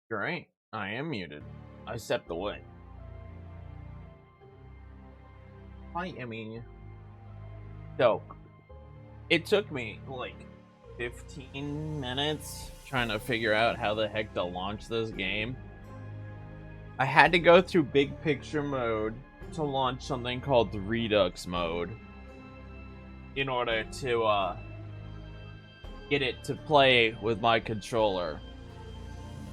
Great. I am muted. I stepped away. Hi, Emmy. So, it took me like 15 minutes trying to figure out how the heck to launch this game. I had to go through big picture mode to launch something called Redux mode in order to get it to play with my controller.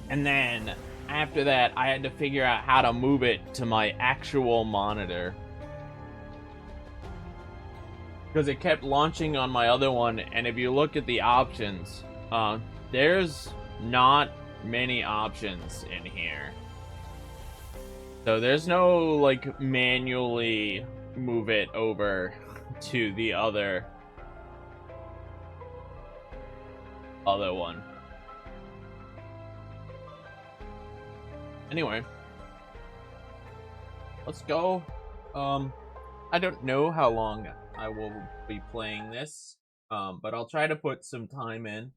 And then after that, I had to figure out how to move it to my actual monitor, because it kept launching on my other one. And if you look at the options, there's not many options in here. So there's no like manually move it over to the other one. Anyway, let's go. I don't know how long I will be playing this, but I'll try to put some time in.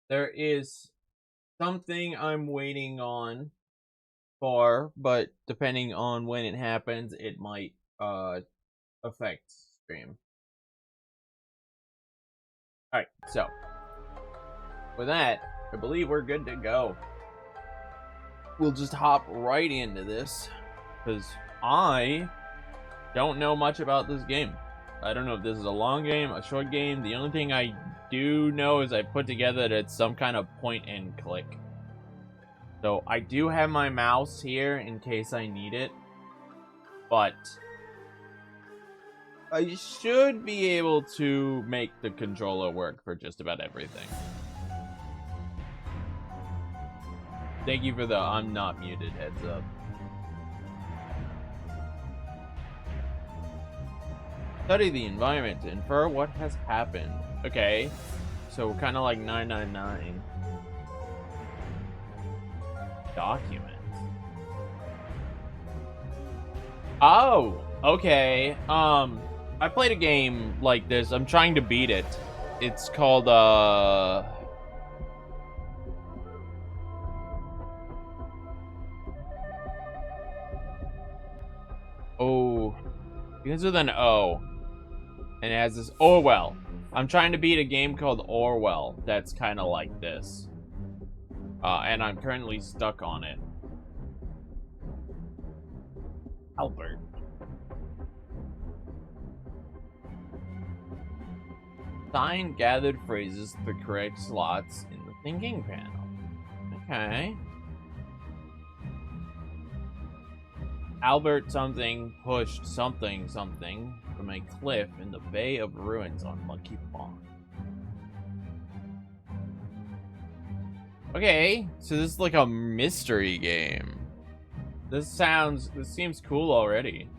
There is something I'm waiting on for, but depending on when it happens, it might affect stream. Alright, so with that, I believe we're good to go. We'll just hop right into this, because I don't know much about this game. I don't know if this is a long game, a short game. The only thing I do know is I put together that it's some kind of point and click. So I do have my mouse here in case I need it, but I should be able to make the controller work for just about everything. Thank you for the I'm not muted heads up. Study the environment to infer what has happened. Okay, so kind of like 999. Document. Oh, okay. I played a game like this. I'm trying to beat it. It's called oh, begins with an O, and it has this Orwell. I'm trying to beat a game called Orwell that's kind of like this, and I'm currently stuck on it. Albert. Assign gathered phrases to the correct slots in the thinking panel. Okay. Albert something pushed something something from a cliff in the Bay of Ruins on Monkey Pond. Okay, so this is like a mystery game. This seems cool already.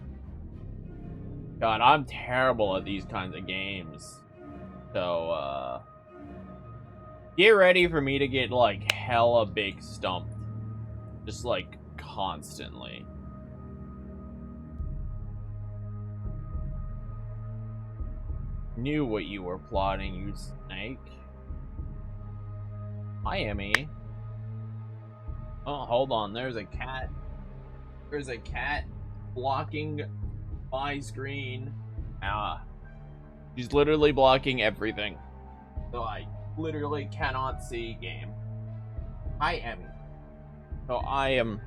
God, I'm terrible at these kinds of games. So, get ready for me to get like hella big stumped. Just like constantly. Knew what you were plotting, you snake. Hi, Emmy. Oh, hold on. There's a cat. There's a cat blocking my screen. She's literally blocking everything. So I literally cannot see game. Hi, Emmy. So I am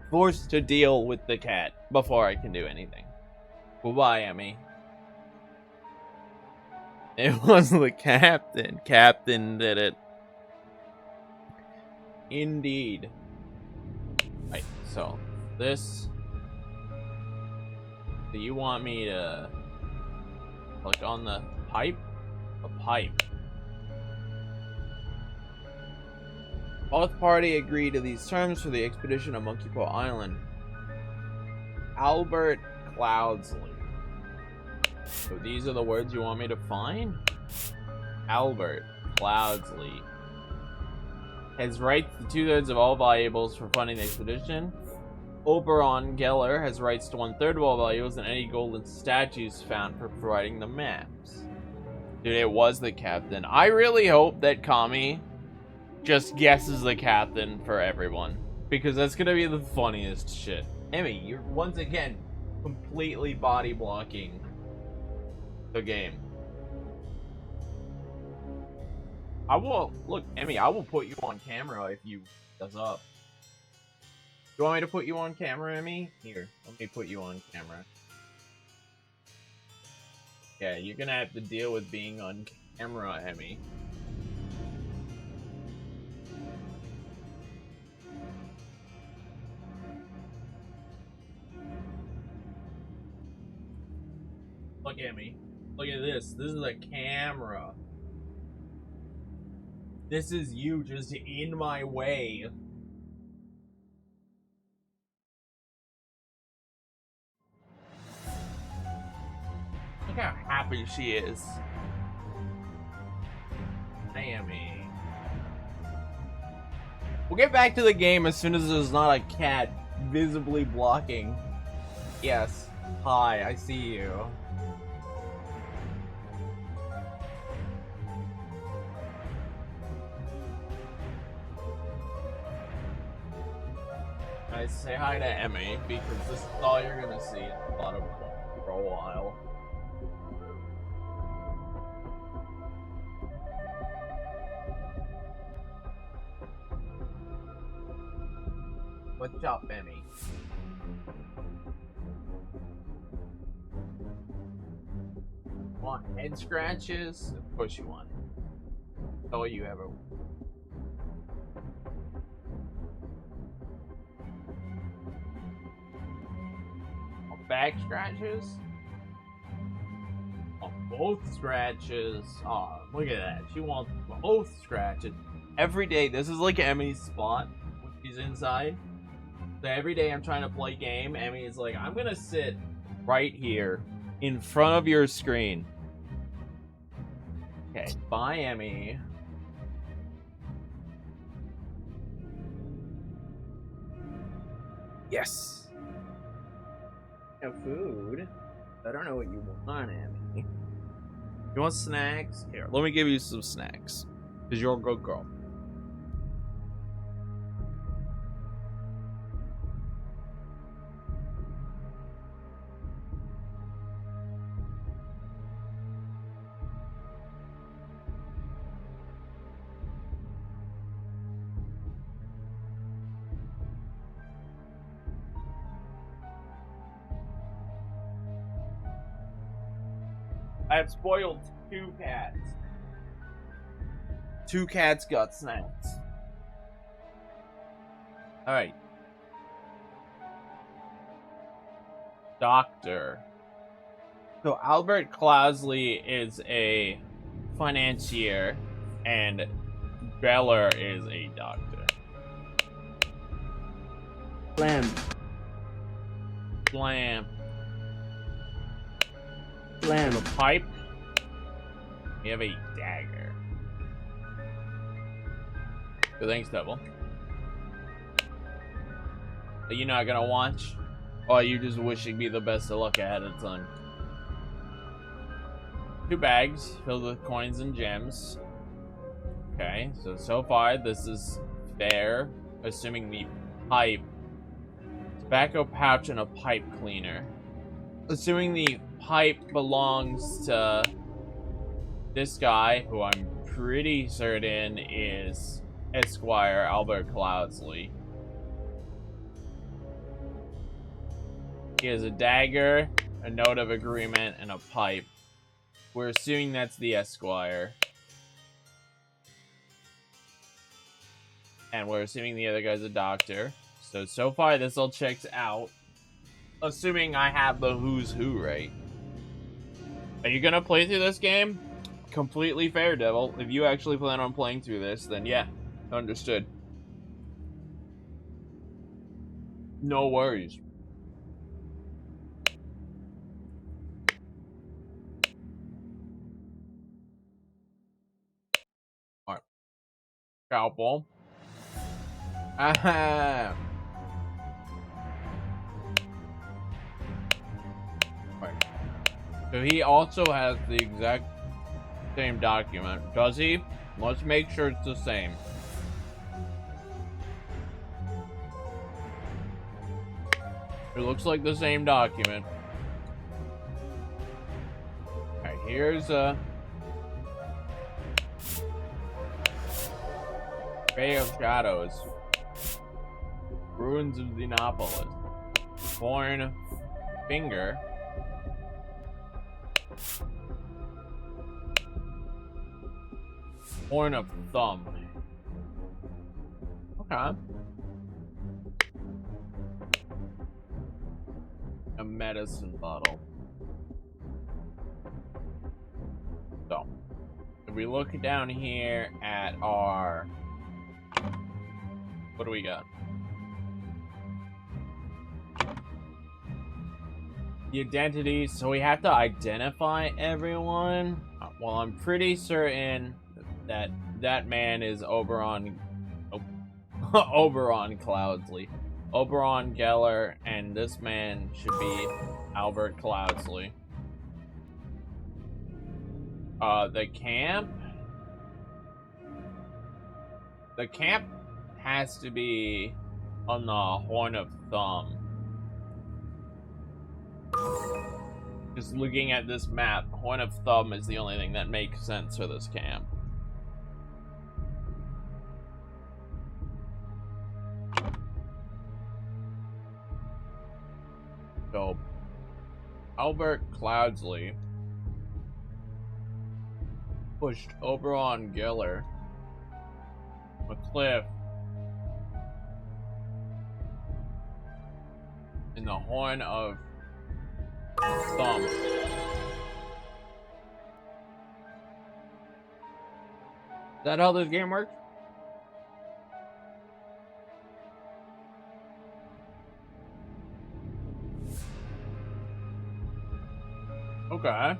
forced to deal with the cat before I can do anything. Goodbye, Emmy. It was the captain. Captain did it. Indeed. Right, so this. Do you want me to click on the pipe? A pipe. Both party agreed to these terms for the expedition of Monkey Paw Island. Albert Cloudsley. So these are the words you want me to find? Albert Cloudsley has rights to 2/3 of all valuables for funding the expedition. Oberon Geller has rights to 1/3 of all valuables and any golden statues found for providing the maps. Dude, it was the captain. I really hope that Kami just guesses the captain for everyone. Because that's gonna be the funniest shit. Emmy, you're once again completely body blocking the game. Look, Emmy, I will put you on camera if you does up. You want me to put you on camera, Emmy? Here, let me put you on camera. Yeah, you're gonna have to deal with being on camera, Emmy. Look at me. Look at this. This is a camera. This is you just in my way. Look how happy she is. Emmy. We'll get back to the game as soon as there's not a cat visibly blocking. Yes. Hi, I see you. Say hi to Emmy, because this is all you're gonna see in the bottom for a while. What's up, Emmy? Want head scratches? Of course you want. That's all you ever want. Back scratches? Oh, both scratches. Oh, look at that. She wants both scratches. Every day, this is like Emmy's spot when she's inside. So every day I'm trying to play game, Emmy is like, I'm gonna sit right here in front of your screen. Okay, bye, Emmy. Yes. Food. I don't know what you want, Emmy. You want snacks? Here, let me give you some snacks. Because you're a good girl. I have spoiled 2 cats. 2 cats got snacks. Alright. Doctor. So Albert Clousley is a financier and Beller is a doctor. Lamb. Blam. Lamb. A pipe. We have a dagger. Good, thanks, Devil. Are you not gonna watch? Or are you just wishing me the best of luck ahead of time? 2 bags filled with coins and gems. Okay, so far this is fair, assuming the pipe, tobacco pouch, and a pipe cleaner. Assuming the pipe belongs to this guy, who I'm pretty certain is Esquire Albert Clousley. He has a dagger, a note of agreement, and a pipe. We're assuming that's the Esquire. And we're assuming the other guy's a doctor. So far this all checks out. Assuming I have the who's who right. Are you gonna play through this game? Completely fair, Devil. If you actually plan on playing through this, then yeah, understood. No worries. Alright. Scalpel. Aha! Right. So he also has the exact same document. Does he? Let's make sure it's the same. It looks like the same document. Alright, here's Bay of Shadows. Ruins of Xenopolis. Torn Finger. Horn of Thumb. Okay. A medicine bottle. So, if we look down here at our... What do we got? The identities. So we have to identify everyone. Well, I'm pretty certain that that man is Oberon. Oberon Cloudsley. Oberon Geller, and this man should be Albert Cloudsley. The camp. The camp has to be on the Horn of Thumb. Just looking at this map, Horn of Thumb is the only thing that makes sense for this camp. So, Albert Cloudsley pushed Oberon Geller, McCliff, in the Horn of Thumb. Is that how this game works? Okay.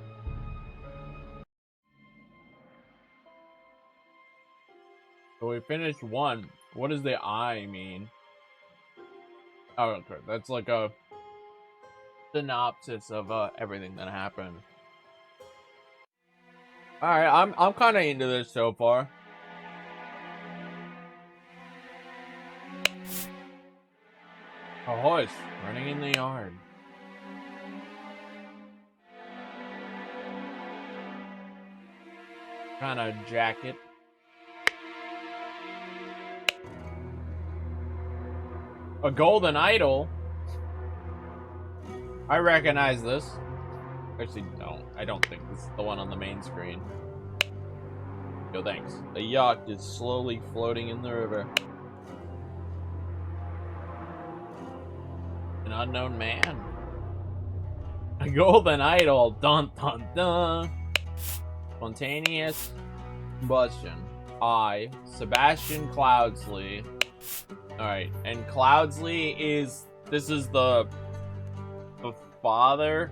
So we finished one. What does the I mean? Oh, okay. That's like a synopsis of everything that happened. All right, I'm kind of into this so far. A horse running in the yard. Kind of jacket. A golden idol. I recognize this. Actually, no. I don't think this is the one on the main screen. Yo, thanks. The yacht is slowly floating in the river. An unknown man. A golden idol. Dun dun dun. Spontaneous combustion. I, Sebastian Cloudsley. Alright, and Cloudsley is... This is the father?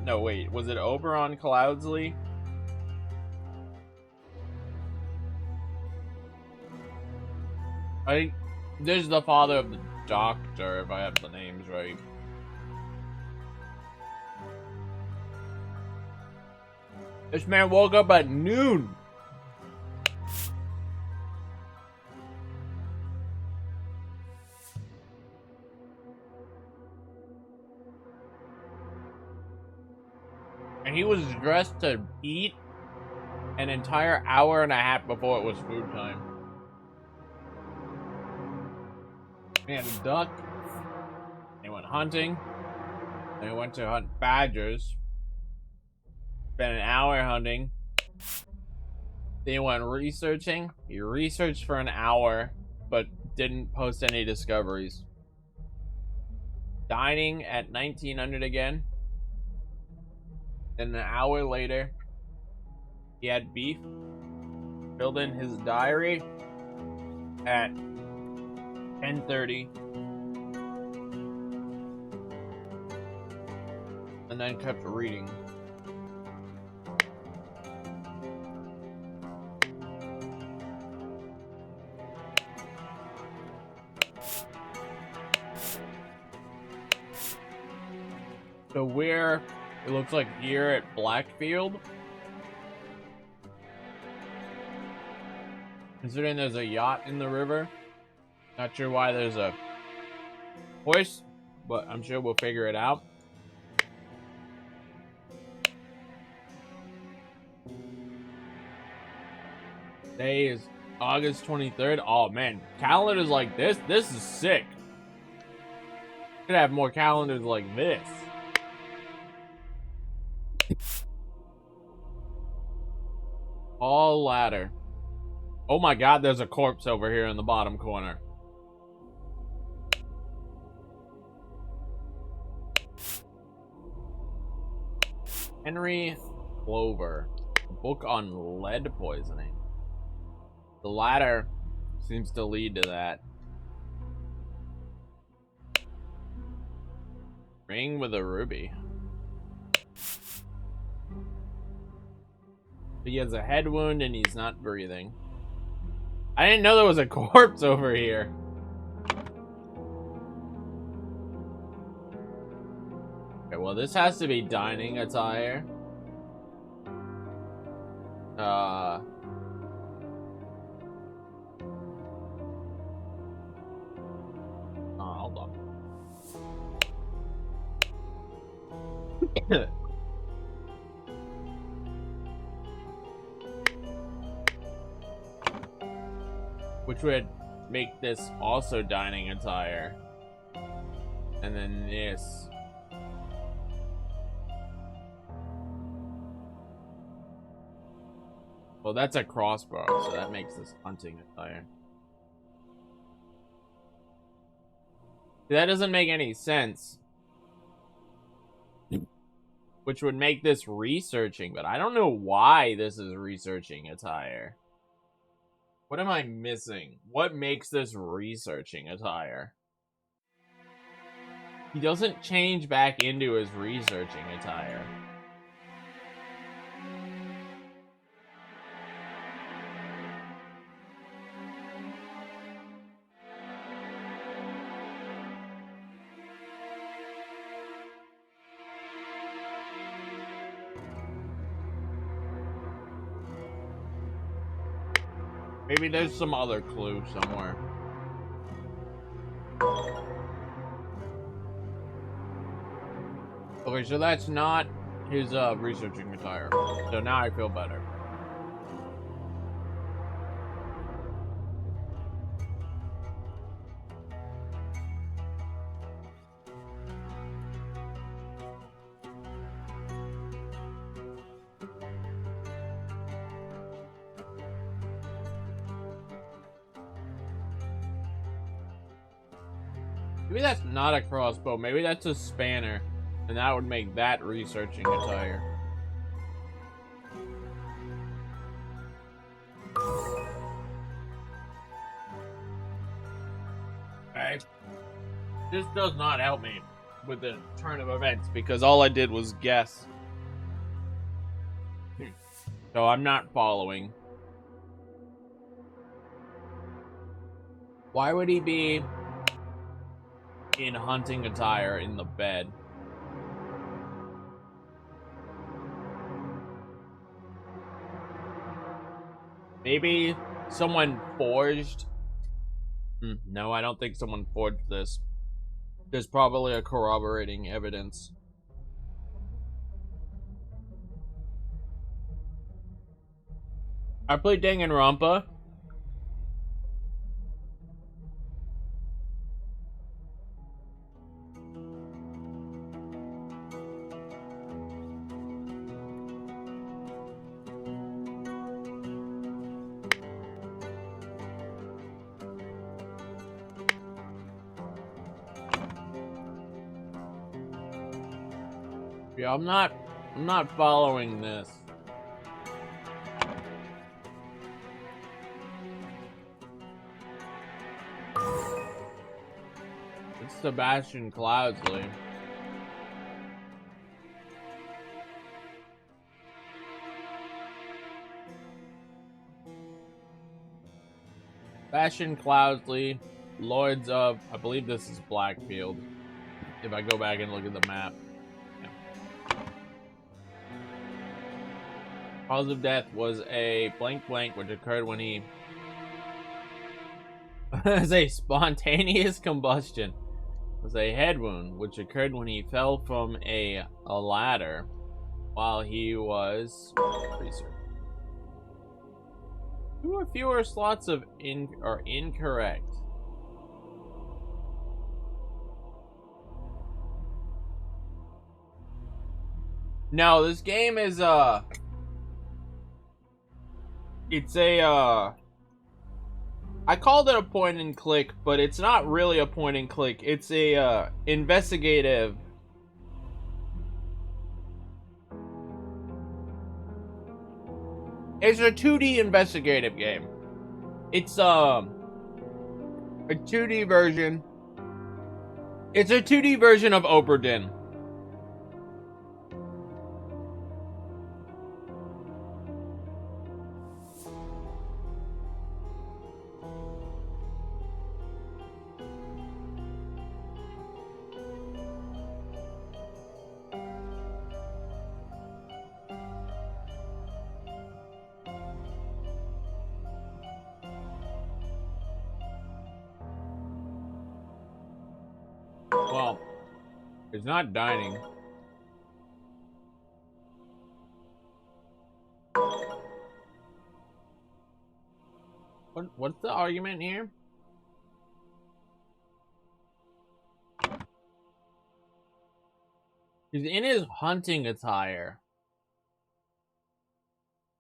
No, wait. Was it Oberon Cloudsley? I think this is the father of the doctor, if I have the names right. This man woke up at noon. And he was dressed to eat an entire hour and a half before it was food time. He had a duck. They went hunting. They went to hunt badgers. Spent an hour hunting. They went researching. He researched for an hour, but didn't post any discoveries. Dining at 1900 again. Then an hour later, he had beef. Filled in his diary at 10:30. And then kept reading. So we're, it looks like here at Blackfield. Considering there's a yacht in the river. Not sure why there's a horse but I'm sure we'll figure it out. Today is August 23rd. Oh man, calendars like this is sick. Could have more calendars like this. All ladder. Oh my god, there's a corpse over here in the bottom corner. Henry Clover. A book on lead poisoning. The ladder seems to lead to that. Ring with a ruby. He has a head wound and he's not breathing. I didn't know there was a corpse over here. Okay, well this has to be dining attire. Hold on. Which would make this also dining attire. And then this. Well, that's a crossbow, so that makes this hunting attire. That doesn't make any sense. Which would make this researching, but I don't know why this is researching attire. What am I missing? What makes this researching attire? He doesn't change back into his researching attire. Maybe there's some other clue somewhere. Okay, so that's not his researching attire. So now I feel better. Maybe that's not a crossbow. Maybe that's a spanner. And that would make that researching attire. Okay. This does not help me with the turn of events because all I did was guess. So I'm not following. Why would he be in hunting attire in the bed? Maybe someone forged. No, I don't think someone forged this. There's probably a corroborating evidence. I played Danganronpa. Yeah, I'm not following this. It's Sebastian Cloudsley. Sebastian Cloudsley, Lords of, I believe this is Blackfield. If I go back and look at the map. Cause of death was a blank, which occurred when he as a spontaneous combustion. was a head wound, which occurred when he fell from a ladder while he was research. 2 or fewer slots of are incorrect. No, this game is it's a I called it a point and click, but it's not really a point and click. It's a investigative. It's a 2D investigative game. It's a 2D version. It's a 2D version of Obra Dinn. Well, it's not dining. What's the argument here? He's in his hunting attire.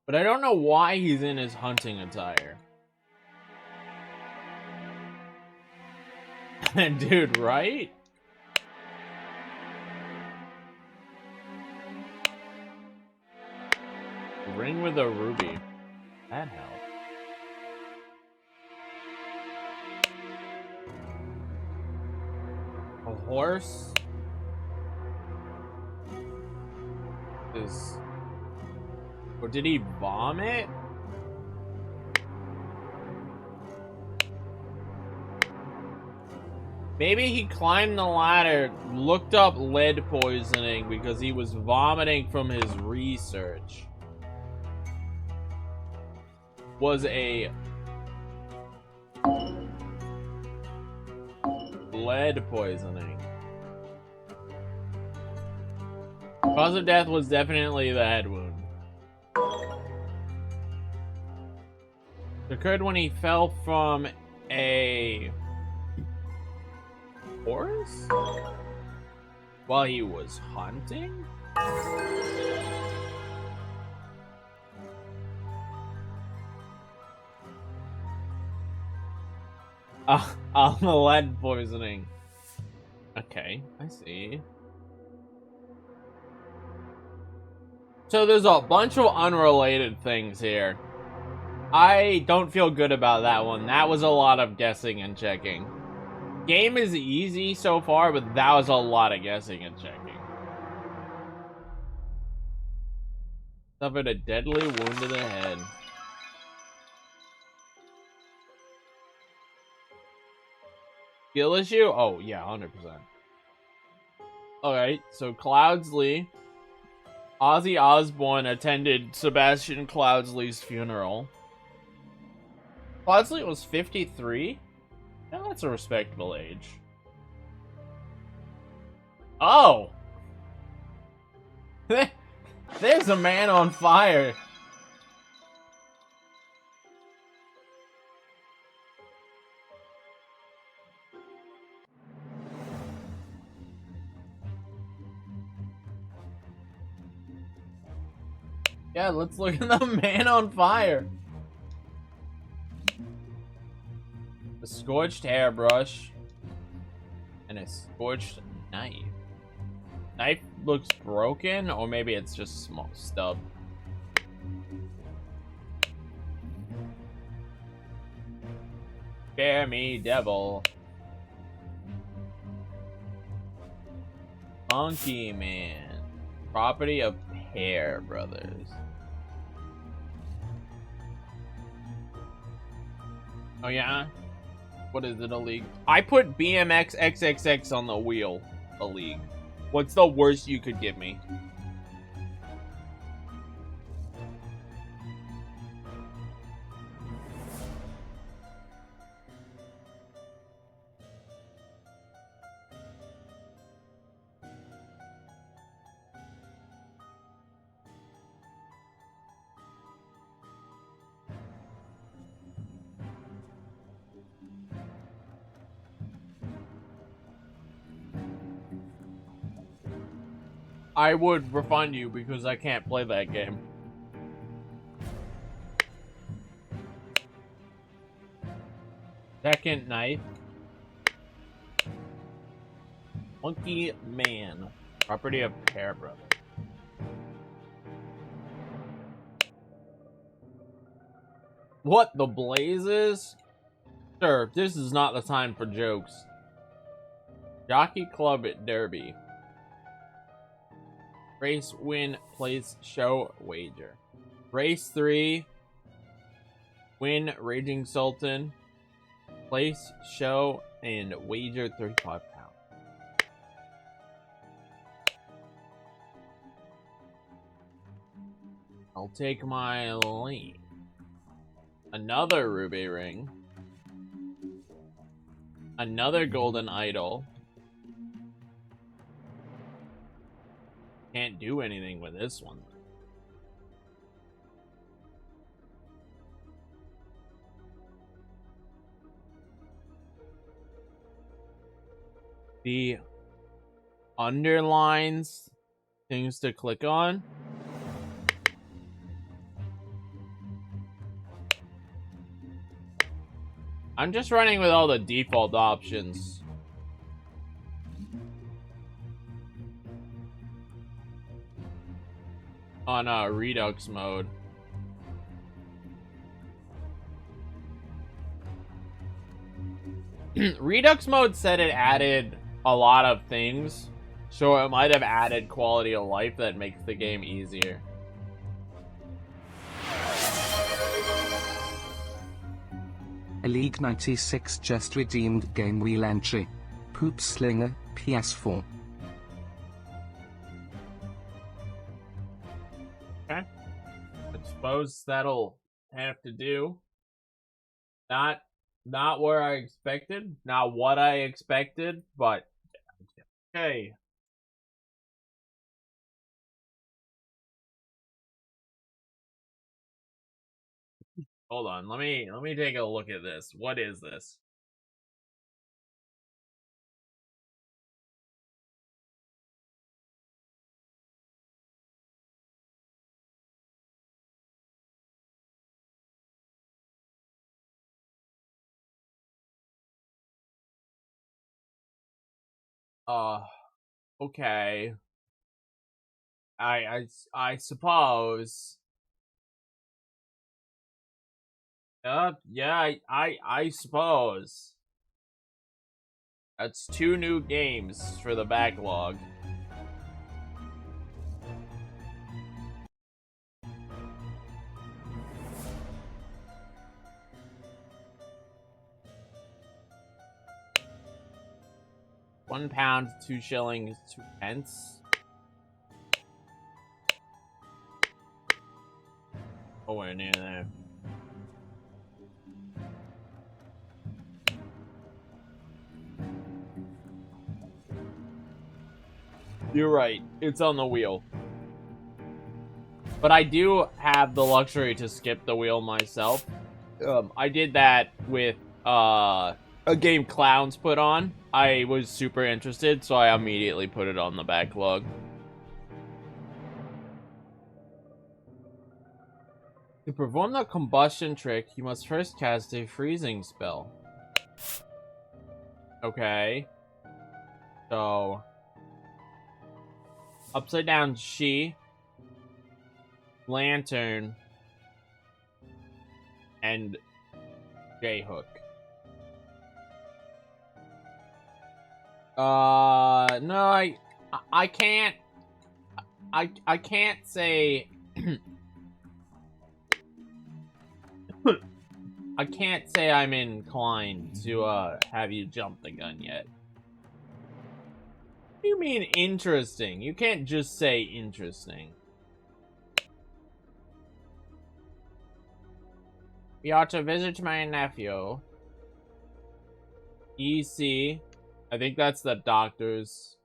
But I don't know why he's in his hunting attire. Dude, right? Ring with a ruby. That helps. A horse is... Or did he vomit? Maybe he climbed the ladder, looked up lead poisoning because he was vomiting from his research. Was a lead poisoning. Cause of death was definitely the head wound. It occurred when he fell from a horse while he was hunting. On the lead poisoning. Okay, I see. So there's a bunch of unrelated things here. I don't feel good about that one. That was a lot of guessing and checking. Game is easy so far, but that was a lot of guessing and checking. Suffered a deadly wound to the head. Skill issue? Oh, yeah, 100%. Alright, so Cloudsley. Ozzy Osbourne attended Sebastian Cloudsley's funeral. Cloudsley was 53? Yeah, that's a respectable age. Oh! There's a man on fire. Yeah, let's look at the man on fire. A scorched hairbrush. And a scorched knife. Knife looks broken, or maybe it's just a small stub. Spare me, devil. Monkey Man. Property of Pear Brothers. Oh yeah? What is it, a league? I put BMX XXX on the wheel. A league. What's the worst you could give me? I would refund you because I can't play that game. Second knife. Monkey Man. Property of Pear Brothers. What the blazes? Sir, this is not the time for jokes. Jockey Club at Derby. Race, win, place, show, wager. Race 3. Win, Raging Sultan. Place, show, and wager £35. I'll take my lane. Another ruby ring. Another golden idol. Can't do anything with this one. The underlines things to click on. I'm just running with all the default options. On Redux mode. Redux mode said it added a lot of things, so it might have added quality of life that makes the game easier. League 96 just redeemed game wheel entry. Poop Slinger, PS4. Okay. I suppose that'll have to do. Not where I expected. Not what I expected, but okay. Hold on, let me take a look at this. What is this? Okay. I suppose. Yeah, I suppose. That's 2 new games for the backlog. £1, 2 shillings, 2 pence. Oh, we're near there. You're right. It's on the wheel. But I do have the luxury to skip the wheel myself. I did that with a game Clowns put on. I was super interested, so I immediately put it on the backlog. To perform the combustion trick, you must first cast a freezing spell. Okay. So... Upside down she, lantern, and J-hook. No, I can't. I can't say. I can't say I'm inclined to have you jump the gun yet. What do you mean interesting? You can't just say interesting. We ought to visit my nephew. EC. I think that's the doctor's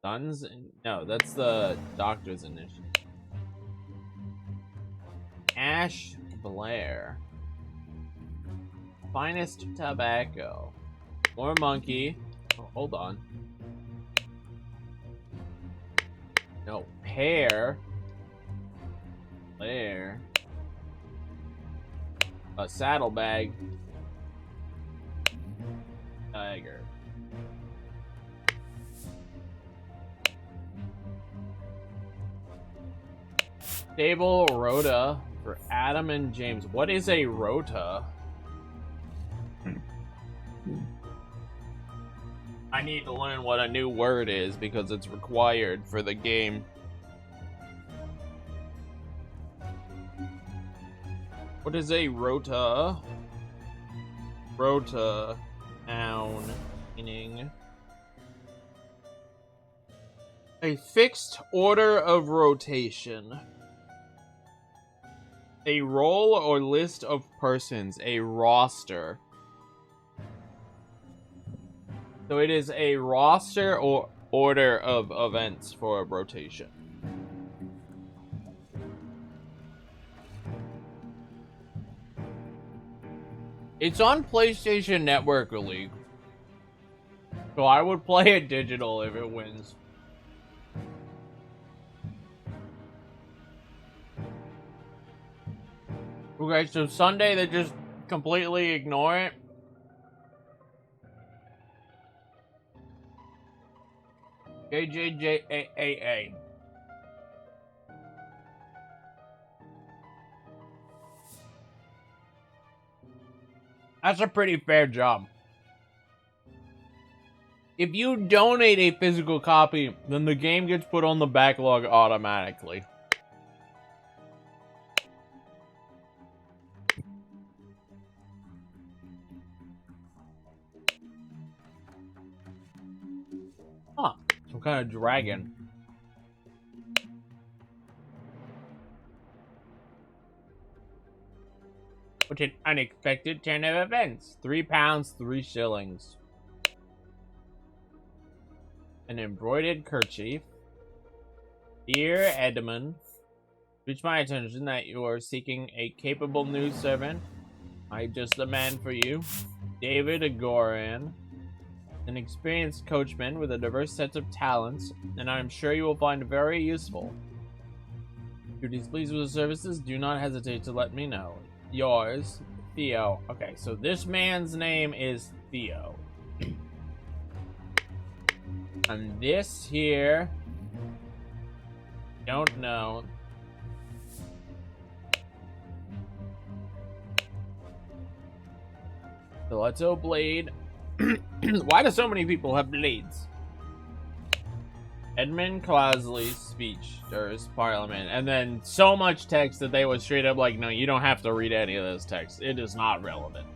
sons. No, that's the doctor's initiative. Ash Blair. Finest tobacco. More monkey. Oh, hold on. No, pear. There. A saddlebag. Tiger. Stable rota for Adam and James. What is a rota? I need to learn what a new word is because it's required for the game. What is a rota? Rota. Noun. Meaning. A fixed order of rotation. A roll or list of persons. A roster. So it is a roster or order of events for a rotation. It's on PlayStation Network League. So I would play it digital if it wins. Okay, so Sunday they just completely ignore it. JJJAAA. That's a pretty fair job. If you donate a physical copy, then the game gets put on the backlog automatically. Huh. Some kind of dragon. Which an unexpected turn of events. £3, 3 shillings. An embroidered kerchief. Dear Edmund, reach my attention that you are seeking a capable news servant. I'm just the man for you. David Agoran, an experienced coachman with a diverse set of talents, and I'm sure you will find very useful. If you're displeased with the services, do not hesitate to let me know. Yours, Theo. Okay, so this man's name is Theo. And this here, don't know. Stiletto blade. Why do so many people have blades? Edmund Clausley's speech stirs Parliament, and then so much text that they was straight up like, no, you don't have to read any of this text. It is not relevant.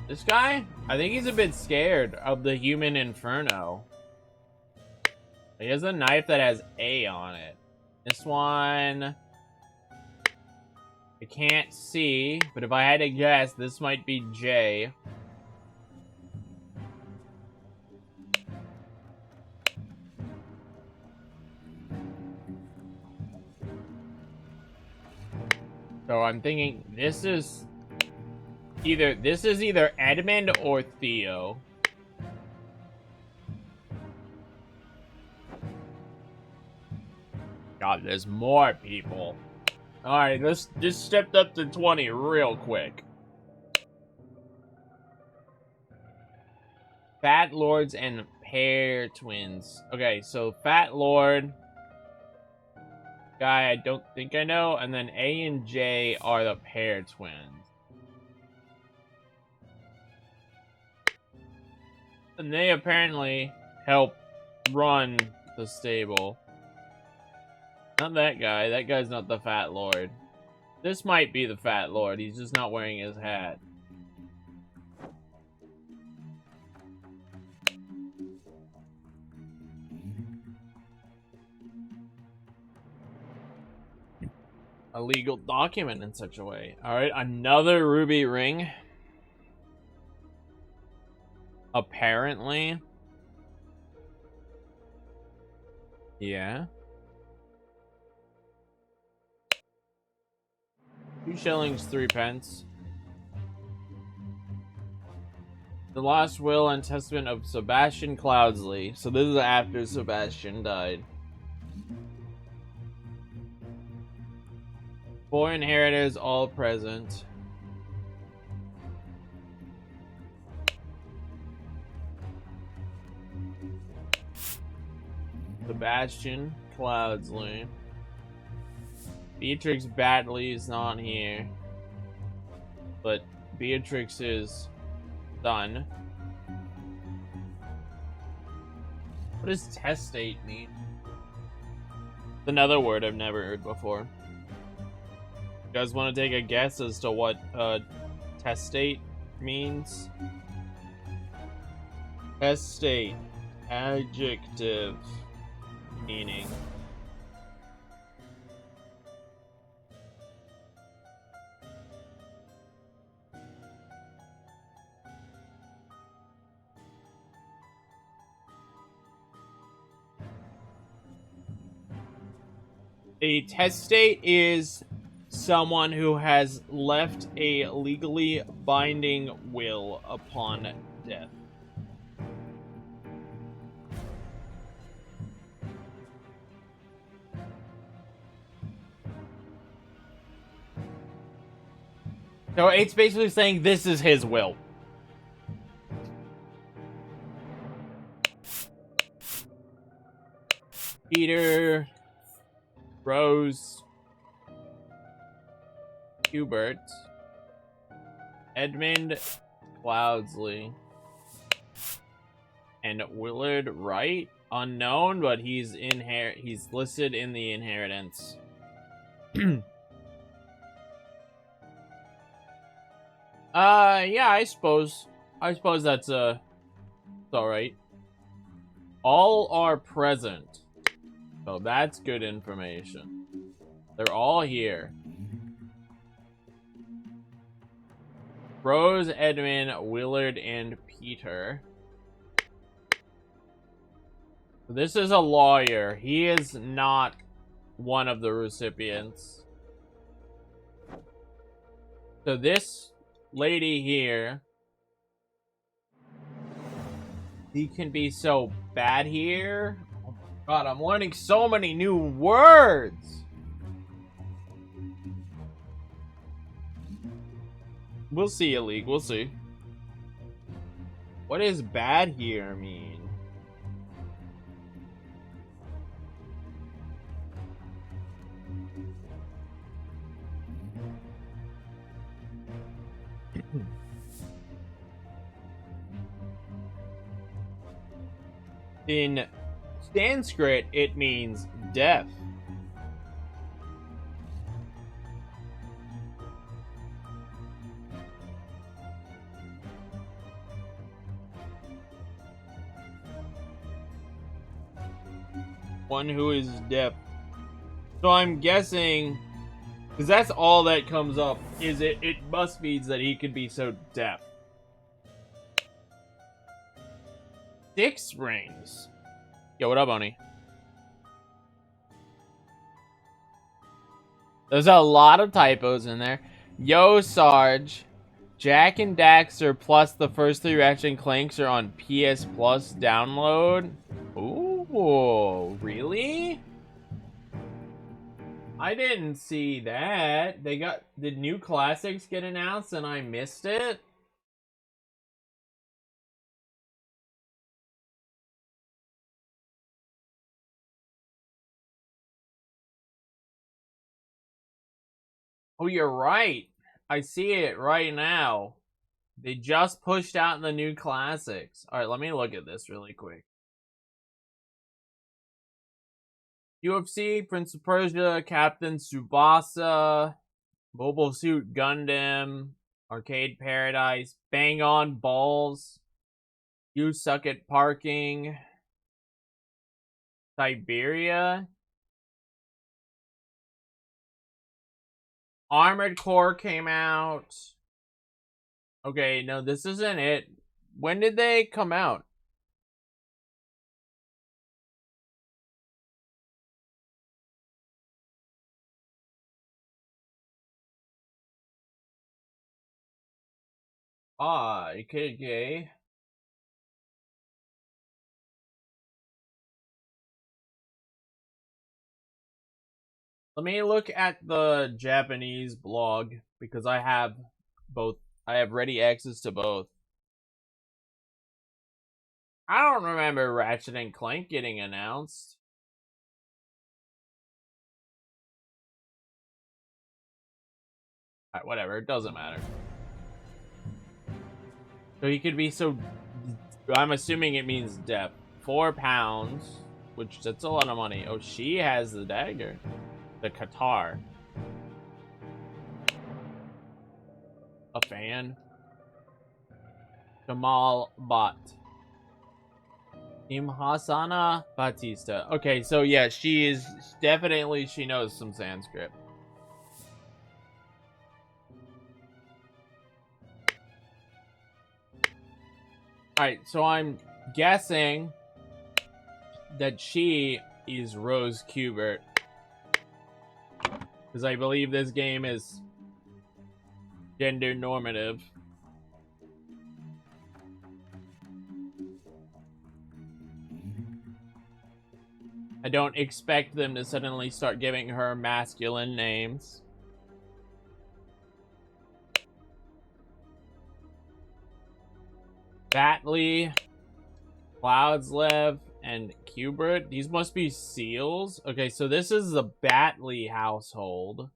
This guy, I think he's a bit scared of the human inferno. He has a knife that has A on it. This one, I can't see, but if I had to guess, this might be J. So I'm thinking this is either Edmund or Theo. God, there's more people. Alright, let's just stepped up to 20 real quick. Fat Lords and Pear Twins. Okay, so Fat Lord. Guy I don't think I know. And then A and J are the Pear Twins. And they apparently help run the stable. Not that guy. That guy's not the Fat Lord. This might be the Fat Lord. He's just not wearing his hat. A legal document in such a way. Alright, another ruby ring. Apparently. Yeah. 2 shillings, 3 pence. The Lost Will and Testament of Sebastian Cloudsley. So this is after Sebastian died. 4 inheritors, all present. Sebastian Cloudsley. Beatrix Batley is not here. But Beatrix's son. What does testate mean? It's another word I've never heard before. You guys want to take a guess as to what testate means? Testate. Adjective. Meaning. A testate is someone who has left a legally binding will upon death. So it's basically saying this is his will. Peter, Rose, Hubert, Edmund Cloudsley, and Willard Wright. Unknown, but he's listed in the inheritance. Yeah, I suppose that's it's all right. All are present. So that's good information. They're all here. Rose, Edmund, Willard, and Peter. This is a lawyer. He is not one of the recipients. So this lady here, he can be so bad here. Oh my god, I'm learning so many new words. We'll see, Aleek. We'll see. What does bad here mean? In Sanskrit, it means death. One who is deaf. So I'm guessing, because that's all that comes up, is it must mean that he could be so deaf. 6 rings. Yo, what up, Oni? There's a lot of typos in there. Yo, Sarge. Jack and Daxter plus the first 3 Ratchet and Clanks are on PS Plus download. Ooh, really? I didn't see that. Did new classics get announced and I missed it? Oh, you're right. I see it right now. They just pushed out the new classics. Alright, let me look at this really quick. UFC, Prince of Persia, Captain Tsubasa, Mobile Suit Gundam, Arcade Paradise, Bang On Balls, You Suck at Parking, Siberia, Armored Core came out. Okay, no, this isn't it. When did they come out? Ah, okay. Let me look at the Japanese blog because I have both. I have ready access to both. I don't remember Ratchet and Clank getting announced. Alright, whatever, it doesn't matter. So he could be so... I'm assuming it means depth. 4 pounds, which that's a lot of money. Oh, she has the dagger. The Qatar. A fan. Kamal Bot. Imhasana Batista. Okay, so yeah, she is definitely, she knows some Sanskrit. Alright, so I'm guessing that she is Rose Kubert. Because I believe this game is gender normative. I don't expect them to suddenly start giving her masculine names. Batley, Cloudslev, and Kubert. These must be seals. Okay, so this is the Batley household.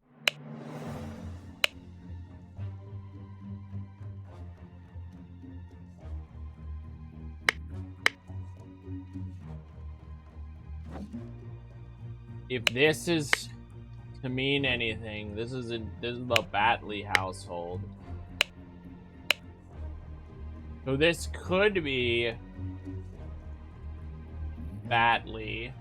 If this is to mean anything, this is the Batley household. So this could be Batley.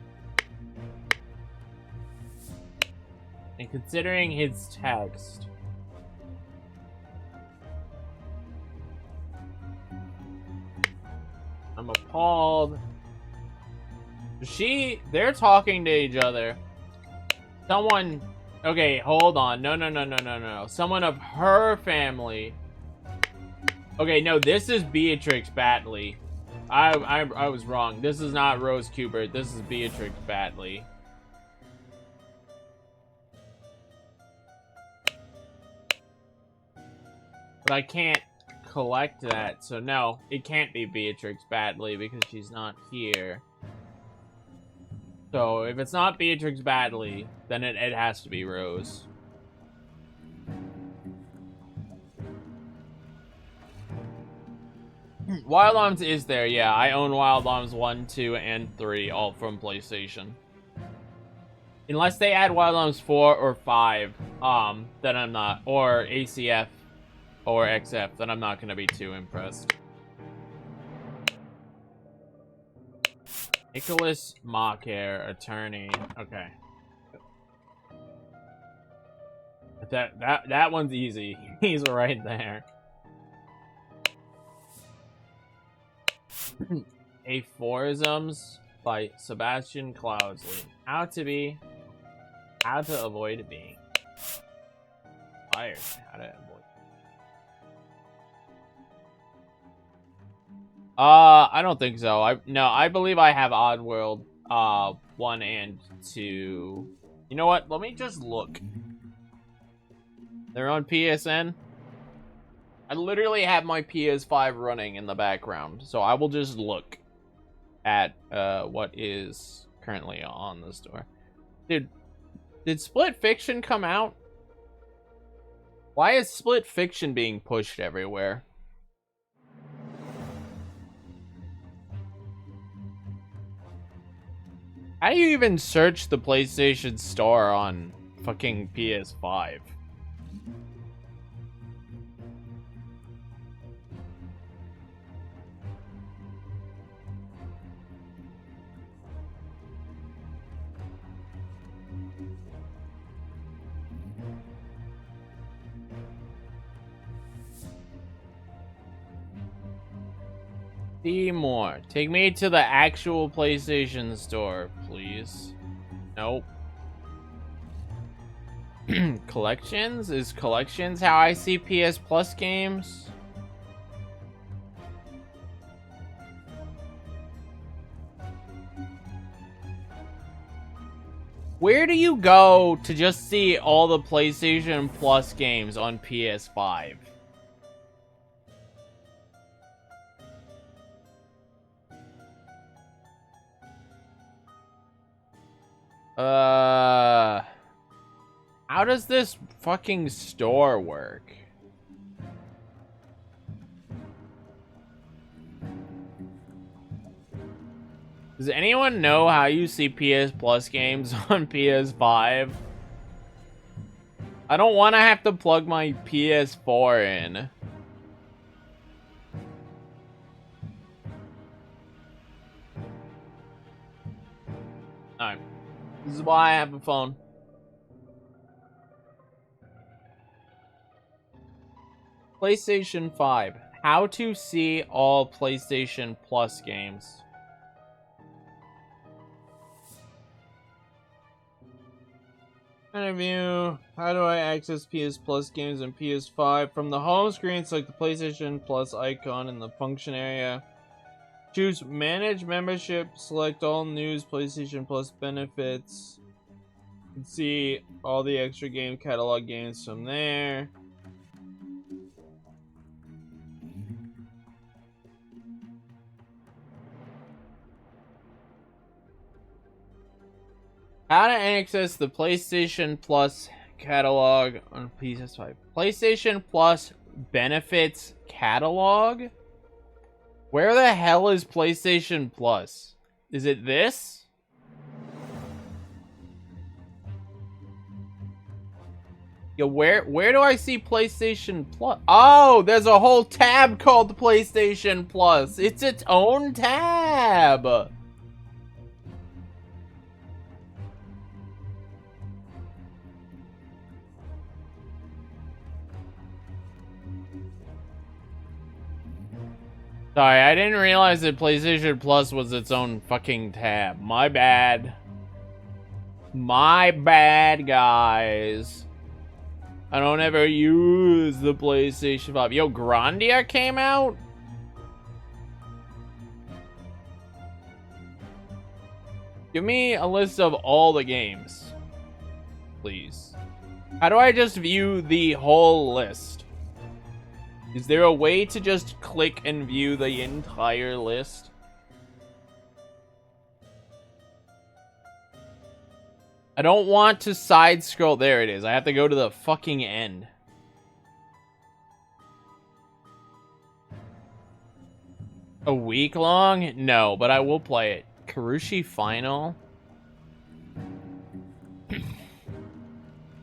And considering his text, I'm appalled. They're talking to each other. Someone, okay, hold on. No. Someone of her family. Okay, no, this is Beatrix Batley. I was wrong. This is not Rose Kubert. This is Beatrix Batley. But I can't collect that, so no, it can't be Beatrix Batley because she's not here. So if it's not Beatrix Batley, then it has to be Rose. Wild Arms is there, yeah. I own Wild Arms 1, 2, and 3, all from PlayStation. Unless they add Wild Arms 4 or 5, then I'm not. Or ACF or XF, then I'm not going to be too impressed. Nicholas Mockhair, attorney. Okay. That one's easy. He's right there. Aphorisms by Sebastian Cloudsley. How to avoid being fired. How to avoid. I don't think so. I believe I have Oddworld 1 and 2. You know what? Let me just look. They're on PSN. I literally have my PS5 running in the background, so I will just look at what is currently on the store. Did Split Fiction come out? Why is Split Fiction being pushed everywhere? How do you even search the PlayStation Store on fucking PS5? See more. Take me to the actual PlayStation Store, please. Nope. Collections? Is Collections how I see PS Plus games? Where do you go to just see all the PlayStation Plus games on PS5? How does this fucking store work? Does anyone know how you see PS Plus games on PS5? I don't want to have to plug my PS4 in. Alright. This is why I have a phone. PlayStation 5. How to see all PlayStation Plus games. Interview. How do I access PS Plus games on PS5? From the home screen, select the PlayStation Plus icon in the function area. Choose Manage Membership. Select all news PlayStation Plus benefits. You can see all the extra game catalog games from there. How to access the PlayStation Plus catalog on PS5. PlayStation Plus benefits catalog? Where the hell is PlayStation Plus? Is it this? Yo, where do I see PlayStation Plus? Oh, there's a whole tab called PlayStation Plus. It's its own tab. Sorry, I didn't realize that PlayStation Plus was its own fucking tab. My bad. My bad, guys. I don't ever use the PlayStation 5. Yo, Grandia came out? Give me a list of all the games, please. How do I just view the whole list? Is there a way to just click and view the entire list? I don't want to side scroll. There it is. I have to go to the fucking end. A week long? No, but I will play it. Karushi Final?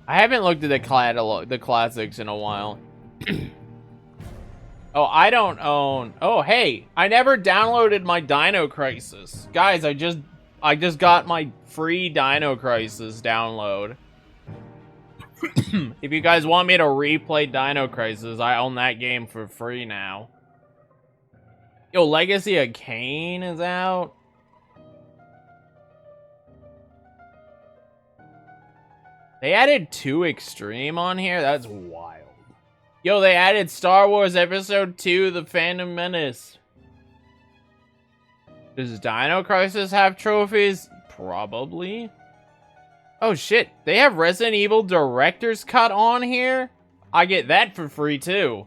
I haven't looked at the catalog, the classics in a while. Oh, I don't own... Oh, hey! I never downloaded my Dino Crisis. Guys, I just got my free Dino Crisis download. If you guys want me to replay Dino Crisis, I own that game for free now. Yo, Legacy of Kain is out. They added 2 Extreme on here? That's wild. Yo, they added Star Wars Episode 2, The Phantom Menace. Does Dino Crisis have trophies? Probably. Oh shit, they have Resident Evil Director's Cut on here? I get that for free too.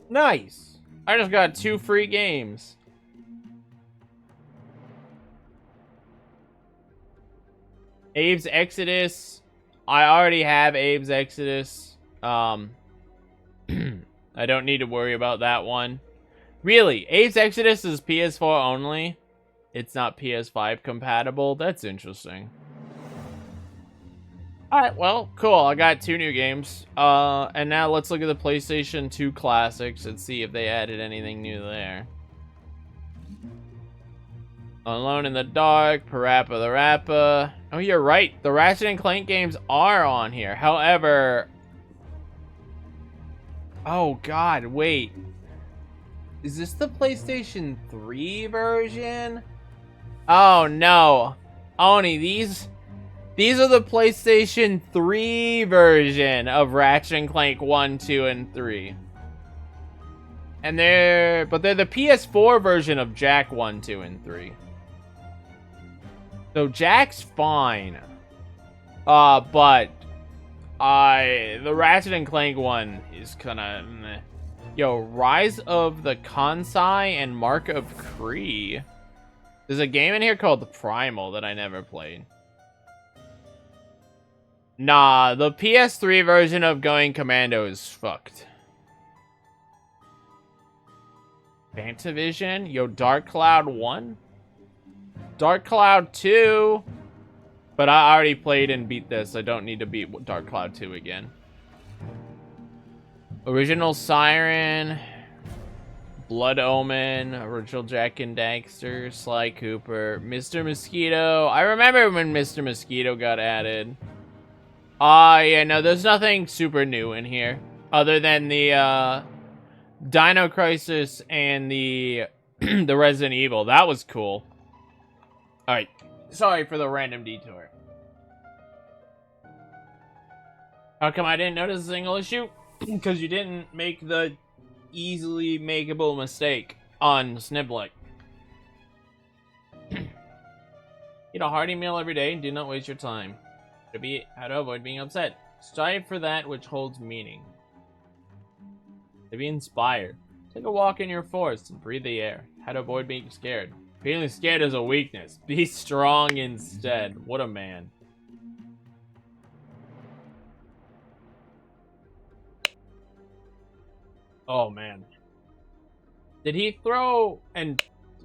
Nice. I just got 2 free games. Abe's Exodus. I already have Abe's Exodus. I don't need to worry about that one. Really, Abe's Exodus is PS4 only. It's not PS5 compatible. That's interesting. Alright, well, cool. I got 2 new games. And now let's look at the PlayStation 2 classics and see if they added anything new there. Alone in the Dark, Parappa the Rappa. Oh, you're right. The Ratchet & Clank games are on here. However... Oh, God, wait. Is this the PlayStation 3 version? Oh, no. Oni, these are the PlayStation 3 version of Ratchet & Clank 1, 2, and 3. And they're the PS4 version of Jak 1, 2, and 3. So Jak's fine. But the Ratchet and Clank one is kinda meh. Yo, Rise of the Kansai and Mark of Kree. There's a game in here called The Primal that I never played. Nah, the PS3 version of Going Commando is fucked. Fantavision? Yo, Dark Cloud 1? Dark Cloud 2? But I already played and beat this. I don't need to beat Dark Cloud 2 again. Original Siren, Blood Omen, Original Jak and Daxter, Sly Cooper, Mr. Mosquito. I remember when Mr. Mosquito got added. Yeah, no, there's nothing super new in here. Other than the, Dino Crisis and the, the Resident Evil. That was cool. Alright, sorry for the random detour. How come I didn't notice a single issue? Because you didn't make the easily makeable mistake on Sniblik. Eat a hearty meal every day and do not waste your time. How to avoid being upset. Strive for that which holds meaning. To be inspired. Take a walk in your forest and breathe the air. How to avoid being scared. Feeling scared is a weakness. Be strong instead. What a man. Oh, man. Did he throw a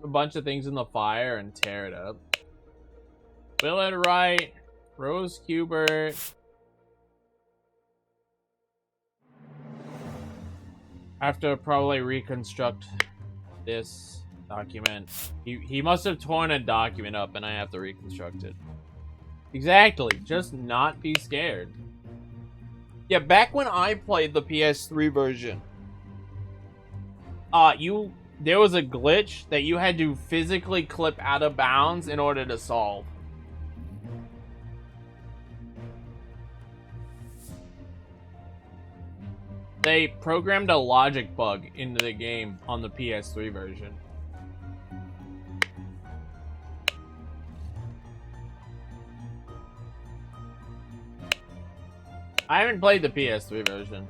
bunch of things in the fire and tear it up? Willard Wright, Rose Kubert. I have to probably reconstruct this document. He must have torn a document up and I have to reconstruct it. Exactly. Just not be scared. Yeah, back when I played the PS3 version, there was a glitch that you had to physically clip out of bounds in order to solve. They programmed a logic bug into the game on the PS3 version. I haven't played the PS3 version.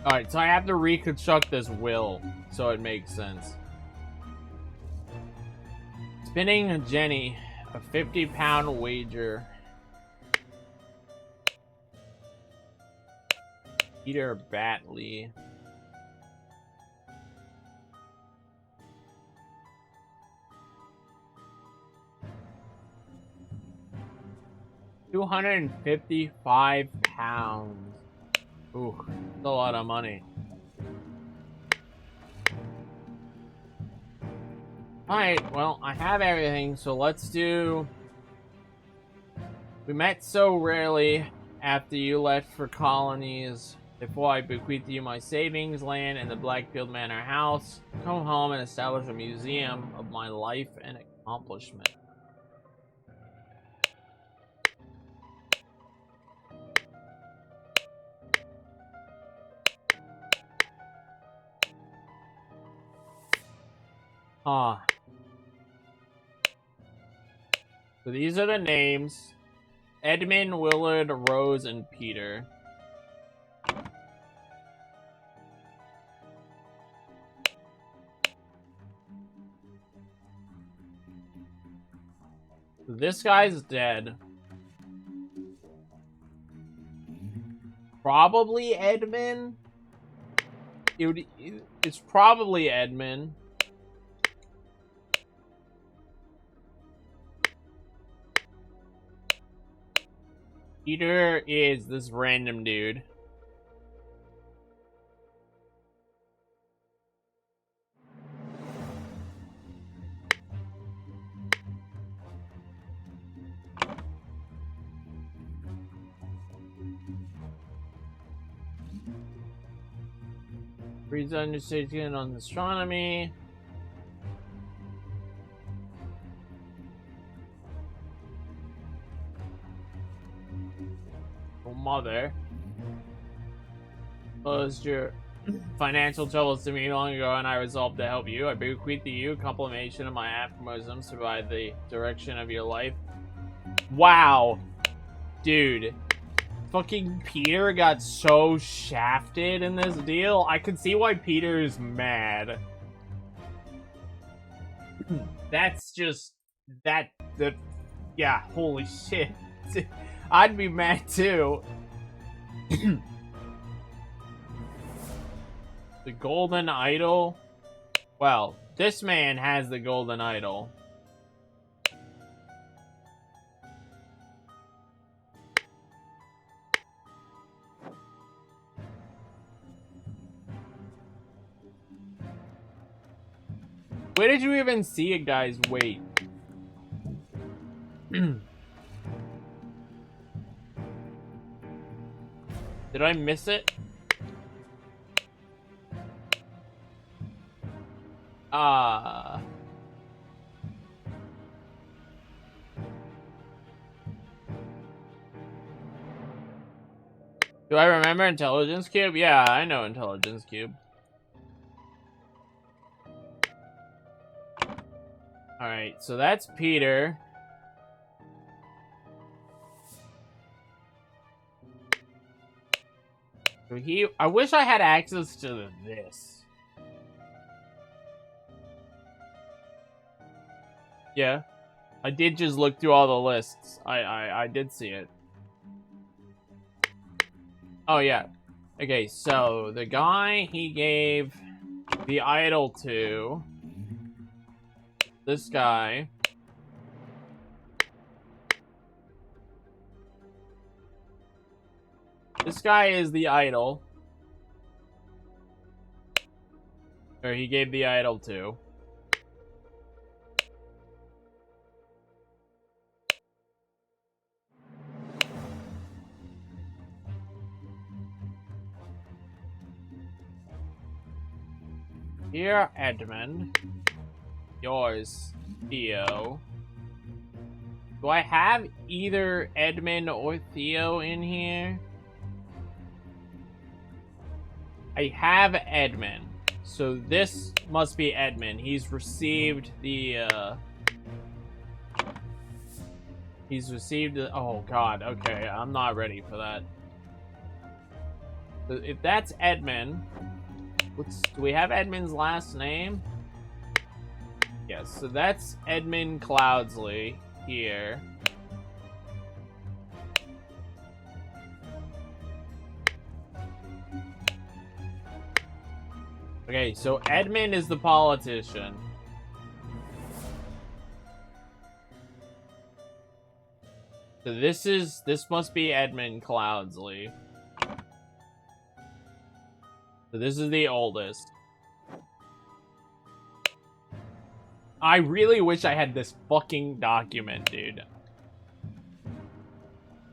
Alright, so I have to reconstruct this will so it makes sense. Spinning Jenny, a 50-pound wager. Peter Batley. £255. Ooh, that's a lot of money. Alright, well, I have everything, so let's do... We met so rarely after you left for colonies. Before I bequeath you my savings, land, and the Blackfield Manor house, come home and establish a museum of my life and accomplishment. So these are the names. Edmund, Willard, Rose, and Peter. This guy's dead. Probably Edmund. It's probably Edmund. Peter is this random dude. Reads undertaken on astronomy. Mother. Closed your financial troubles to me long ago, and I resolved to help you. I bequeath to you a compilation of my aphorisms to provide the direction of your life. Wow. Dude. Fucking Peter got so shafted in this deal. I can see why Peter's mad. That's just... Yeah, holy shit. I'd be mad too. The golden idol? Well, this man has the golden idol. Where did you even see it, guys? Wait. Did I miss it? Do I remember Intelligence Cube? Yeah, I know Intelligence Cube. Alright, so that's Peter. So I wish I had access to this. Yeah. I did just look through all the lists. I did see it. Oh, yeah. Okay, so the guy he gave the idol to... This guy. This guy is the idol. Or he gave the idol to. Here, Edmund. Yours, Theo. Do I have either Edmund or Theo in here? I have Edmund. So this must be Edmund. He's received the, oh god, okay, I'm not ready for that. So if that's Edmund, do we have Edmund's last name? Yes, so that's Edmund Cloudsley here. Okay, so Edmund is the politician. So this must be Edmund Cloudsley. So this is the oldest. I really wish I had this fucking document, dude.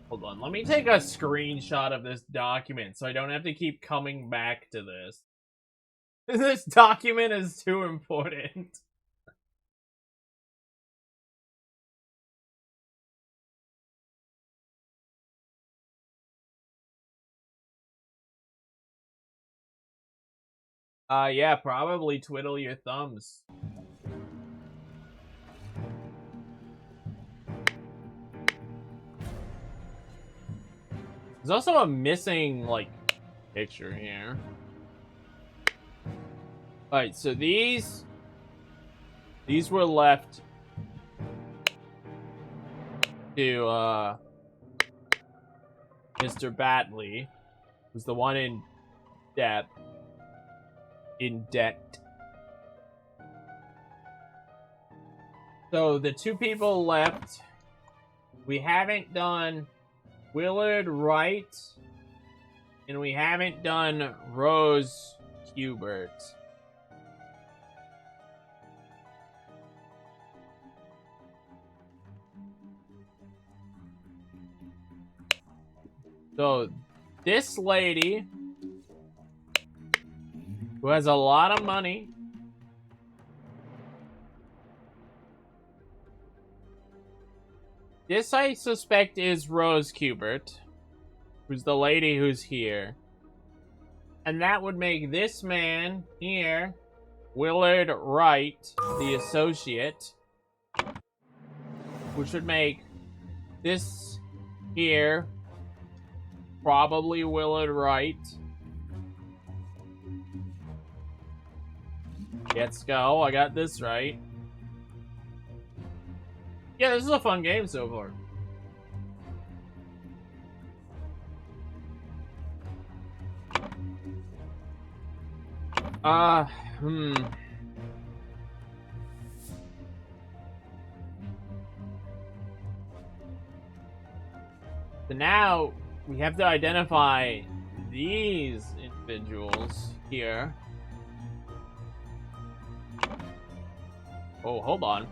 Hold on, let me take a screenshot of this document so I don't have to keep coming back to this. This document is too important. Yeah, probably twiddle your thumbs. There's also a missing, like, picture here. Alright, so these were left to, Mr. Batley, who's the one in debt. So the two people left, we haven't done Willard Wright, and we haven't done Rose Hubert. So this lady, who has a lot of money, this I suspect is Rose Hubert, who's the lady who's here. And that would make this man here, Willard Wright, the associate, which would make this here probably Willard Wright. Let's go. I got this right. Yeah, this is a fun game so far. So now we have to identify these individuals here. Oh, hold on.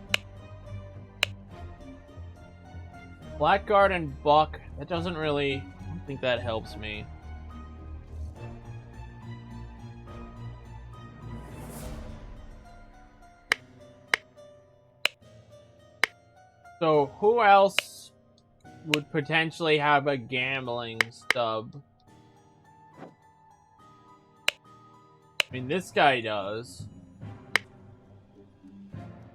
Blackguard and Buck. That doesn't really... I don't think that helps me. So, who else would potentially have a gambling stub? I mean, this guy does.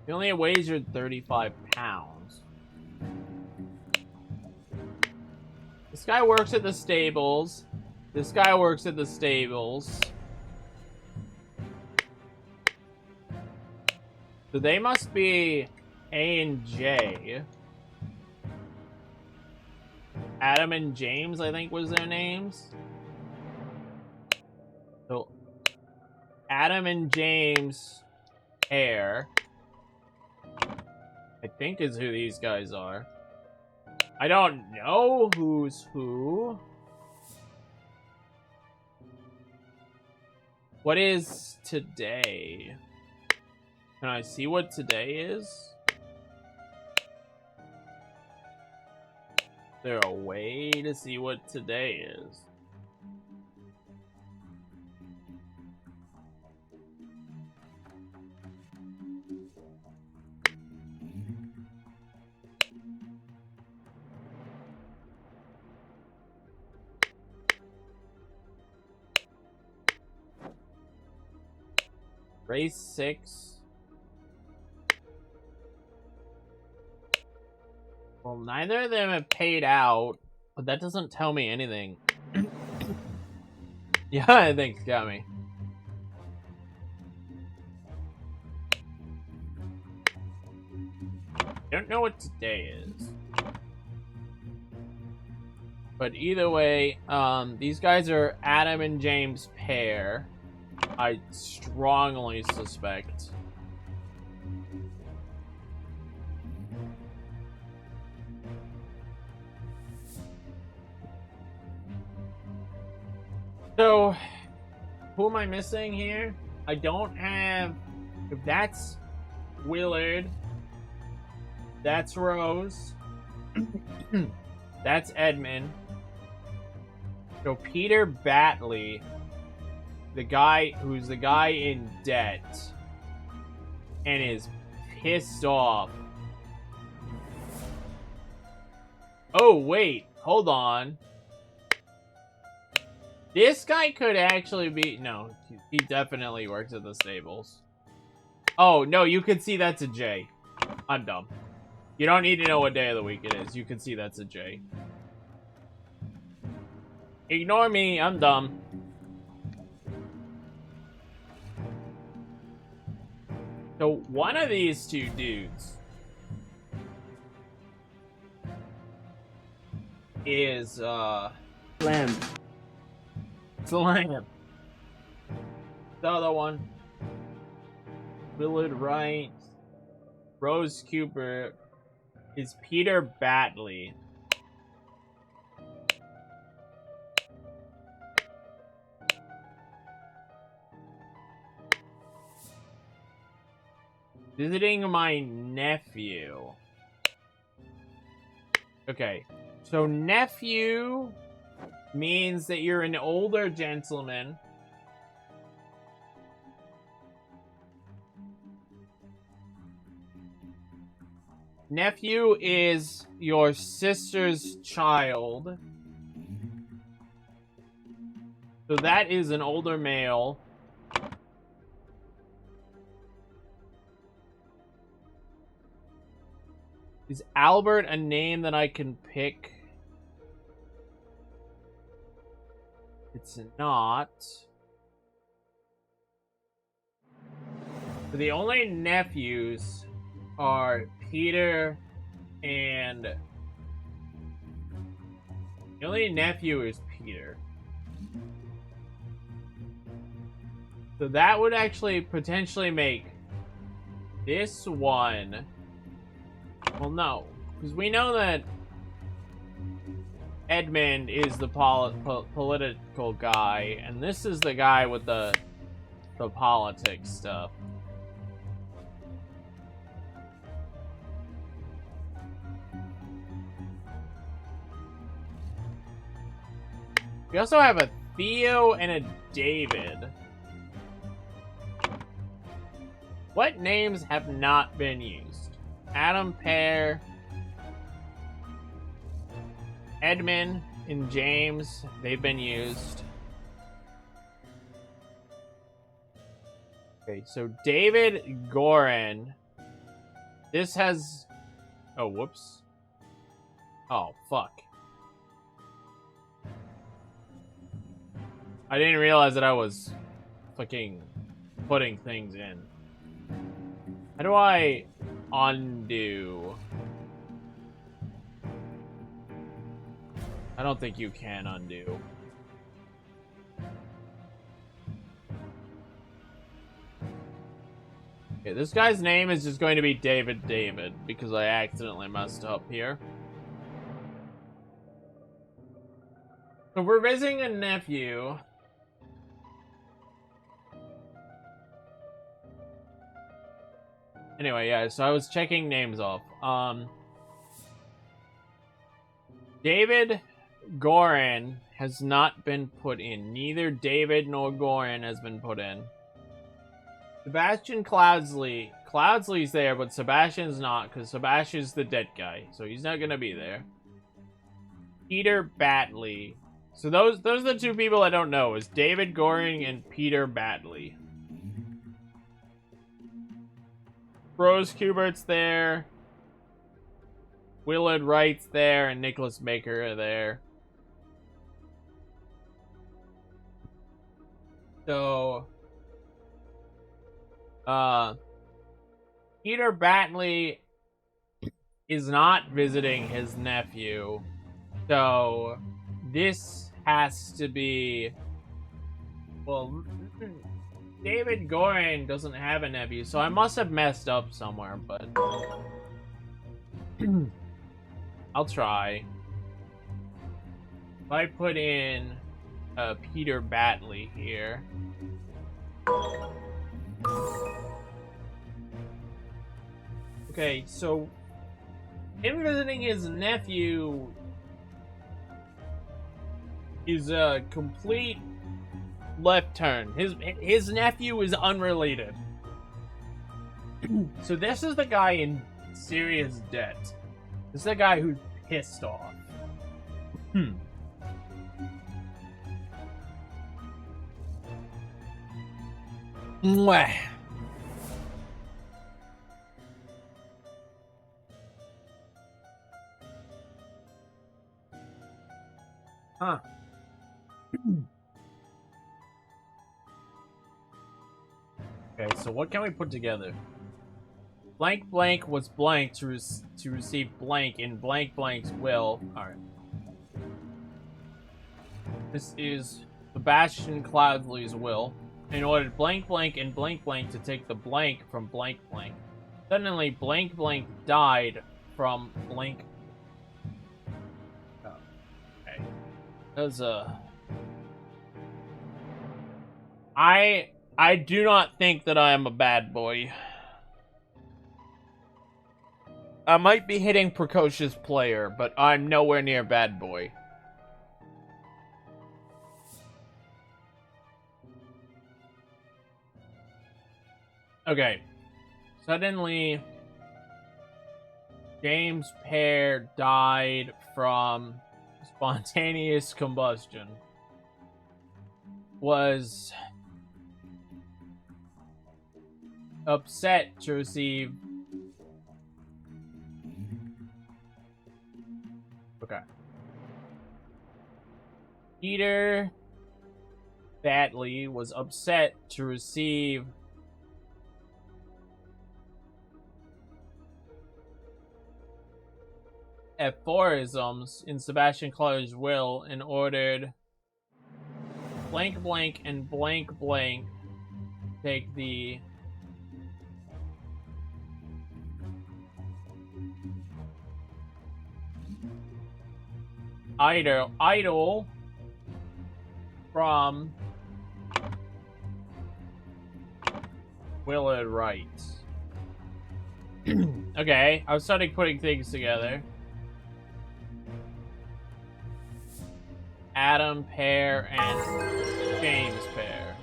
He only wagered 35 pounds. This guy works at the stables. This guy works at the stables. So they must be A and J. Adam and James, I think, was their names. So, Adam and James Hare, I think, is who these guys are. I don't know who's who. What is today? Can I see what today is? Is there a way to see what today is? Race 6. Well, neither of them have paid out, but that doesn't tell me anything. Yeah, I think it's got me. Don't know what today is. But either way, these guys are Adam and James Pair. I strongly suspect. So, who am I missing here? I don't have... If that's Willard, that's Rose, that's Edmund. So Peter Batley, the guy who's the guy in debt and is pissed off. Oh, wait. Hold on. This guy could actually be... No, he definitely works at the stables. Oh, no, you can see that's a J. I'm dumb. You don't need to know what day of the week it is. You can see that's a J. Ignore me, I'm dumb. So, one of these two dudes is, Lamb. It's a lamb. The other one, Willard Wright, Rose Cooper, is Peter Batley. Visiting my nephew. Okay, so nephew means that you're an older gentleman. Nephew is your sister's child. So that is an older male. Is Albert a name that I can pick? It's not. So the only nephews are Peter and... The only nephew is Peter. So that would actually potentially make this one... Well, no. Because we know that Edmund is the political guy, and this is the guy with the politics stuff. We also have a Theo and a David. What names have not been used? Adam Pear, Edmund, and James, they've been used. Okay, so David Gorin. This has... Oh, whoops. Oh, fuck. I didn't realize that I was fucking putting things in. How do I undo? I don't think you can undo. Okay, this guy's name is just going to be David because I accidentally messed up here. So we're visiting a nephew. Anyway, yeah, so I was checking names off. David Gorin has not been put in. Neither David nor Gorin has been put in. Sebastian Cloudsley. Cloudsley's there, but Sebastian's not, because Sebastian's the dead guy, so he's not gonna be there. Peter Batley. So those are the two people I don't know, is David Goring and Peter Batley. Rose Kubert's there. Willard Wright's there, and Nicholas Baker are there. So, Peter Batley is not visiting his nephew. So, this has to be... Well, David Gorin doesn't have a nephew, so I must have messed up somewhere, but... I'll try. If I put in Peter Batley here... Okay, so... him visiting his nephew... is a complete left turn. His nephew is unrelated. So this is the guy in serious debt. This is the guy who's pissed off. Mwah. Huh. Okay, so what can we put together? Blank blank was blank to receive blank in blank blank's will. Alright. This is Sebastian Cloudsley's will. In order blank blank and blank blank to take the blank from blank blank. Suddenly blank blank died from blank. Oh, okay. That's I do not think that I am a bad boy. I might be hitting precocious player, but I'm nowhere near bad boy. Okay. Suddenly, James Pear died from spontaneous combustion. was upset to receive. Okay. Peter Batley was upset to receive aphorisms in Sebastian Clutter's will and ordered blank blank and blank blank take the idol from Willard Wright. Okay, I was starting putting things together. Adam Pear and James Pear.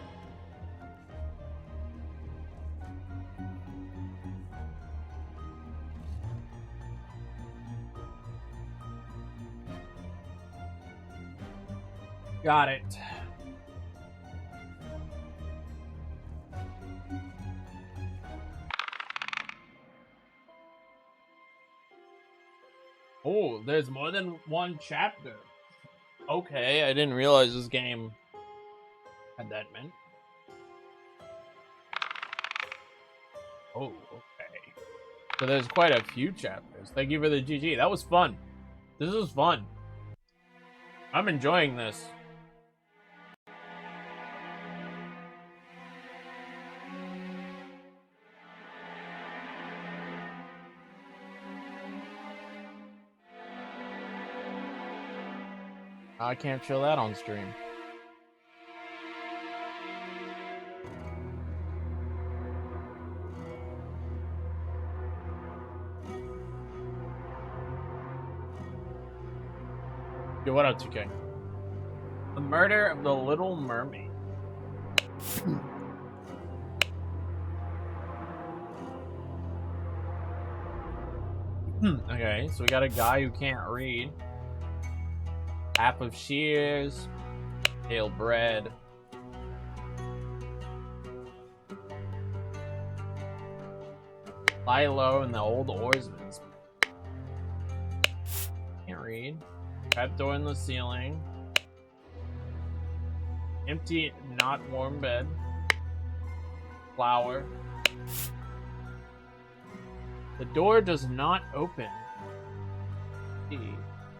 Got it. Oh, there's more than one chapter. Okay, I didn't realize this game had that meant. Oh, okay. So there's quite a few chapters. Thank you for the GG. That was fun. This was fun. I'm enjoying this. I can't show that on stream. Yo, what up, 2K? The Murder of the Little Mermaid. Okay, so we got a guy who can't read. Half of shears, pale bread. Lilo and the old oarsmen. Can't read. Trapdoor in the ceiling. Empty, not warm bed. Flower. The door does not open.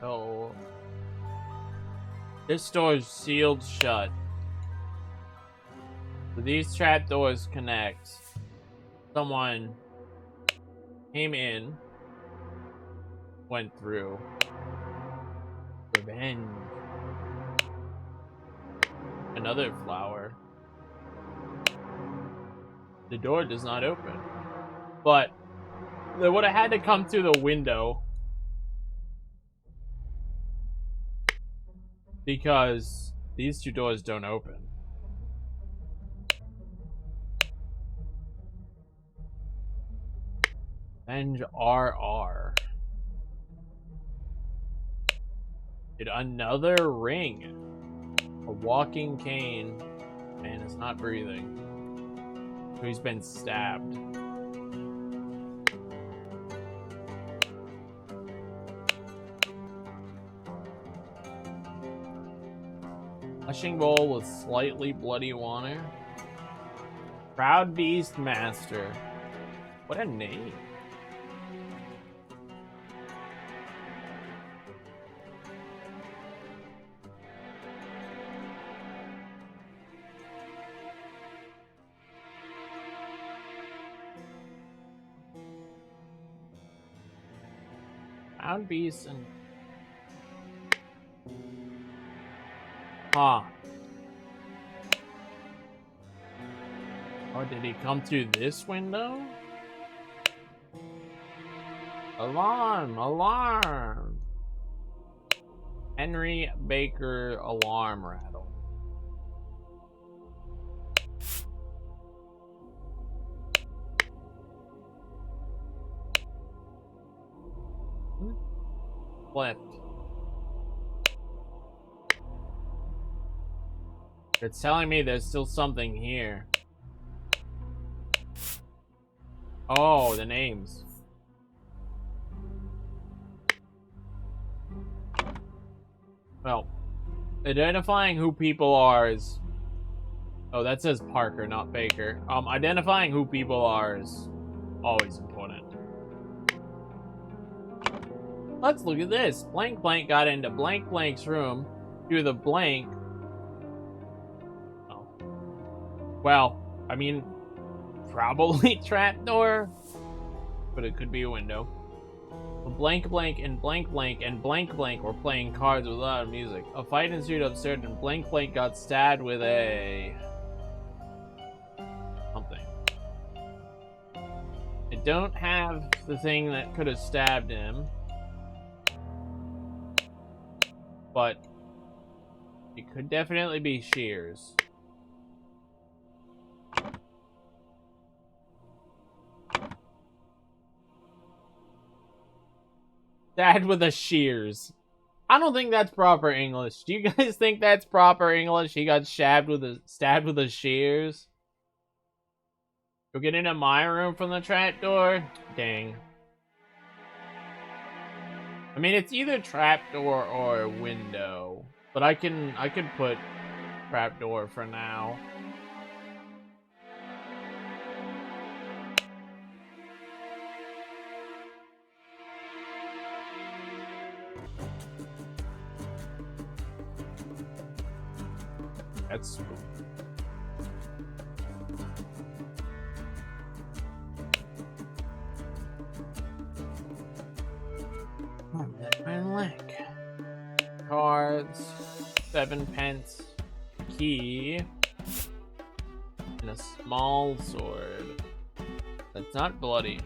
So this door is sealed shut. So these trapdoors connect. Someone came in, went through. Revenge. Another flower. The door does not open. But they would have had to come through the window. Because these two doors don't open. Revenge RR. Did another ring. A walking cane. Man is not breathing. So he's been stabbed. Flushing bowl with slightly bloody water. Proud Beast Master. What a name. Proud Beast and huh. Or did he come through this window? Alarm! Alarm! Henry Baker alarm rattle. Left. It's telling me there's still something here. Oh, the names. Well, identifying who people are is... Oh, that says Parker, not Baker. Identifying who people are is always important. Let's look at this. Blank Blank got into Blank Blank's room through the blank. Oh. Well, I mean, probably trapdoor, but it could be a window. Blank Blank and Blank Blank and Blank Blank were playing cards with loud music. A fight ensued upstairs and Blank Blank got stabbed with a... something. I don't have the thing that could have stabbed him, but it could definitely be shears. Dad with a shears. I don't think that's proper English. Do you guys think that's proper English? He got stabbed with a shears. You'll get into my room from the trapdoor? Dang. I mean, it's either trapdoor or a window, but I could put trapdoor for now. That's spooky. My leg. Cards, 7 pence, key, and a small sword. That's not bloody.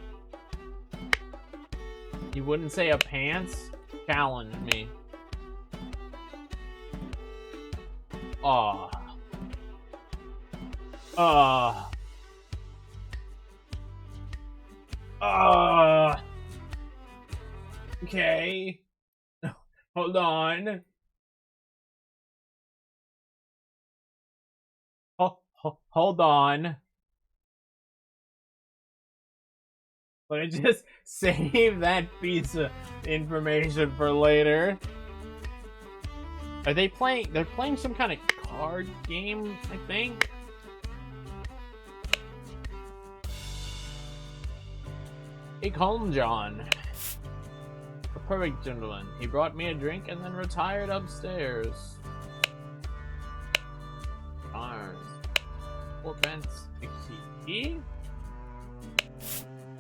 You wouldn't say a pants? Challenge me. Aw. Okay. Hold on. Hold on. Let me just save that piece of information for later. Are they playing? They're playing some kind of card game, I think. Take home, John. A perfect gentleman. He brought me a drink and then retired upstairs. Ours. 4 pence. A key?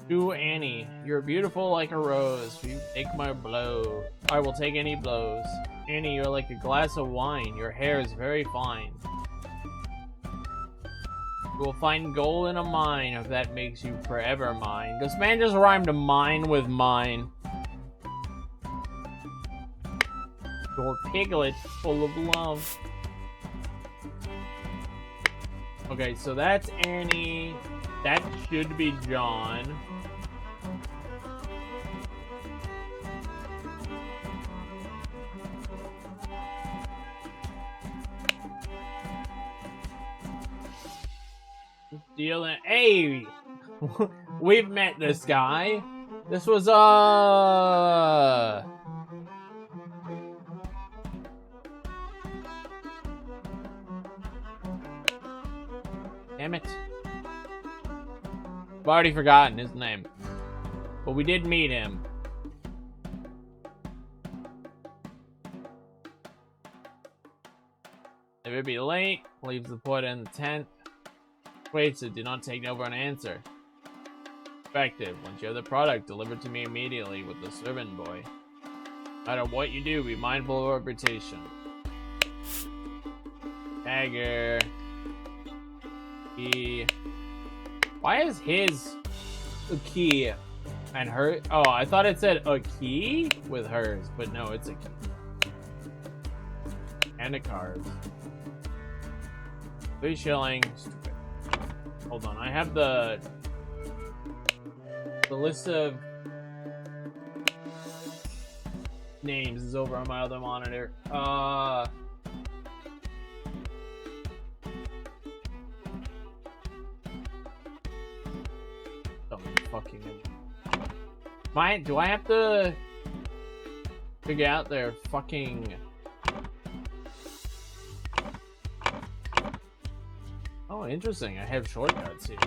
To Annie. You're beautiful like a rose. You take my blow. I will take any blows. Annie, you're like a glass of wine. Your hair is very fine. You will find gold in a mine if that makes you forever mine. This man just rhymed mine with mine. Your piglet full of love. Okay, so that's Annie. That should be John. Dealing. Hey, we've met this guy. This was damn it. I've already forgotten his name, but we did meet him. If it be late, leaves the put in the tent. Wait, so do not take no for an answer. Effective. Once you have the product, delivered to me immediately with the servant boy. No matter what you do, be mindful of reputation. Tagger. Key. Why is his a key and her? Oh, I thought it said a key with hers, but no, it's a key. And a card. 3 shillings. Hold on, I have the list of names is over on my other monitor. fucking... Do I have to figure out their fucking... Oh, interesting. I have shortcuts here.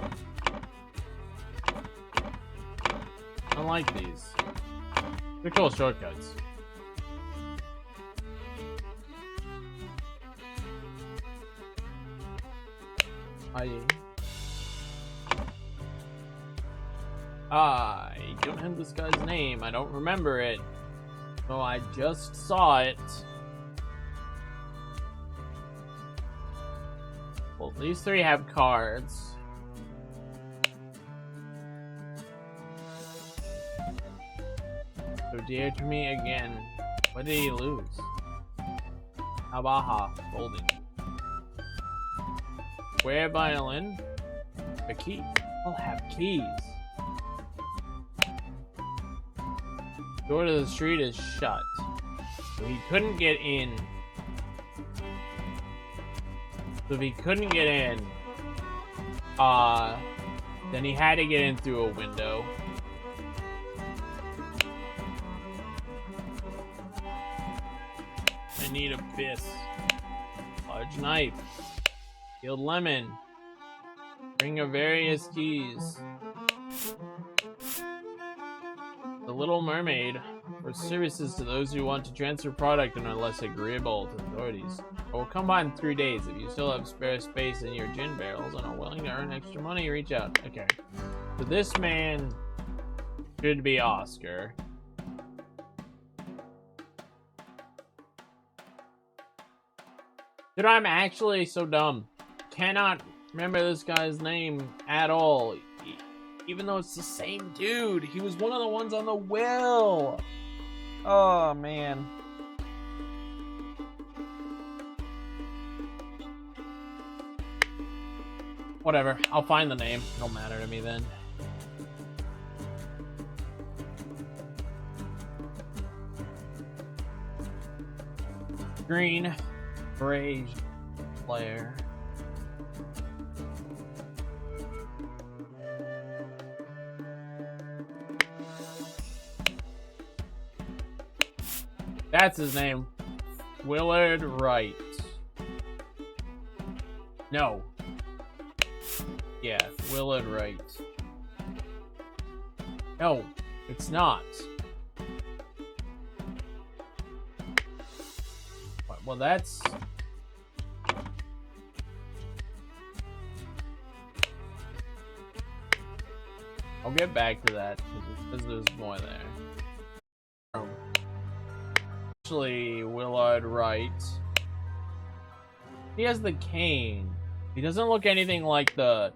I like these. They're cool shortcuts. I don't have this guy's name. I don't remember it. So I just saw it. Well, these three have cards. So dear to me again. What did he lose? Abaha, folding. Square violin? A key. I'll have keys. Door to the street is shut. So he couldn't get in. So if he couldn't get in, then he had to get in through a window. I need a bis. Large knife. Peeled lemon. Ring of various keys. The Little Mermaid. For services to those who want to transfer product and are less agreeable to authorities. I will come by in 3 days. If you still have spare space in your gin barrels and are willing to earn extra money, reach out. Okay. So this man should be Oscar. Dude, I'm actually so dumb. Cannot remember this guy's name at all. Even though it's the same dude. He was one of the ones on the will. Oh, man. Whatever. I'll find the name. Don't matter to me then. Green. Gray. Player. That's his name. Willard Wright. No. Yeah, Willard Wright. No, it's not. Well, that's... I'll get back to that, because there's more there. Actually, Willard Wright. He has the cane. He doesn't look anything like the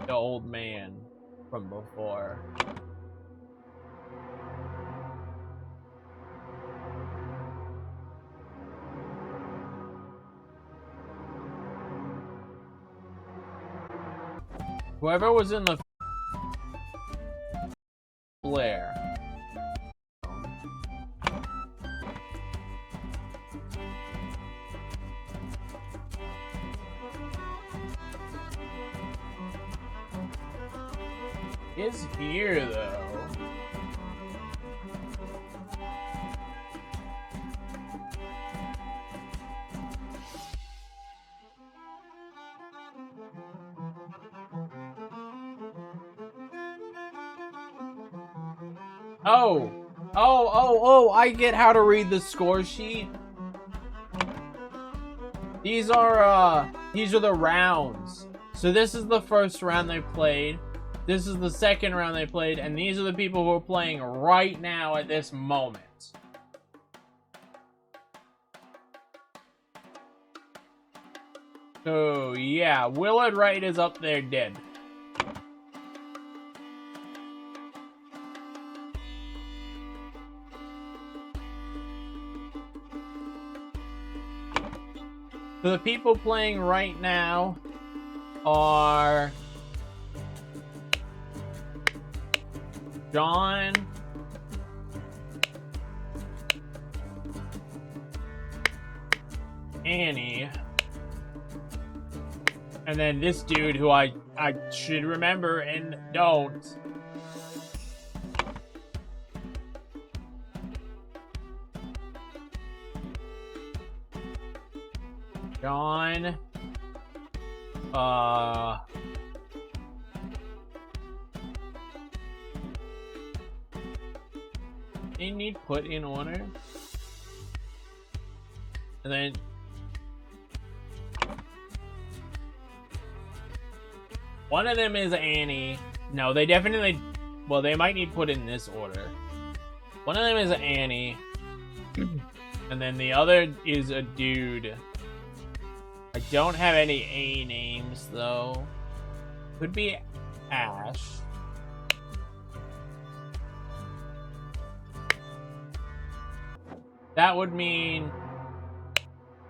old man from before. Whoever was in the Blair. Is here though. Oh, I get how to read the score sheet. These are the rounds. So this is the first round they played. This is the second round they played, and these are the people who are playing right now at this moment. So yeah, Willard Wright is up there dead. So the people playing right now are John, Annie, and then this dude who I should remember and don't, John. They need put in order. And then one of them is Annie. No, they definitely, well, they might need put in this order. One of them is Annie. And then the other is a dude. I don't have any A names though. Could be Ash. That would mean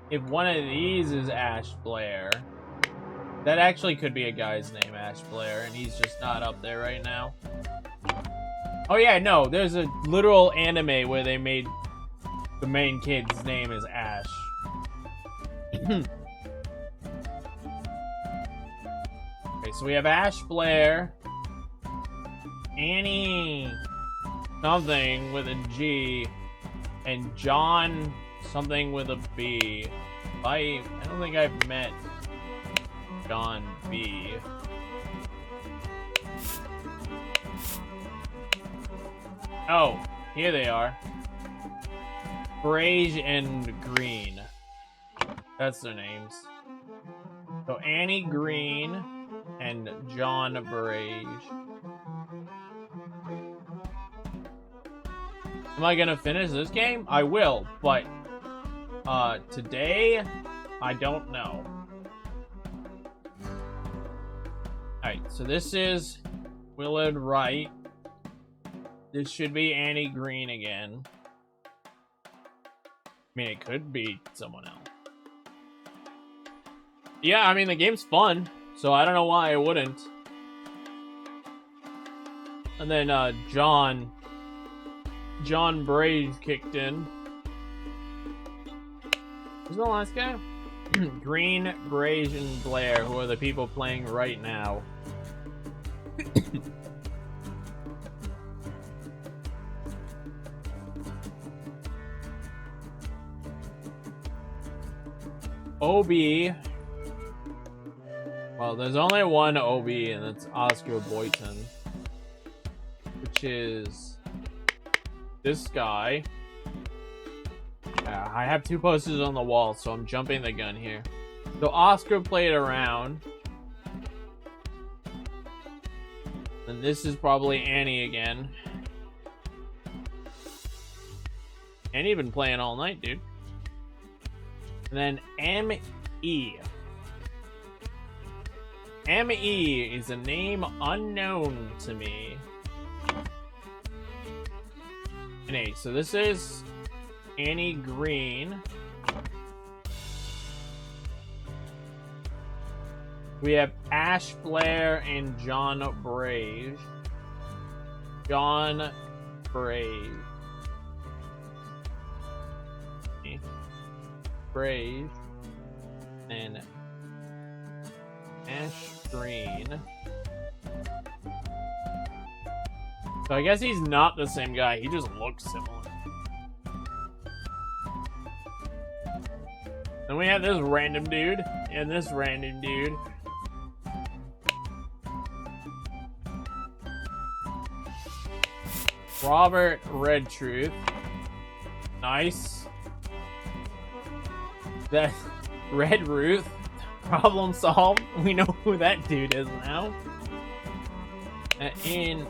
if one of these is Ash Blair, that actually could be a guy's name, Ash Blair, and he's just not up there right now. Oh yeah, no, there's a literal anime where they made the main kid's name is Ash. Okay, so we have Ash Blair, Annie something with a G, and John something with a B. I don't think I've met John B. Oh, here they are. Brage and Green. That's their names. So Annie Green and John Brage. Am I gonna finish this game? I will, but today I don't know. Alright, so this is Willard Wright. This should be Annie Green again. I mean, it could be someone else. Yeah, I mean, the game's fun, so I don't know why I wouldn't. And then, John Brage kicked in. Who's the last guy? Green, Brage, and Blair, who are the people playing right now. OB. Well, there's only one OB, and that's Oscar Boyton. Which is this guy. I have two posters on the wall, so I'm jumping the gun here. So Oscar played around. And this is probably Annie again. Annie been playing all night, dude. And then M.E. M.E. is a name unknown to me. And A, so this is Annie Green. We have Ash Blair and John Brage. John Brage. Brave and Ash Green. So I guess he's not the same guy, he just looks similar. Then we have this random dude and this random dude. Robert Redtruth. Nice. That Red Ruth, problem solved. We know who that dude is now. In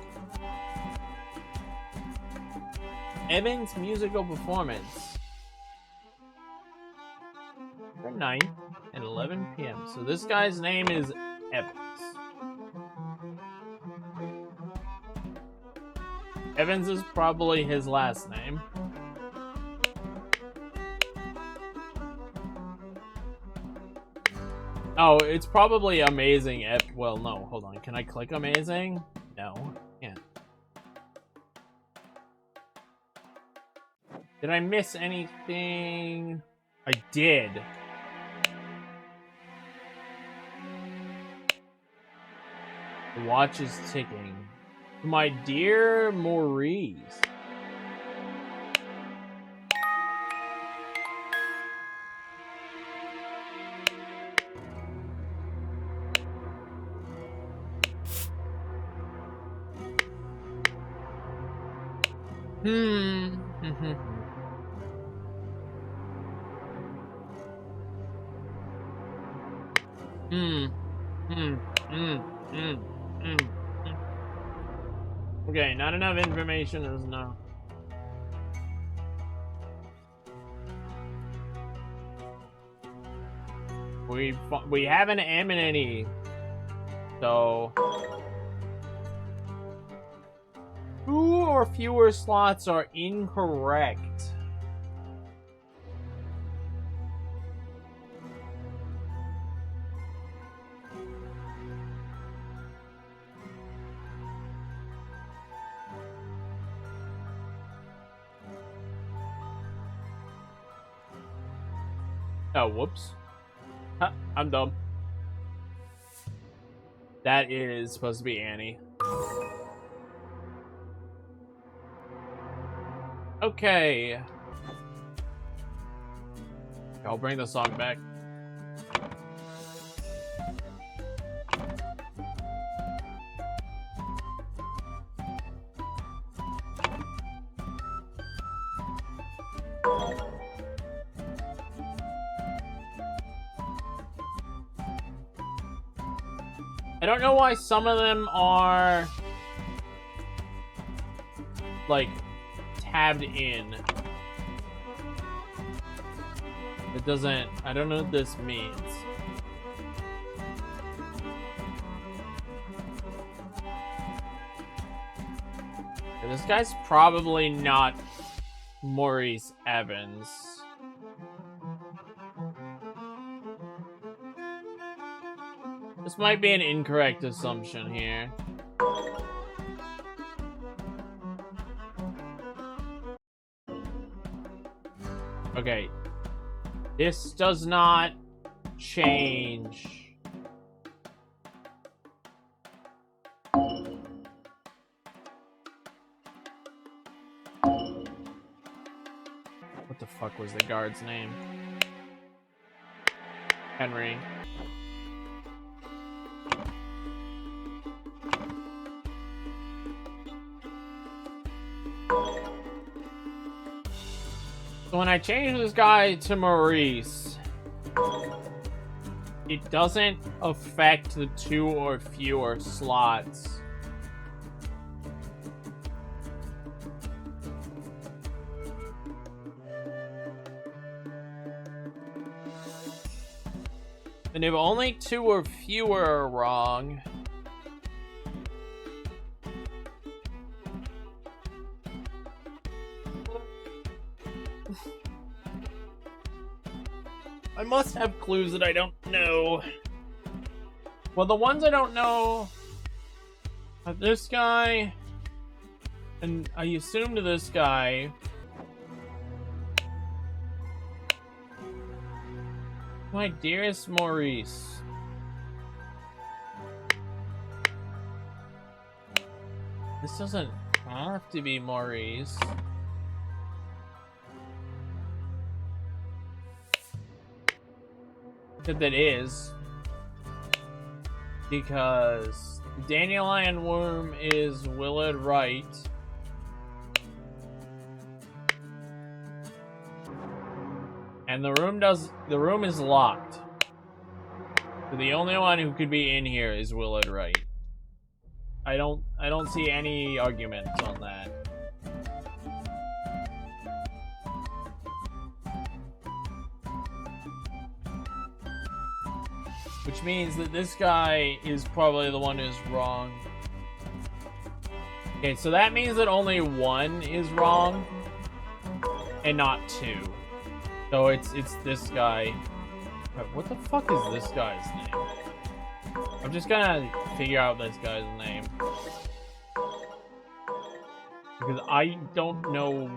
Evan's musical performance for 9 and 11 p.m. So this guy's name is Evans. Evans is probably his last name. Oh, it's probably Amazing well, no, hold on. Can I click Amazing? No, can't. Did I miss anything? I did. The watch is ticking. My dear Maurice. Hmm. Hmm. Hmm. Hmm. Hmm. Hmm. Okay, not enough information is no. We have an M and an E, so 2 or fewer slots are incorrect. Oh, whoops. Huh, I'm dumb. That is supposed to be Annie. Okay. I'll bring the song back. I don't know why some of them are like tabbed in. It doesn't. I don't know what this means. This guy's probably not Maurice Evans. This might be an incorrect assumption here. Okay. This does not change. What the fuck was the guard's name? Henry. So when I change this guy to Maurice, it doesn't affect the 2 or fewer slots. And if only 2 or fewer are wrong, I must have clues that I don't know. Well, the ones I don't know are this guy, and I assumed this guy. My dearest Maurice. This doesn't have to be Maurice. That is. Because Dandelion Worm is Willard Wright. And the room is locked. So the only one who could be in here is Willard Wright. I don't see any arguments on that. Which means that this guy is probably the one who's wrong. Okay, so that means that only 1 is wrong and not 2. So it's this guy. What the fuck is this guy's name? I'm just gonna figure out this guy's name. Because I don't know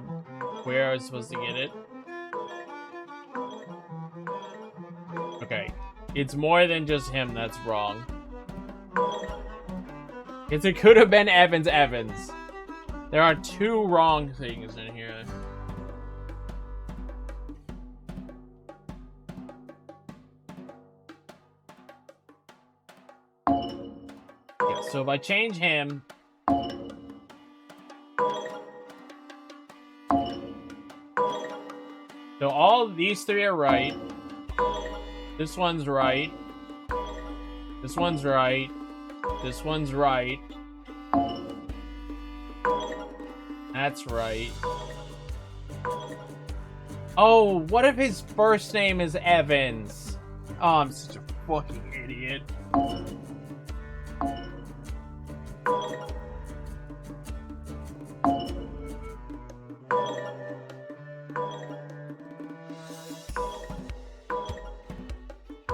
where I was supposed to get it. Okay. It's more than just him that's wrong. It could have been Evans. There are 2 wrong things in here. Yeah, so if I change him... So all of these three are right. This one's right. This one's right. This one's right. That's right. Oh, what if his first name is Evans? Oh, I'm such a fucking idiot.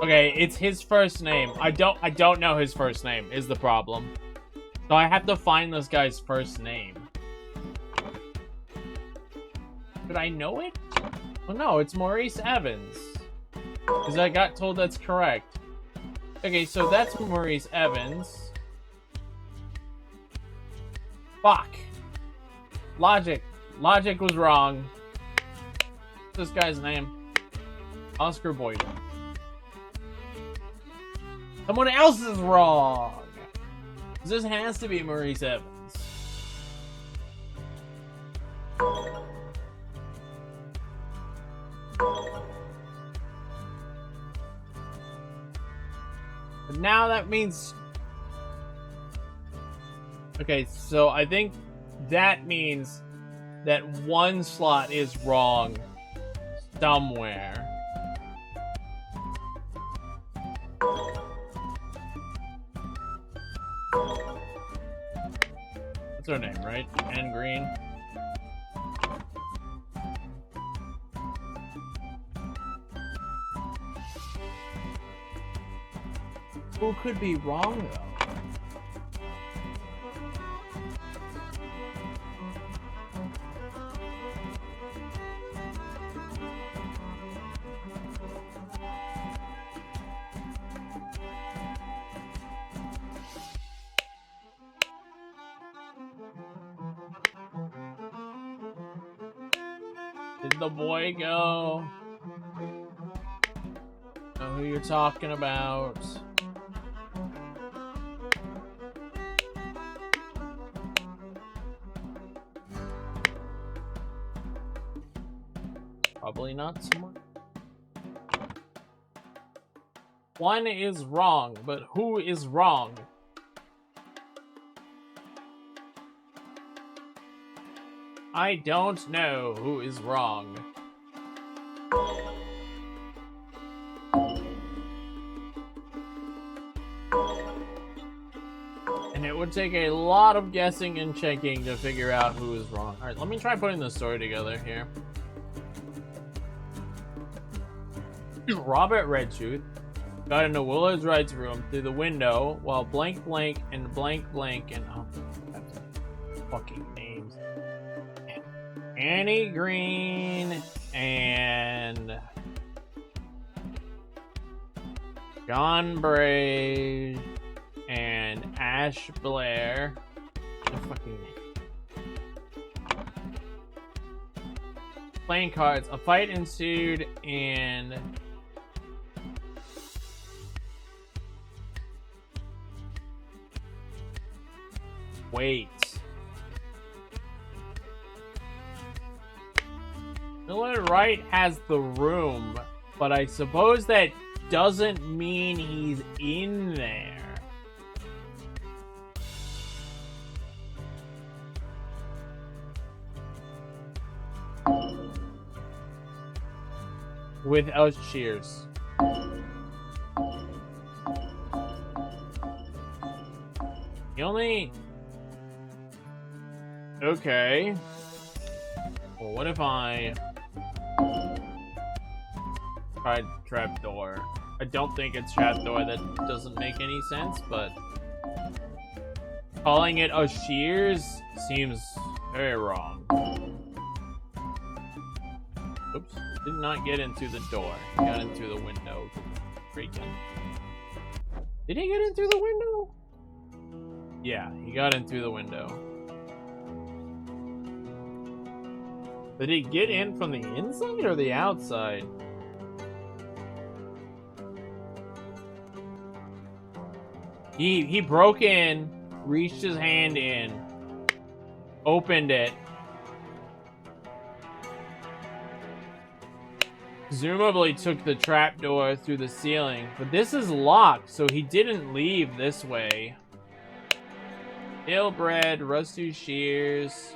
Okay, it's his first name. I don't know his first name is the problem. So I have to find this guy's first name. Should I know it? Well, no, it's Maurice Evans. Because I got told that's correct. Okay, so that's Maurice Evans. Fuck. Logic. Logic was wrong. What's this guy's name? Oscar Boyd. Someone else is wrong. This has to be Maurice Evans. But now that means... Okay, so I think that means that one slot is wrong somewhere. What's her name, right? Anne Green. Who could be wrong, though? Did the boy go? Know who you're talking about. Probably not someone. One is wrong, but who is wrong? I don't know who is wrong. And it would take a lot of guessing and checking to figure out who is wrong. Alright, let me try putting the story together here. Robert Redshoot got into Willard's Wright's room through the window while blank blank and blank blank and oh, that's fucking names. Annie Green and John Bray and Ash Blair. The fucking name. Playing cards. A fight ensued and wait. Willard Wright has the room, but I suppose that doesn't mean he's in there. Without Shears. The only... Okay. Well, what if I... tried trapdoor? I don't think it's trapdoor. That doesn't make any sense, but... calling it a Shears seems very wrong. Oops. Did not get into the door. He got into the window. Freaking. Did he get in through the window? Yeah, he got in through the window. Did he get in from the inside or the outside? He broke in, reached his hand in, opened it. Presumably took the trapdoor through the ceiling, but this is locked, so he didn't leave this way. Stale bread, rusty shears.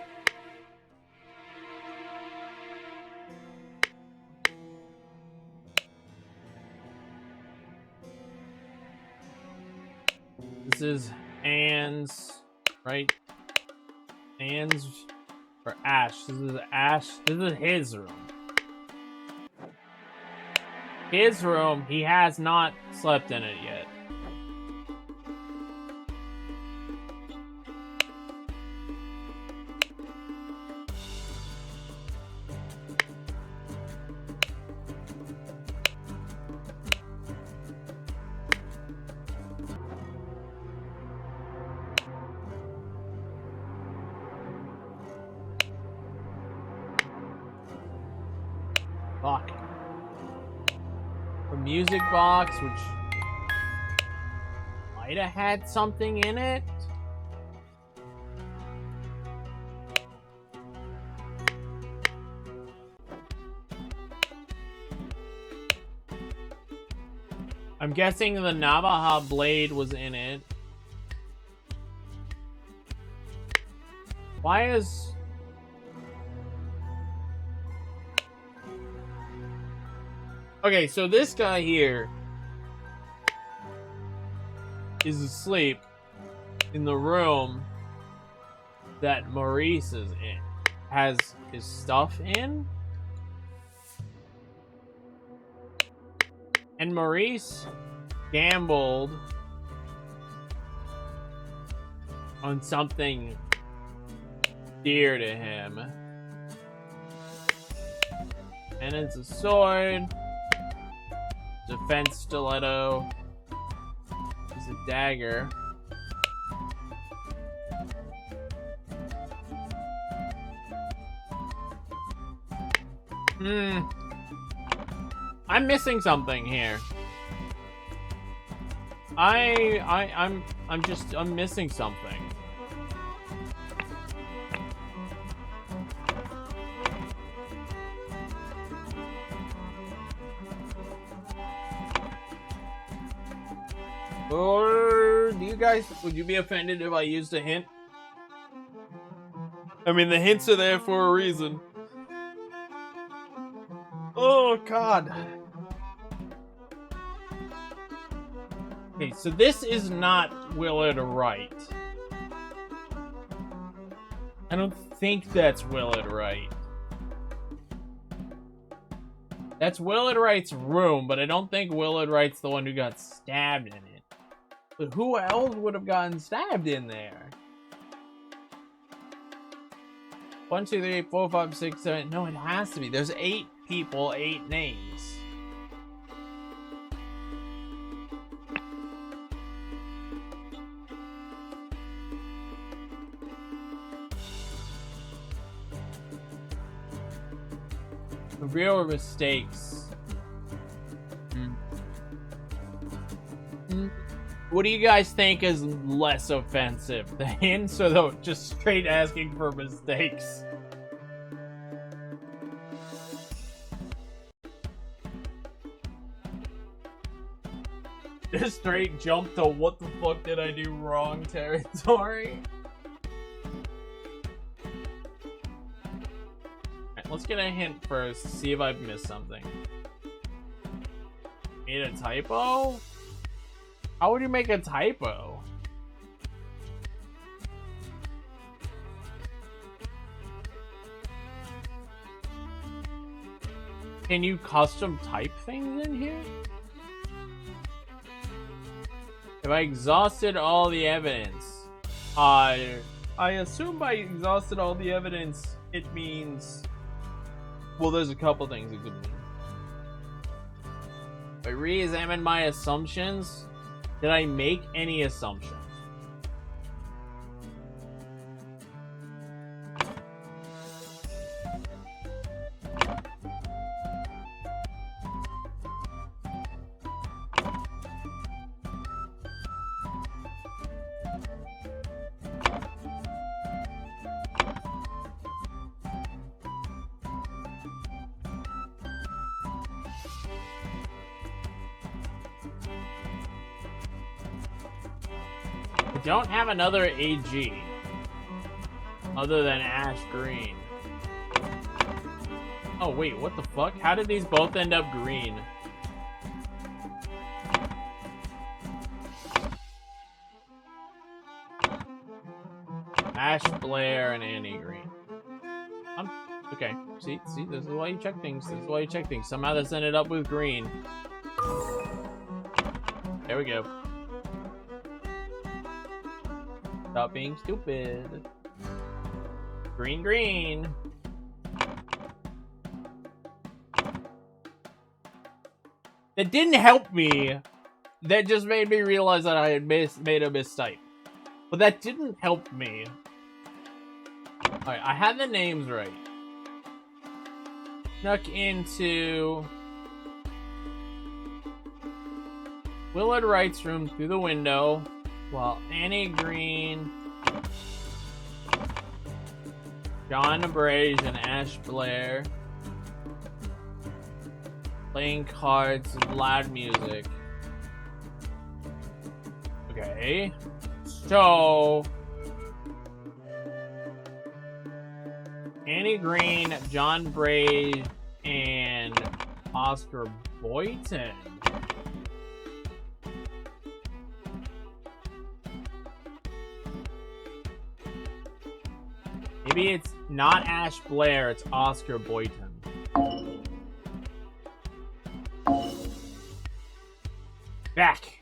This is Anne's, right? Anne's or Ash. This is Ash. This is his room. His room. He has not slept in it yet. Fuck. A music box, which might have had something in it. I'm guessing the Navaja blade was in it. Why is... Okay, so this guy here is asleep in the room that Maurice is in. Has his stuff in? And Maurice gambled on something dear to him. And it's a sword. Defense stiletto. It's a dagger. I'm missing something here. I'm missing something. Or do you guys, would you be offended if I used a hint? I mean, the hints are there for a reason. Oh, God. Okay, so this is not Willard Wright. I don't think that's Willard Wright. That's Willard Wright's room, but I don't think Willard Wright's the one who got stabbed in it. But who else would have gotten stabbed in there? 1, 2, 3, 4, 5, 6, 7. No, it has to be. There's 8 people, 8 names. The real mistakes. What do you guys think is less offensive? The hints or the just straight asking for mistakes? Just straight jump to what the fuck did I do wrong territory? Alright, let's get a hint first, see if I've missed something. Made a typo? How would you make a typo? Can you custom type things in here? Have I exhausted all the evidence? I assume by exhausted all the evidence, it means... Well, there's a couple things it could mean. If I re-examine my assumptions... Did I make any assumptions? don't have another AG other than Ash Green. Oh wait, what the fuck? How did these both end up green? Ash Blair and Annie Green. Okay, see, this is why you check things. This is why you check things. Somehow this ended up with green. There we go. Stop being stupid. Green, green. That didn't help me. That just made me realize that I had made a mistype. But that didn't help me. Alright, I had the names right. Snuck into Willard Wright's room through the window while Annie Green, John Brage, and Ash Blair playing cards with loud music. Okay. So Annie Green, John Brage, and Oscar Boyton. Maybe it's not Ash Blair, it's Oscar Boyton. Back.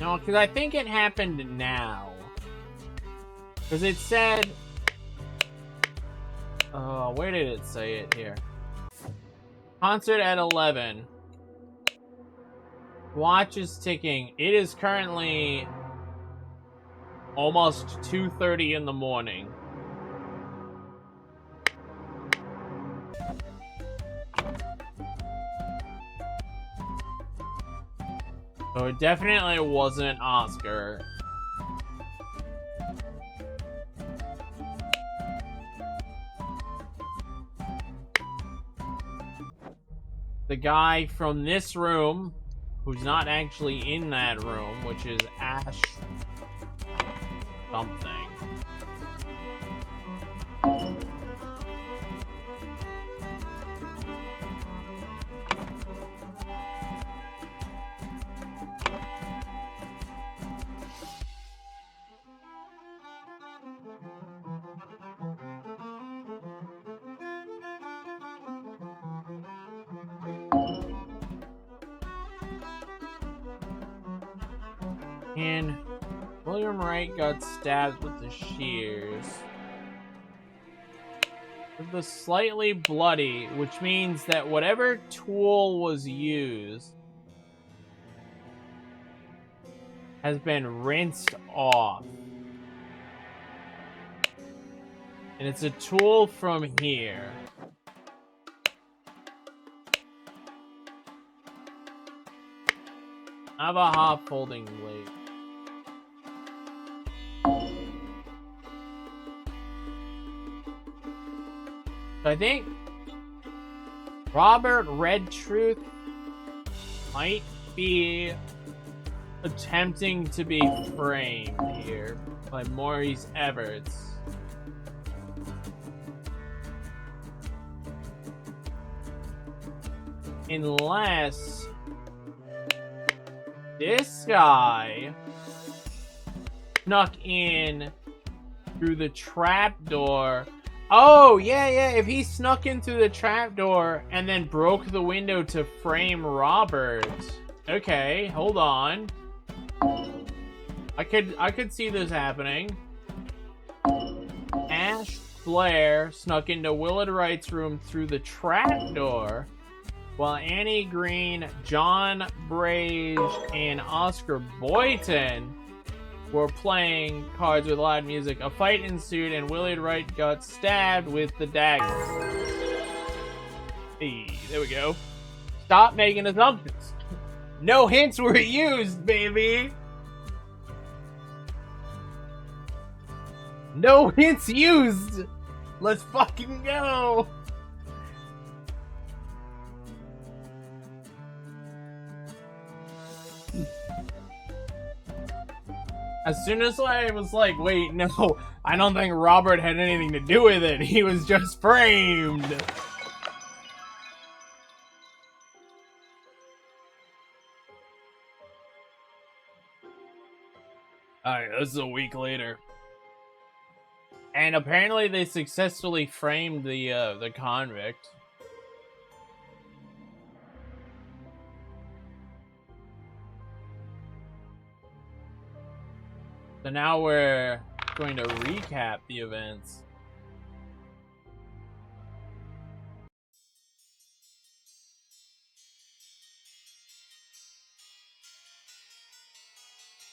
No, because I think it happened now. Because it said... where did it say it here? Concert at 11. Watch is ticking. It is currently almost 2:30 in the morning. So it definitely wasn't Oscar. The guy from this room, who's not actually in that room, which is Ash something. And William Wright got stabbed with the shears. With the slightly bloody, which means that whatever tool was used has been rinsed off. And it's a tool from here. I have a hot folding blade. I think Robert Redtruth might be attempting to be framed here by Maurice Everts. Unless this guy snuck in through the trapdoor. Oh, yeah, if he snuck in through the trapdoor and then broke the window to frame Robert. Okay, hold on. I could see this happening. Ash Blair snuck into Willard Wright's room through the trapdoor, while Annie Green, John Brage, and Oscar Boyton were playing cards with loud music. A fight ensued and Willard Wright got stabbed with the dagger. Hey, there we go. Stop making assumptions. No hints were used, baby. No hints used! Let's fucking go! As soon as I was like, wait, no, I don't think Robert had anything to do with it. He was just framed. Alright, this is a week later. And apparently they successfully framed the convict. So now we're going to recap the events.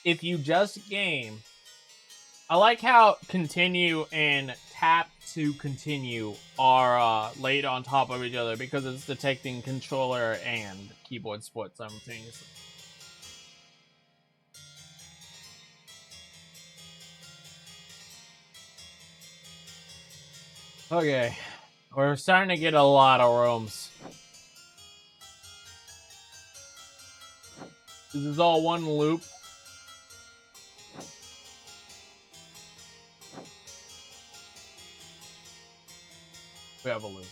If you just game, I like how continue and tap to continue are laid on top of each other because it's detecting controller and keyboard support simultaneously. Okay, we're starting to get a lot of rooms. This is all one loop. We have a loop.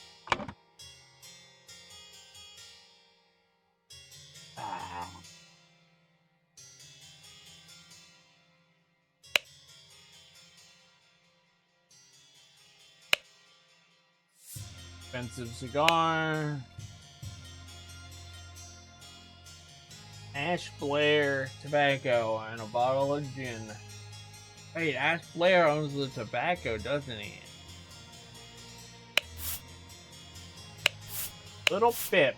Expensive cigar. Ash Blair tobacco and a bottle of gin. Wait, Ash Blair owns the tobacco, doesn't he? Little Pip.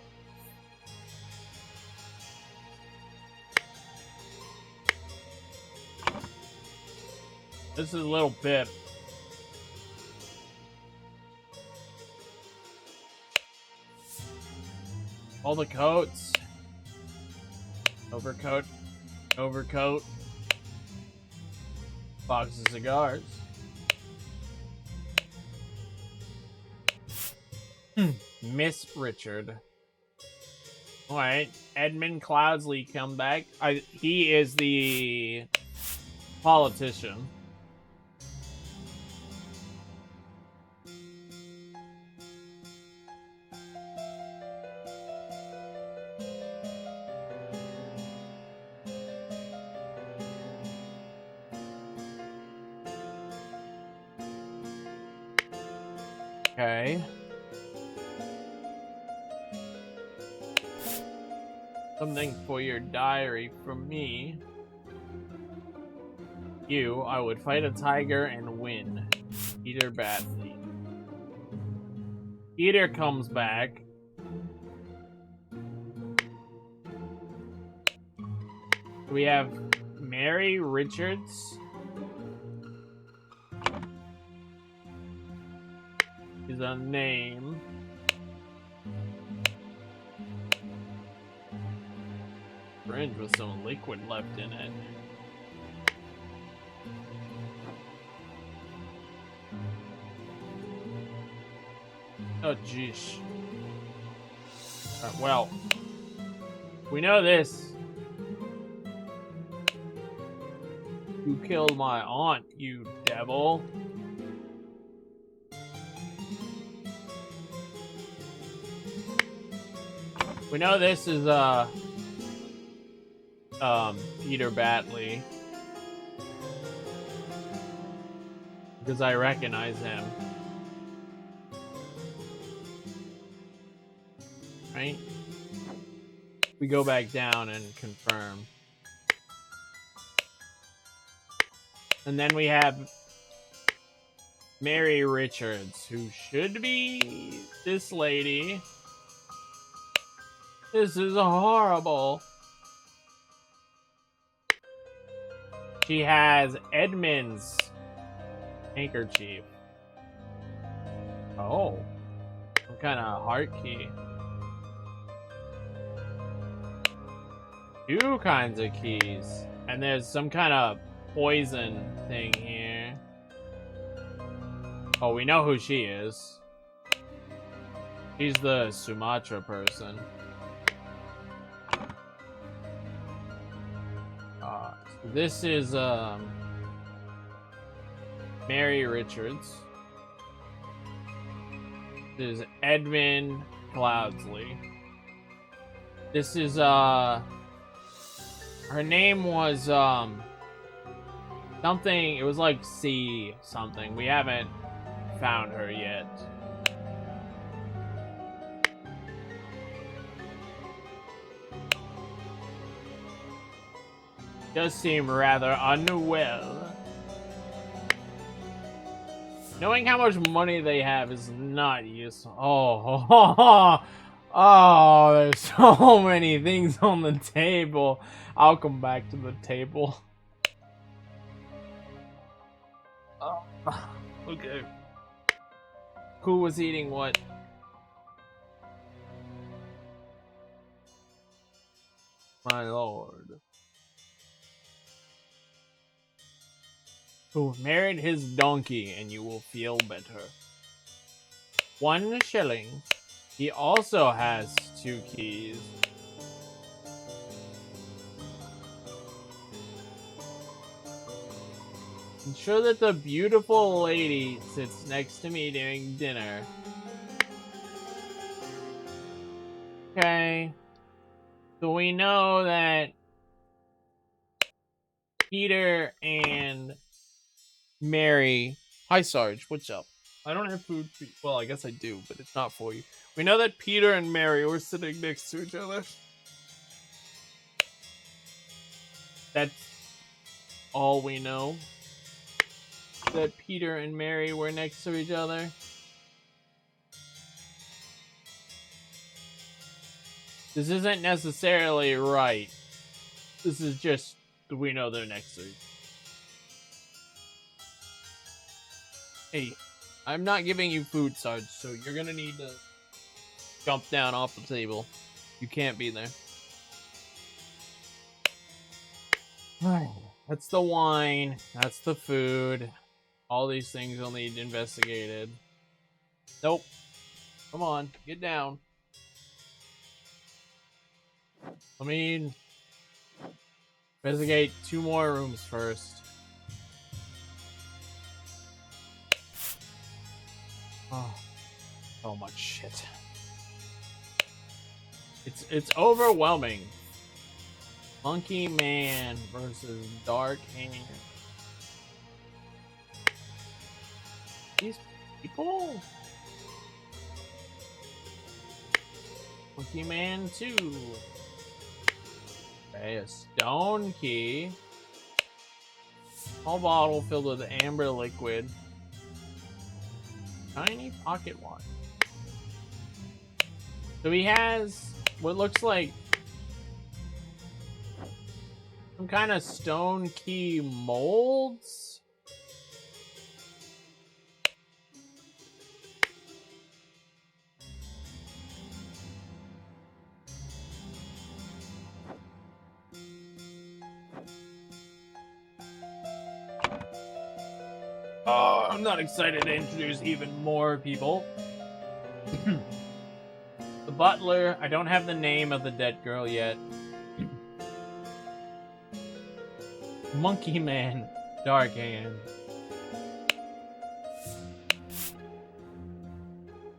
This is Little Pip. All the coats. Overcoat. Overcoat. Box of cigars. Miss Richard. Alright. Edmund Cloudsley come back. He is the politician. Okay. Something for your diary from me. You, I would fight a tiger and win. Peter Batley. Peter comes back. We have Mary Richards. Is a name. Syringe with some liquid left in it. Oh, jeez. Well, we know this. You killed my aunt, you devil. We know this is, Peter Batley. Because I recognize him. Right? We go back down and confirm. And then we have Mary Richards, who should be this lady. This is horrible. She has Edmund's handkerchief. Oh. Some kind of heart key. Two kinds of keys. And there's some kind of poison thing here. Oh, we know who she is. She's the Sumatra person. This is Mary Richards. This is Edmund Cloudsley. This is her name was something, it was like C something. We haven't found her yet. Does seem rather unwell. Knowing how much money they have is not useful. Oh, there's so many things on the table. I'll come back to the table. Okay. Who was eating what? My lord. Who married his donkey and you will feel better. 1 shilling. He also has 2 keys. Ensure that the beautiful lady sits next to me during dinner. Okay. So we know that Peter and Mary. Hi, Sarge. What's up? I don't have food for you. Well, I guess I do, but it's not for you. We know that Peter and Mary were sitting next to each other. That's all we know. That Peter and Mary were next to each other. This isn't necessarily right. This is just, we know they're next to each other. Hey, I'm not giving you food, Sarge, so you're gonna need to jump down off the table. You can't be there. That's the wine. That's the food. All these things will need investigated. Nope. Come on, get down. Let me investigate 2 more rooms first. Oh, so much shit. It's overwhelming. Monkey Man versus Dark Hand. These people? Monkey Man 2. Okay, a stone key. Small bottle filled with amber liquid. Tiny pocket watch. So he has what looks like some kind of stone key molds. Oh, I'm not excited to introduce even more people. The butler. I don't have the name of the dead girl yet. Monkey Man, Dark Hand.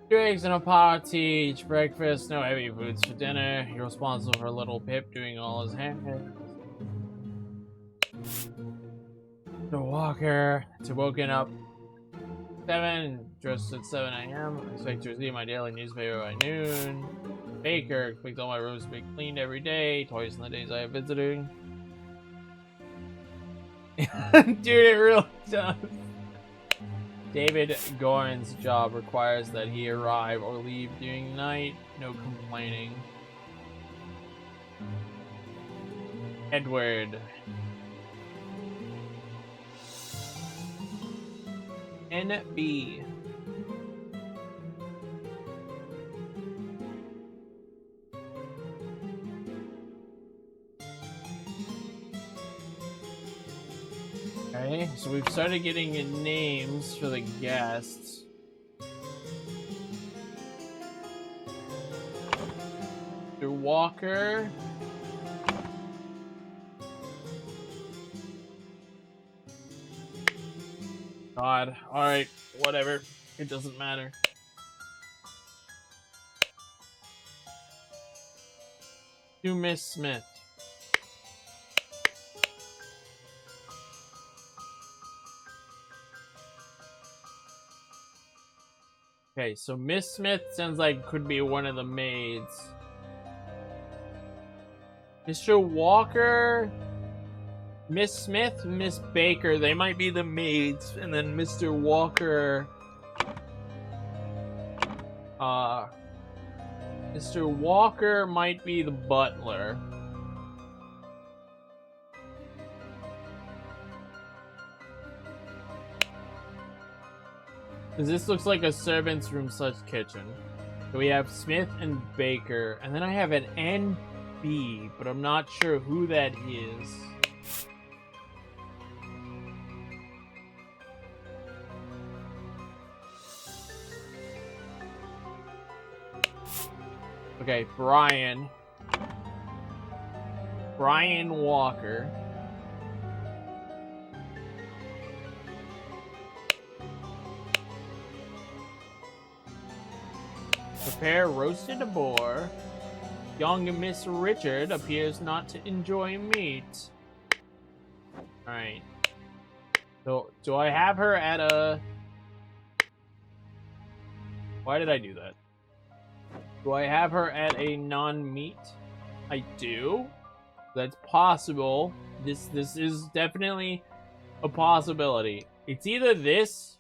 2 eggs and a pot to each breakfast. No heavy foods for dinner. You're responsible for little Pip doing all his hair. The Walker. To woken up 7, dressed at 7 a.m. I expect to receive my daily newspaper by noon. Baker expects all my rooms to be cleaned every day, twice in the days I have visiting. Dude, it really does. David Gorin's job requires that he arrive or leave during the night. No complaining. Edward. NB. Okay, so we've started getting names for the guests. Mr. Walker. God, alright, whatever. It doesn't matter. To Miss Smith. Okay, so Miss Smith sounds like could be one of the maids. Mr. Walker, Miss Smith, Miss Baker, they might be the maids, and then Mr. Walker, Mr. Walker might be the butler. Because this looks like a servant's room / kitchen. So we have Smith and Baker, and then I have an NB, but I'm not sure who that is. Okay, Brian Walker. Prepare roasted boar. Young Miss Richard appears not to enjoy meat. Alright. So, do I have her at a... Why did I do that? Do I have her at a non-meat? I do. That's possible. This is definitely a possibility. It's either this...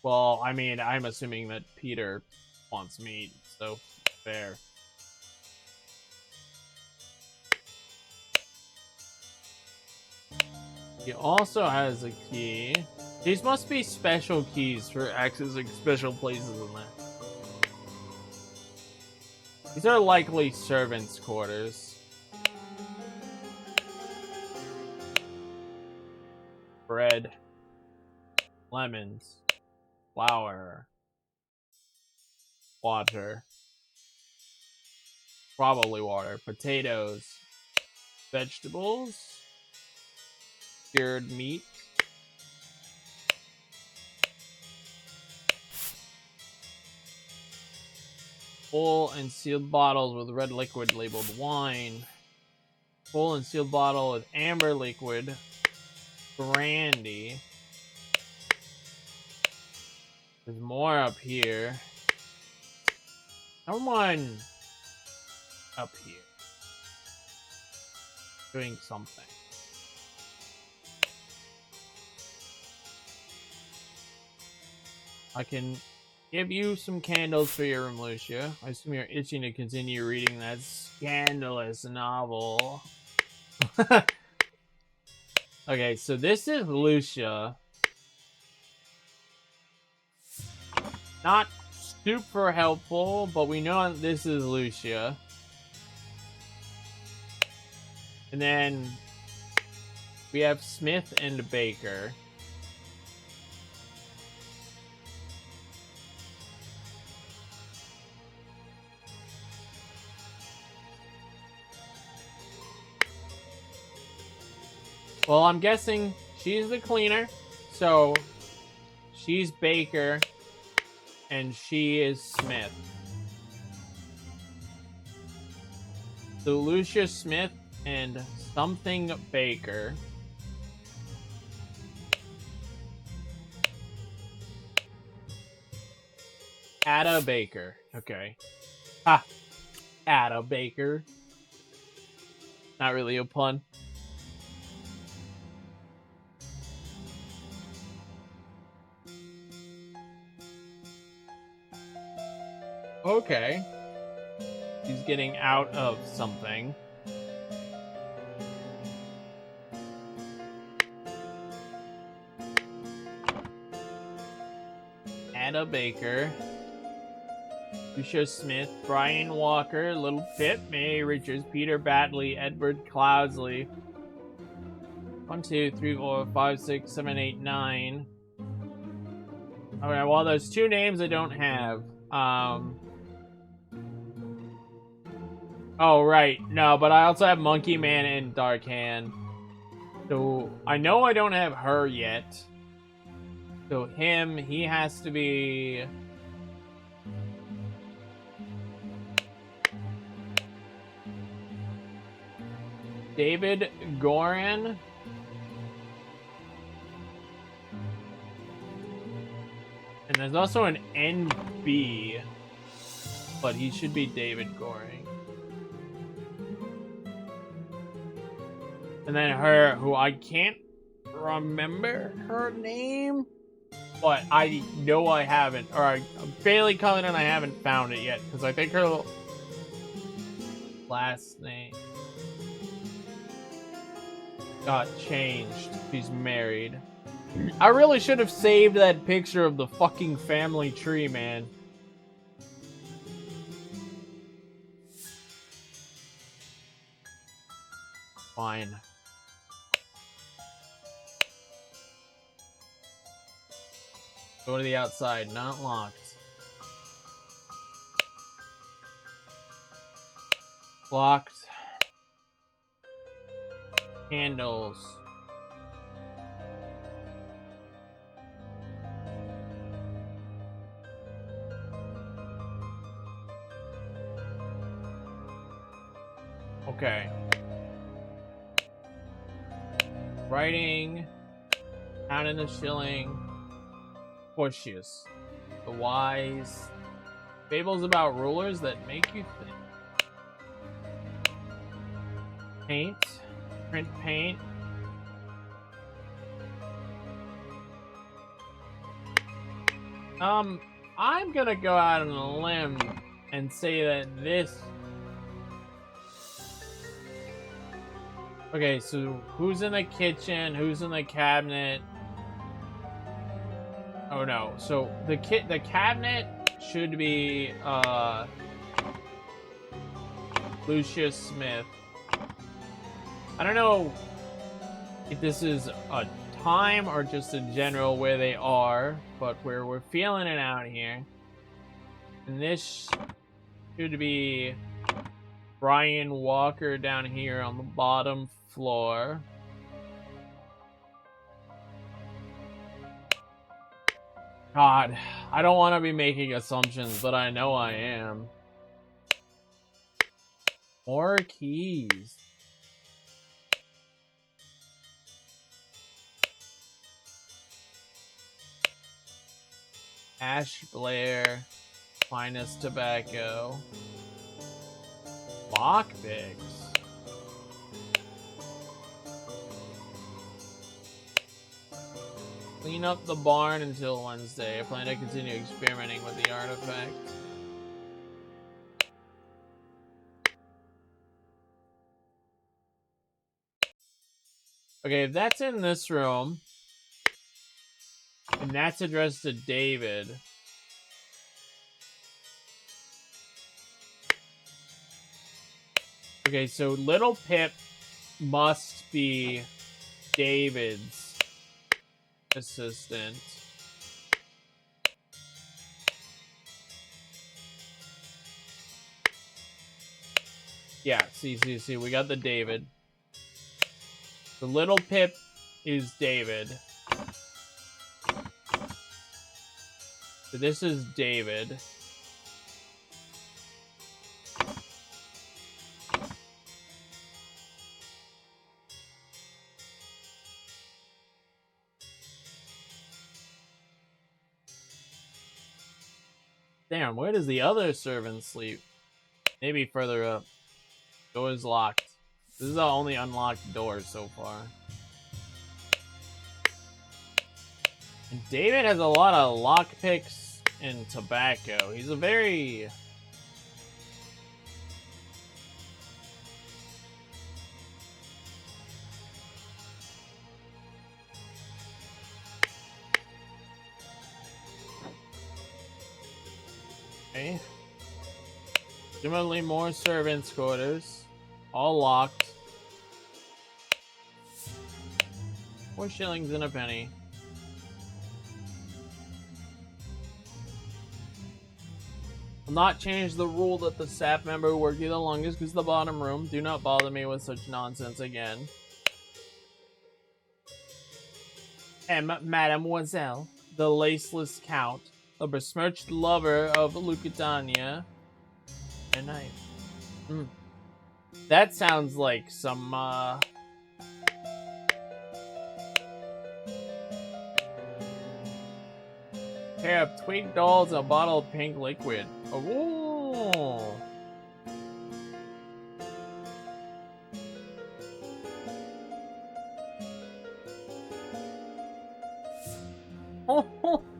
Well, I mean, I'm assuming that Peter wants meat, so fair. He also has a key. These must be special keys for accessing special places in there. These are likely servants' quarters. Bread. Lemons. Flour. Water. Probably water. Potatoes. Vegetables. Cured meat. Full and sealed bottles with red liquid labeled wine. Full and sealed bottle with amber liquid. Brandy. There's more up here. Someone up here doing something. I can give you some candles for your room, Lucia. I assume you're itching to continue reading that scandalous novel. Okay, so this is Lucia. Not super helpful, but we know this is Lucia. And then we have Smith and Baker. Well, I'm guessing she's the cleaner, so she's Baker, and she is Smith. So Lucia Smith and something Baker. Ada Baker. Okay. Ha! Ada Baker. Not really a pun. Okay. He's getting out of something. Ada Baker. Lucia Smith. Brian Walker. Little Pip. May Richards. Peter Batley. Edward Cloudsley. 1, 2, 3, 4, 5, 6, 7, 8, 9. Okay, well, there's 2 names I don't have. Oh, right. No, but I also have Monkey Man and Dark Hand. So, I know I don't have her yet. So, he has to be... David Goran. And there's also an NB, but he should be David Goring. And then her, who I can't remember her name, but I know I haven't, or I'm fairly confident I haven't found it yet, because I think her last name got changed. She's married. I really should have saved that picture of the fucking family tree, man. Fine. Go to the outside, not locked. Locked. Handles. Okay. Writing. Pound in the shilling. Porcius. The wise. Fables about rulers that make you think. Paint. Print paint. I'm gonna go out on a limb and say that this... Okay, so who's in the kitchen? Who's in the cabinet? Oh no. So the cabinet should be Lucius Smith. I don't know if this is a time or just a general where they are, but we're feeling it out here. And this should be Brian Walker down here on the bottom floor. God, I don't want to be making assumptions, but I know I am. More keys. Ash Blair, Finest Tobacco, lockpicks. Clean up the barn until Wednesday. I plan to continue experimenting with the artifact. Okay, if that's in this room, and that's addressed to David. Okay, so Little Pip must be David's assistant. Yeah, see, we got the David. The Little Pip is David. So this is David. Damn, where does the other servant sleep? Maybe further up. Door is locked. This is the only unlocked door so far. And David has a lot of lockpicks and tobacco. He's a very... Okay. Similarly, more servants' quarters. All locked. 4 shillings and a penny. Will not change the rule that the staff member who worked here the longest goes to the bottom room. Do not bother me with such nonsense again. And Mademoiselle, the laceless count, a besmirched lover of Lucatania. A knife. That sounds like some, pair of twig dolls and a bottle of pink liquid. Oh.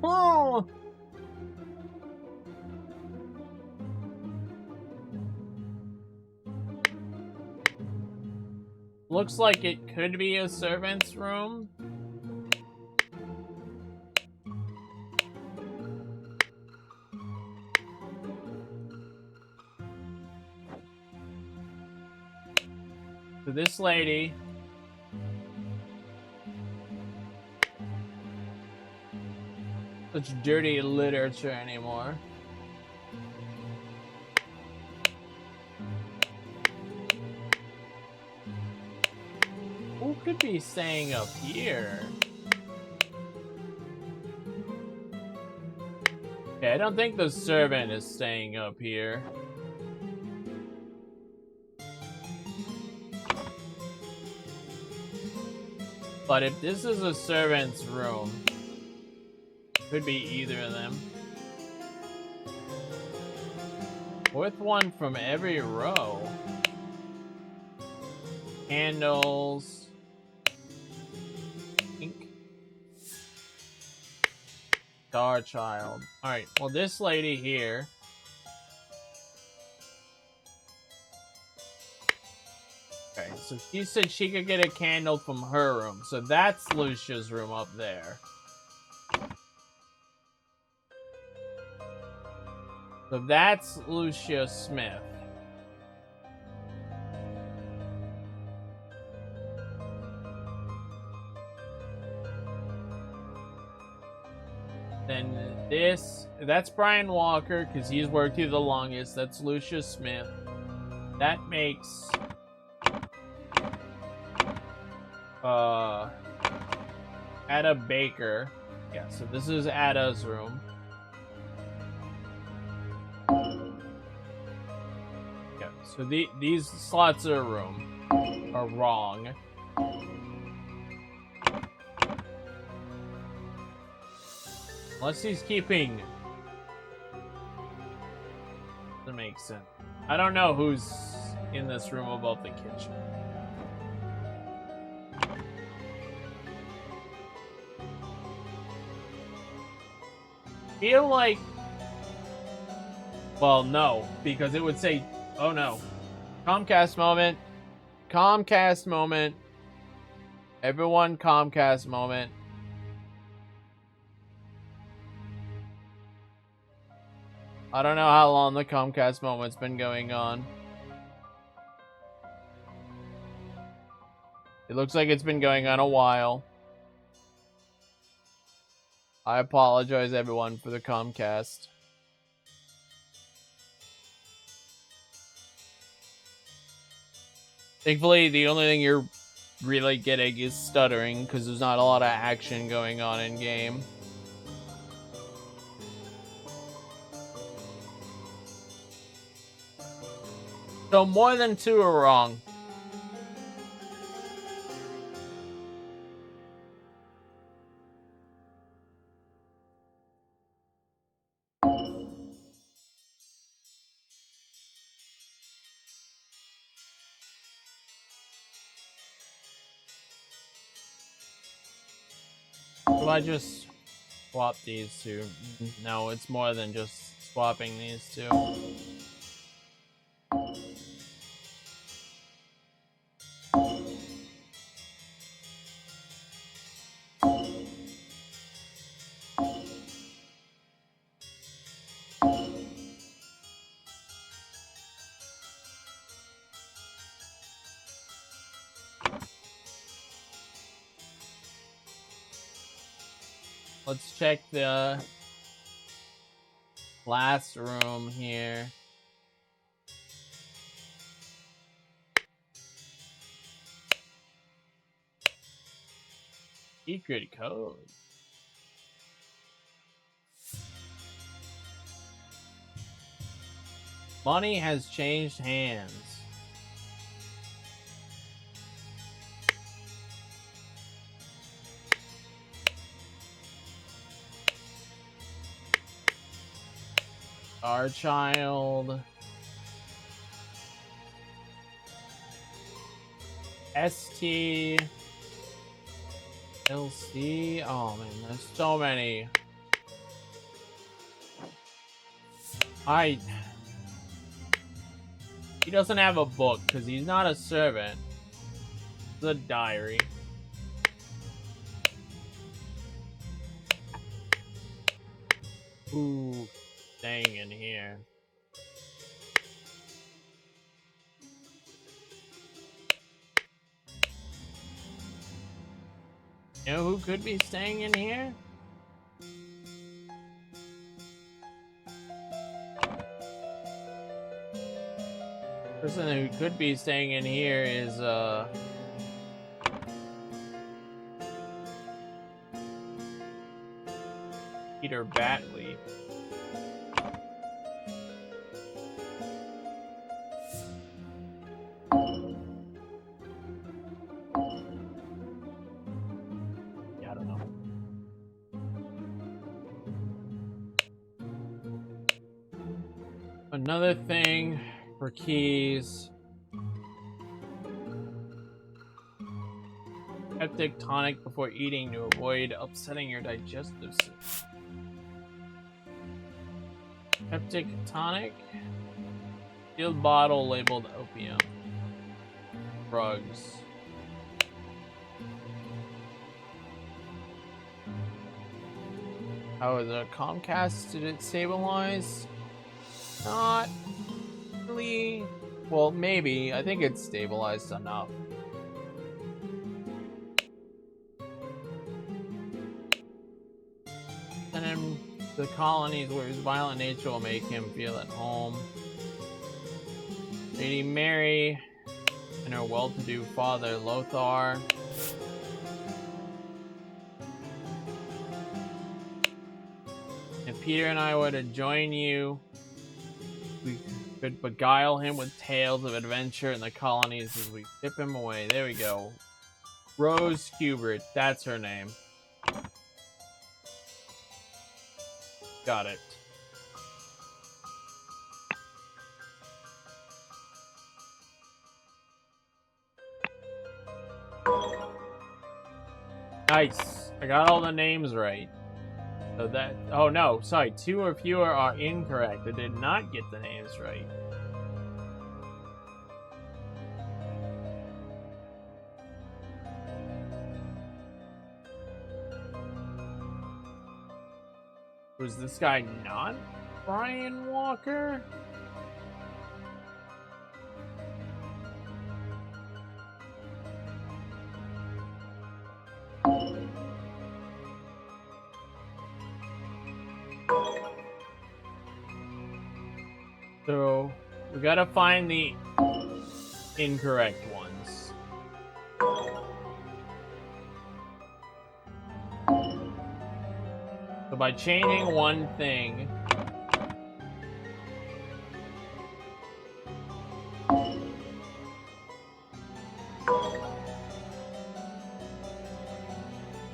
Oh. Looks like it could be a servant's room. So this lady such dirty literature anymore. Who could be staying up here? Okay, I don't think the servant is staying up here. But if this is a servant's room, could be either of them. Fourth one from every row. Candles. Ink. Star Child. Alright, well this lady here. Okay, so she said she could get a candle from her room. So that's Lucia's room up there. So that's Lucia Smith. Then that's Brian Walker, because he's worked here the longest. That's Lucia Smith. That makes Ada Baker. Yeah, so this is Ada's room. Yeah, so these slots of the room are wrong. Unless he's keeping... That makes sense. I don't know who's in this room above the kitchen. Feel like... Well, no, because it would say... Oh no. Comcast moment. Comcast moment. Everyone Comcast moment. I don't know how long the Comcast moment's been going on. It looks like it's been going on a while. I apologize, everyone, for the Comcast. Thankfully, the only thing you're really getting is stuttering, because there's not a lot of action going on in game. So more than 2 are wrong. Do I just swap these two? No, it's more than just swapping these two. Let's check the last room here. Secret code. Money has changed hands. Our child. ST. LC. Oh man, there's so many. He doesn't have a book because he's not a servant. It's a diary. Ooh, staying in here. You know who could be staying in here? Person who could be staying in here is Peter Batley. Yeah, I don't know. Another thing for keys. Peptic tonic before eating to avoid upsetting your digestive system. Peptic tonic. Sealed bottle labeled opium. Drugs. How is it? Comcast? Did it stabilize? Not really. Well, maybe. I think it's stabilized enough. And then the colonies where his violent nature will make him feel at home. Lady Mary and her well-to-do father Lothar. If Peter and I were to join you, we could beguile him with tales of adventure in the colonies as we tip him away. There we go. Rose Kubert, that's her name. Got it. Nice. I got all the names right. So that, oh no, sorry, 2 or fewer are incorrect. I did not get the names right. Was this guy not Brian Walker? So, we gotta find the incorrect ones. So by changing one thing,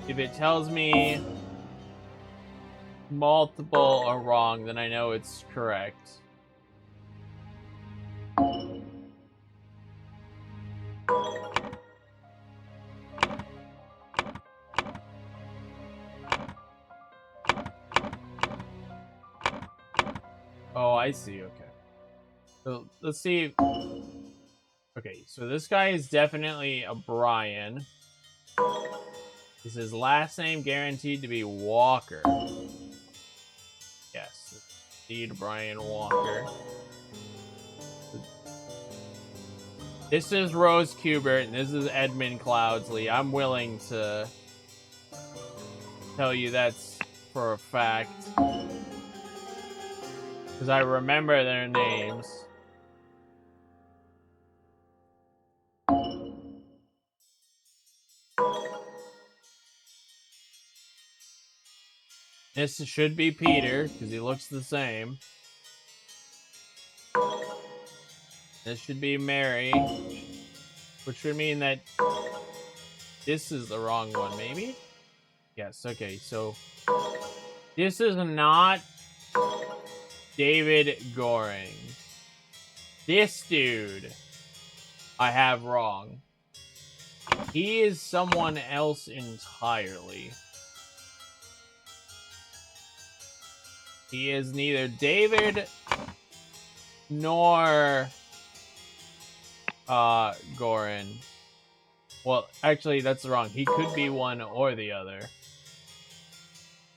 if it tells me multiple are wrong, then I know it's correct. Oh, I see, okay. So, let's see. Okay, so this guy is definitely a Brian. Is his last name guaranteed to be Walker? Yes, indeed, Brian Walker. This is Rose Kubert, and this is Edmund Cloudsley. I'm willing to tell you that's for a fact. Because I remember their names. This should be Peter, because he looks the same. This should be Mary, which would mean that this is the wrong one, maybe? Yes, okay, so this is not David Goring. This dude I have wrong. He is someone else entirely. He is neither David nor Gorin. Well, actually, that's wrong. He could be one or the other.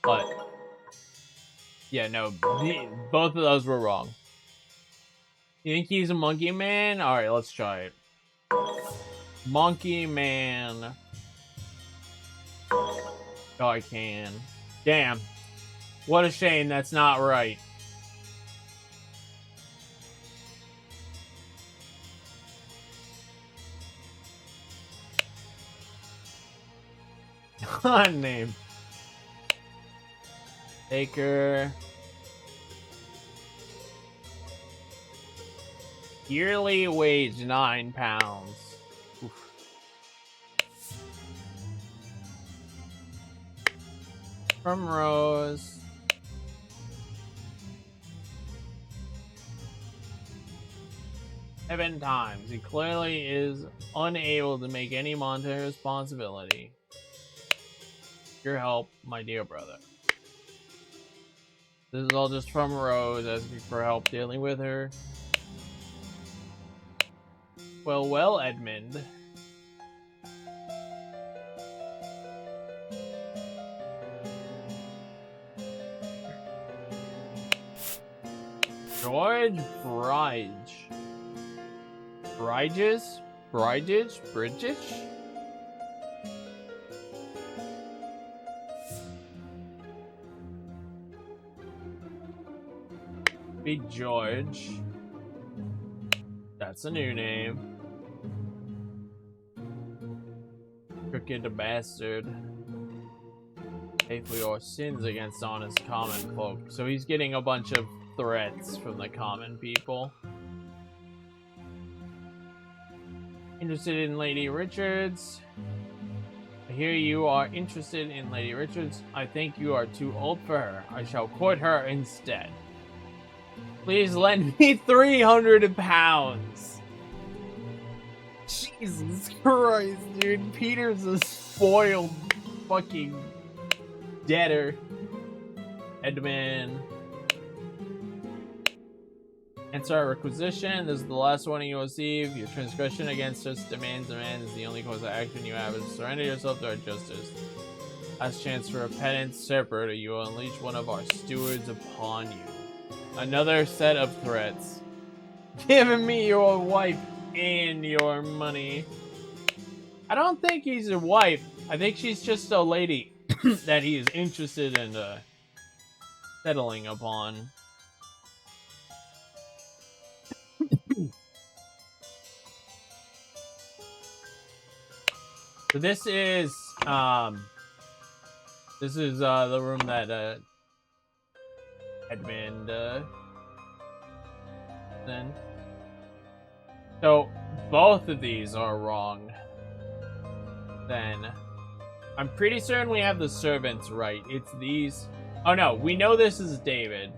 But yeah, no, both of those were wrong. You think he's a monkey man? All right, let's try it. Monkey man. Oh, I can. Damn. What a shame that's not right. Name. Baker. Yearly wage £9. Oof. From Rose. Seven times. He clearly is unable to make any monetary responsibility. Your help, my dear brother. This is all just from Rose asking for help dealing with her. Well, Edmund. George Bridge. Bridges? Bridges? Bridges? Big George. That's a new name. Crooked bastard. Pay for your sins against honest common folk. So he's getting a bunch of threats from the common people. Interested in Lady Richards? I hear you are interested in Lady Richards. I think you are too old for her. I shall court her instead. Please lend me 300 pounds. Jesus Christ, dude. Peter's a spoiled fucking debtor. Edmund. Answer our requisition. This is the last warning you will receive. Your transgression against us demands is the only course of action you have. Surrender yourself to our justice. Last chance for repentance. Separate, or you will unleash one of our stewards upon you. Another set of threats. Giving me your wife and your money. I don't think he's a wife. I think she's just a lady that he is interested in settling upon. So this is the room that Edmund then. So both of these are wrong. Then I'm pretty certain we have the servants right. It's these. Oh no, we know this is David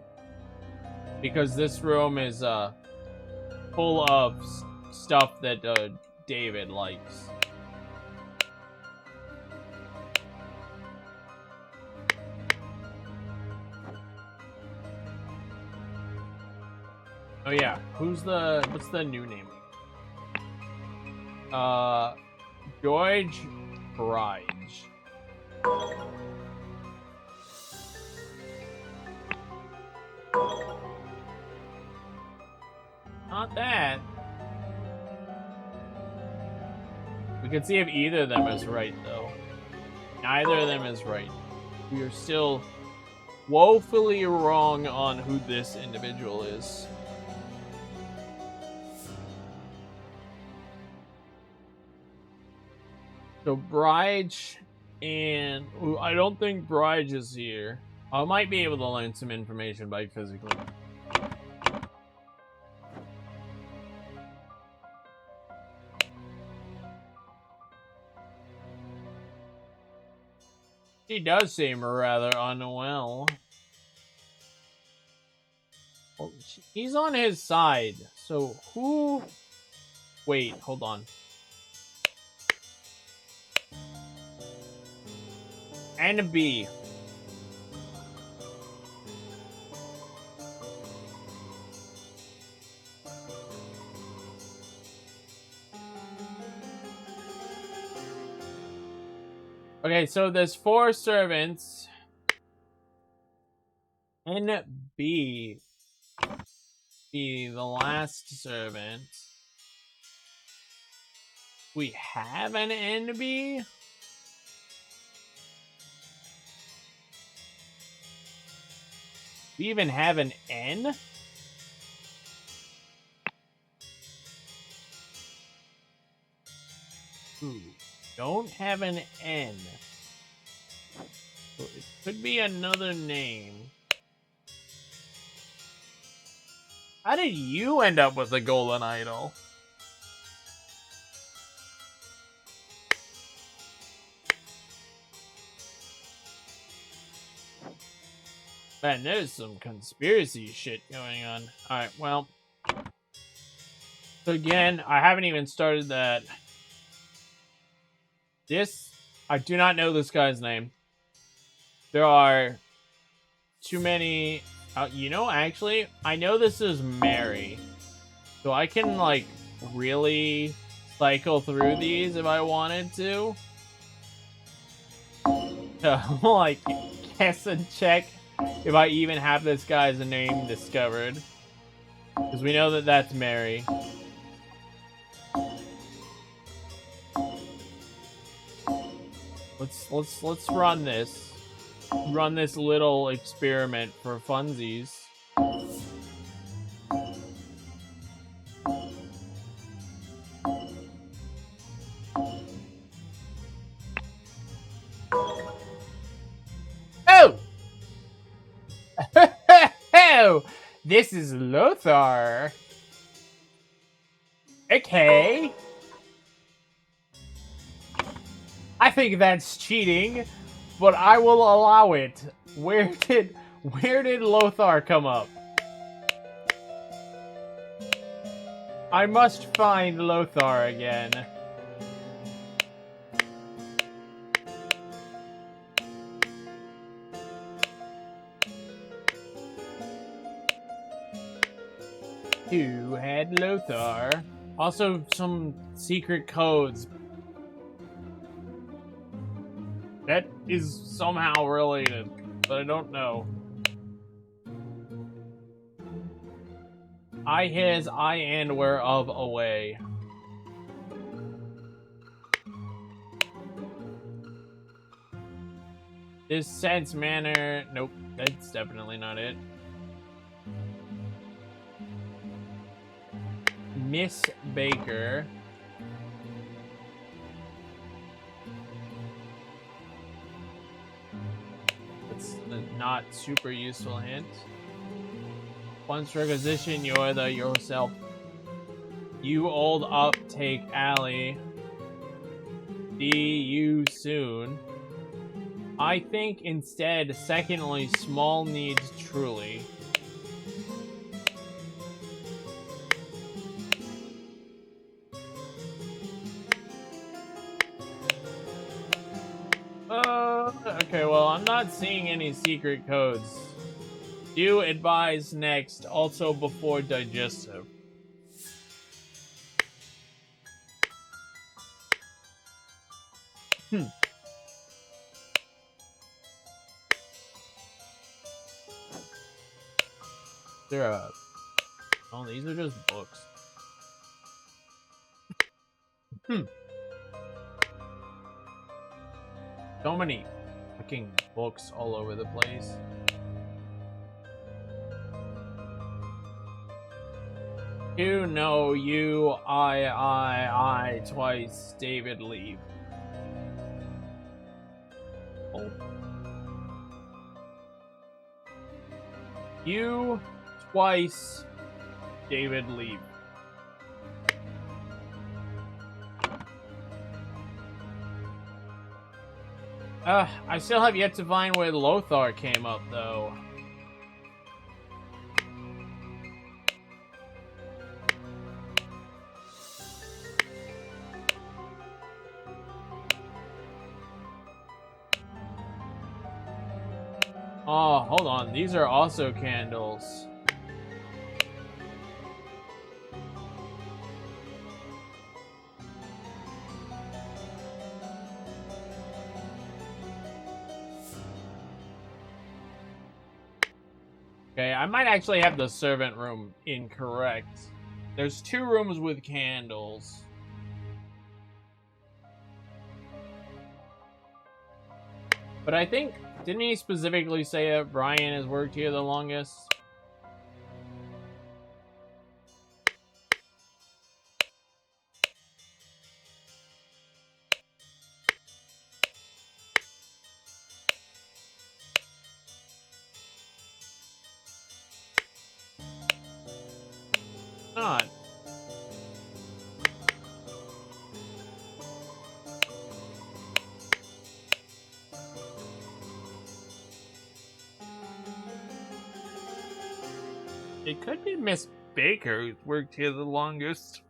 because this room is full of stuff that David likes. Oh yeah, what's the new name? George Bridge. Not that. We can see if either of them is right, though. Neither of them is right. We are still woefully wrong on who this individual is. So Bridge and I don't think Bridge is here. I might be able to learn some information by physically. She does seem rather unwell. Well, he's on his side. So who? Wait, hold on. And B. Okay, so there's 4 servants. NB be the last servant. We have an NB? We even have an N? Ooh. Don't have an N. So it could be another name. How did you end up with the golden idol? Man, there's some conspiracy shit going on. Alright, well. So again, I haven't even started that. I do not know this guy's name. There are too many. You know, actually, I know this is Mary. So I can, like, really cycle through these if I wanted to. Like, guess and check if I even have this guy's name discovered. Because we know that that's Mary. Let's run this. Run this little experiment for funsies. Oh! Oh! This is Lothar. Okay. I think that's cheating, but I will allow it. Where did Lothar come up? I must find Lothar again. Who had Lothar? Also, some secret codes. That is somehow related, but I don't know. I his, I and whereof away. This sense manner. Nope, that's definitely not it. Miss Baker. That's a not super useful hint. Once requisition, you're the yourself. You old uptake alley. See you soon. I think instead, secondly, small needs truly. Okay, well, I'm not seeing any secret codes. Do advise next, also before digestive. Oh, these are just books. So many fucking books all over the place. You know you, I, twice, David leave. Oh. You, twice, David leave. I still have yet to find where Lothar came up, though. Oh, hold on. These are also candles. Okay, I might actually have the servant room incorrect. There's 2 rooms with candles. But I think, didn't he specifically say that Brian has worked here the longest? Not. It could be Miss Baker who's worked here the longest.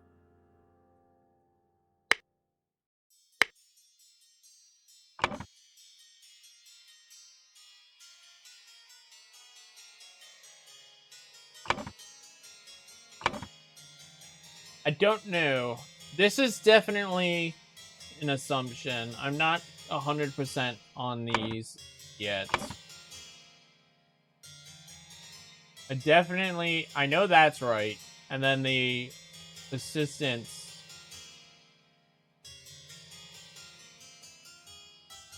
I don't know. This is definitely an assumption. I'm not 100% on these yet. I know that's right. And then the assistants.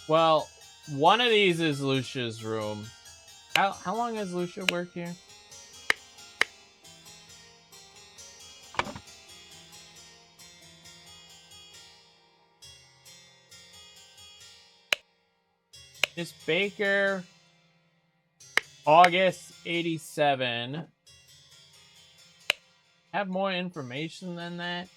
Well, one of these is Lucia's room. How long has Lucia worked here? Miss Baker, August 87. Have more information than that?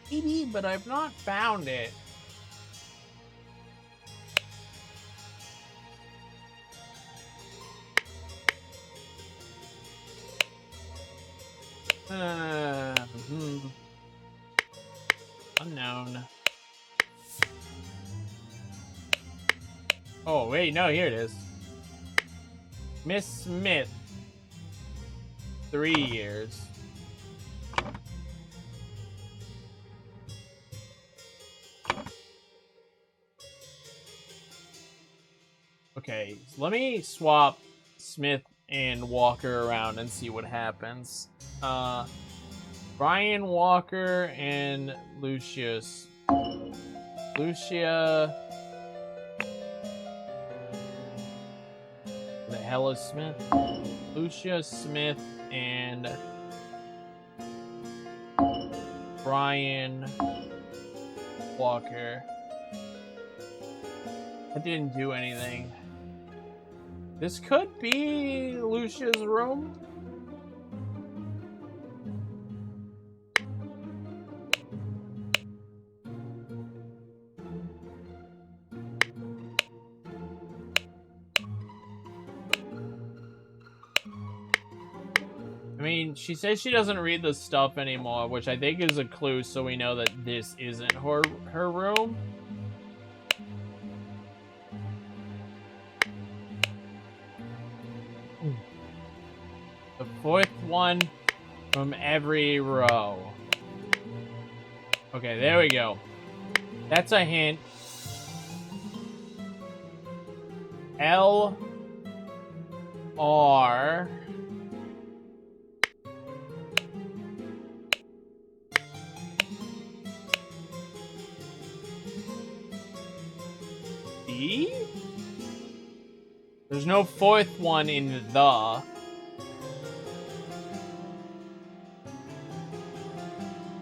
Maybe, but I've not found it. Unknown. Oh, wait, no, here it is. Miss Smith. 3 years. Okay, so let me swap Smith and Walker around and see what happens. Brian Walker and Lucius. Lucia. The hell is Smith? Lucia Smith and Brian Walker. That didn't do anything. This could be Lucia's room. I mean, she says she doesn't read the stuff anymore, which I think is a clue so we know that this isn't her room. The 4th one from every row. Okay, there we go. That's a hint. L R D? There's no fourth one in the.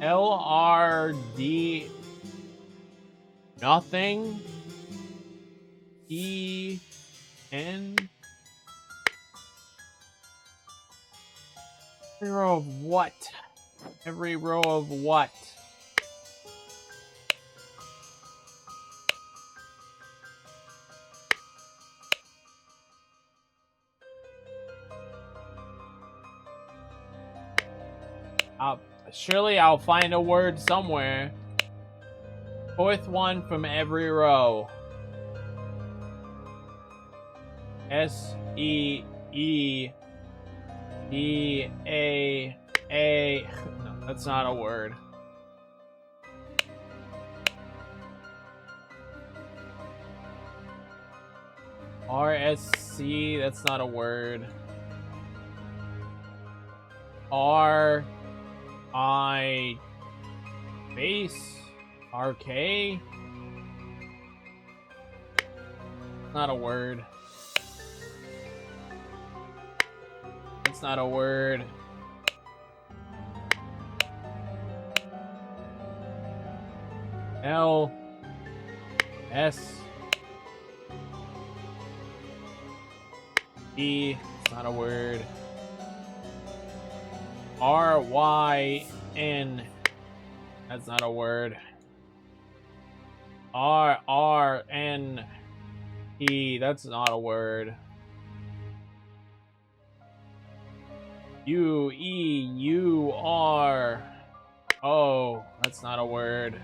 LRD. Nothing. EN. Every row of what? Every row of what? Surely I'll find a word somewhere. Fourth one from every row. S-E-E-E-A-A. No, that's not a word. R-S-C, that's not a word. R-I base RK. Not a word. That's not a word. L S E. It's not a word. R-Y-N. That's not a word. R-R-N-E. That's not a word. U-E-U-R. Oh, that's not a word.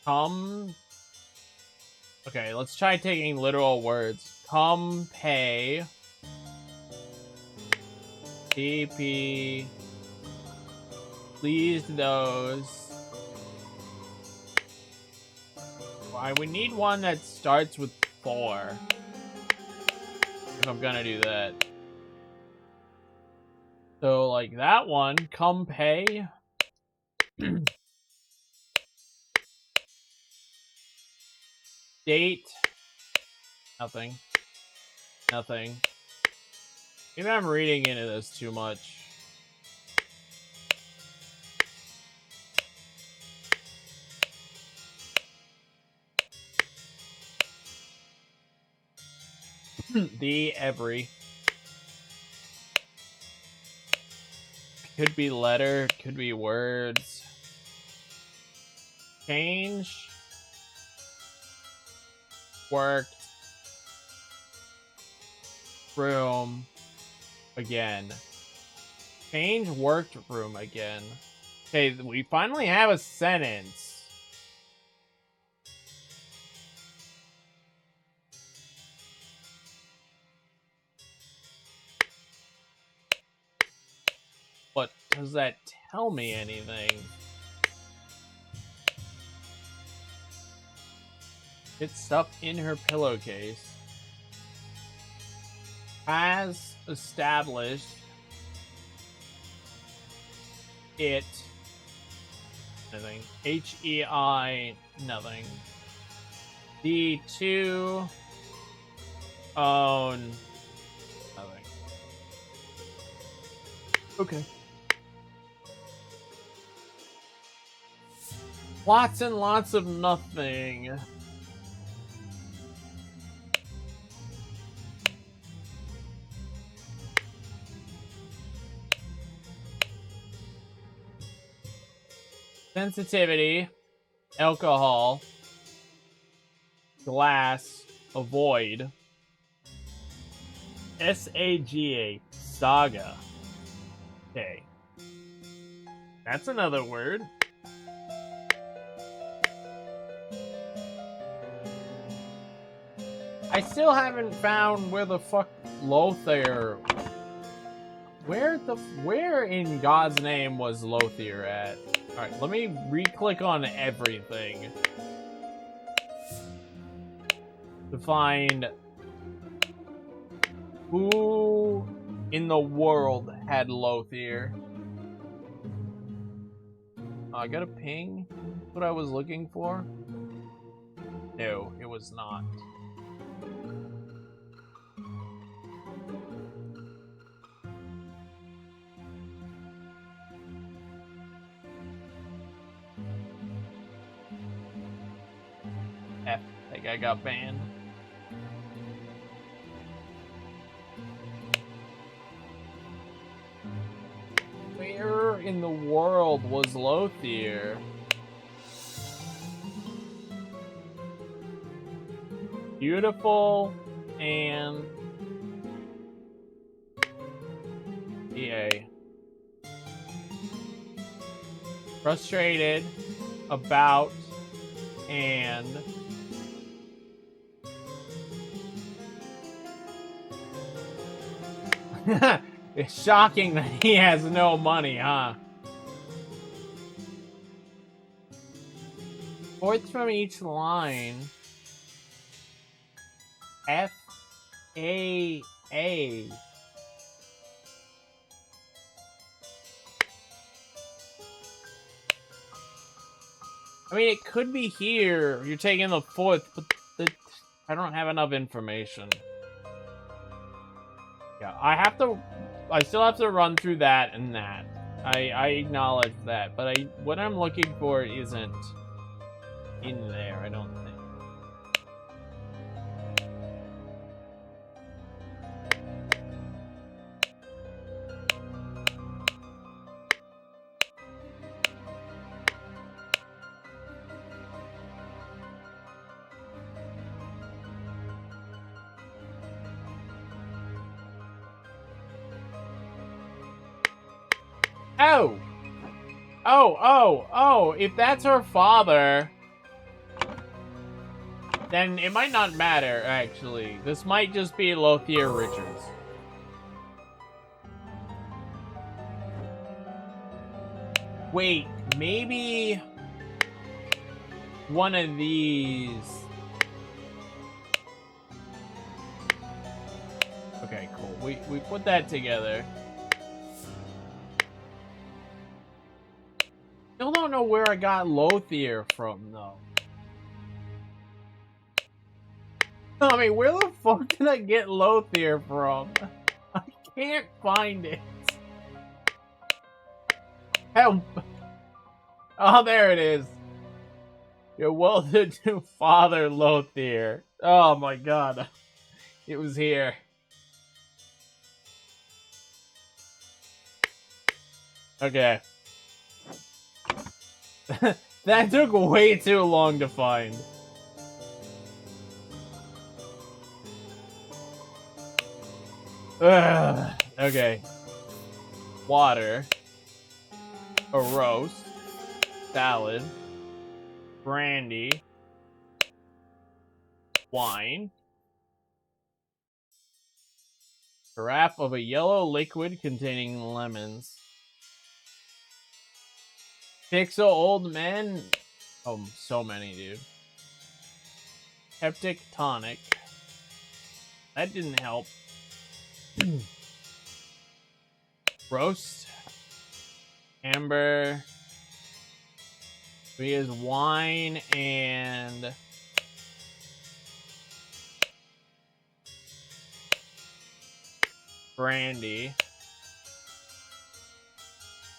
Come. Okay, let's try taking literal words. Come pay. TP. Please those. Why, we need one that starts with 4. If I'm gonna do that. So, like that one. Come pay. Date. Nothing. Nothing. Maybe I'm reading into this too much. The every. Could be letter, could be words. Change. Worked. Room. Again. Change worked room again. Okay, we finally have a sentence. But does that tell me anything? It's stuff in her pillowcase. Has established it. Nothing. H-E-I. Nothing. The two own. Nothing. Okay. Lots and lots of nothing. Sensitivity, alcohol, glass, avoid, S-A-G-A, saga. Okay. That's another word. I still haven't found where the fuck Lothair... Where in God's name was Lothair at? Alright, let me re-click on everything to find who in the world had Lothier? I got a ping? What I was looking for? No, it was not. F, that guy got banned. Where in the world was Lothier? Beautiful and EA. Frustrated about and it's shocking that he has no money, huh? Fourth from each line. F A A. I mean, it could be here. You're taking the fourth, but I don't have enough information. Yeah, I still have to run through that and that. I acknowledge that, but what I'm looking for isn't in there, I don't think. Oh! Oh, if that's her father, then it might not matter, actually. This might just be Lothier Richards. Wait, maybe one of these. Okay, cool. We put that together. Still don't know where I got Lothier from, though. I mean, where the fuck did I get Lothier from? I can't find it. Help! Oh, there it is. Your well-to-do father, Lothier. Oh my god. It was here. Okay. That took way too long to find. Ugh. Okay. Water. A roast. Salad. Brandy. Wine. Carafe of a yellow liquid containing lemons. Pixel old men. Oh, so many, dude. Peptic tonic. That didn't help. Roast. Amber. We use wine and brandy.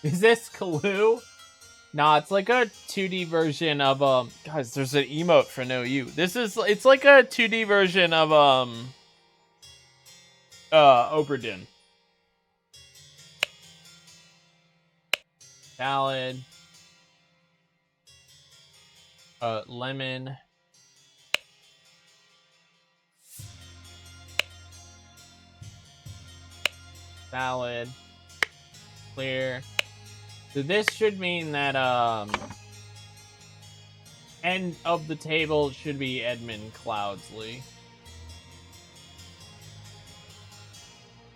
Is this Clue? Nah, it's like a 2D version of guys, there's an emote for no you. It's like a 2D version of Oberdin. Salad. Lemon. Salad. Clear. So this should mean that end of the table should be Edmund Cloudsley.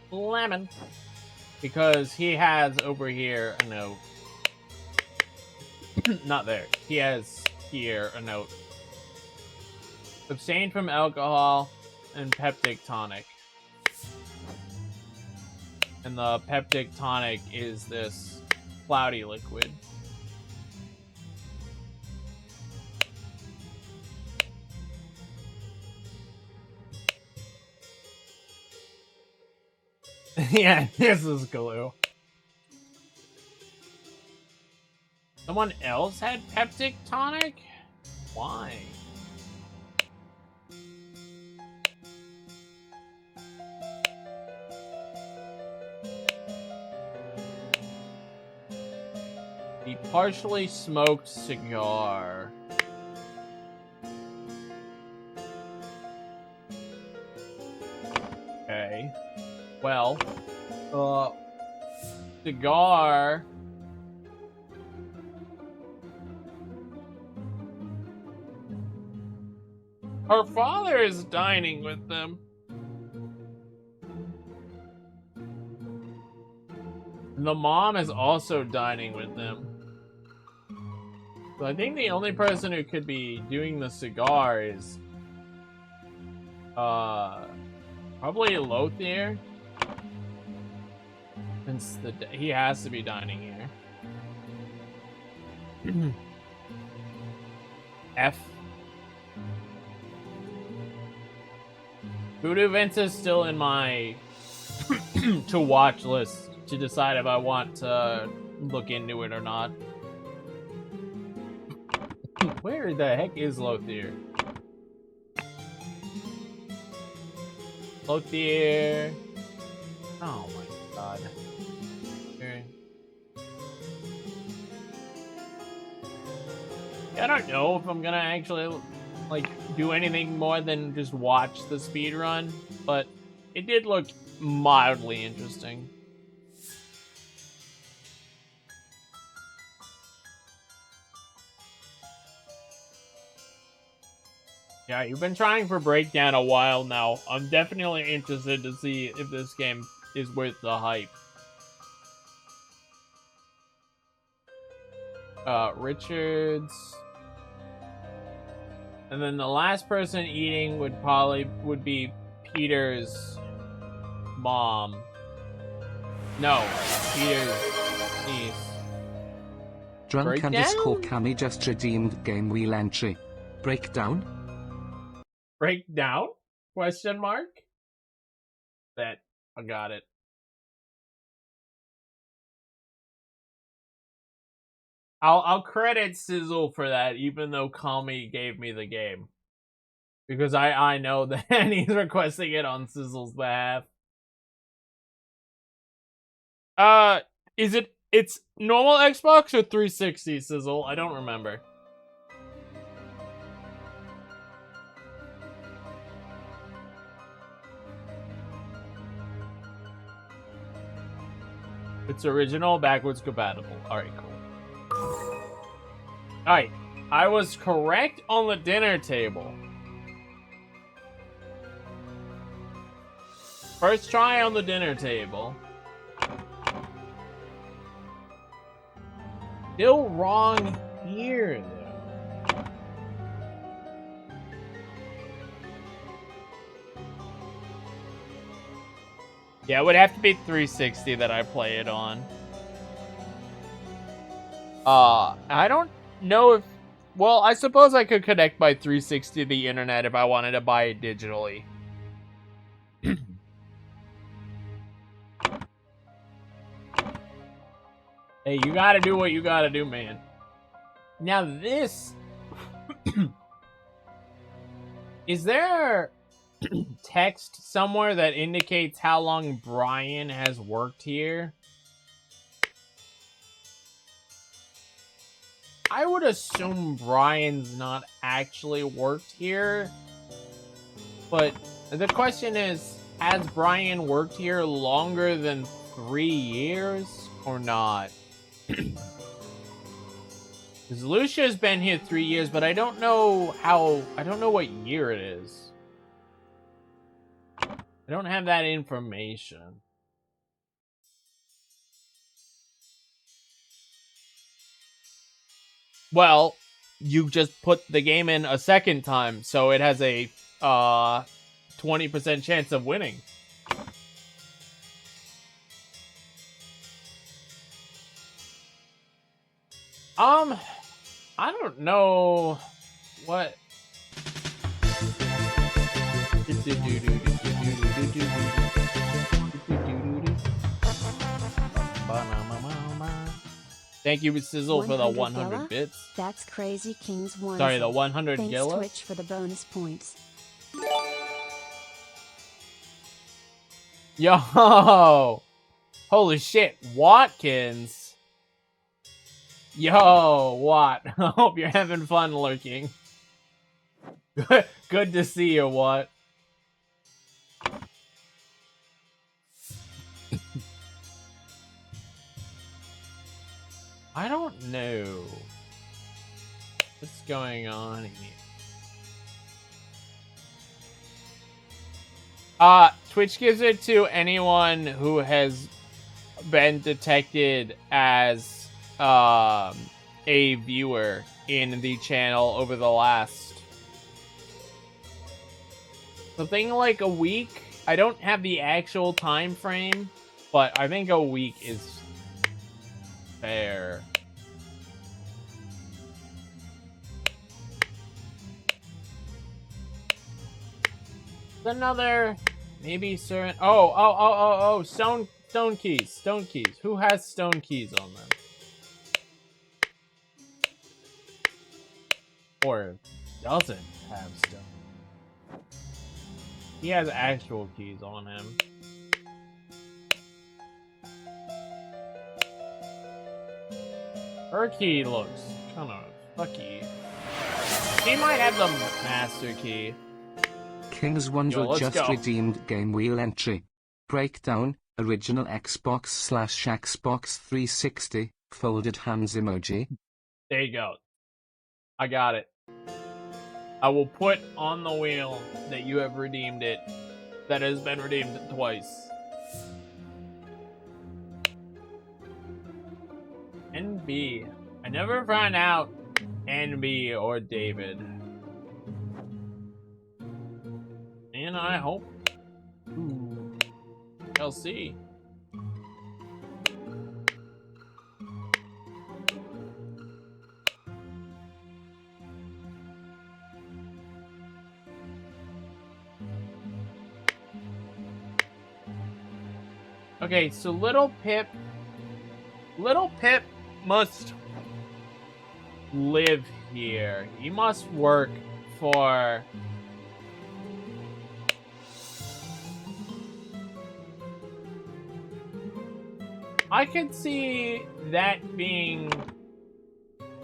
Lemon. Because he has over here a note. Not there. He has here a note. Abstain from alcohol and peptic tonic. And the peptic tonic is this cloudy liquid. Yeah, this is glue. Someone else had peptic tonic? Why? The partially smoked cigar. Okay. Well, cigar. Her father is dining with them. The mom is also dining with them. So I think the only person who could be doing the cigar is probably Lothier. Since he has to be dining here. F. Voodoo Vince is still in my to watch list to decide if I want to look into it or not. Where the heck is Lothier? Lothier. Oh my god. Okay. I don't know if I'm gonna actually like do anything more than just watch the speed run, but it did look mildly interesting. Yeah, you've been trying for Breakdown a while now. I'm definitely interested to see if this game is worth the hype. Richards. And then the last person eating would be Peter's mom. No, Peter's niece. Drunk Breakdown? underscore Kami just redeemed game wheel entry. Breakdown? Breakdown? Question mark? That I got it. I'll credit Sizzle for that, even though Kami gave me the game. Because I know that he's requesting it on Sizzle's behalf. It's normal Xbox or 360, Sizzle? I don't remember. It's original, backwards compatible. Alright, cool. Alright, I was correct on the dinner table. First try on the dinner table. Still wrong here, though. Yeah, it would have to be 360 that I play it on. I don't know if... Well, I suppose I could connect my 360 to the internet if I wanted to buy it digitally. Hey, you gotta do what you gotta do, man. Now this... Is there text somewhere that indicates how long Brian has worked here? I would assume Brian's not actually worked here. But the question is, has Brian worked here longer than 3 years or not? Because Lucia's been here 3 years, but I don't know what year it is. I don't have that information. Well, you just put the game in a second time, so it has a 20% chance of winning. I don't know what. Thank you, Sizzle, for the 100 Gilla? bits. That's Crazy King's one. Sorry, the 100 Thanks Gilla. Twitch for the bonus points. Yo! Holy shit, Watkins! Yo, Watt. I hope you're having fun lurking. Good to see you, Watt. I don't know what's going on here. Twitch gives it to anyone who has been detected as a viewer in the channel over the last something like a week. I don't have the actual time frame, but I think a week is fair. Another maybe certain stone keys. Who has stone keys on them? Or doesn't have stone? He has actual keys on him. Her key looks kind of fucky. He might have the master key. King's Wonder let's just go. redeemed game wheel entry. Breakdown, original Xbox/Xbox 360, folded hands emoji. There you go. I got it. I will put on the wheel that you have redeemed it. That has been redeemed twice. NB. I never found out NB or David. And I hope. Ooh. I'll see. Okay, so Little Pip must live here. He must work for I could see that being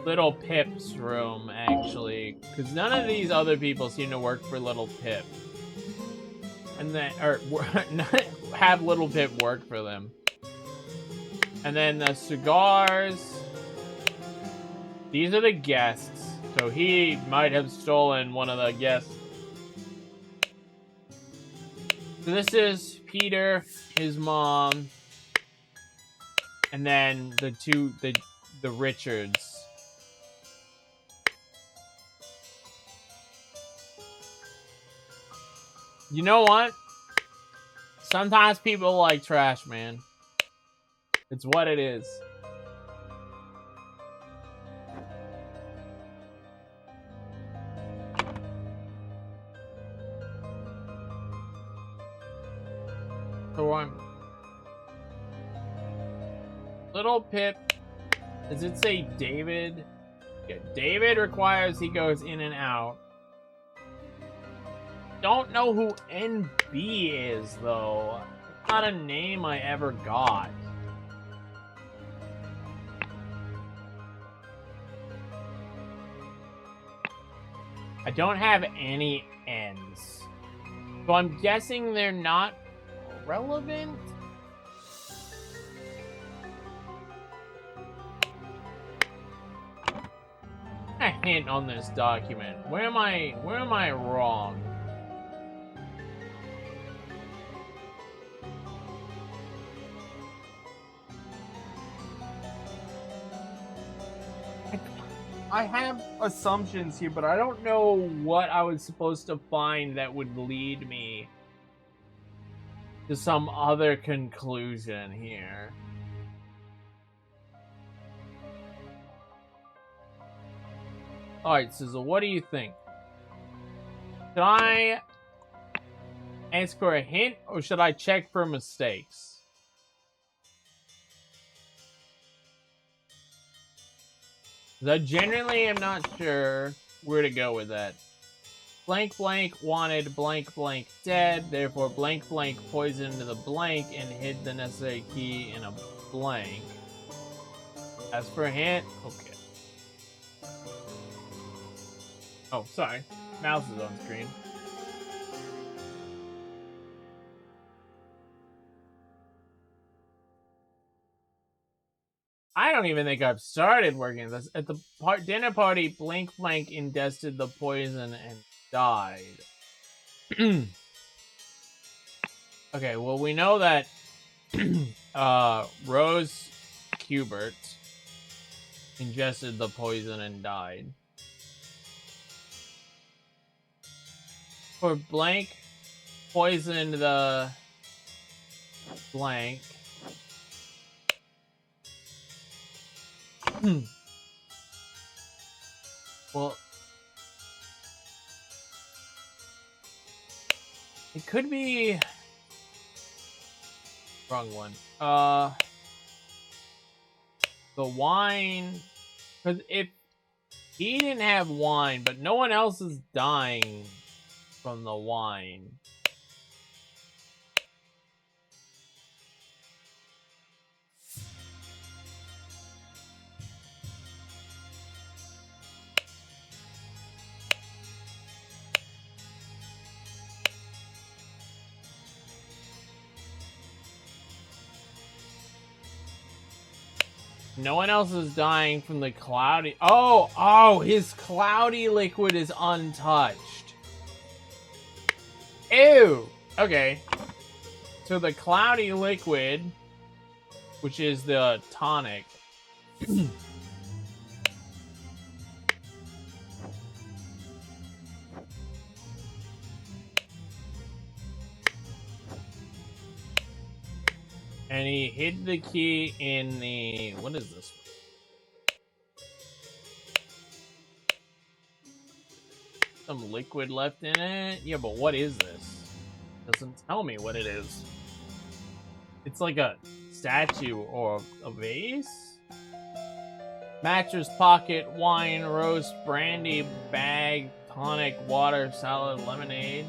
Little Pip's room, actually, because none of these other people seem to work for Little Pip. And then, or have Little Pip work for them. And then the cigars. These are the guests. So he might have stolen one of the guests. So this is Peter, his mom, and then the Richards. You know what? Sometimes people like trash, man. It's what it is. So I'm Little Pip. Does it say David? Yeah, David requires he goes in and out. Don't know who NB is, though. Not a name I ever got. I don't have any N's. So I'm guessing they're not relevant? A hint on this document. Where am I wrong? I have assumptions here, but I don't know what I was supposed to find that would lead me to some other conclusion here. Alright, Sizzle, what do you think? Should I ask for a hint, or should I check for mistakes? I genuinely am not sure where to go with that. Blank blank wanted blank blank dead, therefore blank blank poisoned the blank and hid the necessary key in a blank. As for a hint, okay. Oh, sorry. Mouse is on screen. I don't even think I've started working on this. At the dinner party, blank blank ingested the poison and died. Okay, well, we know that Rose Hubert ingested the poison and died. For blank, poisoned the blank. Well, it could be wrong one. The wine, because if he didn't have wine, but no one else is dying from the wine. No one else is dying from the cloudy. Oh, his cloudy liquid is untouched. Ew. Okay. So the cloudy liquid, which is the tonic. And he hid the key in the... What is this? Some liquid left in it? Yeah, but what is this? Doesn't tell me what it is. It's like a statue or a vase? Mattress, pocket, wine, roast, brandy, bag, tonic, water, salad, lemonade.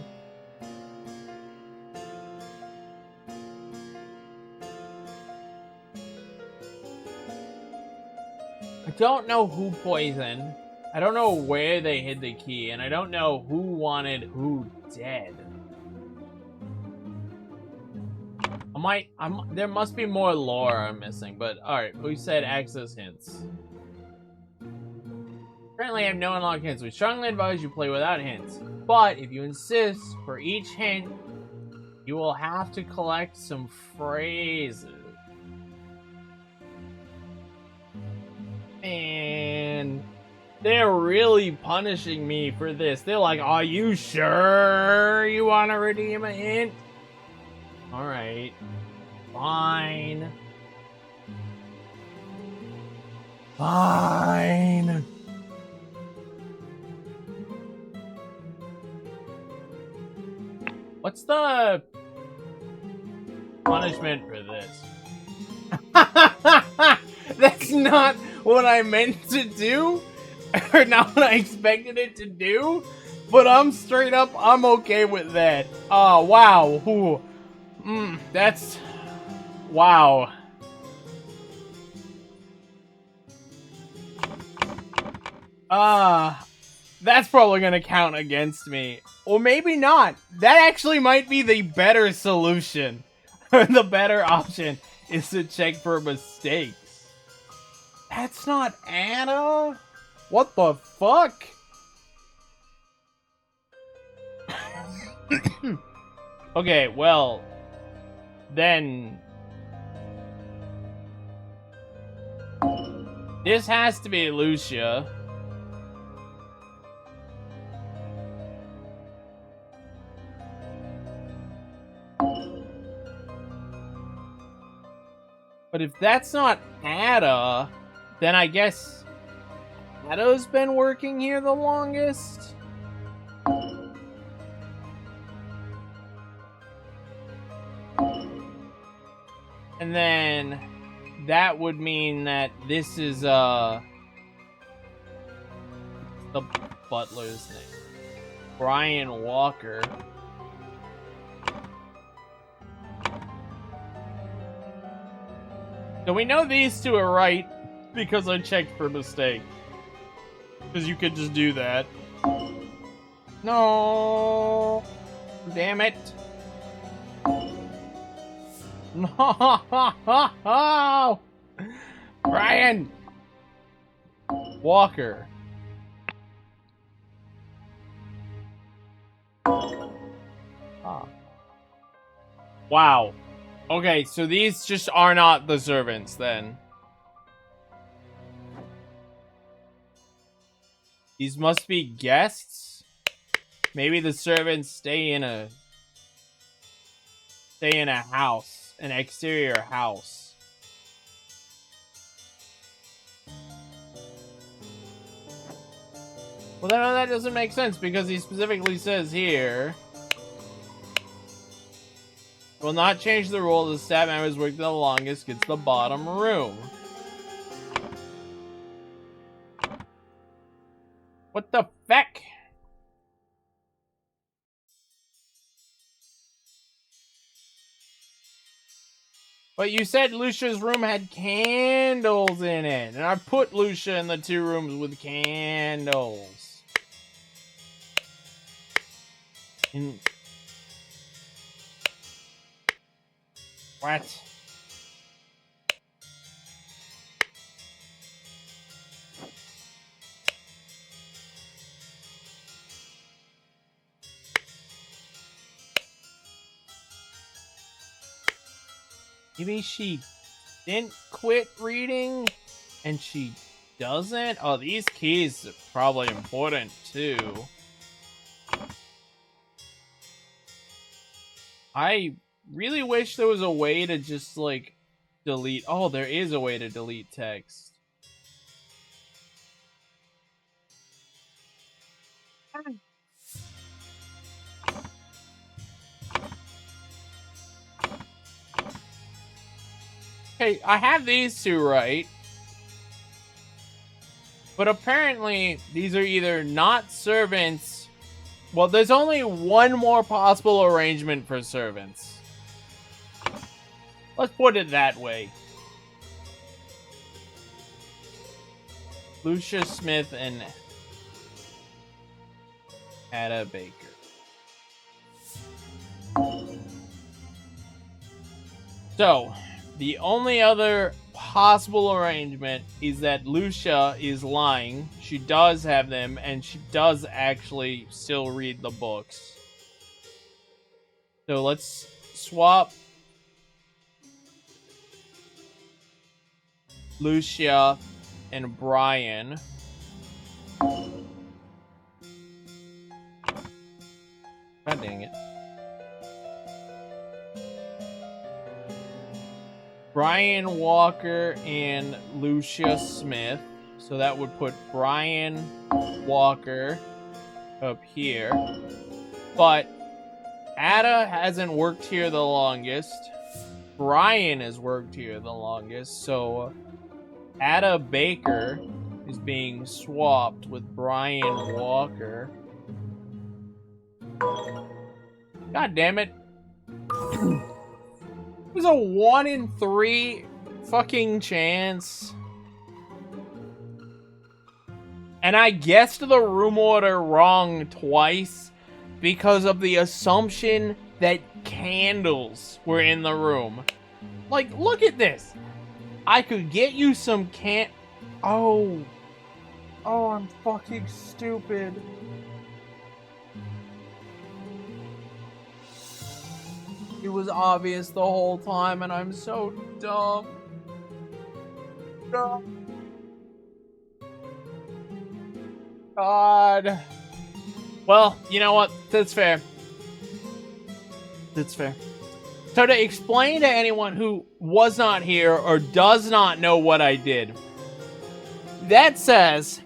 I don't know who poisoned. I don't know where they hid the key, and I don't know who wanted who dead. There must be more lore I'm missing, but alright, who said access hints? Currently, I have no unlocked hints. We strongly advise you play without hints. But if you insist, for each hint, you will have to collect some phrases. And they're really punishing me for this. They're like, are you sure you want to redeem a hint? Alright. Fine. Fine. What's the punishment for this? That's not what I meant to do, or not what I expected it to do, but I'm okay with that. Oh, wow. Ooh. That's... Wow. That's probably gonna count against me. Or maybe not. That actually might be the better solution. The better option is to check for mistakes. That's not Anna? What the fuck? Okay, well, then this has to be Lucia. But if that's not Ada, then I guess... Ada's been working here the longest? And then that would mean that this is the butler's name. Brian Walker. So we know these two are right because I checked for mistake. Because you could just do that. No. Damn it. No. Brian Walker. Ah. Wow. Okay, so these just are not the servants then. These must be guests. Maybe the servants stay in a house, an exterior house. Well, then that doesn't make sense because he specifically says here, will not change the rule. The staff members working the longest gets the bottom room. What the feck? But you said Lucia's room had candles in it. And I put Lucia in the 2 rooms with candles. What? Maybe she didn't quit reading and she doesn't? Oh, these keys are probably important too. I really wish there was a way to just like delete. Oh, there is a way to delete text. Okay, I have these 2 right. But apparently, these are either not servants. Well, there's only one more possible arrangement for servants. Let's put it that way. Lucia Smith and Ada Baker. So, the only other possible arrangement is that Lucia is lying. She does have them, and she does actually still read the books. So let's swap Lucia and Brian. God dang it. Brian Walker and Lucia Smith. So that would put Brian Walker up here. But Ada hasn't worked here the longest. Brian has worked here the longest. So Ada Baker is being swapped with Brian Walker. God damn it. There's a 1 in 3 fucking chance. And I guessed the room order wrong twice because of the assumption that candles were in the room. Like, look at this. I could get you some Oh, I'm fucking stupid. It was obvious the whole time, and I'm so dumb. God. Well, you know what? That's fair. That's fair. So to explain to anyone who was not here or does not know what I did, that says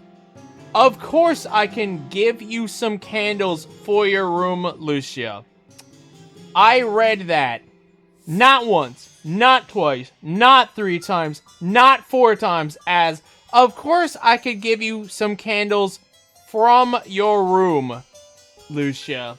Of course I can give you some candles for your room, Lucia. I read that. Not once, not twice, not 3 times, not 4 times, as, of course I could give you some candles from your room, Lucia.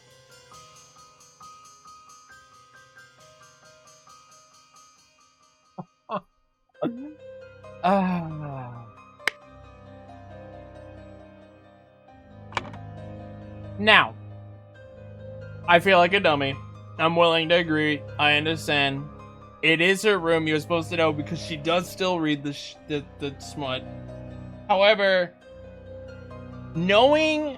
Now, I feel like a dummy. I'm willing to agree. I understand. It is her room. You're supposed to know because she does still read the smut. However, knowing,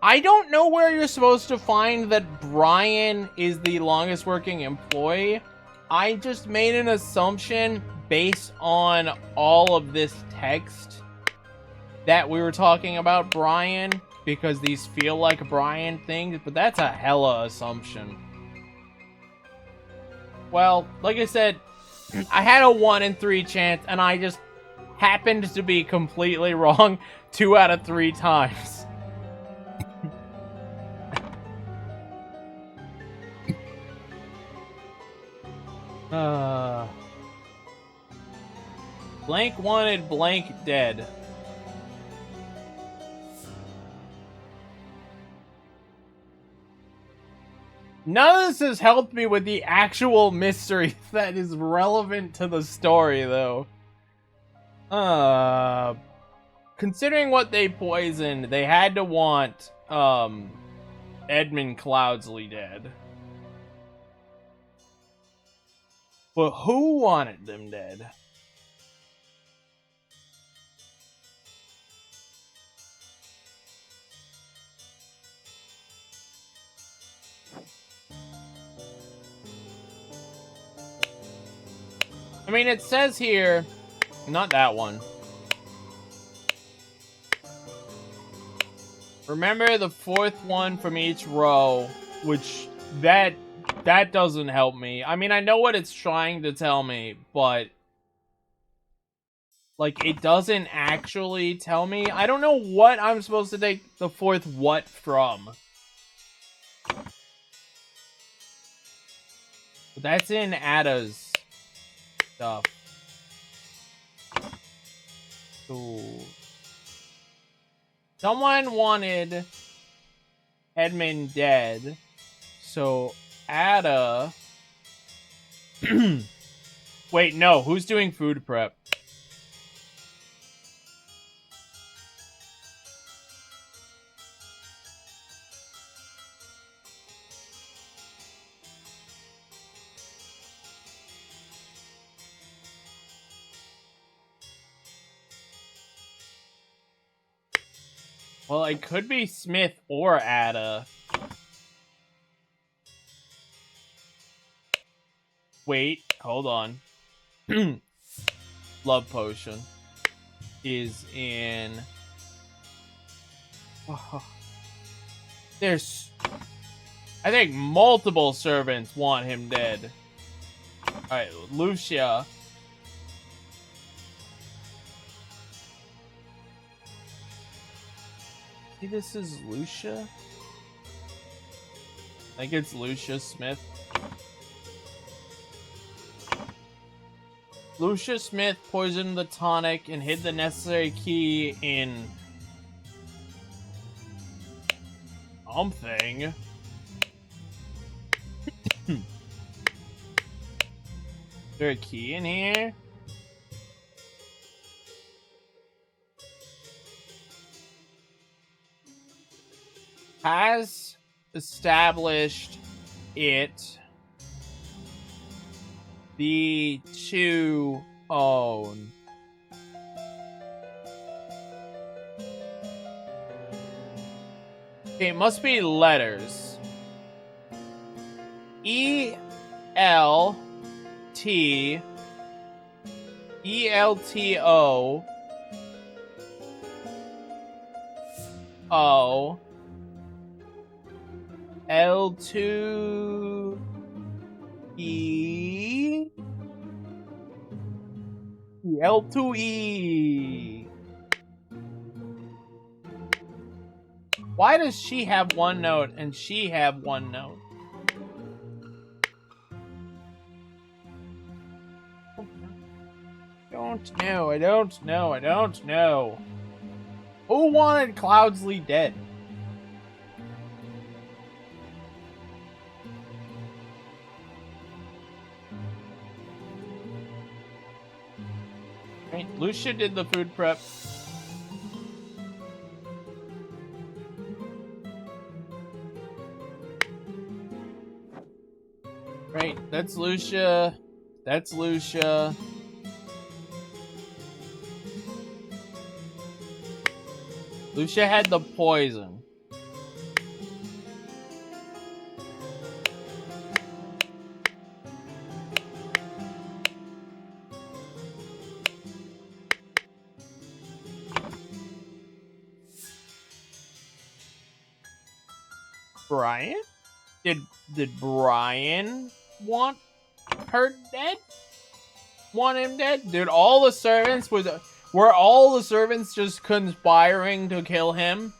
I don't know where you're supposed to find that Brian is the longest working employee. I just made an assumption based on all of this text that we were talking about Brian, because these feel like Brian things, but that's a hella assumption. Well, like I said, I had a 1 in 3 chance, and I just happened to be completely wrong 2 out of 3 times. Blank wanted blank dead. None of this has helped me with the actual mystery that is relevant to the story, though. Considering what they poisoned, they had to want, Edmund Cloudsley dead. But who wanted them dead? I mean, it says here, not that one. Remember the 4th one from each row, which that doesn't help me. I mean, I know what it's trying to tell me, but like, it doesn't actually tell me. I don't know what I'm supposed to take the 4th what from. But that's in Ada's stuff. Ooh. Someone wanted Edmund dead, so Ada... Wait, no, who's doing food prep? Well, it could be Smith or Ada. Wait, hold on. Love Potion is in... Oh. There's... I think multiple servants want him dead. Alright, Lucia... This is Lucia? I think it's Lucia Smith. Lucia Smith poisoned the tonic and hid the necessary key in... something. Is there a key in here? Has established it the two own. Okay, it must be letters. E-L-T-O O L2 E L2 E. Why does she have one note and she have one note? I don't know. Who wanted Cloudsley dead? Right, Lucia did the food prep. Right, that's Lucia. That's Lucia. Lucia had the poison. Brian? Did Brian want her dead? Want him dead? Dude, all the servants were all the servants just conspiring to kill him?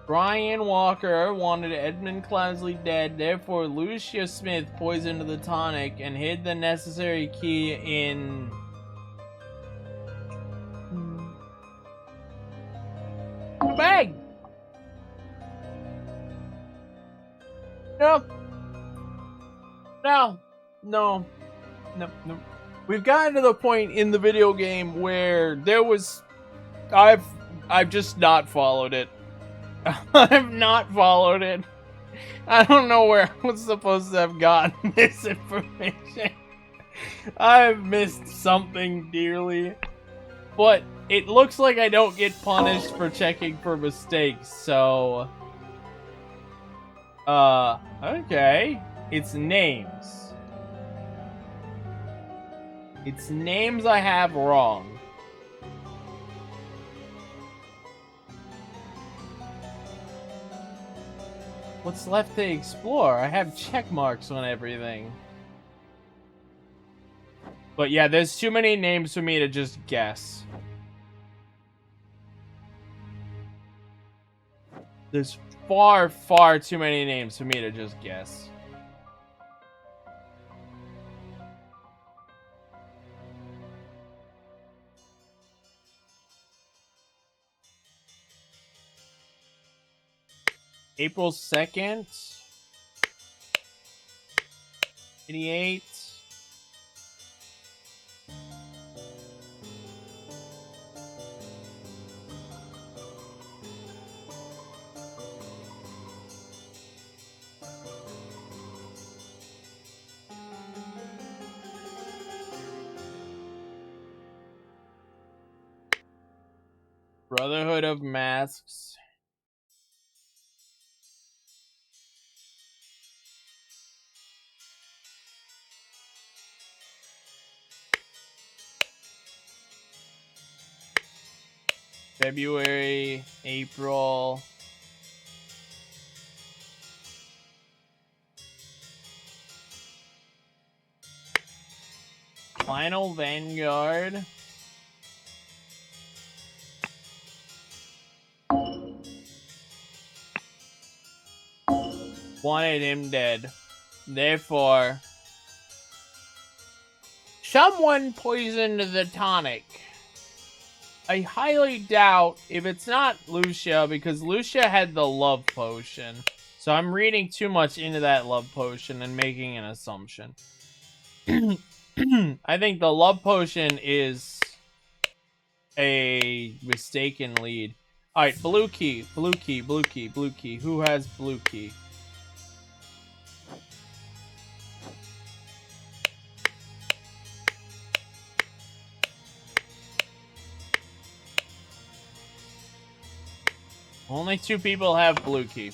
Brian Walker wanted Edmund Cloudsley dead, therefore Lucia Smith poisoned the tonic and hid the necessary key in... the bag! No. We've gotten to the point in the video game where there was... I've just not followed it. I've not followed it. I don't know where I was supposed to have gotten this information. I've missed something dearly. But it looks like I don't get punished for checking for mistakes, so... okay. It's names. It's names I have wrong. What's left to explore? I have check marks on everything. But yeah, there's too many names for me to just guess. There's far, far too many names for me to just guess. April 2nd. 88. Brotherhood of Masks. February, April. Final Vanguard. Wanted him dead. Therefore, someone poisoned the tonic. I highly doubt if it's not Lucia, because Lucia had the love potion. So I'm reading too much into that love potion and making an assumption. I think the love potion is a mistaken lead. Alright, blue key, blue key, blue key, blue key. Who has blue key? Only 2 people have blue key.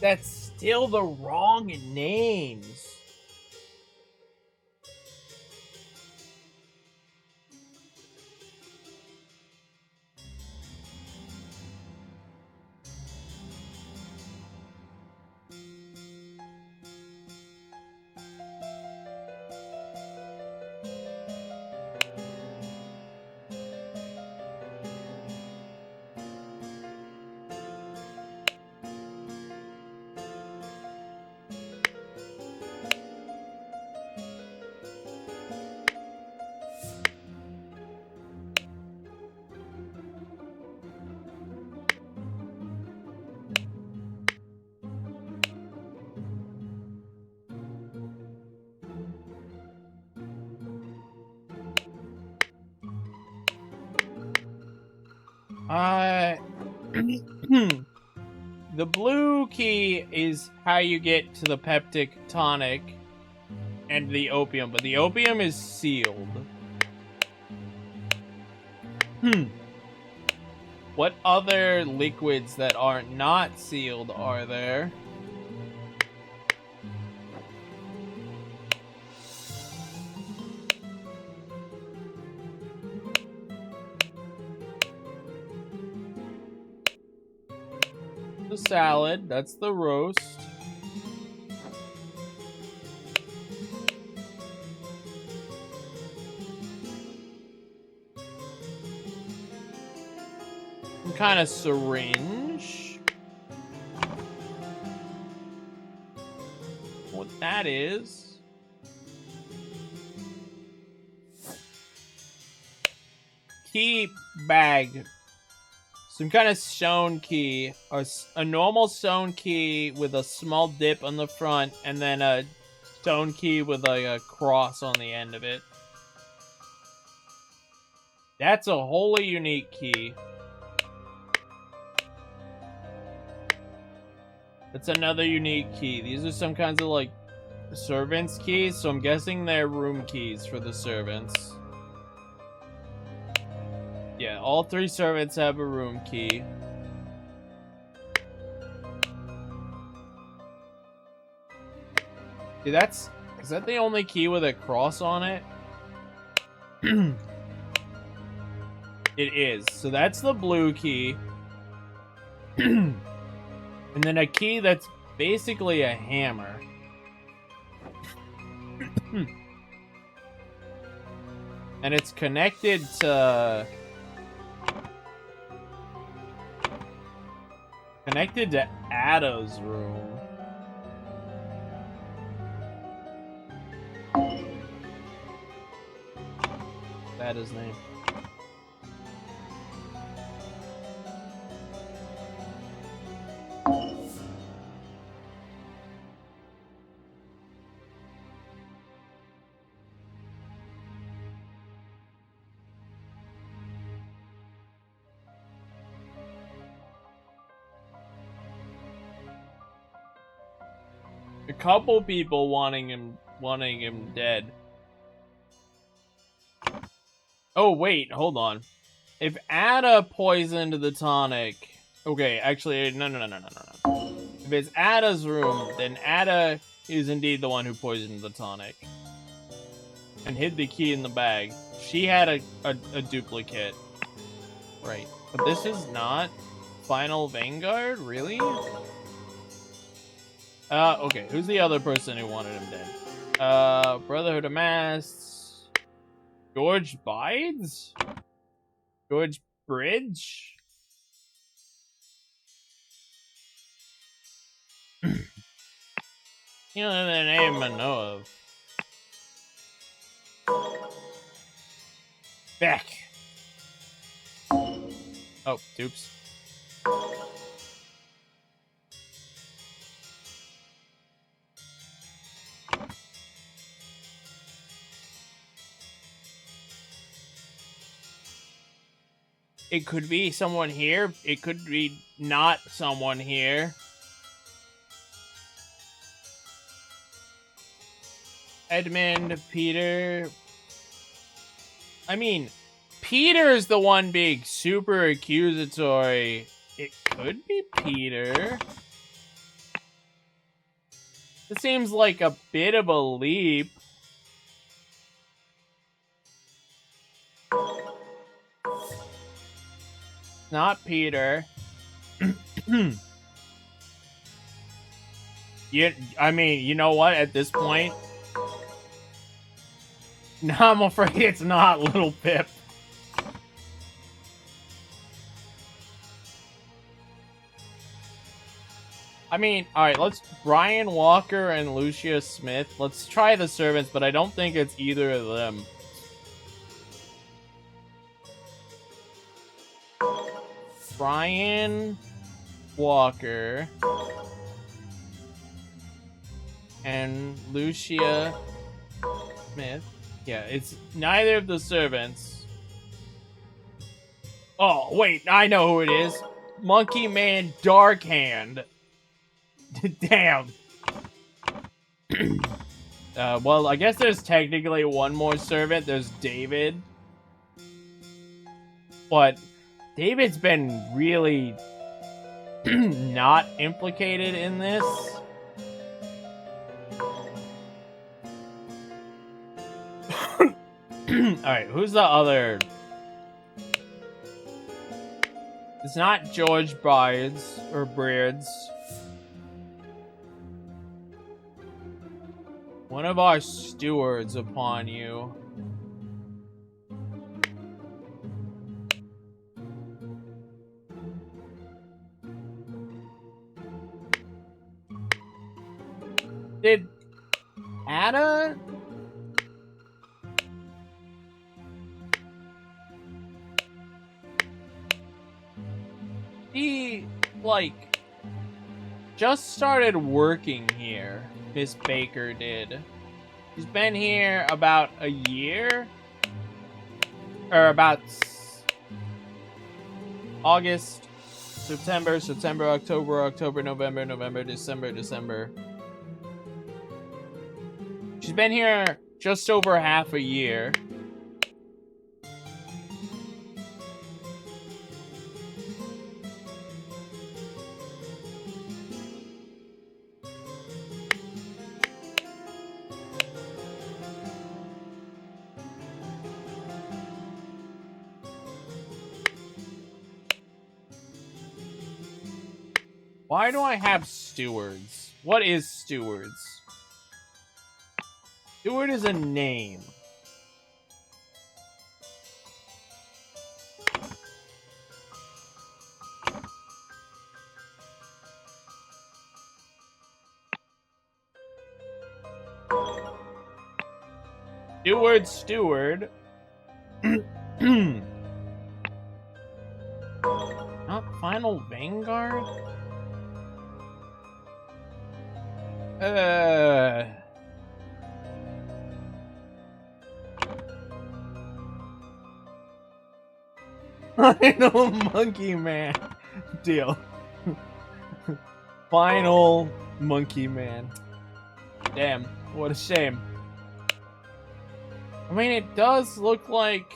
That's still the wrong names. The blue key is how you get to the peptic tonic and the opium, but the opium is sealed. What other liquids that are not sealed are there? The salad, that's the roast. Some kind of syringe. What that is? Key bag. Some kind of stone key, or a normal stone key with a small dip on the front, and then a stone key with a cross on the end of it. That's a wholly unique key. That's another unique key. These are some kinds of, like, servants' keys, so I'm guessing they're room keys for the servants. Yeah, all three servants have a room key. Dude, is that the only key with a cross on it? It is. So that's the blue key. And then a key that's basically a hammer. And it's connected to... Ada's room. Ada's name. A couple people wanting him dead. Oh wait, hold on. If Ada poisoned the tonic, okay, actually, no. If it's Ada's room, then Ada is indeed the one who poisoned the tonic and hid the key in the bag. She had a duplicate, right? But this is not Final Vanguard, really? Okay, who's the other person who wanted him dead? Brotherhood of Masks. George Bides? George Bridge? You know the name I know of. Beck. Oh, oops. It could be someone here. It could be not someone here. Edmund, Peter. I mean, Peter's the one being super accusatory. It could be Peter. It seems like a bit of a leap. Not Peter. I mean, you know what? At this point, no, I'm afraid it's not Little Pip. I mean, alright, let's Brian Walker and Lucia Smith. Let's try the servants, but I don't think it's either of them. Brian Walker and Lucia Smith. Yeah, it's neither of the servants. Oh, wait, I know who it is. Monkey Man Darkhand. Damn. Well, I guess there's technically one more servant. There's David. But David's been really not implicated in this. Alright, who's the other? It's not George Beards or Beards. One of our stewards upon you. Did Ada? He, like, just started working here. Miss Baker did. She's been here about a year? Or about August, September, October, November, December. She's been here just over half a year. Why do I have stewards? What is stewards? Steward is a name. Steward. Not Final Vanguard? Final Monkey Man. Deal. Final Monkey Man. Damn, what a shame. I mean, it does look like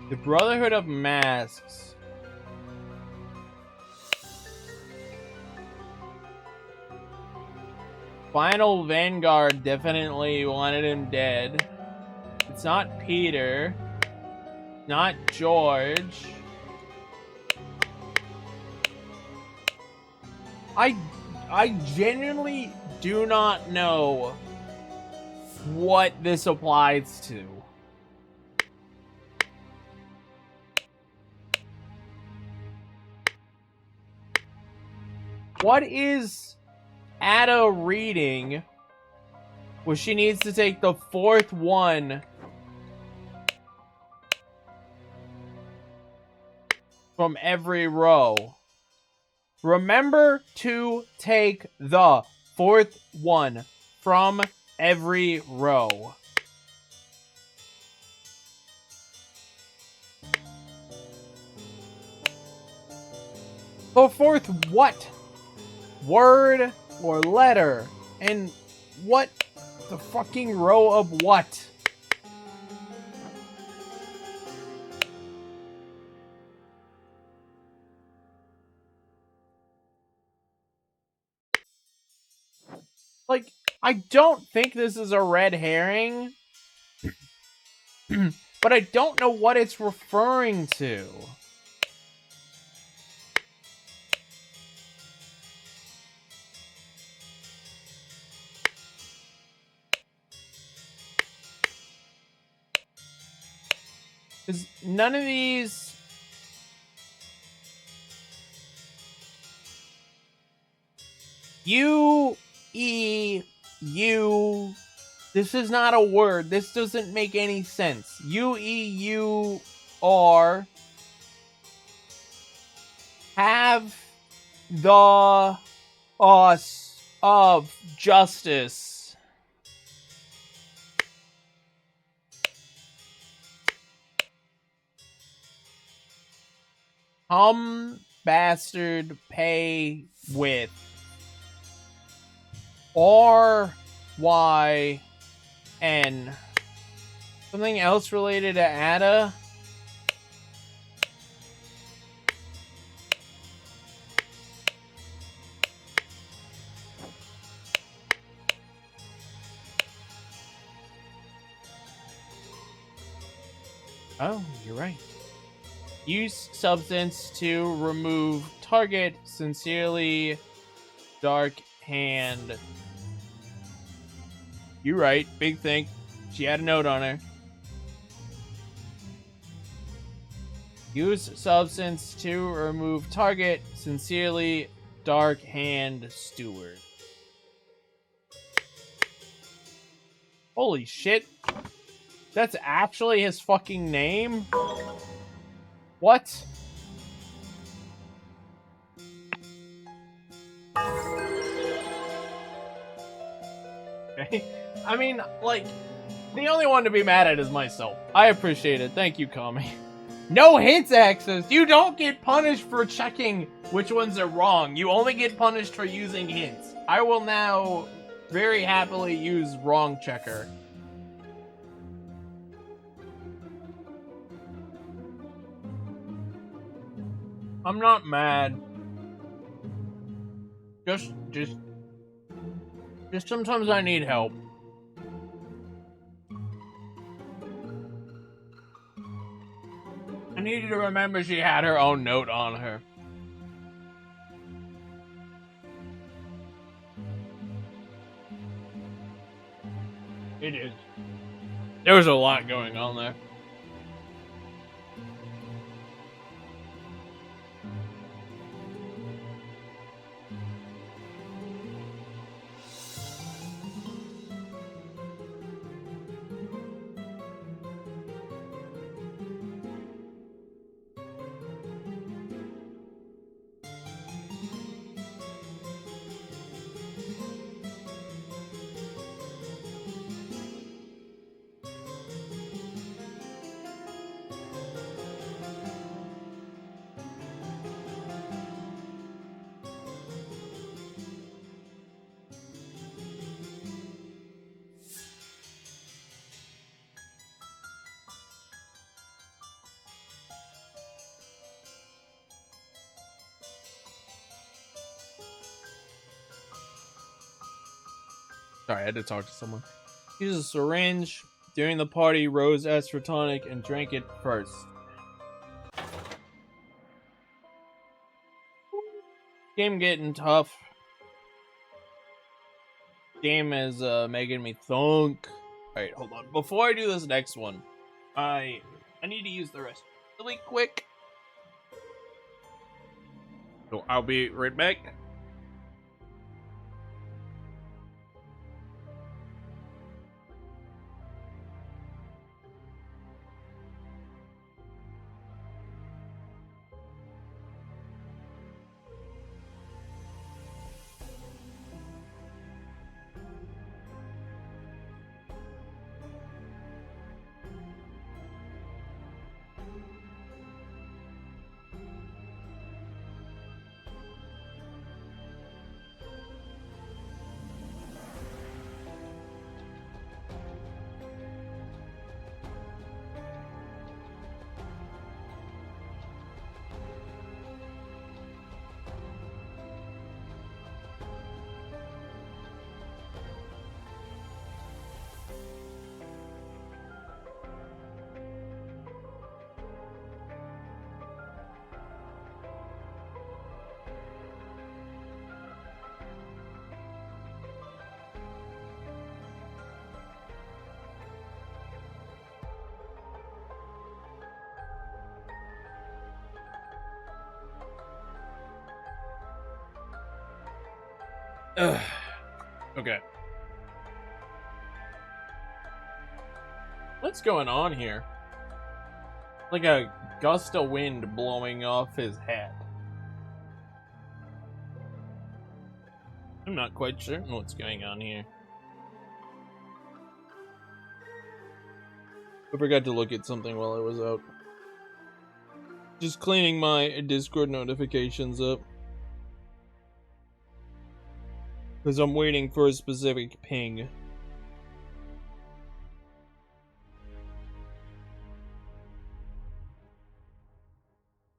the Brotherhood of Masks. Final Vanguard definitely wanted him dead. It's not Peter. Not George. I genuinely do not know what this applies to. What is Ada reading? Well, she needs to take the fourth one from every row. Remember to take the fourth one from every row. The fourth what? Word or letter? And what the fucking row of what? I don't think this is a red herring, but I don't know what it's referring to. Because none of these... U-E-U... This is not a word. This doesn't make any sense. U-E-U-R... Have the us of justice. Bastard pay with R-Y-N. Something else related to Ada? Oh, you're right. Use substance to remove target. Sincerely, Dark Hand. You're right. Big thing. She had a note on her. Use substance to remove target. Sincerely, Dark Hand Steward. Holy shit. That's actually his fucking name? What? Okay. I mean, like, the only one to be mad at is myself. I appreciate it. Thank you, Kami. No hints access. You don't get punished for checking which ones are wrong. You only get punished for using hints. I will now very happily use wrong checker. I'm not mad. Just sometimes I need help. I needed to remember she had her own note on her. It is. There was a lot going on there. Sorry, I had to talk to someone. Use a syringe. During the party, Rose asked for tonic and drank it first. Game getting tough. Game is making me thunk. Alright, hold on. Before I do this next one, I need to use the rest really quick. So I'll be right back. Ugh. Okay. What's going on here? Like a gust of wind blowing off his head. I'm not quite certain what's going on here. I forgot to look at something while I was out. Just cleaning my Discord notifications up. Because I'm waiting for a specific ping.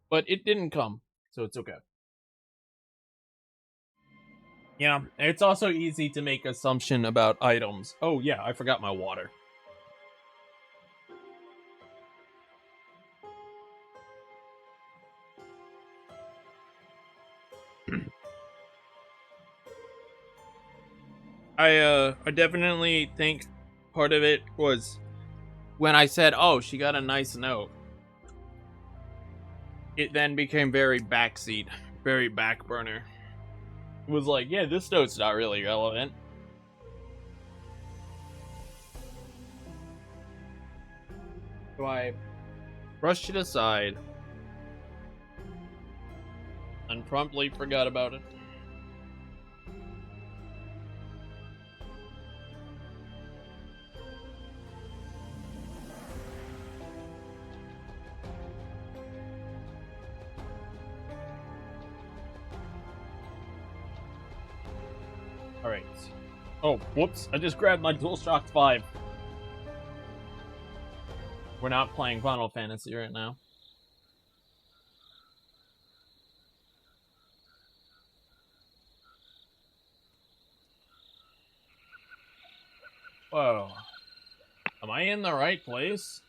But it didn't come, so it's okay. Yeah, it's also easy to make assumption about items. Oh yeah, I forgot my water. I definitely think part of it was when I said, "Oh, she got a nice note." It then became very backseat, very back burner. It was like, yeah, this note's not really relevant. So I brushed it aside and promptly forgot about it. Alright. Oh, whoops. I just grabbed my DualShock 5. We're not playing Final Fantasy right now. Whoa. Am I in the right place?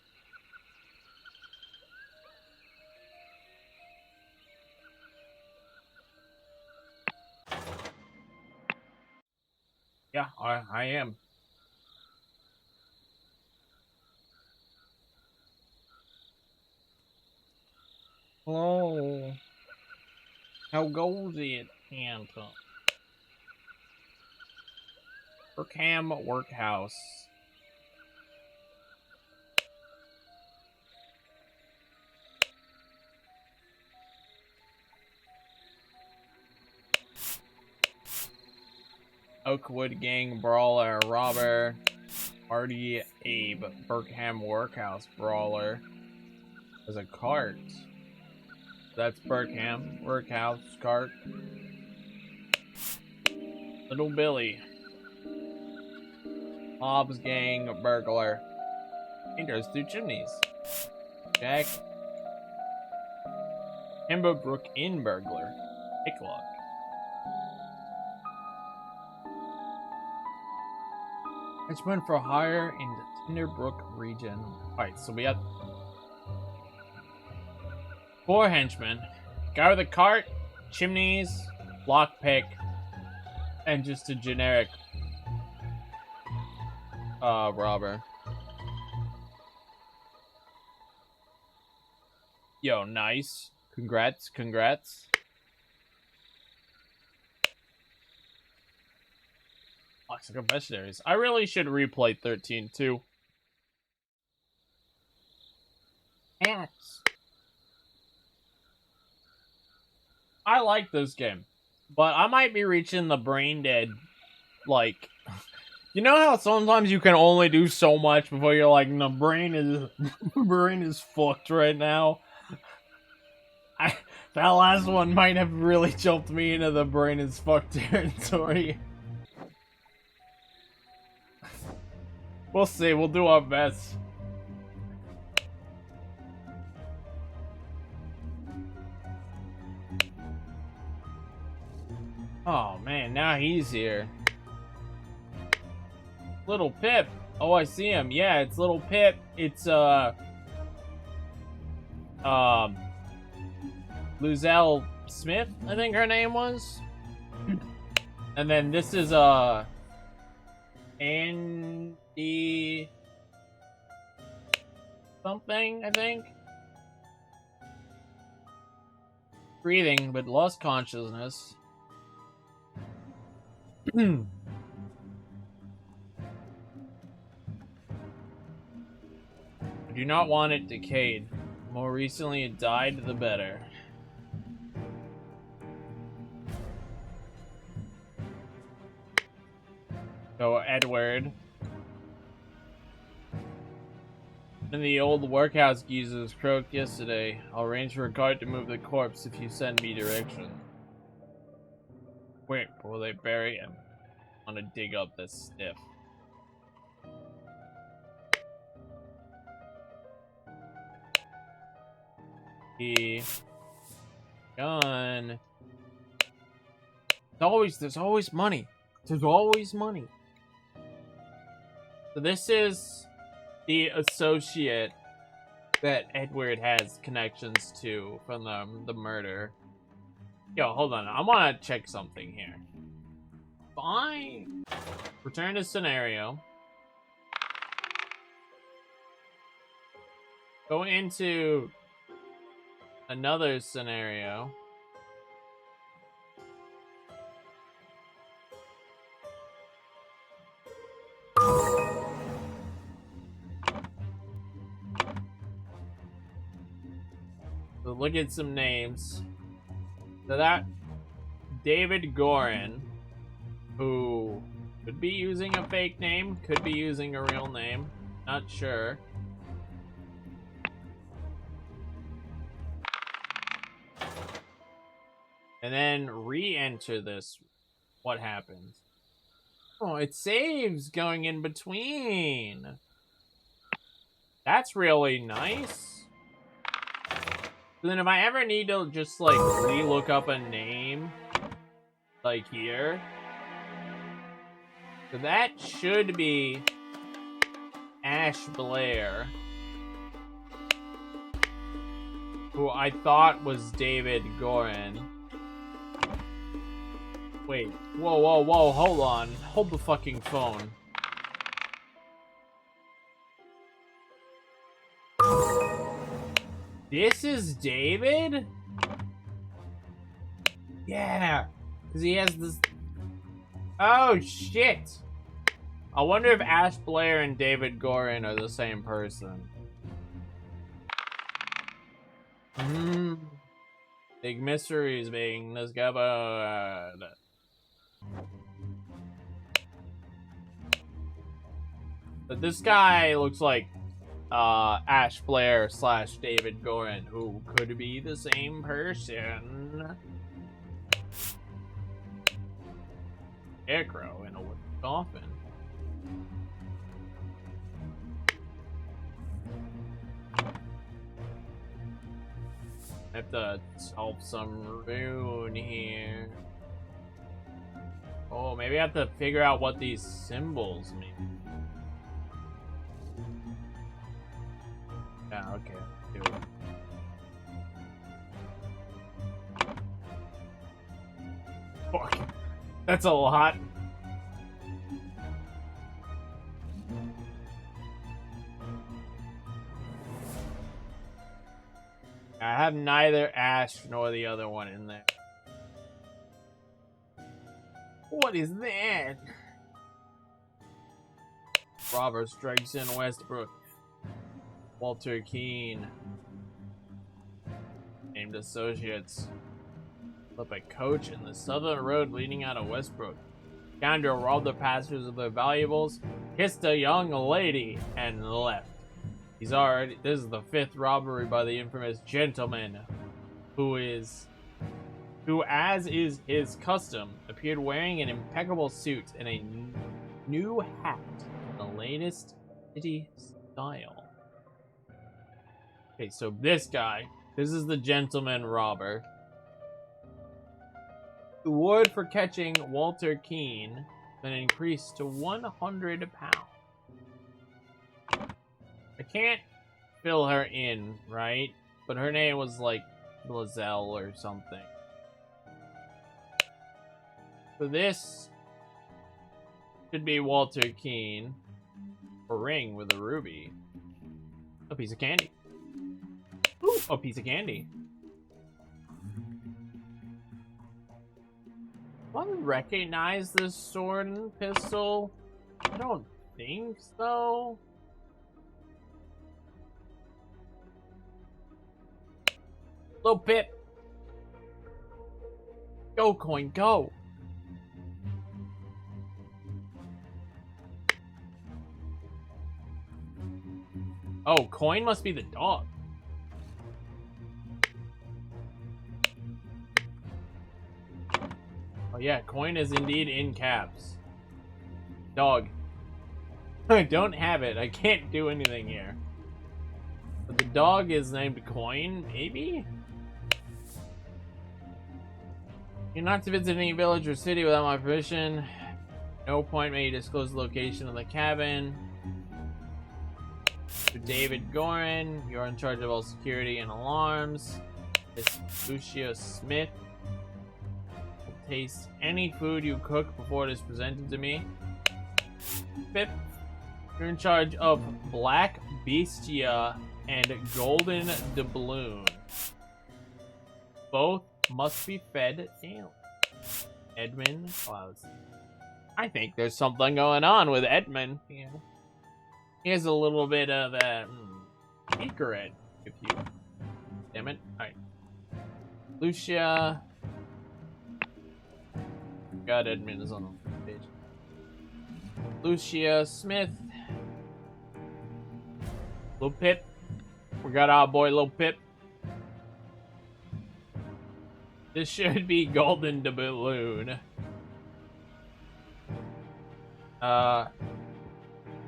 Yeah, I am. Hello. How goes it, Santa? Burkham Workhouse. Oakwood Gang Brawler Robber. Artie Abe Burkham Workhouse Brawler. There's a cart. That's Burkham Workhouse cart. Little Billy. Hobbs Gang Burglar. And there's 2 chimneys. Jack. Hembrook Inn Burglar. Picklock. Henchman for hire in the Tinderbrook region. Alright, so we have 4 henchmen. Guy with a cart, chimneys, lockpick, and just a generic robber. Yo, nice. Congrats, congrats. Toxic Confessionaries. I really should replay 13 too. Cats. I like this game, but I might be reaching the brain dead. Like, you know how sometimes you can only do so much before you're like, the brain is fucked right now. That last one might have really jumped me into the brain is fucked territory. We'll see. We'll do our best. Oh man, now he's here. Little Pip. Oh, I see him. Yeah, it's Little Pip. It's Luzelle Smith, I think her name was. And then this is Andy something, I think. Breathing but lost consciousness. I do not want it decayed. The more recently it died, the better. So, Edward. And the old workhouse geezers croaked yesterday. I'll arrange for a guard to move the corpse if you send me direction. Quick, before they bury him. I want to dig up this stiff. Gun. There's always money. There's always money. So this is the associate that Edward has connections to from the murder. Yo, hold on. I want to check something here. Fine. Return to scenario. Go into another scenario. So look at some names. So that David Gorin, who could be using a fake name, could be using a real name, not sure. And then re-enter this. What happens? Oh, it saves going in between. That's really nice. So then if I ever need to just like re-look up a name, like here. So that should be Ash Blair, who I thought was David Gorin. Wait, whoa, hold on. Hold the fucking phone. This is David? Yeah, because he has this... Oh, shit! I wonder if Ash Blair and David Gorin are the same person. Big mysteries being discovered. But this guy looks like Ash Blair / David Gorin, who could be the same person. Scarecrow in a wooden coffin. I have to solve some rune here. Oh, maybe I have to figure out what these symbols mean. Yeah, okay. Do it. Fuck. That's a lot. I have neither Ash nor the other one in there. What is that? Robber strikes in Westbrook. Walter Keane. Named associates. Flip a coach in the southern road leading out of Westbrook. Scoundrel robbed the passengers of their valuables, kissed a young lady, and left. This is the 5th robbery by the infamous gentleman, who, as is his custom, appeared wearing an impeccable suit and a new hat in the latest city style. Okay, so this is the gentleman robber. The reward for catching Walter Keane has been increased to 100 pounds. I can't fill her in, right? But her name was like Lizelle or something. So this should be Walter Keane. A ring with a ruby. A piece of candy. Ooh, a piece of candy. I recognize this sword and pistol? I don't think so. Little Pip. Go, Coin, go. Oh, Coin must be the dog. Oh yeah, Coin is indeed in caps. Dog. I don't have it. I can't do anything here. But the dog is named Coin, maybe? You're not to visit any village or city without my permission. No point may you disclose the location of the cabin. To David Gorin, you're in charge of all security and alarms. Miss Lucia Smith will taste any food you cook before it is presented to me. Pip, you're in charge of Black Bestia and Golden Doubloon. Both must be fed daily. Edmund Clouds. I think there's something going on with Edmund. Yeah. He has a little bit of a secret, if you. Damn it! All right, Lucia. God, Edmund is on the page. Lucia Smith. Little Pip. We got our boy, Little Pip. This should be Golden Doubloon.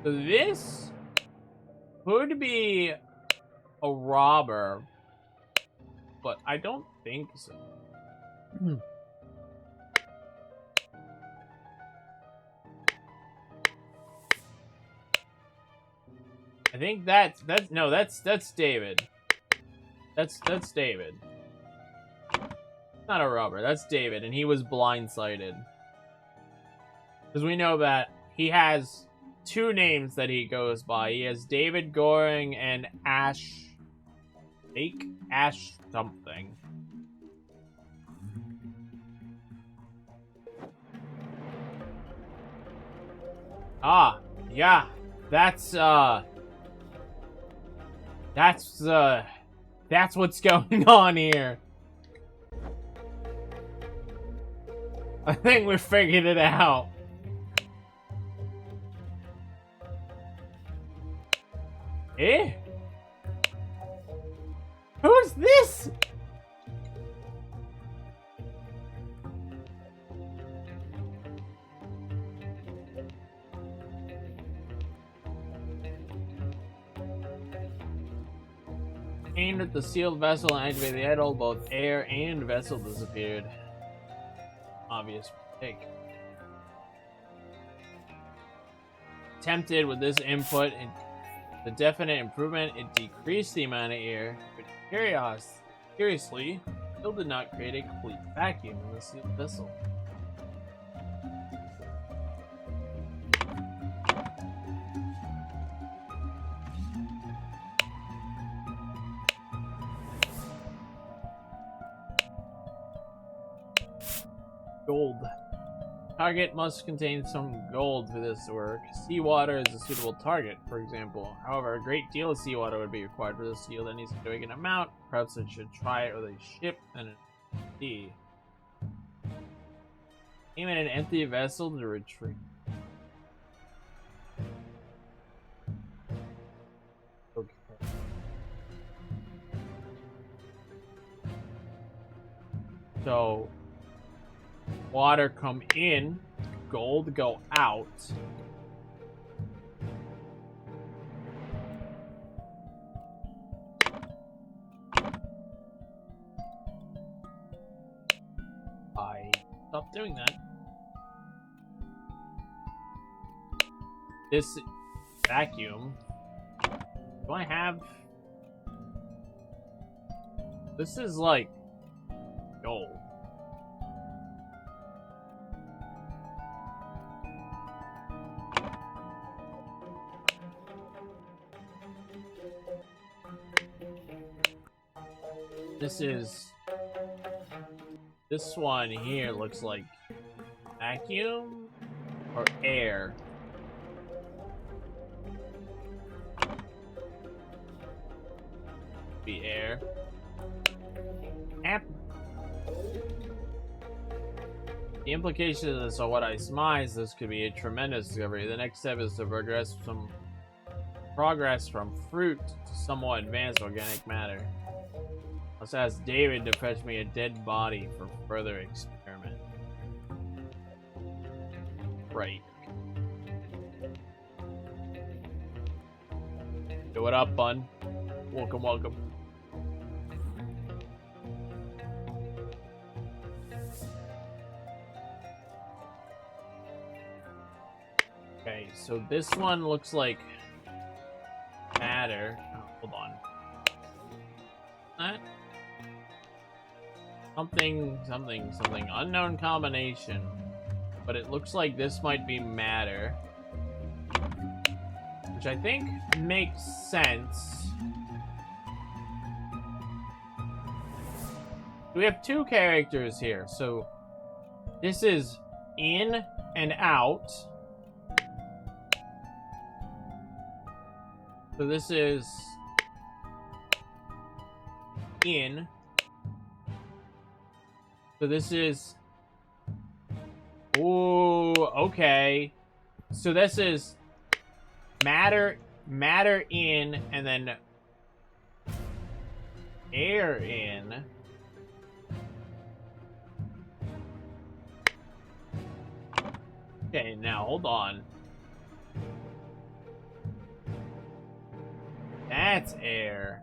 This could be a robber, but I don't think so. I think that's David. That's David. Not a robber, that's David, and he was blindsided. Because we know that he has two names that he goes by. He has David Goring and Ash something. Ah, yeah. That's what's going on here. I think we figured it out. Eh? Who's this? Aimed at the sealed vessel and activated the idol, both air and vessel disappeared. Obvious mistake. Tempted with this input and the definite improvement, it decreased the amount of air, but curiously, still did not create a complete vacuum in the sealed vessel. Gold. Target must contain some gold for this to work. Seawater is a suitable target, for example. However, a great deal of seawater would be required for this seal that needs to make an amount. Perhaps it should try it with a ship and a sea. Aim at an empty vessel to retreat. Okay. So water come in, gold go out. I stopped doing that. This vacuum. Do I have? This is like gold. This one here looks like vacuum or air? Be air. The implications are what I surmise. This could be a tremendous discovery. The next step is to progress from fruit to somewhat advanced organic matter. Let's ask David to fetch me a dead body for further experiment. Right. Yo, what up, bud? Welcome, welcome. Okay, so this one looks like matter. Oh, hold on. That something unknown combination, but it looks like this might be matter, which I think makes sense. We have two characters here, so this is in and out. So this is in. So this is... Ooh, okay. So this is matter in, and then air in. Okay, now hold on. That's air.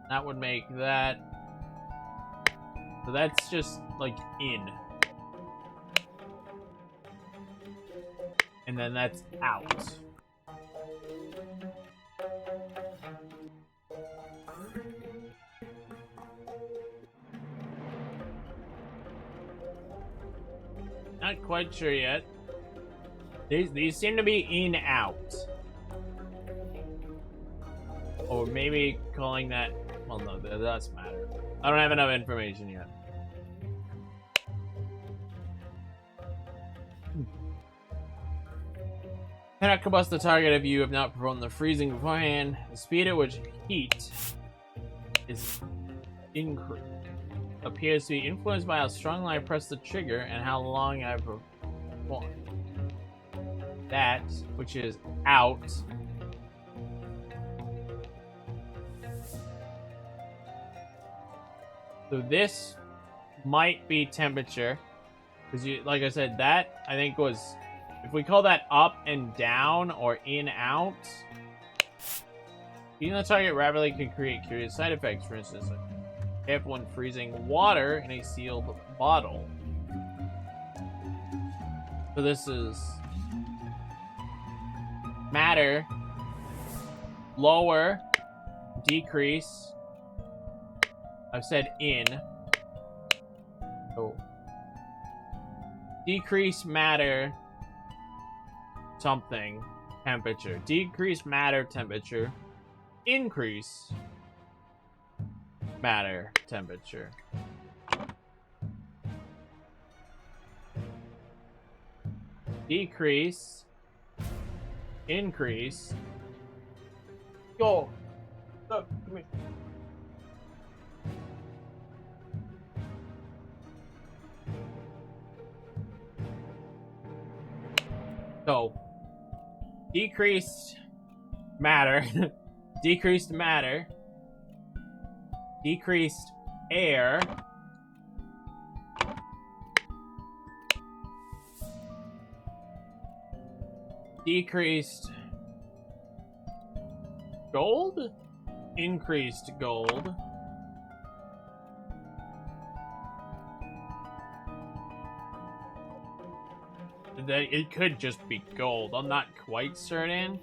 That would make that. So that's just like in. And then that's out. Not quite sure yet. These seem to be in out. Or maybe calling that... Well, no, that doesn't matter. I don't have enough information yet. Cannot combust the target if you have not performed the freezing beforehand. The speed at which heat is appears to be influenced by how strongly I press the trigger and how long I perform. That, which is out. So this might be temperature. Because, like I said, that, I think, was... If we call that up and down or in out, heating the target rapidly can create curious side effects. For instance, careful when freezing water in a sealed bottle. So this is matter, lower, decrease. I've said in. So decrease matter. Something temperature. Decrease matter temperature. Increase matter temperature. Decrease. Increase. Yo. Look, come here. So, decreased matter, decreased matter, decreased air, decreased gold, increased gold, it could just be gold. I'm not quite certain.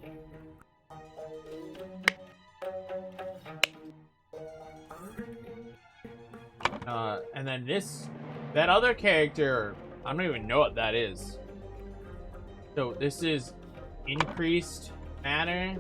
And then that other character, I don't even know what that is. So this is increased matter.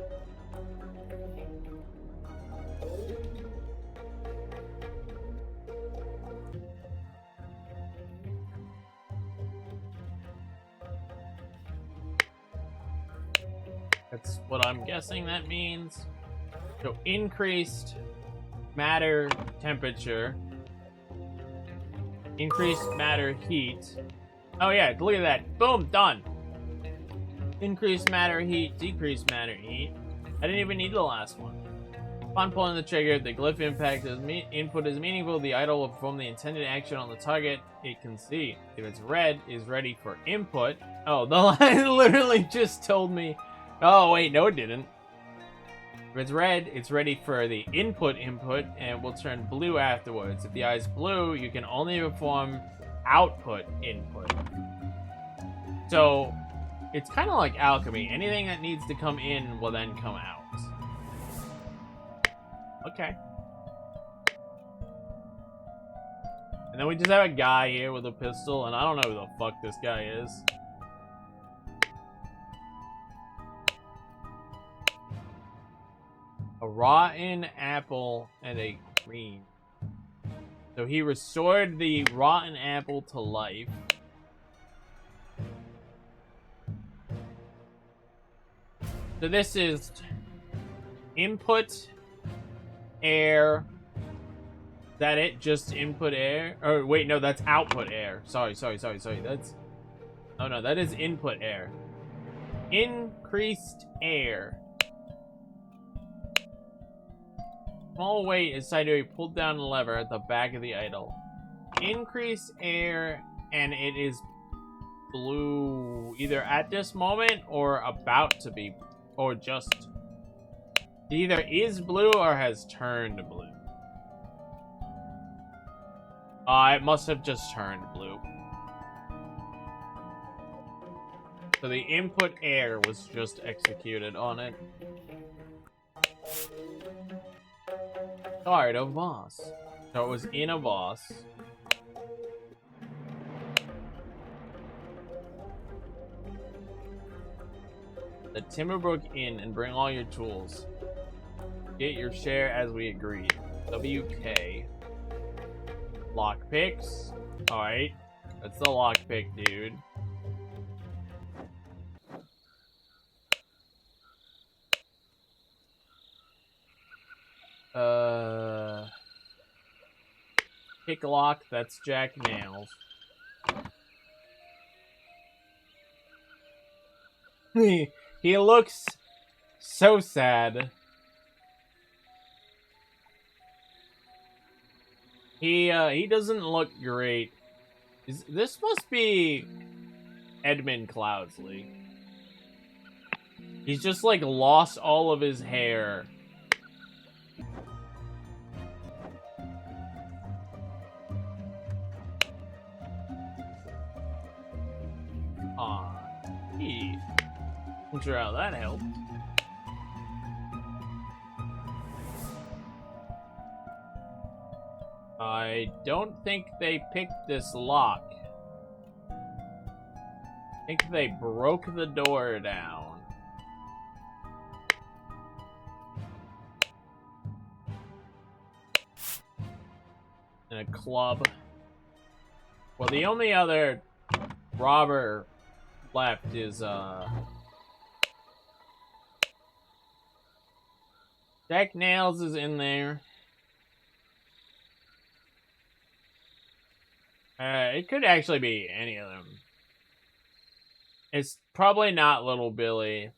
That's what I'm guessing that means. So increased matter temperature. Increased matter heat. Oh yeah, look at that. Boom, done. Increased matter heat, decreased matter heat. I didn't even need the last one. Upon pulling the trigger, the glyph impact input is meaningful. The idol will perform the intended action on the target it can see. If it's red, is ready for input. Oh, the line literally just told me. Oh wait, no it didn't. If it's red, it's ready for the input and will turn blue afterwards. If the eye's blue, you can only perform output input. So it's kind of like alchemy. Anything that needs to come in will then come out. Okay. And then we just have a guy here with a pistol, and I don't know who the fuck this guy is. A rotten apple and a green. So he restored the rotten apple to life. So this is input air. Is that it? Just input air? Or wait, no, that's output air. Sorry. That's... Oh no, that is input air. Increased air. Small weight is said to be pulled down the lever at the back of the idol. Increase air, and it is blue either at this moment or about to be, or just it either is blue or has turned blue. It must have just turned blue. So the input air was just executed on it. Card of Voss. So it was in a Voss. The Timberbrook Inn and bring all your tools. Get your share as we agreed. WK. Lockpicks. Alright. That's the lockpick, dude. Pick lock, that's Jack Nails. He looks so sad. He doesn't look great. This must be Edmund Cloudsley. He's just like lost all of his hair. I'm sure how that helped. I don't think they picked this lock. I think they broke the door down. And a club. Well, the only other robber left is, Jack Nails is in there. It could actually be any of them. It's probably not Little Billy.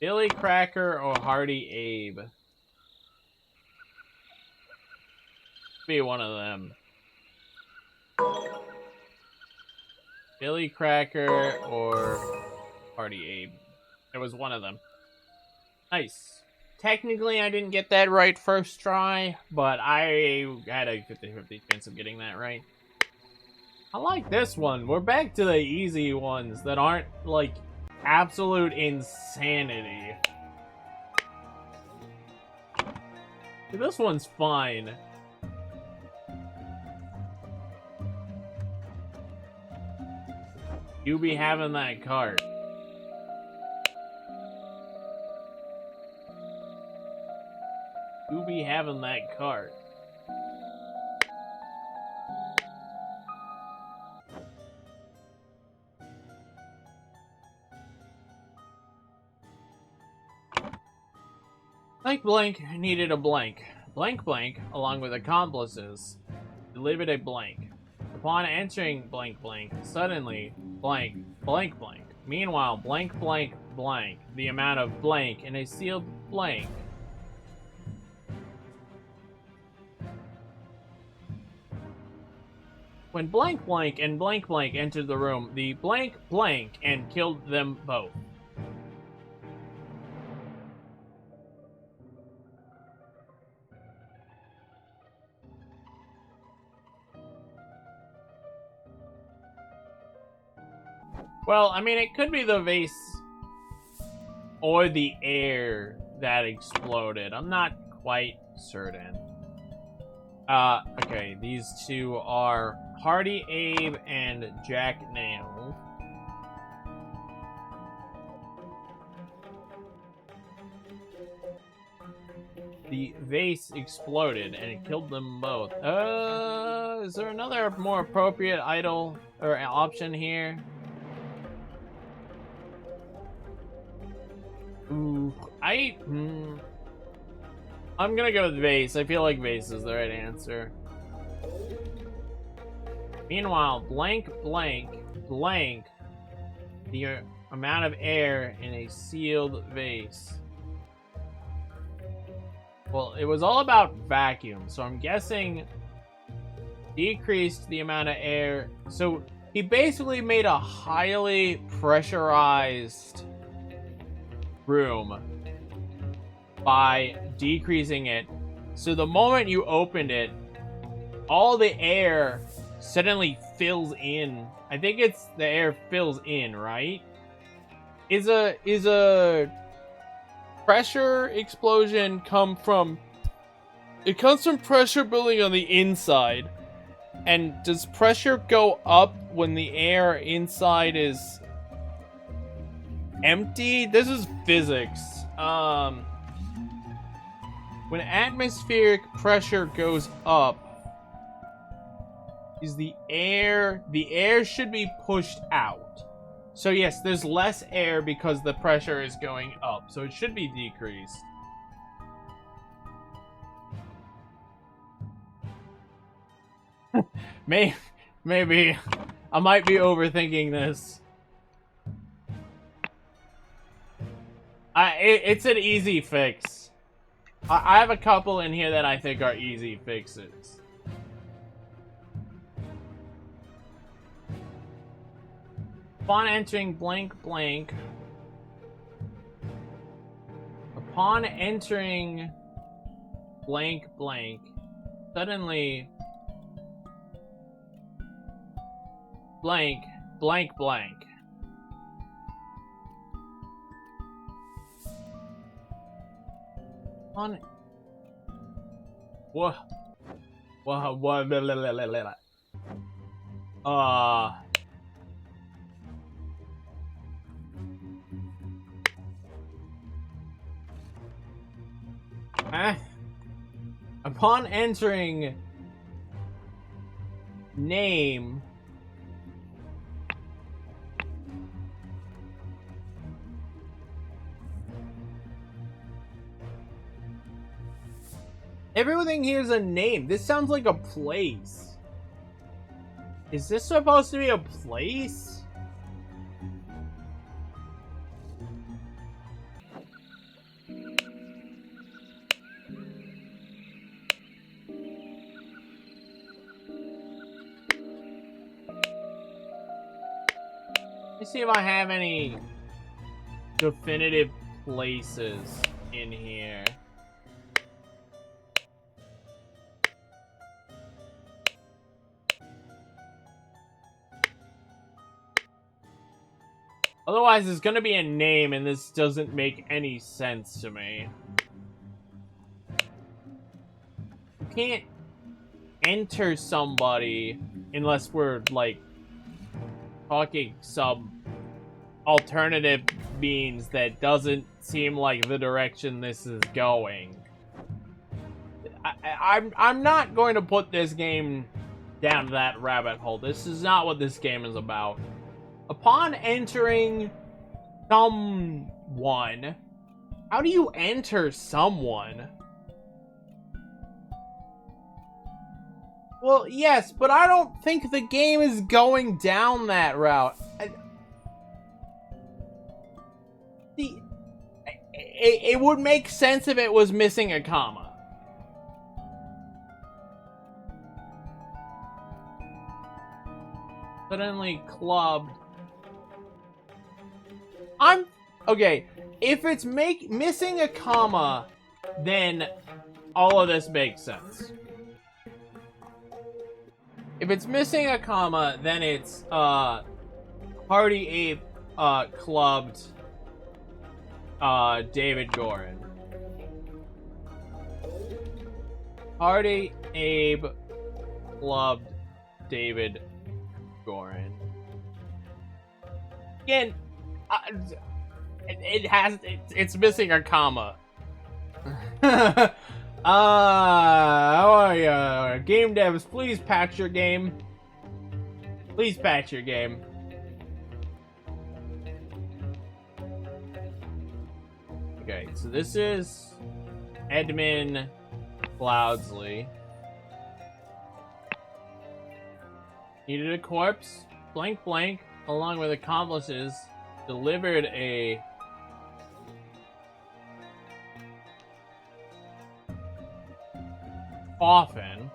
Billy Cracker or Hardy Abe. Be one of them. Billy Cracker or Hardy Abe. It was one of them. Nice. Technically, I didn't get that right first try, but I had a 50-50 chance of getting that right. I like this one. We're back to the easy ones that aren't, like, absolute insanity. This one's fine. You be having that cart. You be having that cart. Blank blank needed a blank. Blank blank, along with accomplices, delivered a blank. Upon entering blank blank, suddenly blank blank blank. Meanwhile, blank blank blank, the amount of blank in a sealed blank. When blank blank and blank blank entered the room, the blank blank and killed them both. Well, I mean, it could be the vase or the air that exploded. I'm not quite certain. Okay, these two are Hardy Abe and Jack Nail. The vase exploded and it killed them both. Is there another more appropriate idol or option here? Ooh, I'm gonna go with vase. I feel like vase is the right answer. Meanwhile, blank, blank, blank, the amount of air in a sealed vase. Well, it was all about vacuum, so I'm guessing decreased the amount of air. So he basically made a highly pressurized room by decreasing it. So the moment you opened it, all the air suddenly fills in. I think it's the air fills in, right? Is a pressure explosion come from? It comes from pressure building on the inside. And does pressure go up when the air inside is empty? This is physics. When atmospheric pressure goes up, is the air should be pushed out. So yes, there's less air because the pressure is going up, so it should be decreased. Maybe I might be overthinking this. It's an easy fix. I have a couple in here that I think are easy fixes. Upon entering blank blank. Upon entering blank blank, suddenly blank blank blank. On what? Upon entering name everything here is a name. This sounds like a place. Is this supposed to be a place? Let me see if I have any definitive places in here. Otherwise, it's gonna be a name, and this doesn't make any sense to me. can't enter somebody unless we're, like, talking some alternative means that doesn't seem like the direction this is going. I'm not going to put this game down that rabbit hole. This is not what this game is about. Upon entering someone, how do you enter someone? Well, yes, but I don't think the game is going down that route. It would make sense if it was missing a comma. Suddenly clubbed. Okay, if it's missing a comma, then all of this makes sense. If it's missing a comma, then it's Party Ape clubbed David Gorin. Party Abe clubbed David Gorin. Again, it's missing a comma. Game devs, please patch your game. Please patch your game. Okay, so this is Edmund Cloudsley. Needed a corpse, blank blank, along with accomplices, delivered a coffin.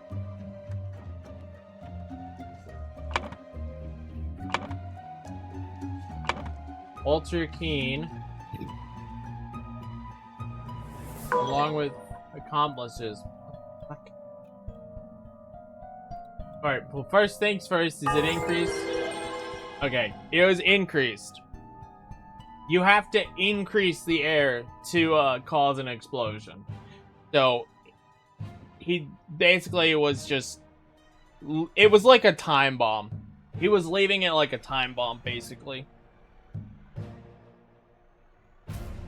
Walter Keane, along with accomplices. Alright, well, first things first, is it increased? Okay, it was increased. You have to increase the air to cause an explosion. So, he basically was just... It was like a time bomb. He was leaving it like a time bomb, basically.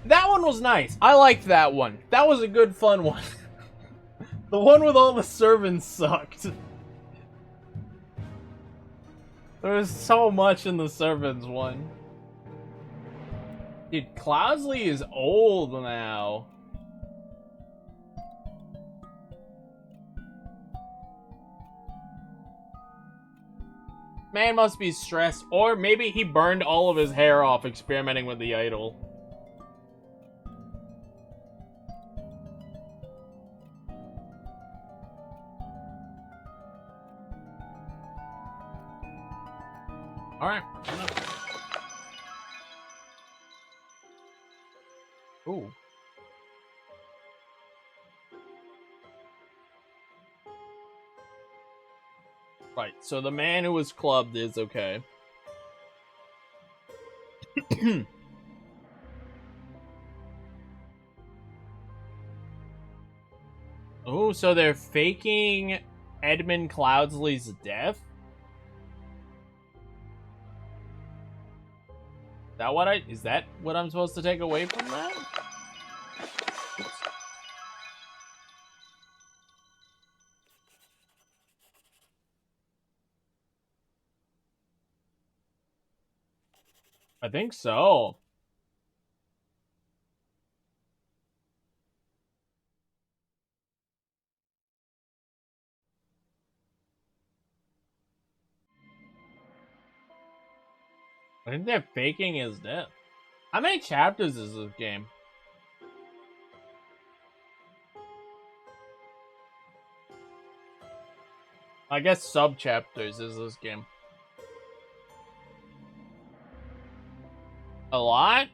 That one was nice. I liked that one. That was a good, fun one. The one with all the servants sucked. There was so much in the servants one. Dude, Cloudsley is old now. Man must be stressed, or maybe he burned all of his hair off experimenting with the idol. Alright. Ooh. Right, so the man who was clubbed is okay. Oh, so they're faking Edmund Cloudsley's death? Is that what I'm supposed to take away from that? I think so. I think they're faking his death. How many chapters is this game? I guess sub-chapters is this game. A lot?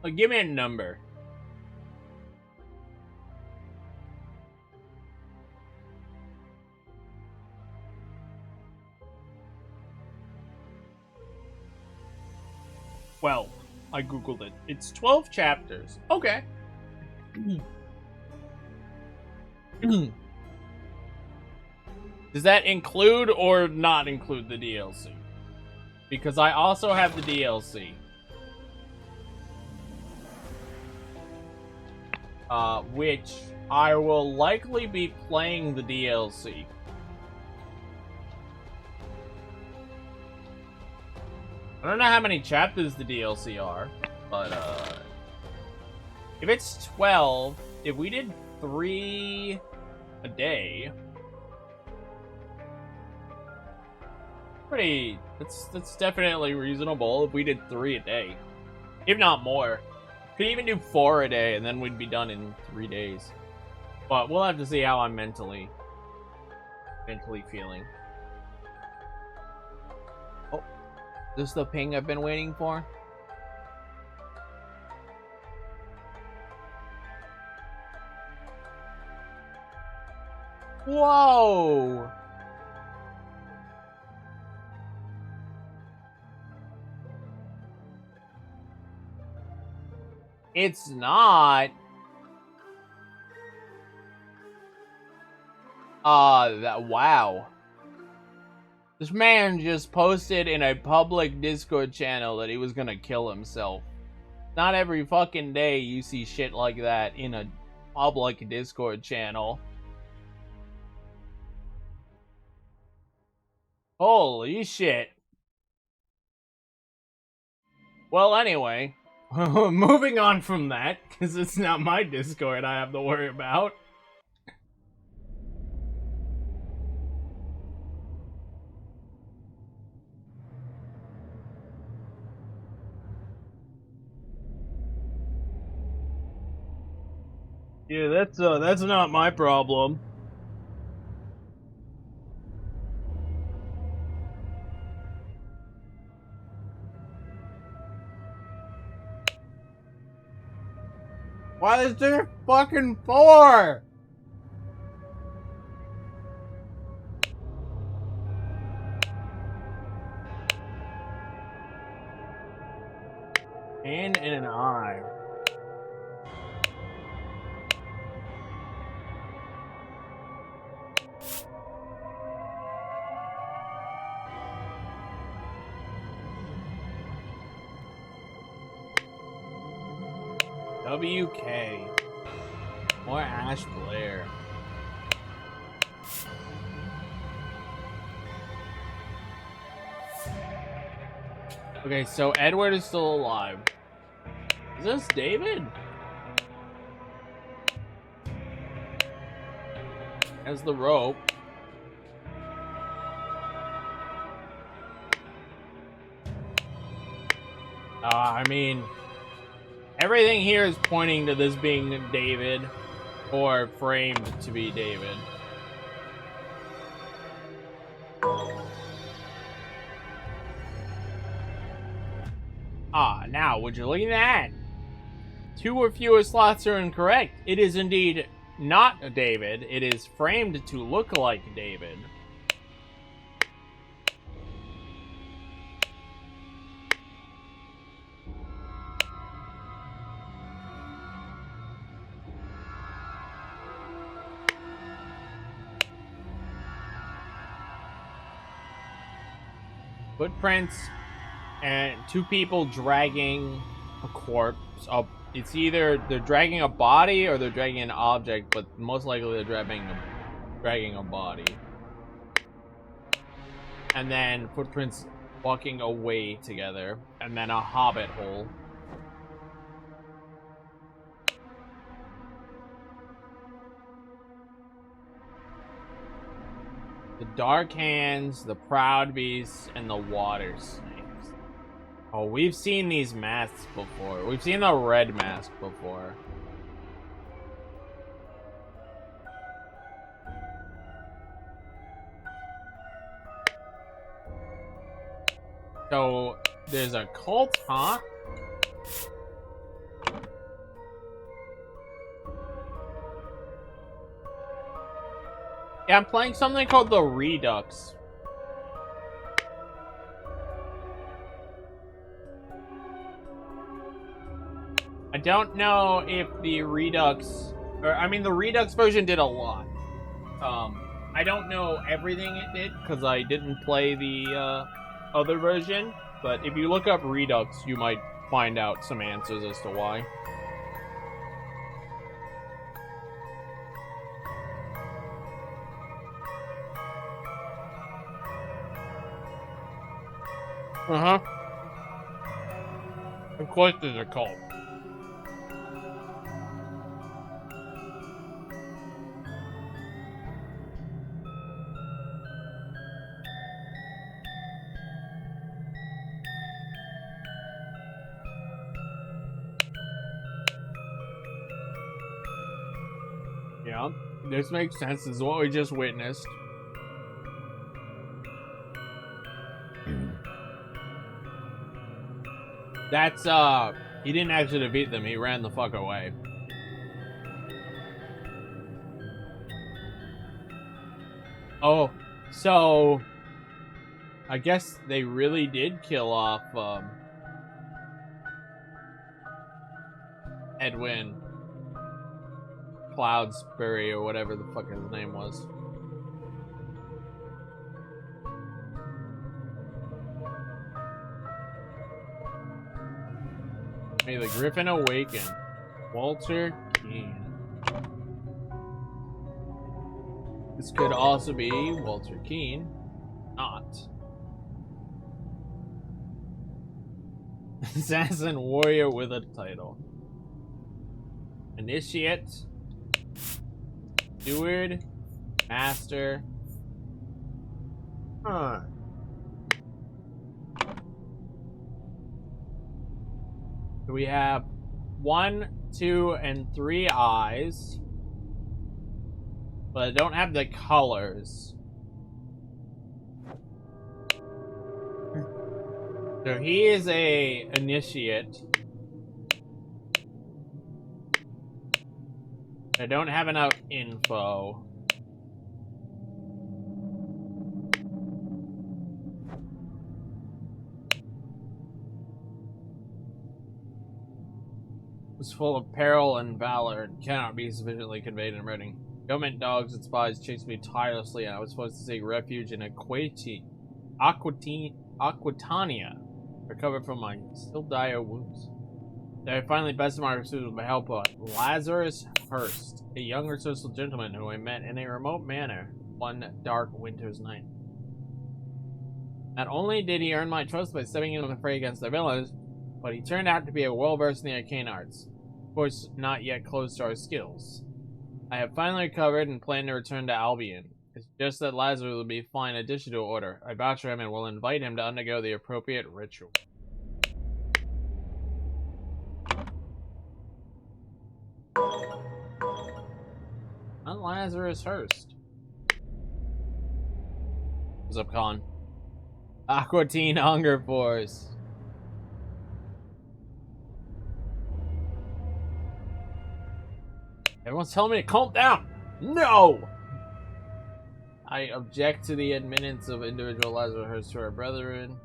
Well, give me a number. Well, I googled it. It's 12 chapters. Okay. Does that include or not include the DLC? Because I also have the DLC. Which I will likely be playing the DLC. I don't know how many chapters the DLC are, but if it's 12, if we did 3 a day, that's definitely reasonable if we did 3 a day, if not more. Could even do 4 a day and then we'd be done in 3 days. But we'll have to see how I'm mentally feeling. Oh, this is the ping I've been waiting for. Whoa! It's not. Wow. This man just posted in a public Discord channel that he was gonna kill himself. Not every fucking day you see shit like that in a public Discord channel. Holy shit. Well, anyway. Moving on from that, because it's not my Discord I have to worry about. Yeah, that's not my problem. Why is there fucking 4? N and an I. WK. More Ash Blair. Okay, so Edward is still alive. Is this David? Has the rope. I mean, everything here is pointing to this being David, or framed to be David. Now, would you look at that? 2 or fewer slots are incorrect. It is indeed not David. It is framed to look like David. Footprints and 2 people dragging a corpse up. It's either they're dragging a body or they're dragging an object, but most likely they're dragging a body. And then footprints walking away together, and then a hobbit hole. The Dark Hands, the Proud Beasts, and the Water Snakes. Oh, we've seen these masks before. We've seen the red mask before. So, there's a cult, huh? Yeah, I'm playing something called the Redux. I don't know if the Redux, or I mean the Redux version did a lot. I don't know everything it did because I didn't play the other version, but if you look up Redux, you might find out some answers as to why. Uh-huh. Of course there's a cult. Yeah, this makes sense. This is what we just witnessed. That's, he didn't actually defeat them. He ran the fuck away. Oh, so I guess they really did kill off, Edwin Cloudsbury or whatever the fuck his name was. May the Griffin awaken. Walter Keane. This could also be Walter Keane. Not. Assassin warrior with a title. Initiate. Steward. Master. Huh. We have 1, 2, and 3 eyes, but I don't have the colors. So he is a initiate. I don't have enough info. Was full of peril and valor and cannot be sufficiently conveyed in writing. Government dogs and spies chased me tirelessly, and I was supposed to seek refuge in Aquitania, recovered from my still dire wounds. Then I finally bested my pursuit with the help of Lazarus Hurst, a young resourceful gentleman who I met in a remote manor one dark winter's night. Not only did he earn my trust by stepping into the fray against the villains, but he turned out to be well-versed in the arcane arts. Of course, not yet close to our skills. I have finally recovered and plan to return to Albion. It's just that Lazarus will be a fine addition to order. I vouch for him and will invite him to undergo the appropriate ritual. Not Lazarus Hurst. What's up, Con? Aquatine Hunger Force. Everyone's telling me to calm down. No! I object to the admittance of individual Lazarus Hurst to our brethren.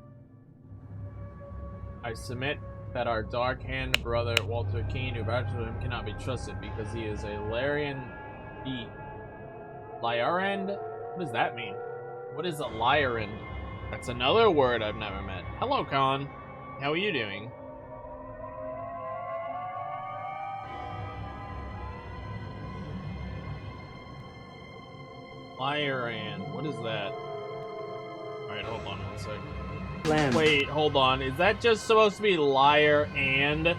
I submit that our dark-hand brother Walter Keane, who vouches for him, cannot be trusted because he is a Lyran. Lyran? What does that mean? What is a Lyran? That's another word I've never met. Hello, Con. How are you doing? Lyran. What is that? Alright, hold on 1 second. Lamb. Wait, hold on. Is that just supposed to be liar and?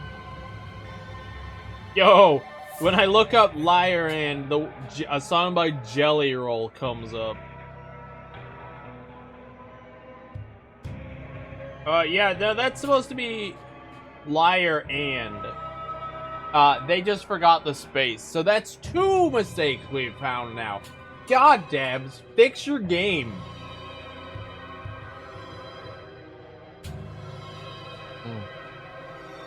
Yo, when I look up liar and a song by Jelly Roll comes up. Yeah, that's supposed to be liar and. They just forgot the space. So that's 2 mistakes we've found now. God damn, fix your game.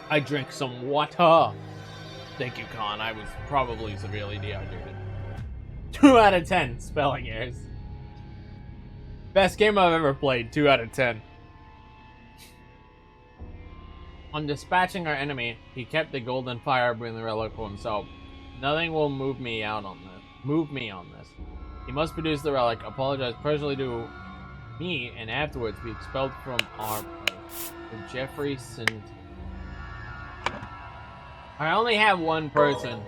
I drank some water. Thank you, Con. I was probably severely dehydrated. 2 out of 10 spelling errors. Best game I've ever played. 2 out of 10. On dispatching our enemy, he kept the golden fire in the relic for himself. Nothing will move me on this. He must produce the relic, apologize personally to me, and afterwards be expelled from our place. For Jeffrey St. I only have one person,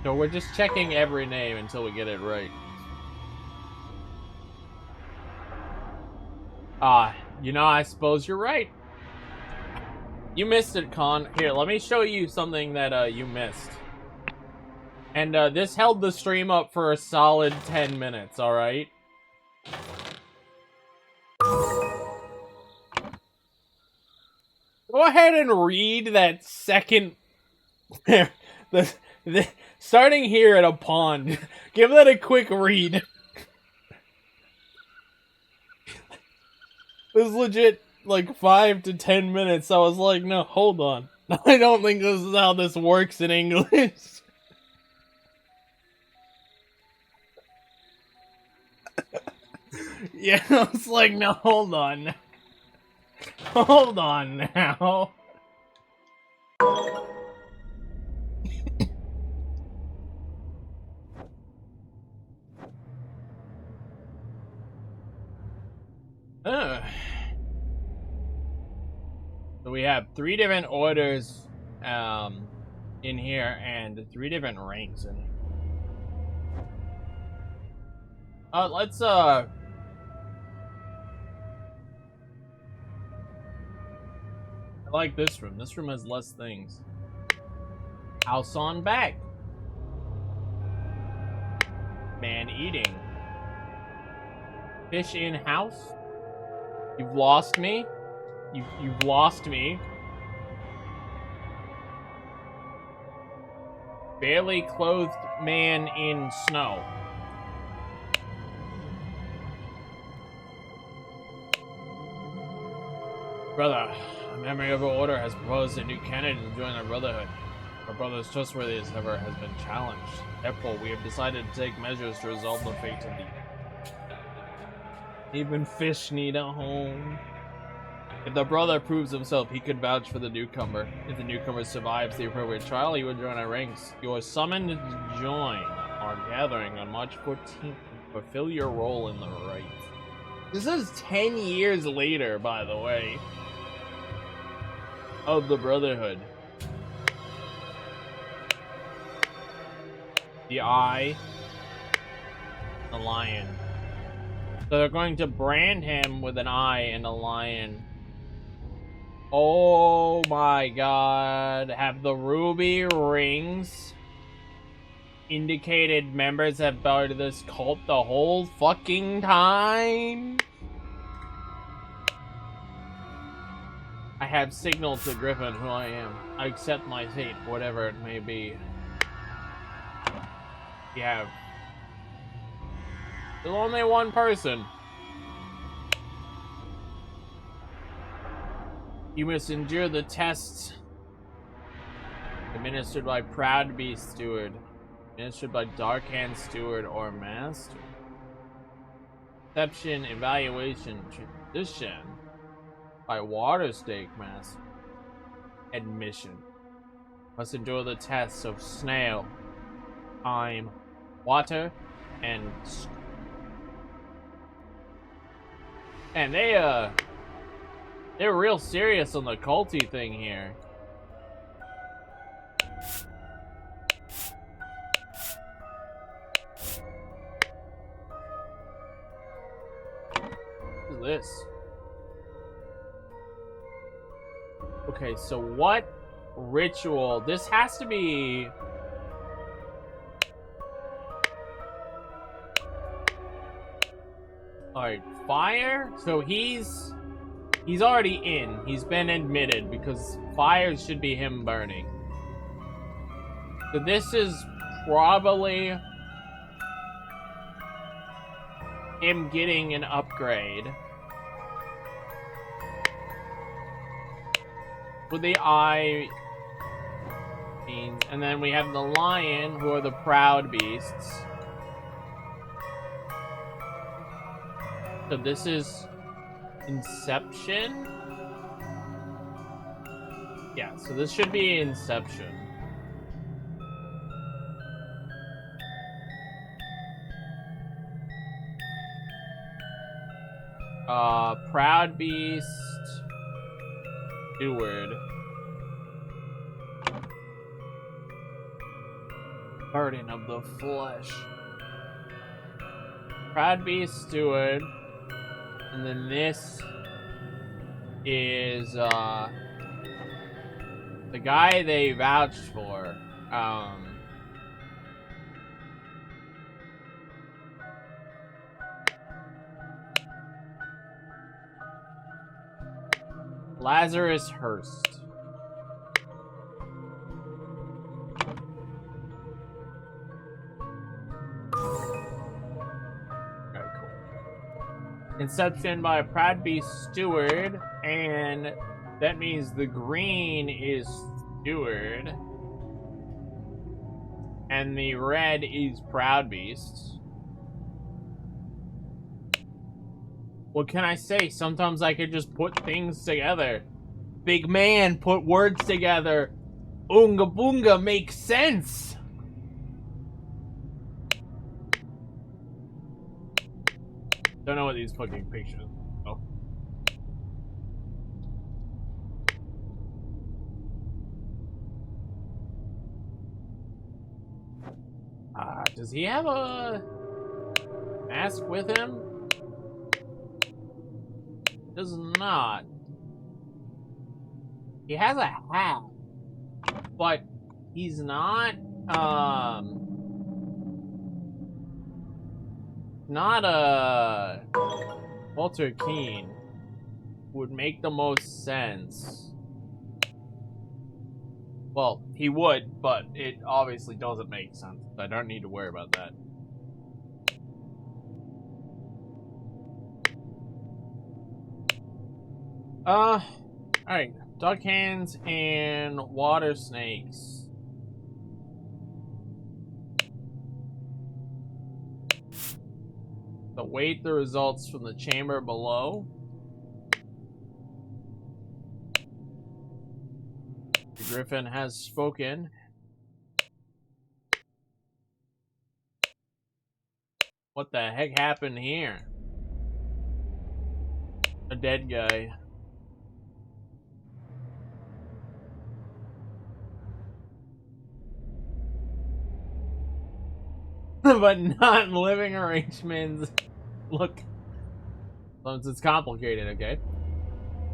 so we're just checking every name until we get it right. You know, I suppose you're right. You missed it, Con. Here, let me show you something that you missed. And this held the stream up for a solid 10 minutes, alright? Go ahead and read that second... starting here at a pond. Give that a quick read. It was legit like 5 to 10 minutes. I was like, no, hold on. I don't think this is how this works in English. Yeah, I was like, no, hold on. Hold on now. So we have 3 different orders in here and 3 different ranks in here. Let's I like this room. This room has less things. House on back. Man eating. Fish in house. You've lost me. You've lost me. Barely clothed man in snow. Brother, a memory of our order has proposed a new candidate to join our brotherhood. Our brother's trustworthiness, however, has been challenged. Therefore, we have decided to take measures to resolve the fate of the... Even fish need a home. If the brother proves himself, he could vouch for the newcomer. If the newcomer survives the appropriate trial, he would join our ranks. You are summoned to join our gathering on March 14th to fulfill your role in the rite. This is 10 years later, by the way, of the Brotherhood. The eye, the lion. So they're going to brand him with an eye and a lion. Oh my god. Have the ruby rings indicated members have part of this cult the whole fucking time? I have signaled to Griffin who I am. I accept my fate, whatever it may be. You have... There's only one person. You must endure the tests administered by Proud Beast Steward, administered by Dark Hand Steward or Master. Perception, evaluation, transition by Water Stake Master. Admission. Must endure the tests of snail, time, water, and they're real serious on the culty thing here. What is this? Okay, so what ritual? This has to be... Alright, fire? So he's already in. He's been admitted because fire should be him burning. So this is probably him getting an upgrade. With the eye means, and then we have the lion, who are the proud beasts. So this is Inception? Yeah, so this should be Inception. Proud Beast. Steward. Burden of the flesh. Proud Beast, Steward. And then this is, the guy they vouched for. Lazarus Hurst. Okay, cool. Inception by Proud Beast Steward, and that means the green is Steward, and the red is Proud Beast. What can I say? Sometimes I could just put things together. Big man, put words together. Oonga boonga makes sense. Don't know what these fucking pictures are. Does he have a mask with him? Does not. He has a hat, but he's not Walter Keane would make the most sense. Well, he would, but it obviously doesn't make sense. I don't need to worry about that. Alright. Duck hands and water snakes. Await the results from the chamber below. The Griffin has spoken. What the heck happened here? A dead guy. But not in living arrangements. Look. It's complicated, okay?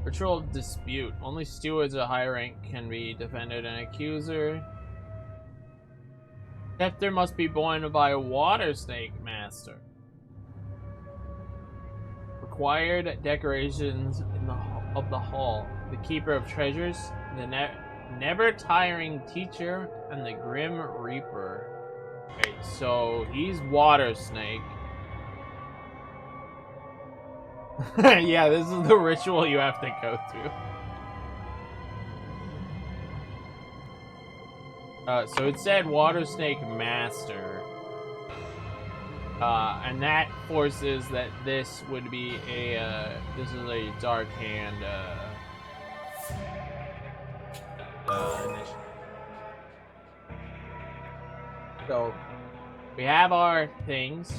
Ritual dispute. Only stewards of high rank can be defended and accuser. Scepter must be borne by a water snake master. Required decorations of the hall. The keeper of treasures, the never tiring teacher, and the grim reaper. Okay, so he's water snake. Yeah, this is the ritual you have to go through. So it said water snake master. And that forces that this would be a, this is a dark hand, initiative. So, we have our things.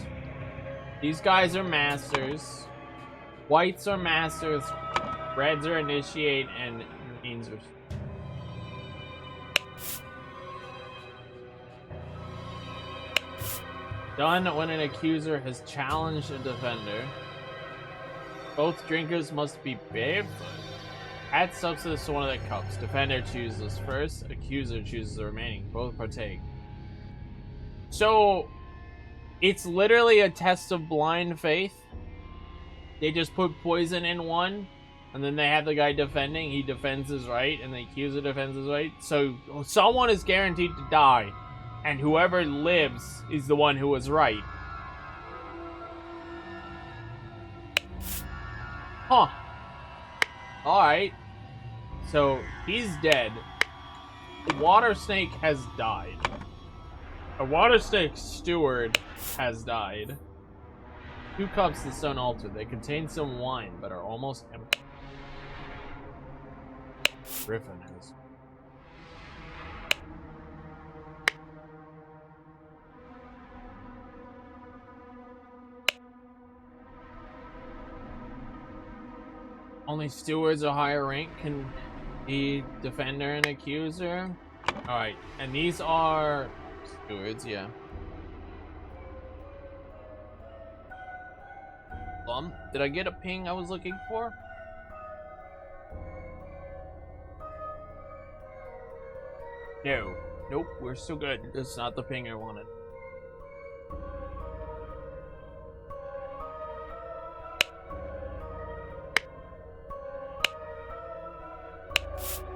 These guys are masters. Whites are masters. Reds are initiate, and greens are... Done when an accuser has challenged a defender. Both drinkers must be barefoot. Add substance to one of the cups. Defender chooses first. Accuser chooses the remaining. Both partake. So, it's literally a test of blind faith. They just put poison in one, and then they have the guy defending. He defends his right, and the accuser defends his right. So, someone is guaranteed to die, and whoever lives is the one who was right. Huh. Alright. So, he's dead. The water snake has died. A water snake steward has died. 2 cups to the stone altar. They contain some wine, but are almost empty. Griffin has... Only stewards or higher rank can be defender and accuser. Alright, and these are stewards, yeah. Did I get a ping I was looking for? No. Nope, we're still good. It's not the ping I wanted.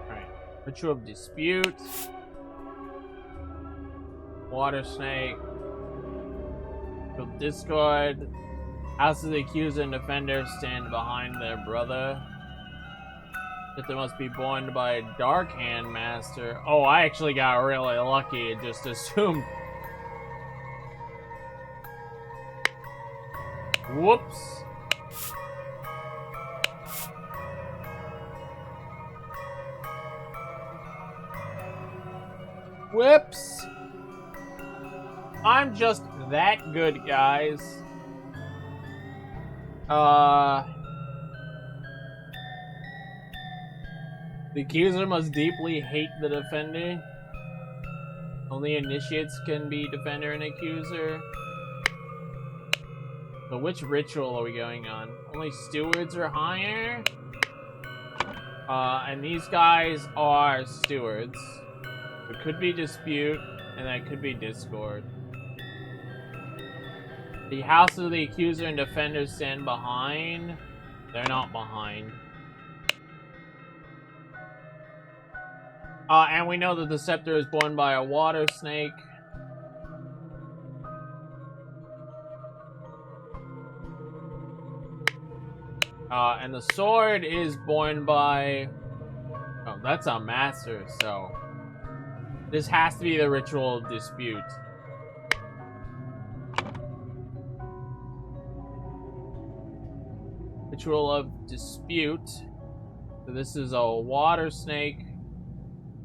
Alright. Ritual of Dispute. Water Snake. Discord. House of the Accuser and Defender stand behind their brother. That they must be born by a Dark Hand Master. Oh, I actually got really lucky and just assumed. Whoops. Whoops. I'm just that good, guys. The accuser must deeply hate the defender. Only initiates can be defender and accuser. So which ritual are we going on? Only stewards are higher? And these guys are stewards. It could be dispute, and that could be discord. The house of the accuser and defender stand behind. They're not behind. And we know that the scepter is born by a water snake. And the sword is born by... Oh, that's a master, so... This has to be the ritual of dispute. Ritual of dispute. So this is a water snake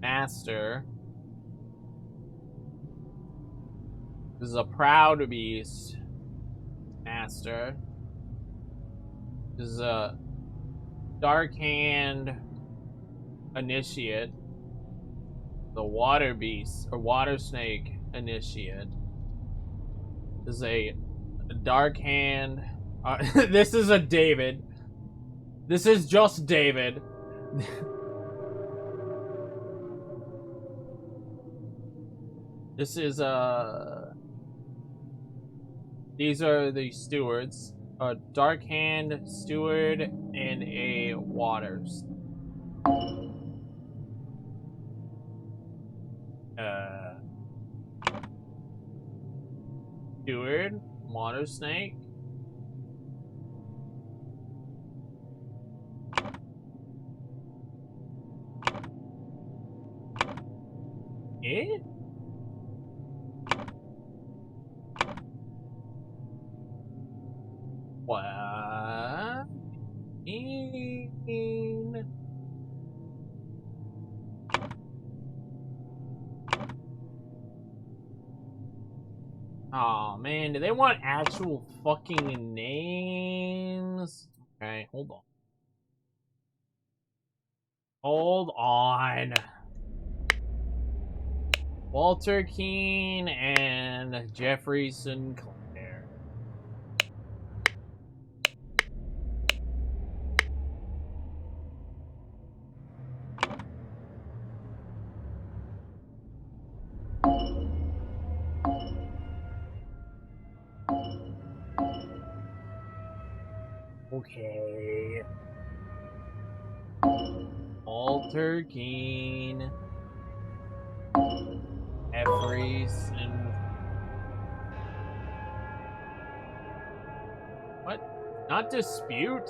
master. This is a proud beast master. This is a dark hand initiate. The water beast or water snake initiate. This is a dark hand. This is a David. This is just David. This is these are the stewards. A dark hand steward and a waters. Steward, water snake. Eh? What? Oh man, do they want actual fucking names? Okay, hold on. Hold on. Walter Keane and Jeffrey Sinclair. Okay. Walter Keane. And what? Not dispute?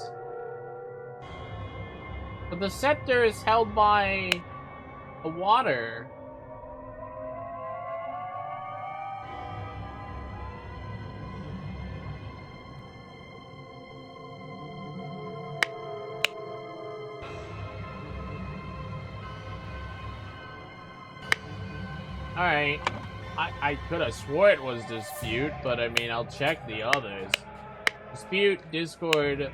But the scepter is held by a water. Alright. I could have swore it was dispute, but I mean, I'll check the others. Dispute, discord,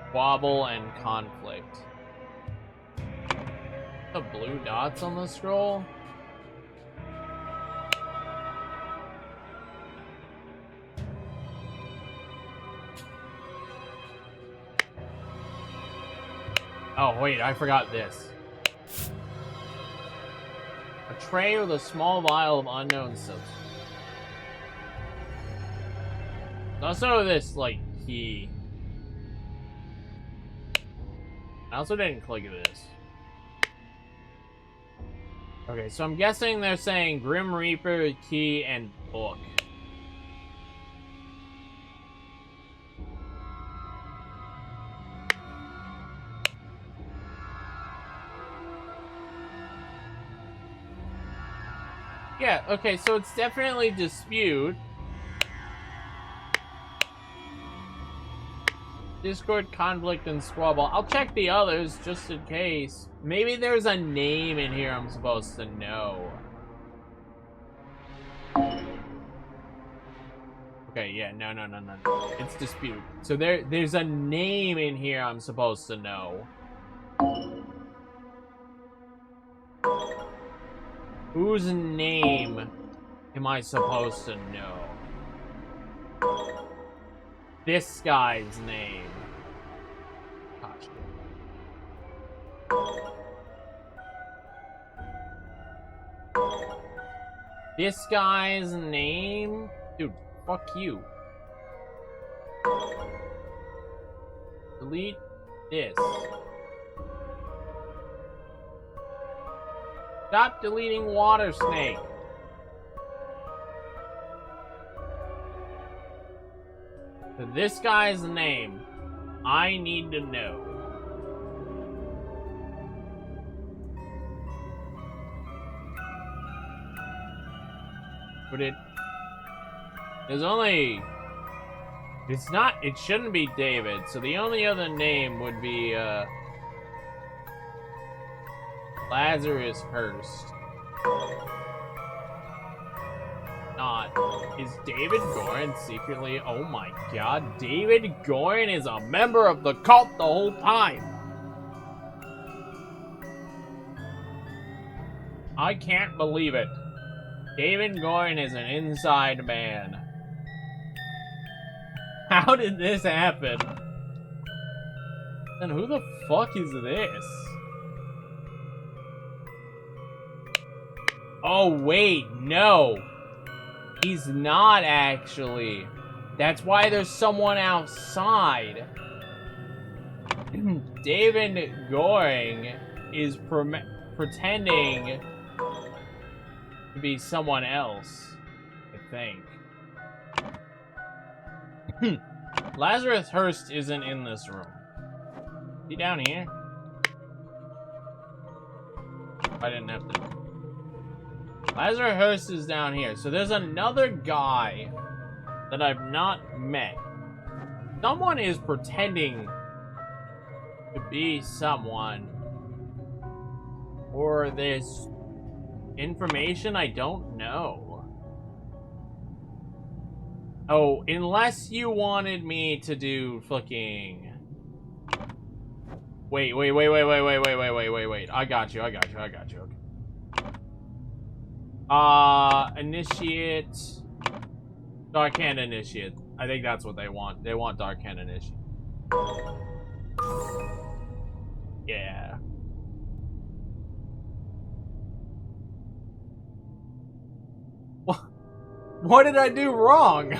Squabble and conflict. The blue dots on the scroll? Oh, wait, I forgot this. A tray with a small vial of unknown substance. Also this, like, key. I also didn't click this. Okay, so I'm guessing they're saying Grim Reaper, key, and book. Yeah, okay, so it's definitely dispute. Discord, conflict, and squabble. I'll check the others just in case. Maybe there's a name in here I'm supposed to know. Okay, yeah, no. It's dispute. So there's a name in here I'm supposed to know. Whose name am I supposed to know? This guy's name. Gosh. This guy's name? Dude, fuck you. Delete this. Stop deleting Water Snake. So this guy's name, I need to know. But there's only, it shouldn't be David, so the only other name would be, Lazarus Hurst. Not. Is David Gorin secretly? Oh my god, David Gorin is a member of the cult the whole time. I can't believe it. David Gorin is an inside man. How did this happen? And who the fuck is this? Oh wait, no. He's not actually. That's why there's someone outside. David Goring is pretending to be someone else, I think. Lazarus Hurst isn't in this room. Is he down here? I didn't have to. Lazarus Hurst is down here. So there's another guy that I've not met. Someone is pretending to be someone. Or there's information I don't know. Oh, unless you wanted me to do fucking... Wait. I got you. Initiate. Dark Hand Initiate. I think that's what they want. They want Dark Hand Initiate. Yeah. What did I do wrong?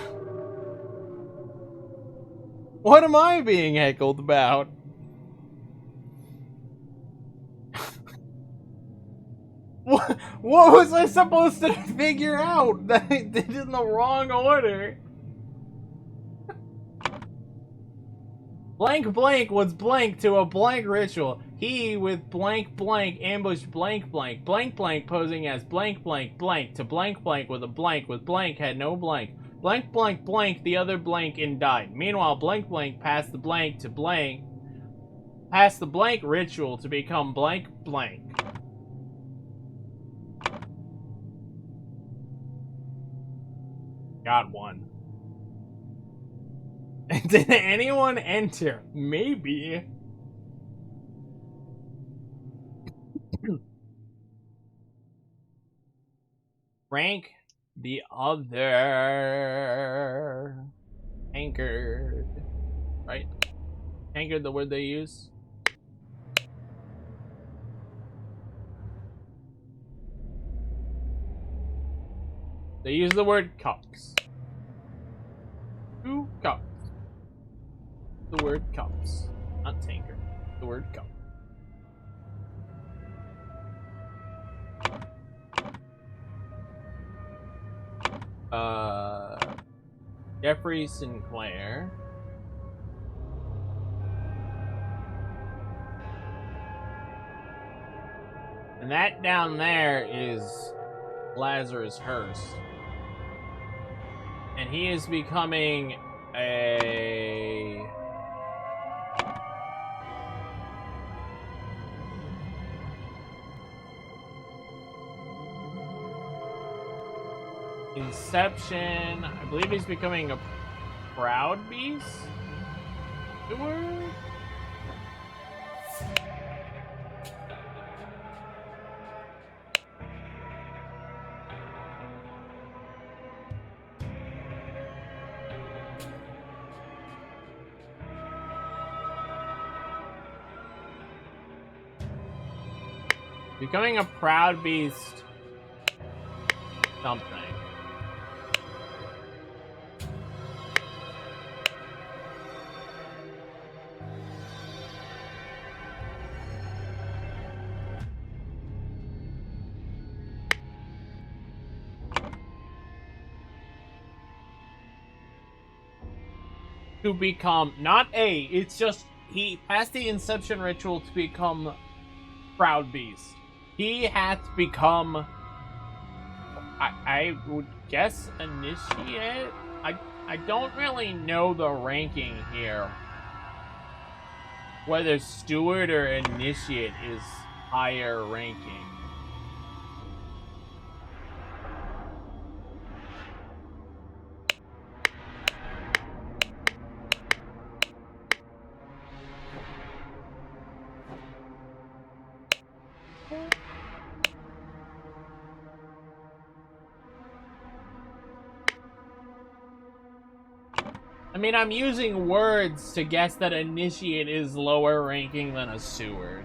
What am I being heckled about? What was I supposed to figure out that I did in the wrong order? Blank blank was blank to a blank ritual. He with blank blank ambushed blank blank. Blank blank posing as blank blank blank to blank blank with blank had no blank. Blank blank blank the other blank and died. Meanwhile blank blank passed the blank to blank. Passed the blank ritual to become blank blank. Got one. Did anyone enter? Maybe. Rank the other. Anchored. Right? Anchored, the word they use? They use the word cups. 2 cups. The word cups. Not tanker. The word cup. Jeffrey Sinclair. And that down there is Lazarus Hearst. And he is becoming a... Inception. I believe he's becoming a Proud Beast? Steward? Becoming a Proud Beast something. To become, not a, it's just he passed the Inception ritual to become Proud Beast. He had to become, I would guess, Initiate? I don't really know the ranking here. Whether Steward or Initiate is higher ranking. I mean, I'm using words to guess that Initiate is lower ranking than a Steward.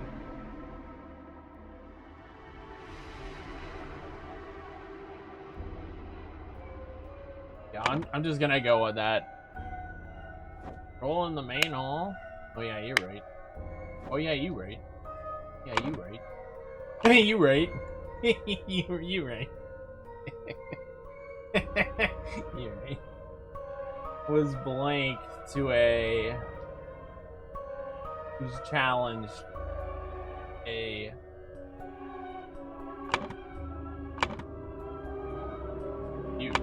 Yeah, I'm just gonna go with that. Roll in the main hall. Oh yeah, you're right. Oh yeah, you right. Yeah, you right. Hey, you right. you right. You right. Was blank to a who's challenged a you.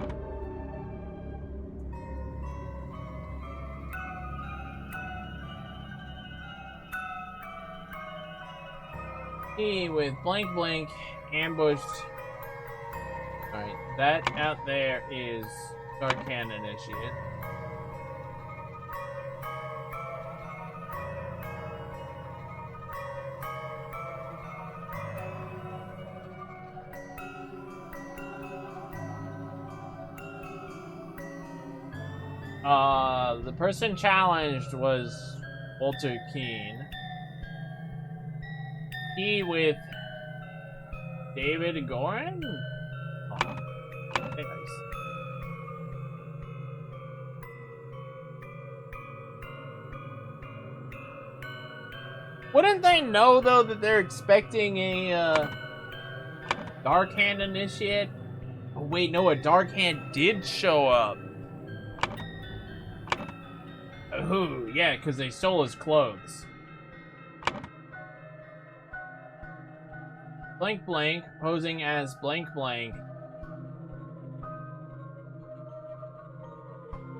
He with blank ambushed. Alright, that out there is Dark Hand Initiate. The person challenged was Walter Keane. He with David Gorin? Oh, very nice. Wouldn't they know, though, that they're expecting a Dark Hand Initiate? Oh, wait, no, a Dark Hand did show up. Ooh, yeah, because they stole his clothes. Blank, posing as blank.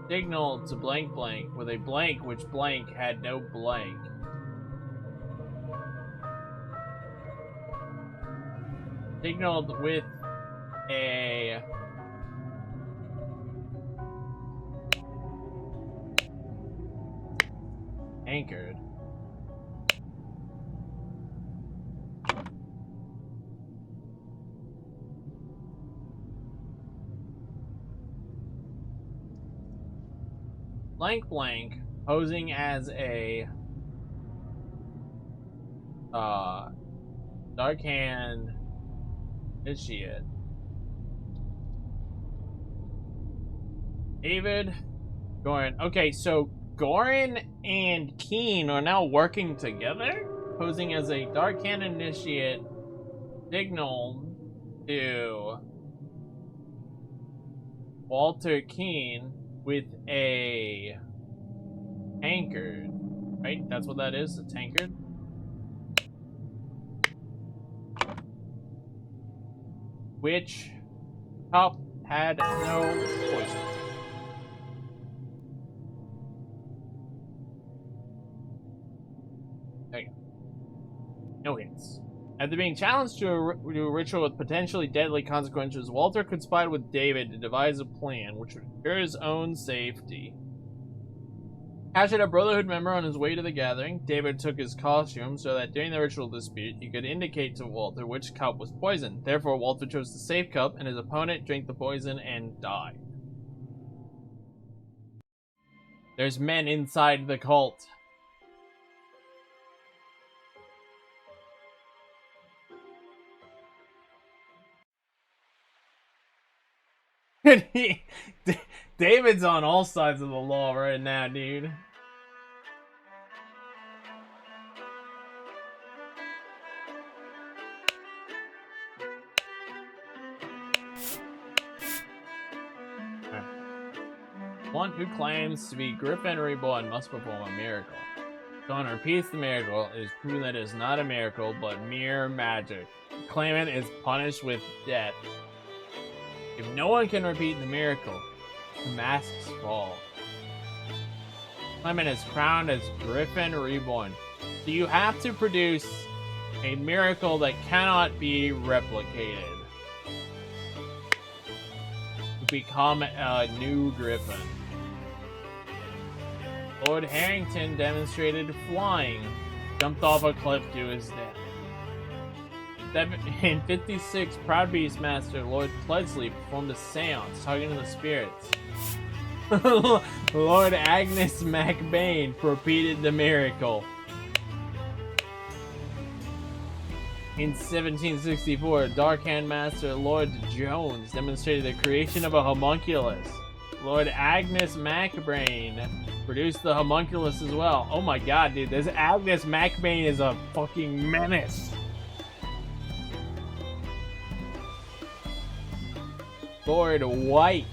Signaled to blank with a blank which blank had no blank. Signaled with a... anchored. Blank Blank posing as a Dark Hand initiate. David, Goran. Okay, so Goran and Keen are now working together, posing as a Dark Hand initiate. Signal to Walter Keen with a tankard, right? That's what that is, a tankard. Which cup had no poison. There you go. No hits. After being challenged to a ritual with potentially deadly consequences, Walter conspired with David to devise a plan which would ensure his own safety. Captured a Brotherhood member on his way to the gathering, David took his costume so that during the ritual dispute, he could indicate to Walter which cup was poisoned. Therefore, Walter chose the safe cup, and his opponent drank the poison and died. There's men inside the cult. David's on all sides of the law right now, dude. One who claims to be Griffin Reborn must perform a miracle. Someone repeats the miracle, it is proven that it is not a miracle, but mere magic. The claimant is punished with death. If no one can repeat the miracle, the masks fall. Clement is crowned as Griffin Reborn. So you have to produce a miracle that cannot be replicated to become a new Griffin. Lord Harrington demonstrated flying, jumped off a cliff to his death. In 56, Proud Beastmaster Lord Pledsley performed a seance talking to the spirits. Lord Agnes MacBain repeated the miracle. In 1764, Dark Hand Master Lord Jones demonstrated the creation of a homunculus. Lord Agnes MacBain produced the homunculus as well. Oh my god, dude, this Agnes MacBain is a fucking menace. Lord White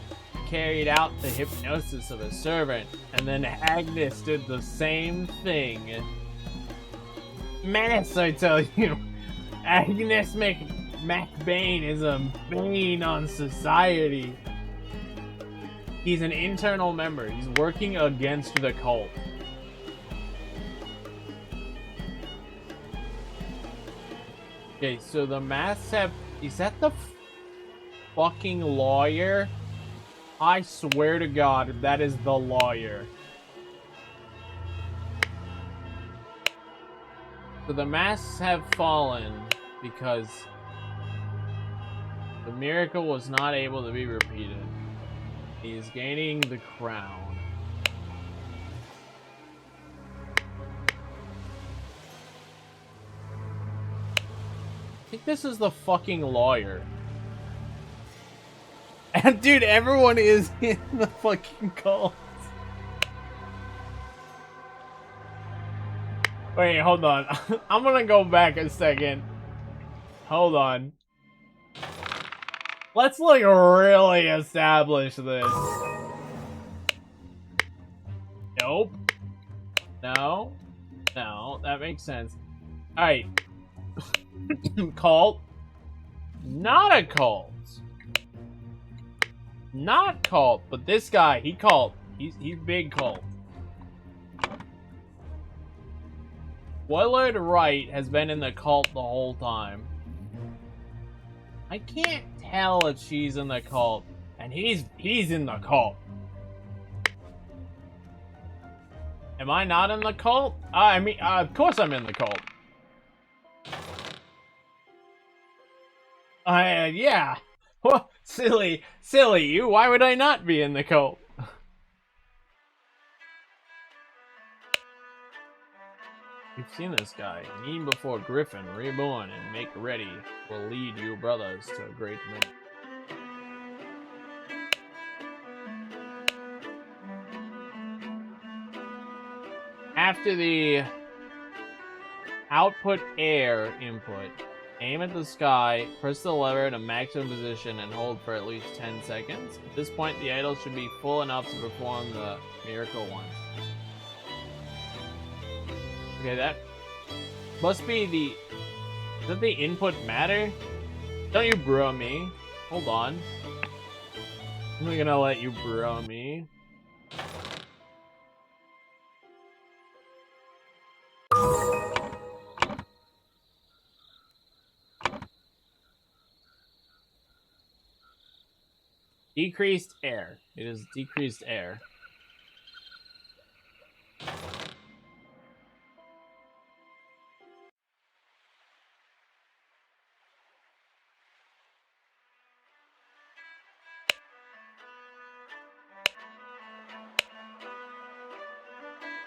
carried out the hypnosis of a servant, and then Agnes did the same thing. Menace, I tell you. Agnes MacBain is a bane on society. He's an internal member. He's working against the cult. Okay, so the masks have... Is that the fucking lawyer? I swear to God, that is the lawyer. So the masks have fallen because the miracle was not able to be repeated. He is gaining the crown. I think this is the fucking lawyer. And dude, everyone is in the fucking cult. Wait, hold on. I'm gonna go back a second. Hold on. Let's like really establish this. Nope. No. No, that makes sense. Alright. Cult. Not a cult. Not cult, but this guy, he cult. He's big cult. Willard Wright has been in the cult the whole time. I can't tell if she's in the cult, and he's in the cult. Am I not in the cult? I mean, of course I'm in the cult. Yeah. Well, silly you. Why would I not be in the cult? You've seen this guy. Kneel before Griffin, reborn, and make ready. Will lead you brothers to a great minute. After the output air input, aim at the sky, press the lever to maximum position, and hold for at least 10 seconds. At this point, the idol should be full enough to perform the miracle once. Okay, that must be the... Does the input matter? Don't you bro me. Hold on. I'm not gonna let you bro me. Decreased air. It is decreased air.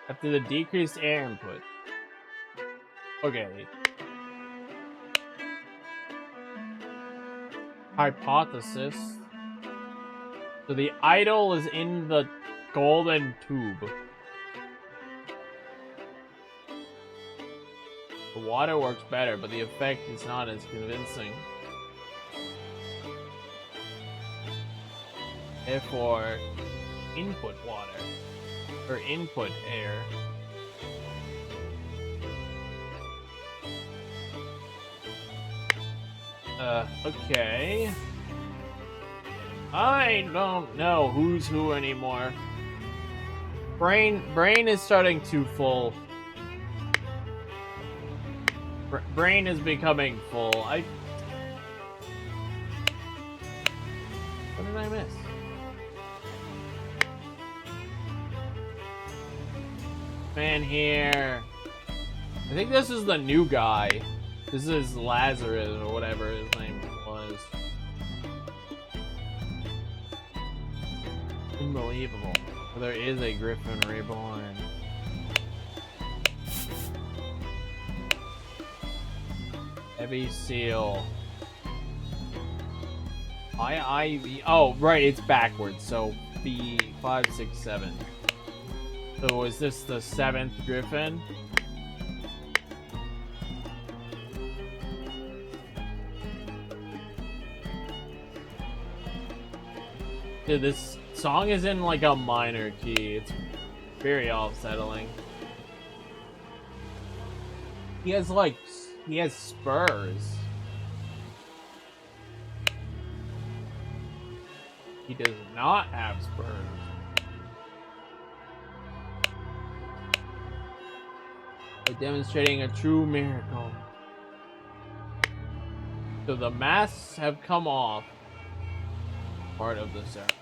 After the decreased air input. Okay. Hypothesis. So the idol is in the golden tube. The water works better, but the effect is not as convincing. Therefore, input water. Or input air. Okay. I don't know who's who anymore. Brain is starting to full. Brain is becoming full. What did I miss? Man here. I think this is the new guy. This is Lazarus or whatever his name was. Unbelievable. There is a Griffin reborn. Heavy seal. IV. Oh, right, it's backwards. So B5, 6, 7. So is this the 7th Griffin? Dude, this song is in like a minor key. It's very unsettling. He has spurs. He does not have spurs. By demonstrating a true miracle. So the masks have come off. Part of the set.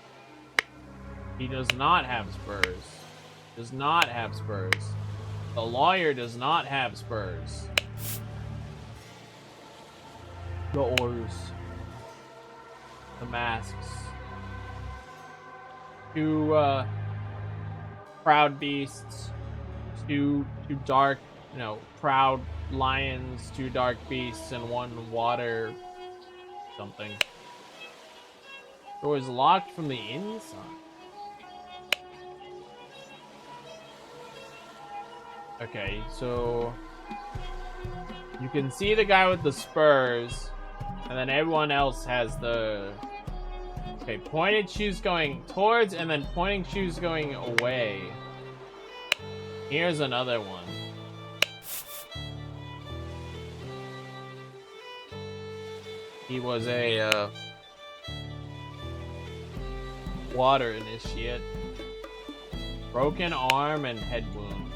He does not have spurs. Does not have spurs. The lawyer does not have spurs. The oars. The masks. Two proud beasts. Two dark, proud lions, 2 dark beasts, and 1 water something. Door is locked from the inside. Okay, so you can see the guy with the spurs, and then everyone else has the... Okay, pointed shoes going towards, and then pointing shoes going away. Here's another one. He was a water initiate. Broken arm and head wound.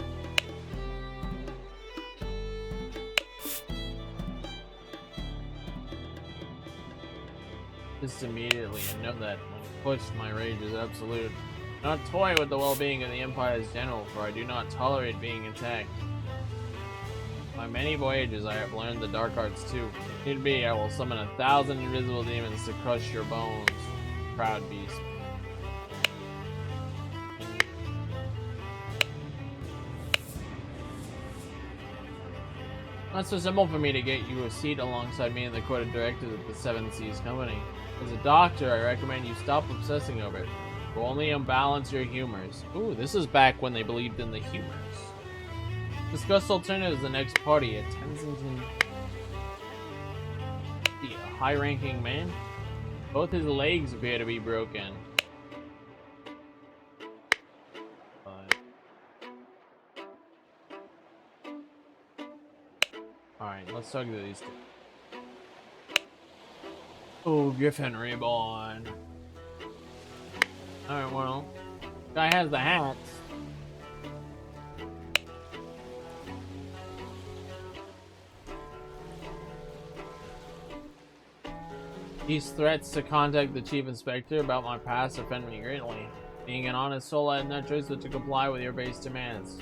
Just immediately, I know that when pushed, my rage is absolute. Do not toy with the well-being of the Empire's general, for I do not tolerate being attacked. By many voyages I have learned the dark arts too. If need be, I will summon 1,000 invisible demons to crush your bones, proud beast. Not so simple for me to get you a seat alongside me in the court of directors of the Seven Seas Company. As a doctor, I recommend you stop obsessing over it. It will only unbalance your humors. Ooh, this is back when they believed in the humors. Discuss alternatives the next party at Tensington. The high-ranking man? Both his legs appear to be broken. Alright, let's talk to these two. Oh, Griffin Reborn. Alright, well. Guy has the hats. These threats to contact the Chief Inspector about my past offend me greatly. Being an honest soul, I had no choice but to comply with your base demands.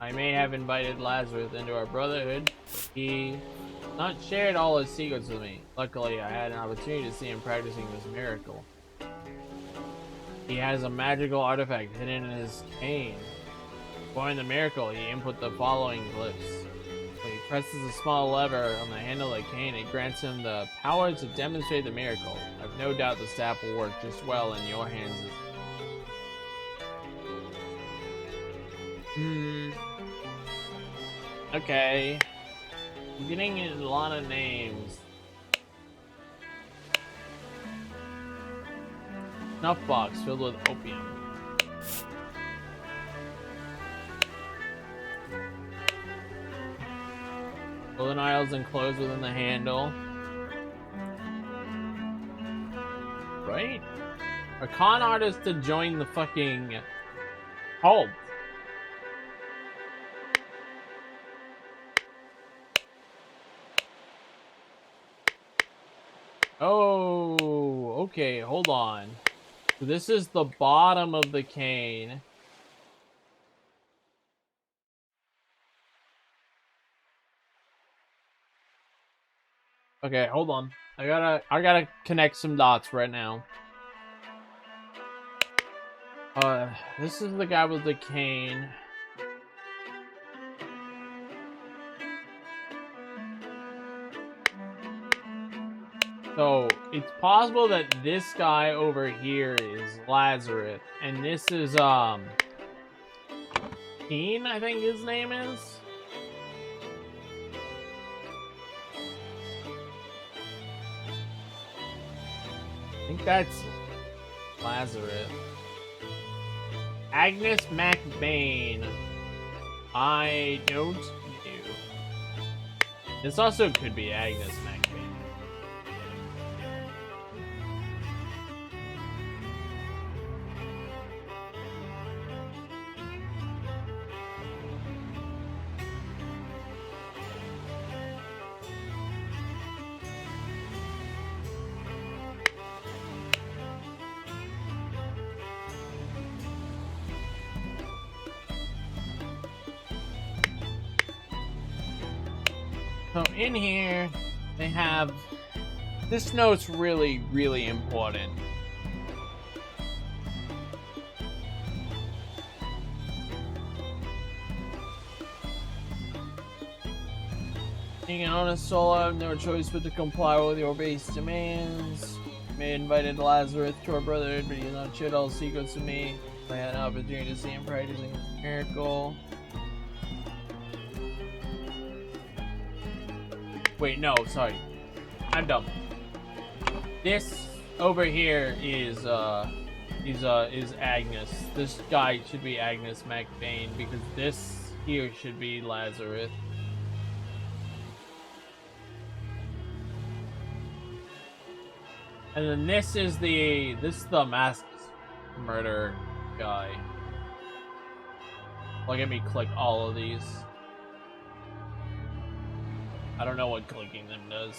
I may have invited Lazarus into our brotherhood, but he not shared all his secrets with me. Luckily, I had an opportunity to see him practicing this miracle. He has a magical artifact hidden in his cane. During the miracle, he input the following glyphs. When he presses a small lever on the handle of the cane, it grants him the power to demonstrate the miracle. I have no doubt the staff will work just well in your hands. Okay. I'm getting a lot of names. Snuff box filled with opium. Golden aisles enclosed within the handle. Right? A con artist to join the fucking cult. Oh, okay, hold on. So this is the bottom of the cane. Okay, hold on. I gotta connect some dots right now. This is the guy with the cane. So, it's possible that this guy over here is Lazarus, and this is, Keen, I think his name is? I think that's Lazarus. Agnes MacBain. I don't know. This also could be Agnes MacBain. So in here, they have, this note's really, really important. Being an honest soul, I have no choice but to comply with your base demands. You may have invited Lazarus to our brotherhood, but he has not shared all secrets with me. I had an opportunity to see him practicing this miracle. Wait, no, sorry. I'm dumb. This over here is Agnes. This guy should be Agnes MacBain because this here should be Lazarus. And then this is the masked murder guy. Look at me click all of these. I don't know what clicking them does.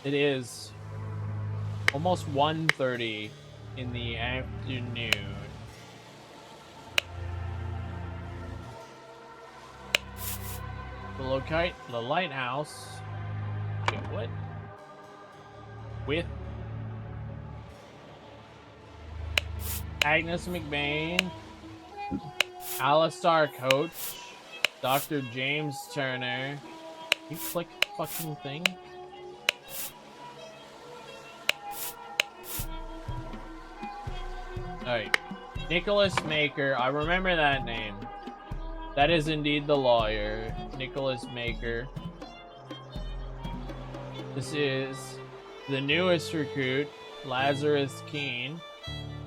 It is Almost 1:30 in the afternoon. The lighthouse. Wait, what? With Agnes McBain, Alistar Coach, Dr. James Turner. You click the fucking thing? Alright. Nicholas Maker. I remember that name. That is indeed the lawyer. Nicholas Maker. This is the newest recruit, Lazarus Keene.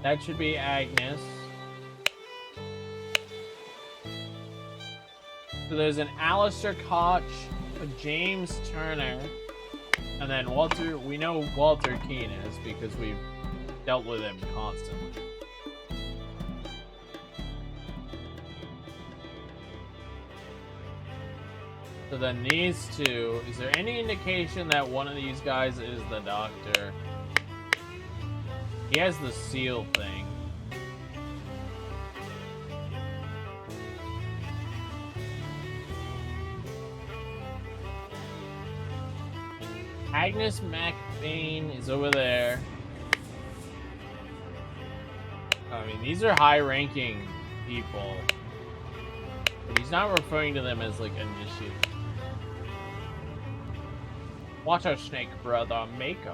That should be Agnes. So there's an Alistair Koch, a James Turner, and then Walter. We know Walter Keene is because we've dealt with him constantly. So then these two, is there any indication that one of these guys is the doctor? He has the seal thing. Agnes McBain is over there. I mean, these are high-ranking people. But he's not referring to them as, like, initiates. Watch our snake brother, Maker.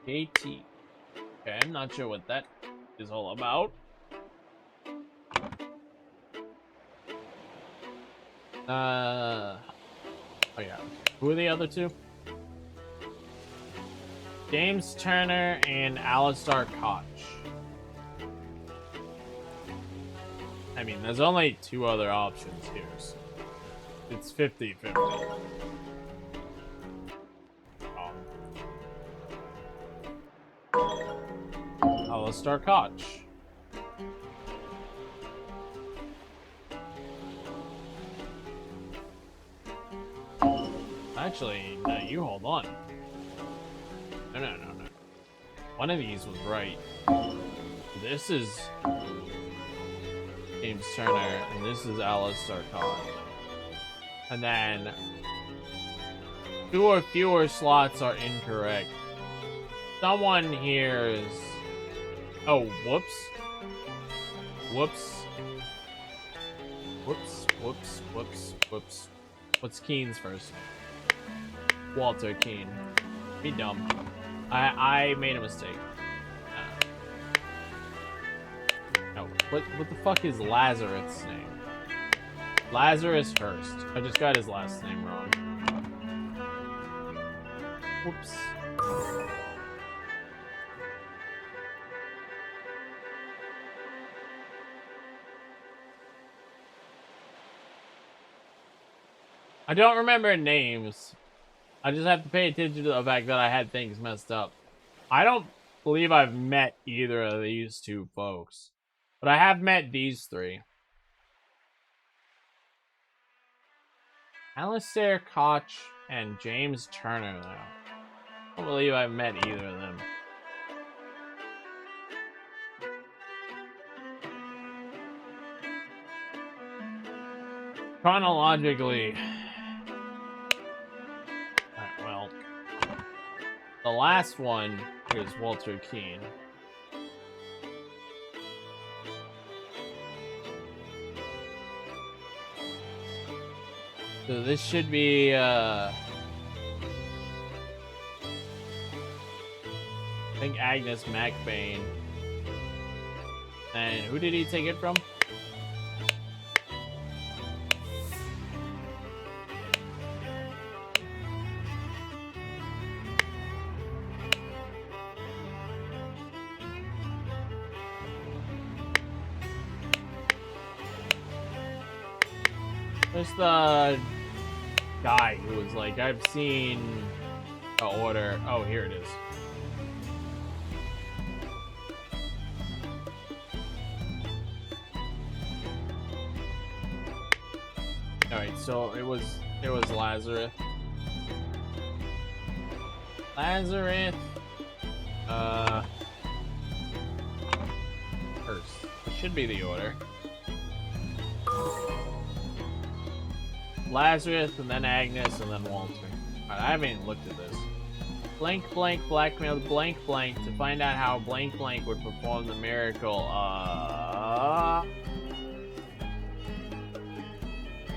KT. Okay, I'm not sure what that is all about. Oh yeah. Who are the other two? James Turner and Alistar Koch. I mean, there's only two other options here, so it's 50-50. Alistar Koch. Actually, no, you hold on. No. One of these was right. This is James Turner, and this is Alistar Koch. And then two or fewer slots are incorrect. Someone here is... Oh, whoops. Whoops. What's Keene's first name? Walter Keene. Be dumb. I made a mistake. No, what the fuck is Lazarus' name? Lazarus Hurst. I just got his last name wrong. Whoops. I don't remember names. I just have to pay attention to the fact that I had things messed up. I don't believe I've met either of these two folks. But I have met these three. Alistar Koch and James Turner, though. I don't believe I've met either of them. Chronologically... The last one is Walter Keene. So this should be, I think Agnes McBain. And who did he take it from? There's the guy who was like, I've seen the order. Oh, here it is. Alright, so it was Lazarus. Lazarus. First. It should be the order. Lazarus, and then Agnes, and then Walter. Alright, I haven't even looked at this. Blank blank blackmailed blank blank to find out how blank blank would perform the miracle.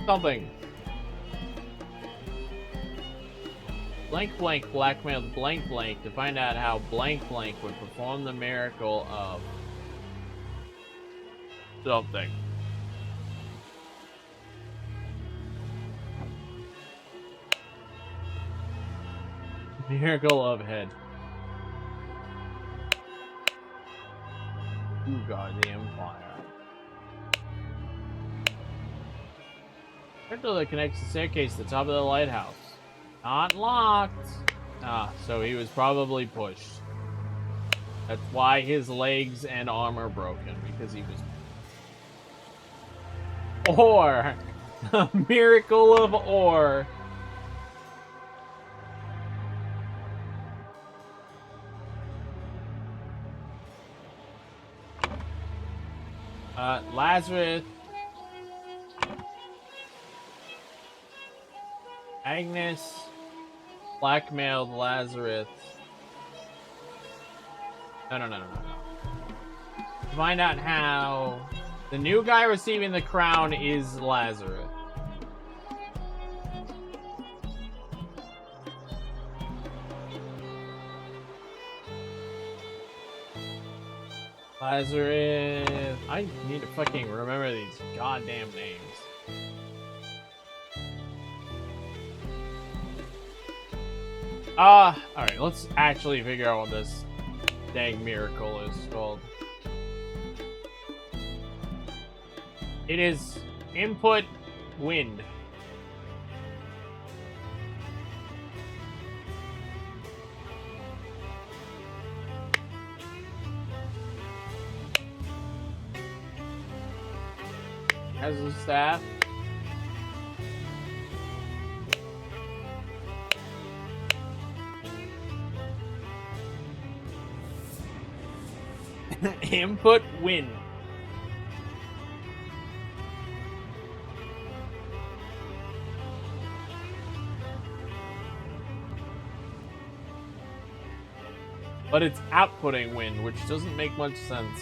Something. Blank blank blackmailed blank blank to find out how blank blank would perform the miracle of something. Miracle of head. Who guard the Empire? Crypto that connects the staircase to the top of the lighthouse. Not locked. Ah, so he was probably pushed. That's why his legs and arm are broken, because he was... Ore! The miracle of ore! Lazarus. Agnes blackmailed Lazarus. No. Find out how the new guy receiving the crown is Lazarus. Lazarus. I need to fucking remember these goddamn names. Alright, let's actually figure out what this dang miracle is called. It is input wind. Has a staff. Input win. But it's outputting win, which doesn't make much sense.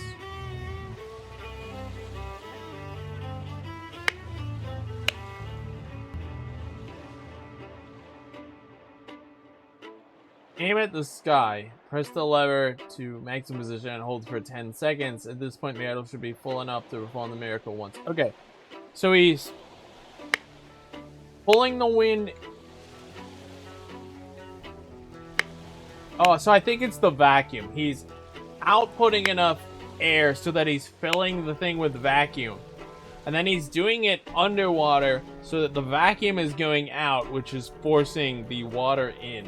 Aim at the sky. Press the lever to maximum position and hold for 10 seconds. At this point, the idol should be full enough to perform the miracle once. Okay. So he's pulling the wind. Oh, so I think it's the vacuum. He's outputting enough air so that he's filling the thing with vacuum. And then he's doing it underwater so that the vacuum is going out, which is forcing the water in.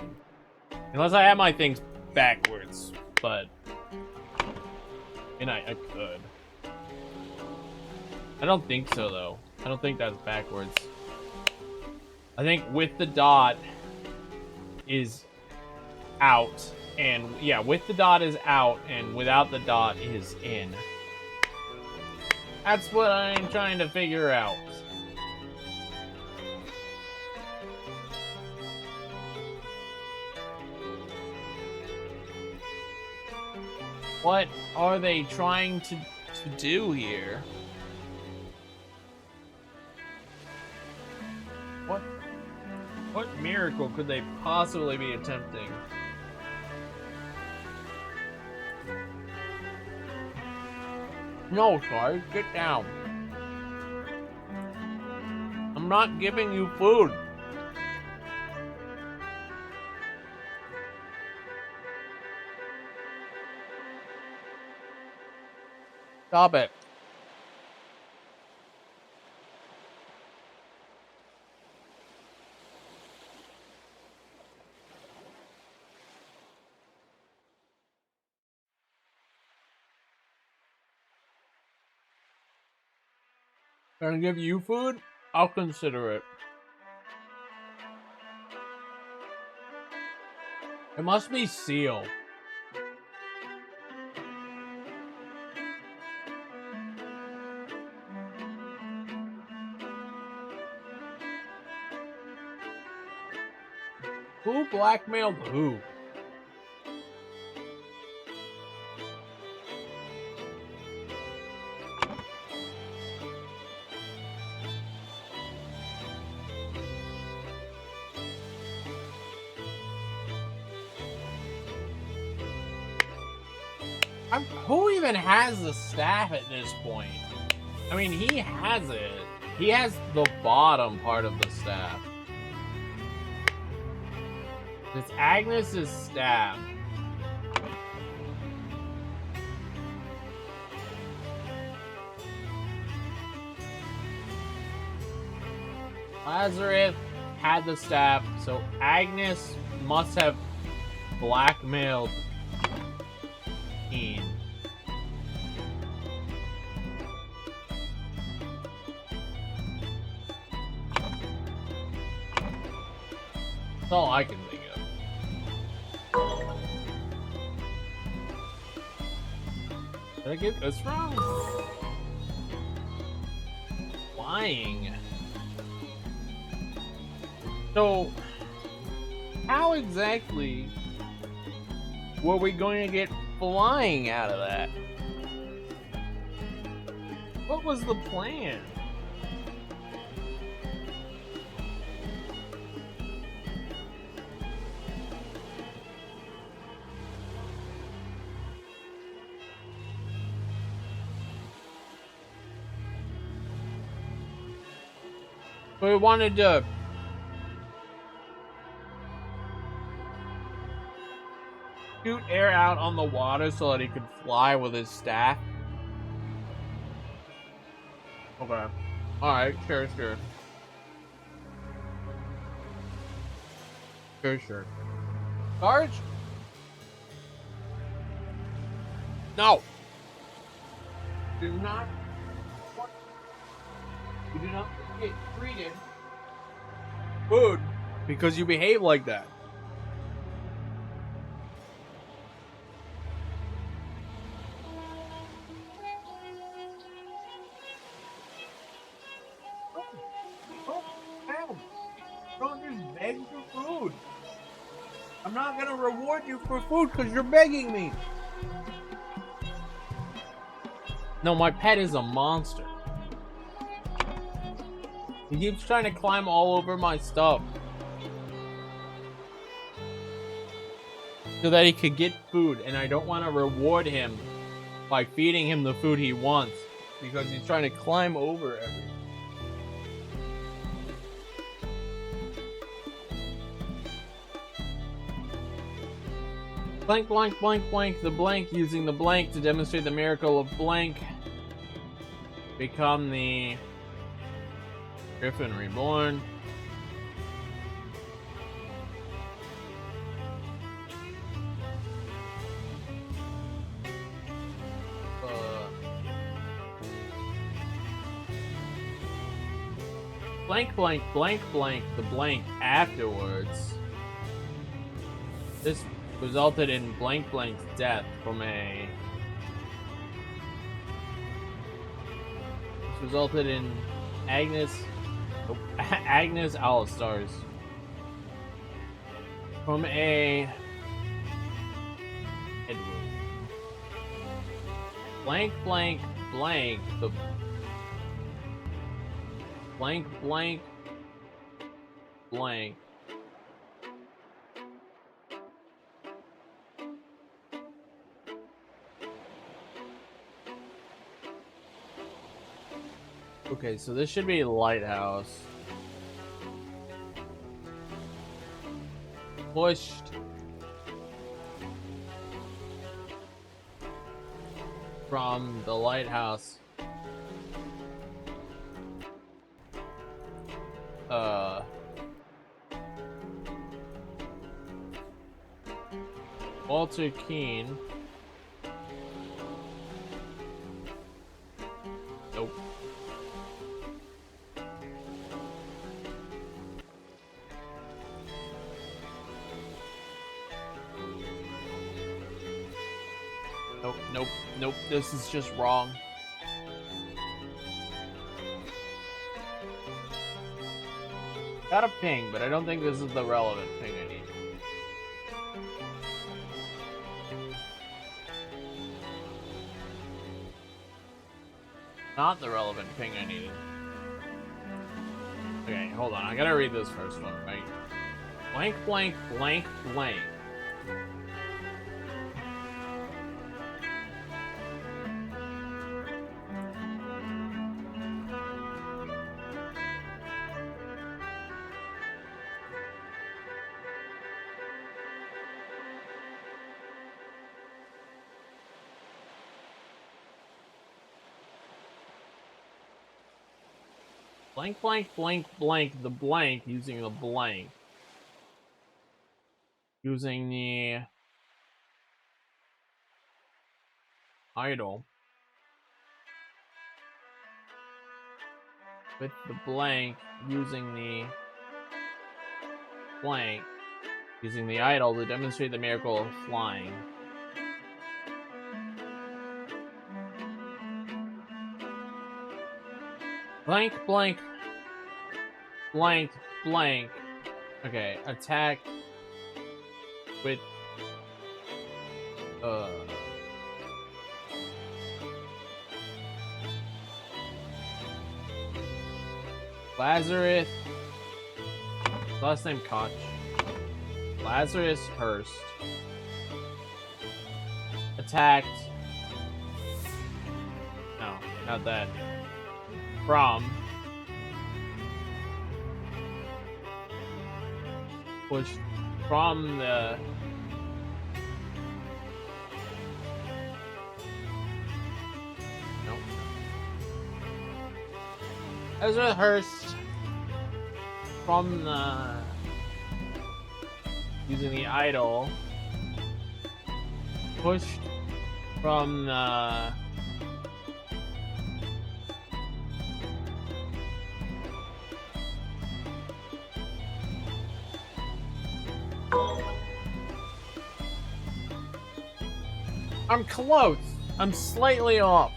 Unless I have my things backwards, but and I could. I don't think so, though. I don't think that's backwards. I think with the dot is out, and yeah, with the dot is out, and without the dot is in. That's what I'm trying to figure out. What are they trying to do here? What miracle could they possibly be attempting? No, sorry, get down. I'm not giving you food. Stop it. Gonna give you food? I'll consider it. It must be Seal. Who blackmailed who? Who even has the staff at this point? I mean, he has it. He has the bottom part of the staff. It's Agnes's staff. Lazarus had the staff, so Agnes must have blackmailed Keen. That's all I can think of. Did I get this wrong? Lying. So, how exactly were we going to get flying out of that? What was the plan? We wanted to shoot air out on the water so that he could fly with his staff. Okay. Alright, sure. Sure. Sarge? No! Do not... You do not get treated food because you behave like that. Don't just beg for food. I'm not gonna reward you for food because you're begging me. No, my pet is a monster. He keeps trying to climb all over my stuff so that he could get food, and I don't want to reward him by feeding him the food he wants because he's trying to climb over everything. Blank, blank, blank, blank, the blank, using the blank to demonstrate the miracle of blank. Become the Griffin Reborn. Blank, blank, blank, blank, the blank afterwards. This resulted in blank, blank's death from a... This resulted in Agnes Alistars from a head wound. Blank, blank, blank, the blank, blank, blank. Okay, so this should be Lighthouse. Pushed from the lighthouse. Walter Keene. Nope. Nope, nope, nope. This is just wrong. Got a ping, but I don't think this is the relevant ping I need. Not the relevant ping I needed. Okay, hold on. I gotta read this first one, right? Blank, blank, blank, blank. Blank, blank, blank, blank, the blank, using the blank. Using the idle. With the blank, using the blank. Using the idle to demonstrate the miracle of flying. Blank, blank, blank, blank. Okay, attack with Lazarus, last name Koch. Lazarus Hurst attacked. No, not that. From pushed from the nope. Ezra Hurst from the using the idol pushed from the I'm close. I'm slightly off.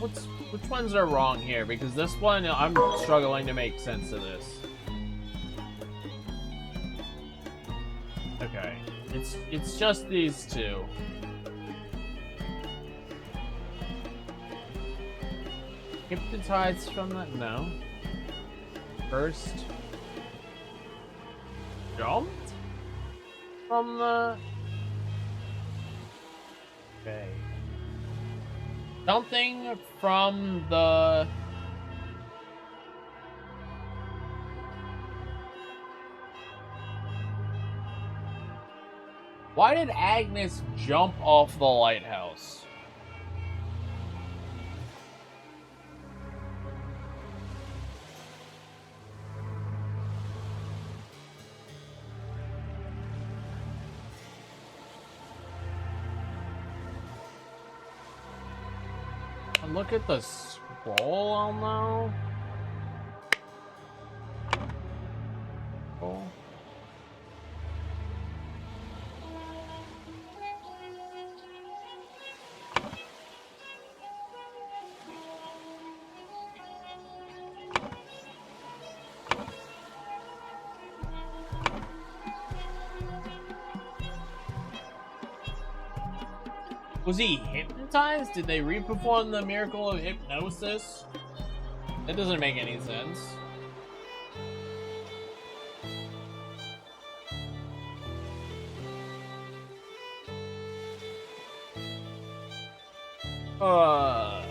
Which ones are wrong here? Because this one, I'm struggling to make sense of this. Okay, it's just these two. Hypnotized from that? No. First jumped from the. Okay. Something from the. Why did Agnes jump off the lighthouse? Look at the scroll, I'll know. Oh. Was he hypnotized? Did they re-perform the miracle of hypnosis? That doesn't make any sense. Hold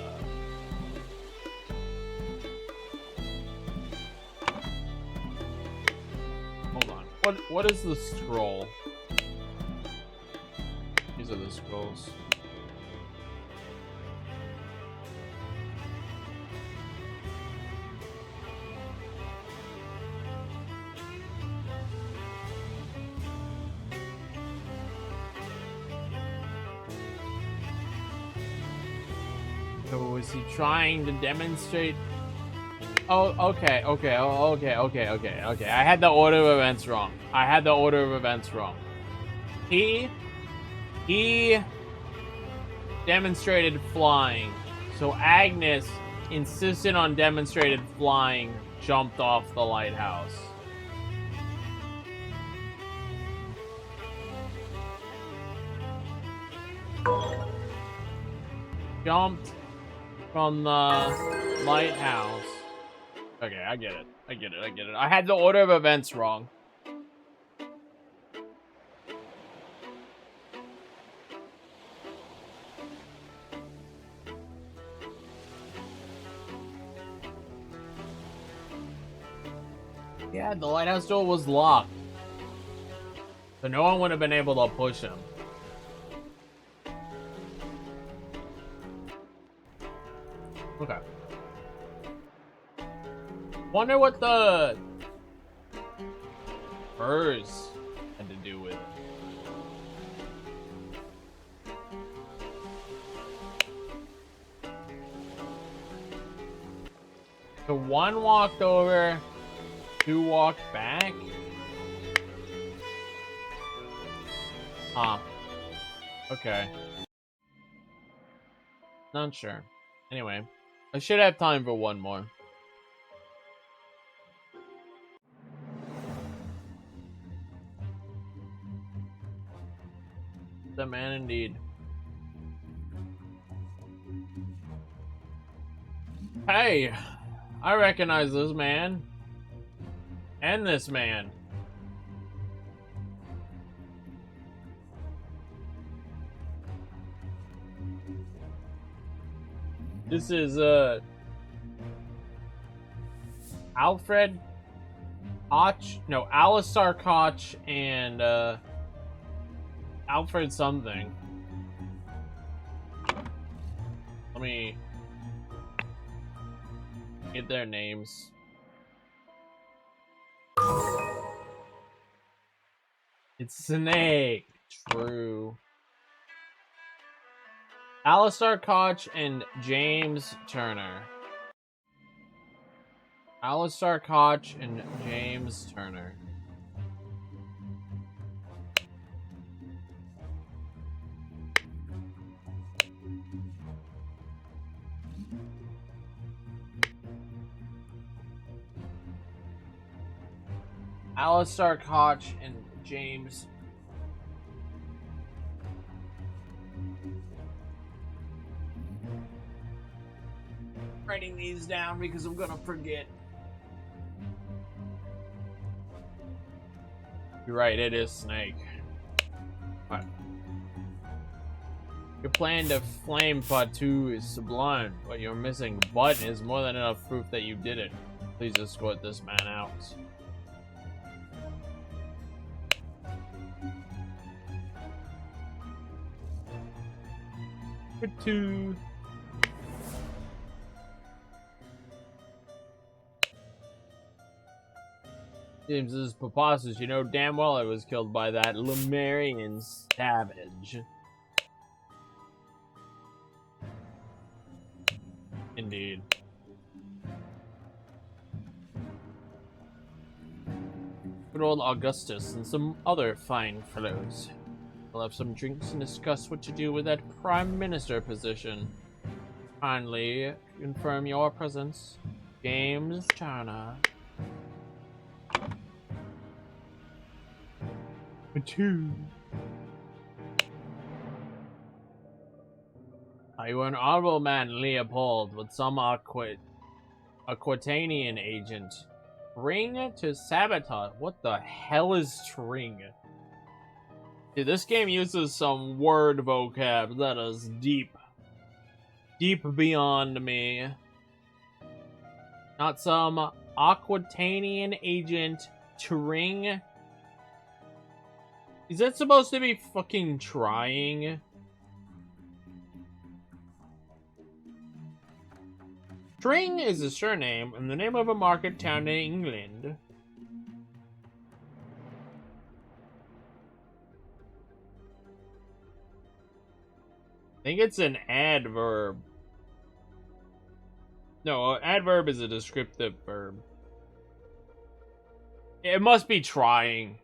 on. What is the scroll? These are the scrolls. So is he trying to demonstrate? Oh, okay. I had the order of events wrong. He demonstrated flying. So Agnes insisted on demonstrated flying, jumped off the lighthouse. Jumped from the lighthouse. Okay, I get it. I get it. I had the order of events wrong. Yeah, the lighthouse door was locked. So no one would have been able to push him. Okay. Wonder what the furs had to do with it. So one walked over, two walked back. Huh. Okay. Not sure. Anyway, I should have time for one more. The man indeed. Hey, I recognize this man. And this man. This is, Alfred Koch? No, Alistar Koch and, Alfred something. Let me get their names. It's Snake. True. Alistar Koch and James Turner. Alistar Koch and James Turner. Alistar Koch and James. Writing these down because I'm gonna forget. You're right, it is Snake. What? Your plan to flame Fatu is sublime, but your missing button is more than enough proof that you did it. Please escort this man out. Fatu. James, this is preposterous. You know damn well I was killed by that Lemurian savage. Indeed. Good old Augustus and some other fine fellows. We'll have some drinks and discuss what to do with that Prime Minister position. Kindly confirm your presence, James Turner. Two. You were an honorable man, Leopold, with some Aquitanian agent. Tring to sabotage. What the hell is Tring? Dude, this game uses some word vocab that is deep. Deep beyond me. Not some Aquitanian agent. Tring. Is that supposed to be fucking trying? Tring is a surname and the name of a market town in England. I think it's an adverb. No, an adverb is a descriptive verb. It must be trying.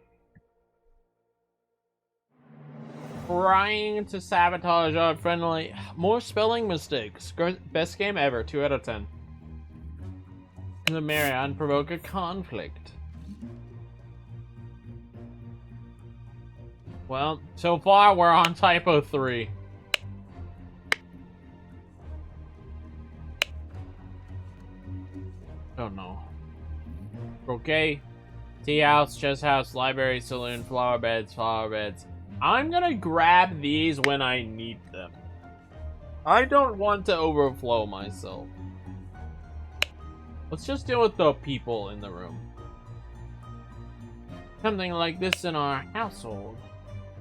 trying to sabotage our friendly. More spelling mistakes. Best game ever. 2 out of 10. The Marion provoke a conflict. Well, so far we're on typo 3. Oh no. Okay. Tea house, chess house, library, saloon, flower beds, flower beds. I'm gonna grab these when I need them. I don't want to overflow myself. Let's just deal with the people in the room. Something like this in our household.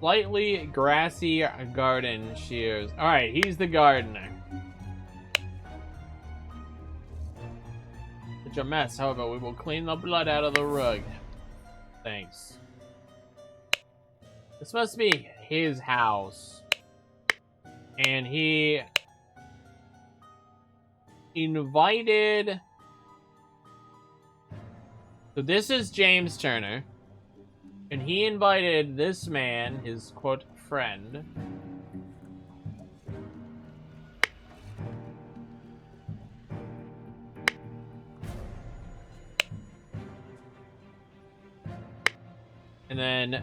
Slightly grassy garden shears. Alright, he's the gardener. Such a mess, however, we will clean the blood out of the rug. Thanks. This must be his house. And he invited... So this is James Turner. And he invited this man, his quote, friend. And then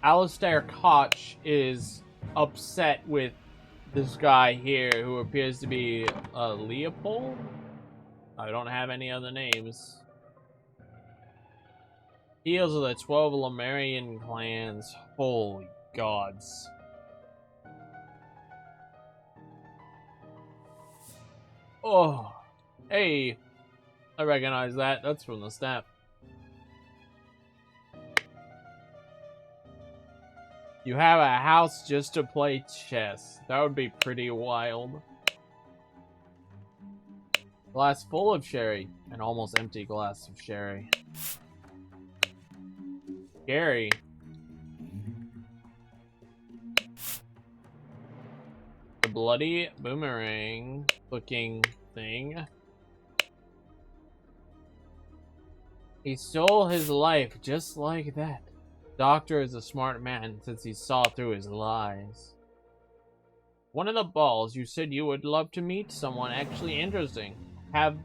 Alistair Koch is upset with this guy here who appears to be Leopold? I don't have any other names. Deals with the 12 Lemurian clans. Holy gods. Oh, hey. I recognize that. That's from the staff. You have a house just to play chess. That would be pretty wild. Glass full of sherry. An almost empty glass of sherry. Scary. The bloody boomerang looking thing. He stole his life just like that. Doctor is a smart man since he saw through his lies. One of the balls, you said you would love to meet someone actually interesting. I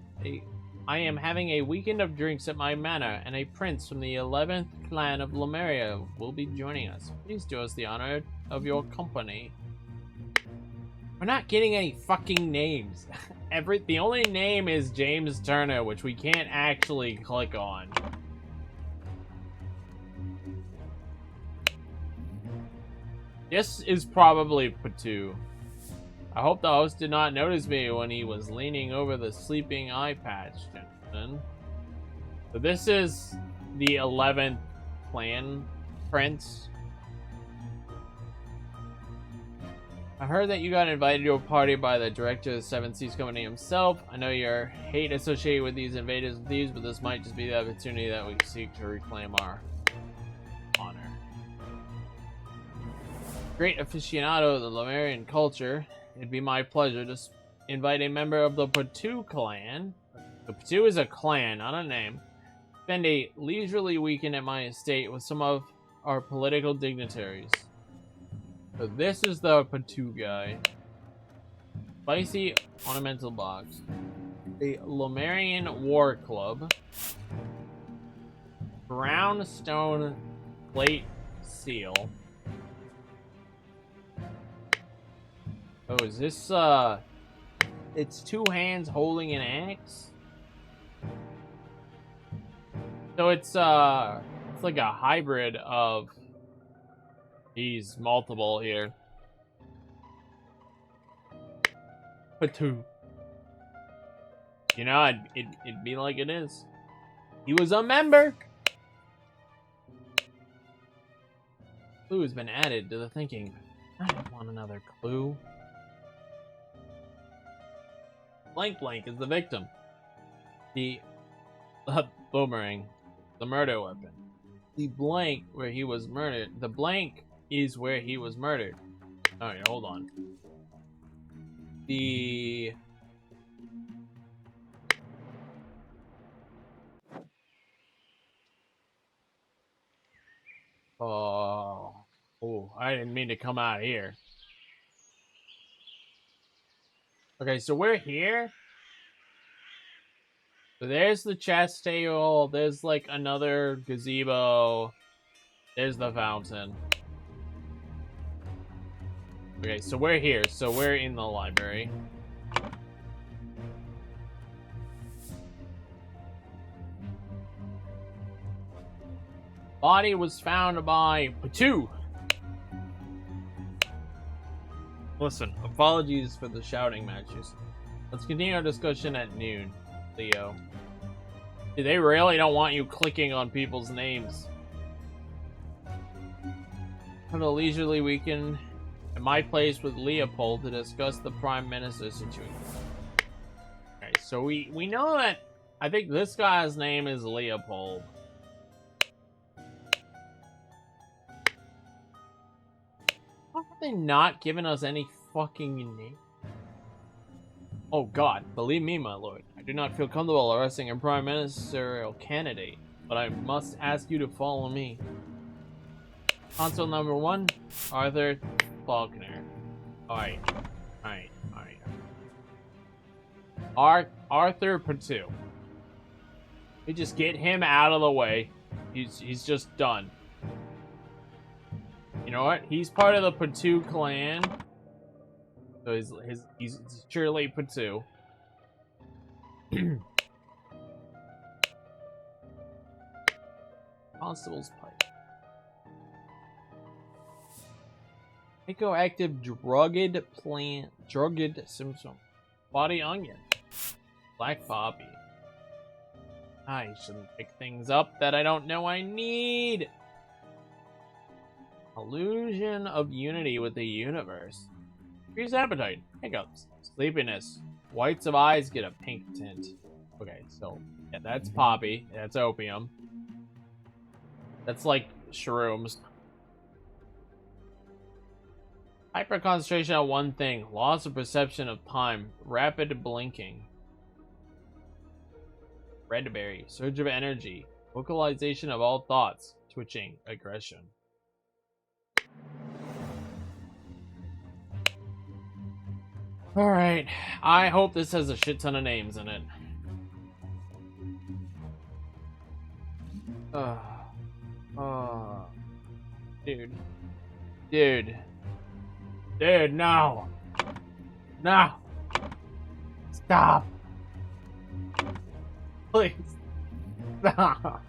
am having a weekend of drinks at my manor, and a prince from the 11th clan of Lemuria will be joining us. Please do us the honor of your company. We're not getting any fucking names. The only name is James Turner, which we can't actually click on. This is probably Patu. I hope the host did not notice me when he was leaning over the sleeping eye patch, gentlemen. So this is the 11th clan prince. I heard that you got invited to a party by the director of the Seven Seas Company himself. I know your hate associated with these invaders and thieves, but this might just be the opportunity that we seek to reclaim our honor. Great aficionado of the Lemurian culture, it'd be my pleasure to invite a member of the Patu clan. The Patu is a clan, not a name. Spend a leisurely weekend at my estate with some of our political dignitaries. So this is the Patu guy. Spicy ornamental box. The Lemurian War Club. Brown stone plate seal. Oh, is this, it's two hands holding an axe? So it's like a hybrid of these multiple here. Patu. You know, it'd be like it is. He was a member! Clue has been added to the thinking. I don't want another clue. Blank Blank is the victim. The boomerang. The murder weapon. The blank where he was murdered. The blank is where he was murdered. Alright, hold on. The... Oh... Oh, I didn't mean to come out here. Okay, so we're here. So there's the chest table. There's like another gazebo. There's the fountain. Okay, so we're here. So we're in the library. Body was found by Patu. Listen, apologies for the shouting matches. Let's continue our discussion at noon, Leo. Dude, they really don't want you clicking on people's names. Have a leisurely weekend at my place with Leopold to discuss the Prime Minister situation. Okay, so we know that I think this guy's name is Leopold. How have they not given us any fucking name? Oh god, believe me, my lord. I do not feel comfortable arresting a prime ministerial candidate, but I must ask you to follow me. Consul number 1, Arthur Faulkner. Alright. Arthur Patu. We just get him out of the way. He's just done. You know what? He's part of the Patu clan. So he's surely Patu. Constable's pipe. Ecoactive drugged symptom. Body onion. Black poppy. I shouldn't pick things up that I don't know I need. Illusion of unity with the universe. Increased appetite. Hiccups. Sleepiness. Whites of eyes get a pink tint. Okay, so yeah, that's poppy. That's opium. That's like shrooms. Hyper concentration on one thing. Loss of perception of time. Rapid blinking. Redberry. Surge of energy. Vocalization of all thoughts. Twitching. Aggression. Alright. I hope this has a shit ton of names in it. Dude, no! No! Stop! Please! Stop!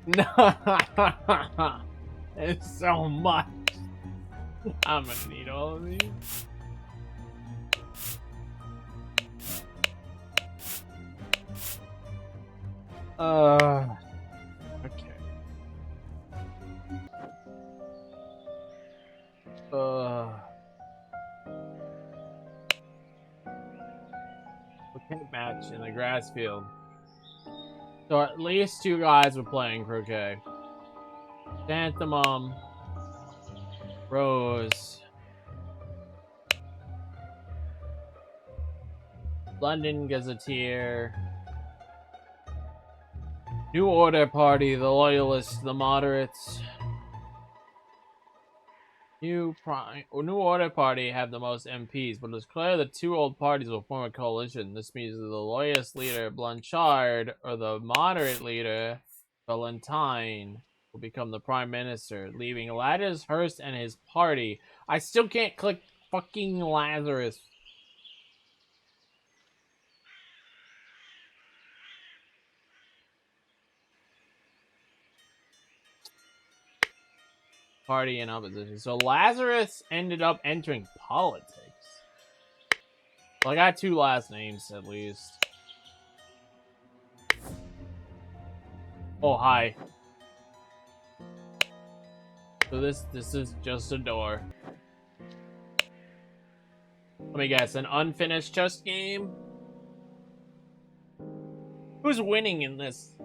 No! It's so much! I'm gonna need all of these. Okay. Croquet match in the grass field. So at least 2 guys were playing croquet. Chrysanthemum, Rose, London Gazetteer, New Order Party, the Loyalists, the Moderates. New Order Party have the most MPs, but it's clear the 2 old parties will form a coalition. This means the Loyalist leader, Blanchard, or the Moderate leader, Valentine, will become the Prime Minister, leaving Lazarus and his party. I still can't click fucking Lazarus. Party in opposition. So Lazarus ended up entering politics. Well, I got 2 last names at least. Oh, hi. So this is just a door. Let me guess, an unfinished chess game? Who's winning in this?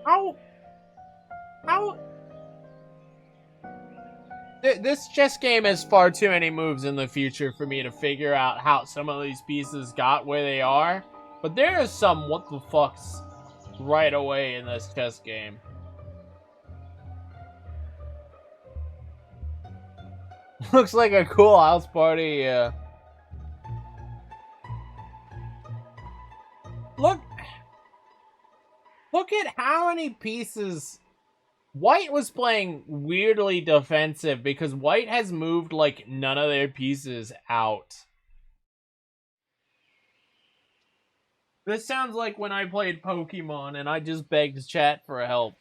How? This chess game has far too many moves in the future for me to figure out how some of these pieces got where they are. But there is some what the fucks right away in this chess game. Looks like a cool house party, yeah. Look at how many pieces... White was playing weirdly defensive because White has moved like none of their pieces out. This sounds like when I played Pokemon and I just begged chat for help.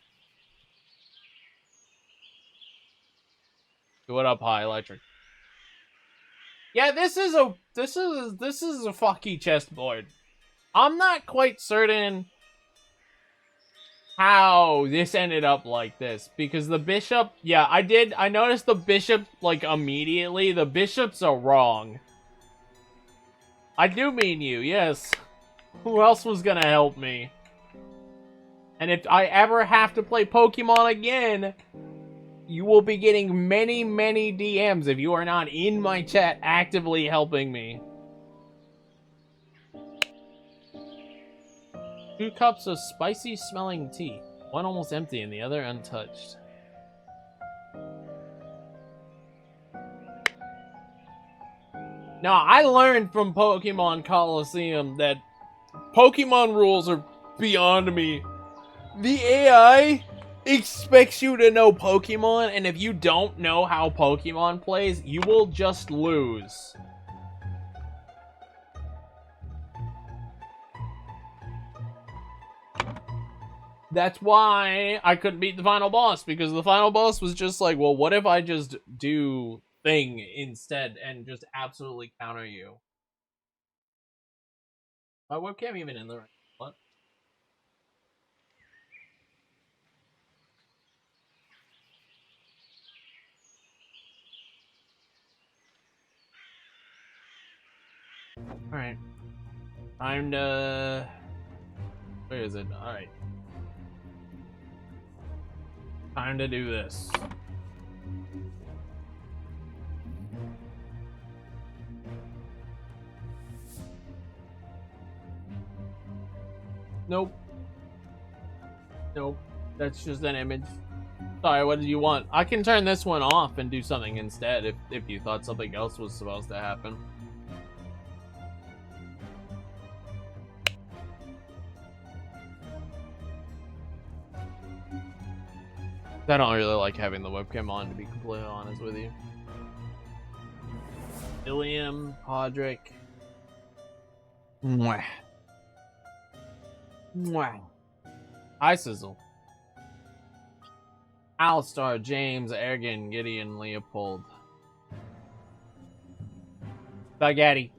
What up, High Electric? Yeah, this is a fucky chessboard. I'm not quite certain how this ended up like this, because the bishop, yeah, I noticed the bishop, like, immediately. The bishops are wrong. I do mean you, yes. Who else was gonna help me? And if I ever have to play Pokemon again, you will be getting many, many DMs if you are not in my chat actively helping me. 2 cups of spicy smelling tea. One almost empty and the other untouched. Now, I learned from Pokemon Coliseum that Pokemon rules are beyond me. The AI expects you to know Pokemon, and if you don't know how Pokemon plays, you will just lose. That's why I couldn't beat the final boss, because the final boss was just like, well, what if I just do thing instead and just absolutely counter you? My webcam even in the right? What? Alright. Time to... Where is it? Alright. Time to do this. Nope. Nope. That's just an image. Sorry, what did you want? I can turn this one off and do something instead if you thought something else was supposed to happen. I don't really like having the webcam on, to be completely honest with you. Ilium, Podrick. Mwah. Mwah. Hi, Sizzle. Alistar, James, Ergen, Gideon, Leopold. Spaghetti.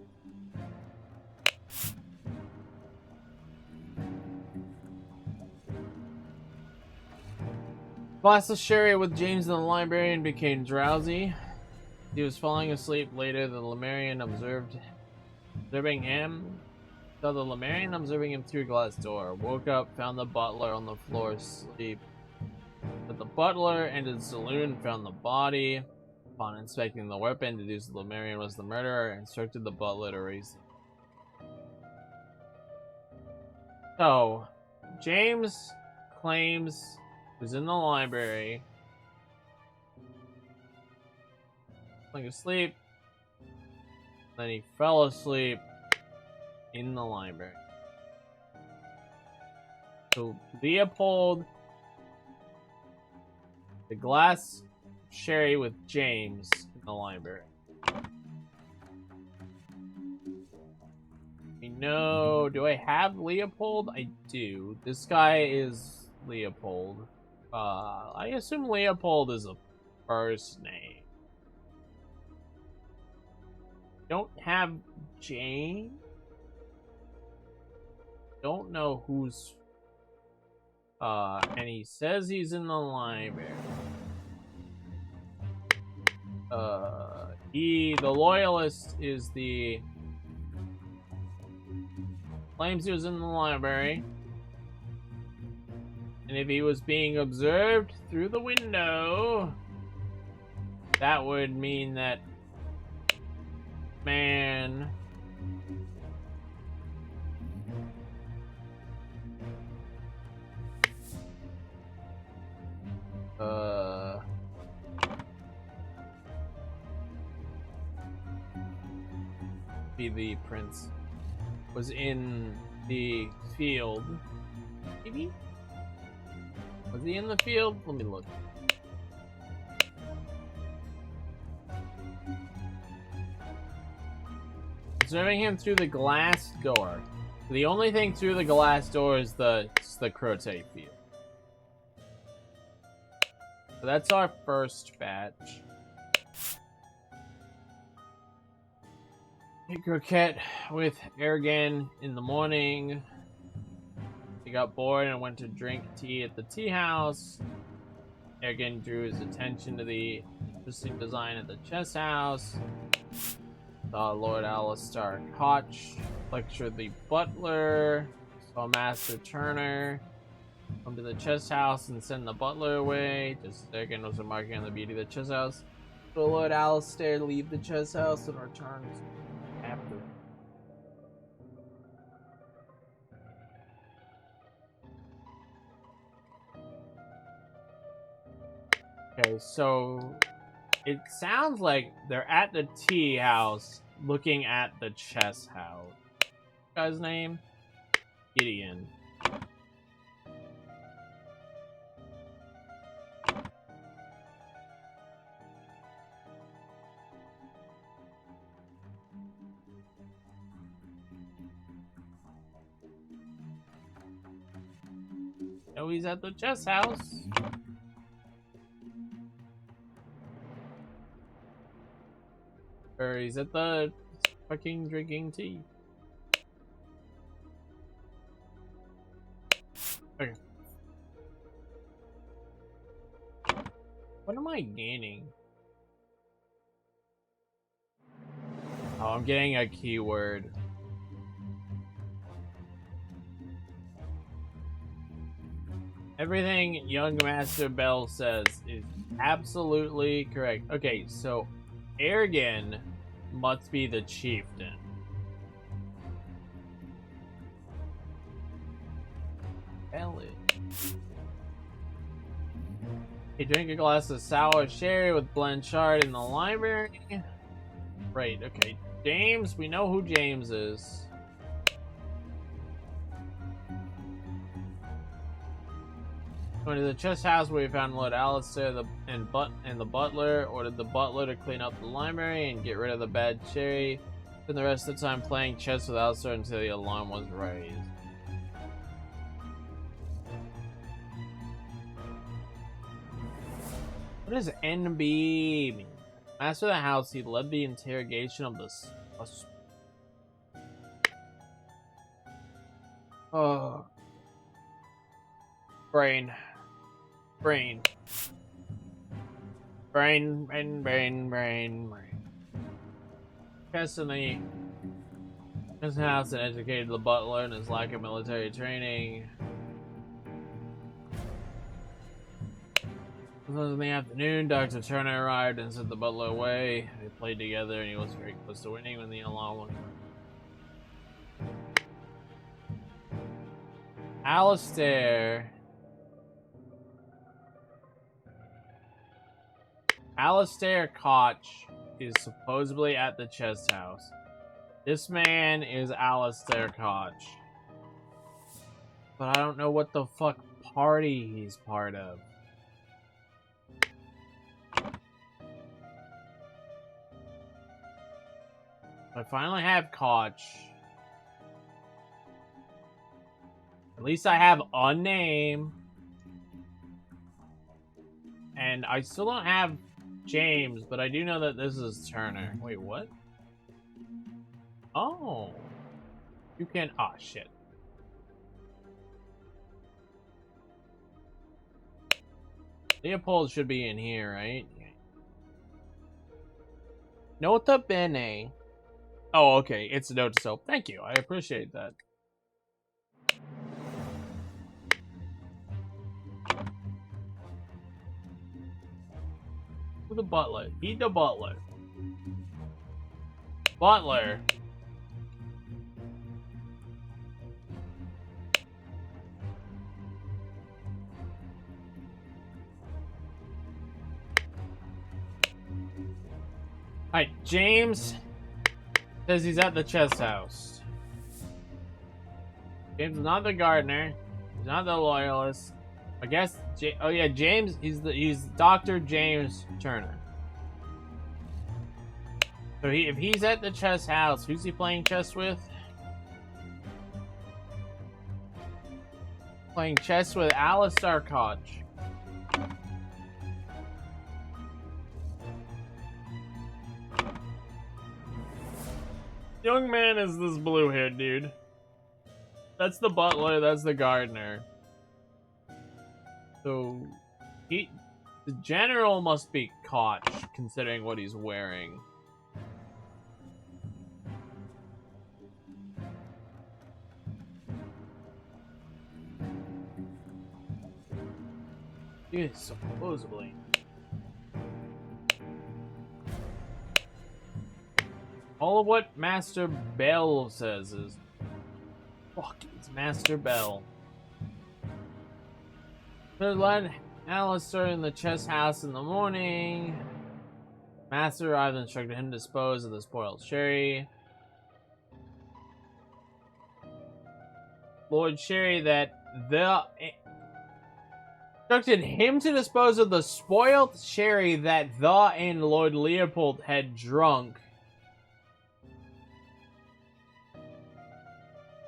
Glass of sherry with James and the librarian became drowsy. He was falling asleep. Later, the Lemurian observing him. Saw the Lemurian observing him through a glass door. Woke up, found the butler on the floor asleep. But the butler entered the saloon, found the body. Upon inspecting the weapon, deduced the Lemurian was the murderer, and instructed the butler to raise it. So, James claims he was in the library, falling asleep, then he fell asleep in the library. So Leopold, the glass sherry with James in the library. We know, do I have Leopold? I do. This guy is Leopold. I assume Leopold is a first name. Don't have Jane. Don't know who's... and he says he's in the library. The loyalist is the... claims he was in the library. And if he was being observed through the window, that would mean that, man, be the prince was in the field. Maybe? Was he in the field? Let me look. Observing him through the glass door. The only thing through the glass door is the Crote field. So that's our first batch. Hey, Croquette with Ergen in the morning. He got bored and went to drink tea at the tea house. Ergen drew his attention to the interesting design at the chess house. Saw Lord Alistair Koch lecture the butler. Saw Master Turner come to the chess house and send the butler away. Just as Ergen was remarking on the beauty of the chess house. So Lord Alistair leave the chess house and returns after. Okay, so it sounds like they're at the tea house looking at the chess house. Guy's name? Gideon. Oh, he's at the chess house. Or he's at the fucking drinking tea. Okay. What am I gaining? Oh, I'm getting a keyword. Everything young Master Bell says is absolutely correct. Okay, so Ergen must be the chieftain. Valid. He drank a glass of sour sherry with Blanchard in the library. Right, okay. James, we know who James is. Went to the chess house where we found Lord Alistair and the butler. Ordered the butler to clean up the library and get rid of the bad sherry. Spent the rest of the time playing chess with Alistair until the alarm was raised. What does NB mean? Master of the house, he led the interrogation of the oh. Brain. Destiny. His house and educated the butler and his lack of military training. In the afternoon, Dr. Turner arrived and sent the butler away. They played together and he was very close to winning when the alarm went. Alistair Koch is supposedly at the chess house. This man is Alistair Koch. But I don't know what the fuck party he's part of. I finally have Koch. At least I have a name. And I still don't have James, but I do know that this is Turner. Wait, what? Oh. You can... Ah, oh, shit. Leopold should be in here, right? Nota bene. Oh, okay. It's a note to self. Thank you. I appreciate that. The butler. He the butler. Butler. Alright, James says he's at the chess house. James is not the gardener. He's not the loyalist. I guess. Oh yeah, James. He's Dr. James Turner. So if he's at the chess house, who's he playing chess with? Playing chess with Alistair Koch. Young man is this blue-haired dude. That's the butler, that's the gardener. So, the general must be Koch, considering what he's wearing. Yeah, supposedly. All of what Master Bell says is... Fuck, it's Master Bell. Third led Alistair in the chess house in the morning. Master arrived and instructed him to dispose of the spoiled sherry. Lord Sherry instructed him to dispose of the spoiled sherry that the and Lord Leopold had drunk.